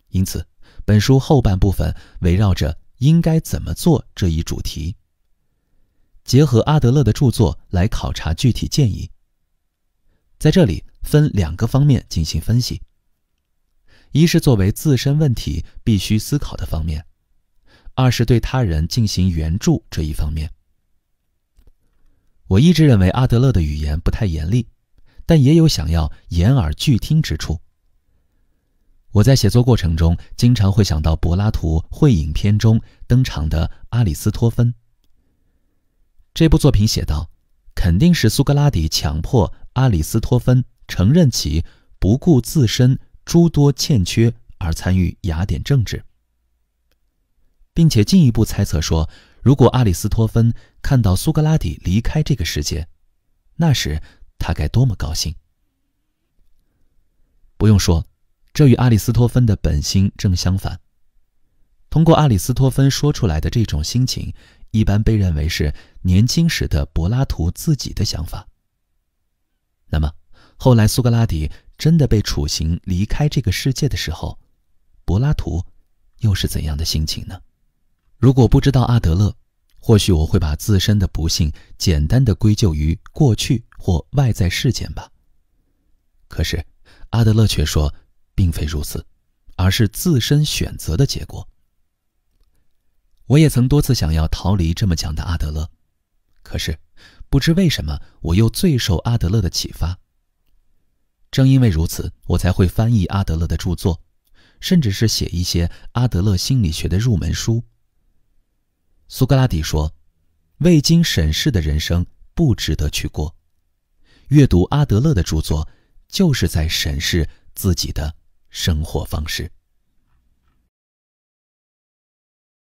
因此，本书后半部分围绕着应该怎么做这一主题，结合阿德勒的著作来考察具体建议。在这里分两个方面进行分析，一是作为自身问题必须思考的方面，二是对他人进行援助这一方面。我一直认为阿德勒的语言不太严厉，但也有想要言而具听之处。我在写作过程中经常会想到柏拉图《会影片》中登场的阿里斯托芬。这部作品写道，肯定是苏格拉底强迫阿里斯托芬承认其不顾自身诸多欠缺而参与雅典政治，并且进一步猜测说，如果阿里斯托芬看到苏格拉底离开这个世界，那时他该多么高兴。不用说，这与阿里斯托芬的本心正相反。通过阿里斯托芬说出来的这种心情，一般被认为是年轻时的柏拉图自己的想法。那么，后来苏格拉底真的被处刑离开这个世界的时候，柏拉图又是怎样的心情呢？如果不知道阿德勒，或许我会把自身的不幸简单地归咎于过去或外在事件吧。可是阿德勒却说，并非如此，而是自身选择的结果。我也曾多次想要逃离这么讲的阿德勒，可是不知为什么我又最受阿德勒的启发。正因为如此，我才会翻译阿德勒的著作，甚至是写一些阿德勒心理学的入门书。苏格拉底说，未经审视的人生不值得去过。阅读阿德勒的著作，就是在审视自己的生活方式。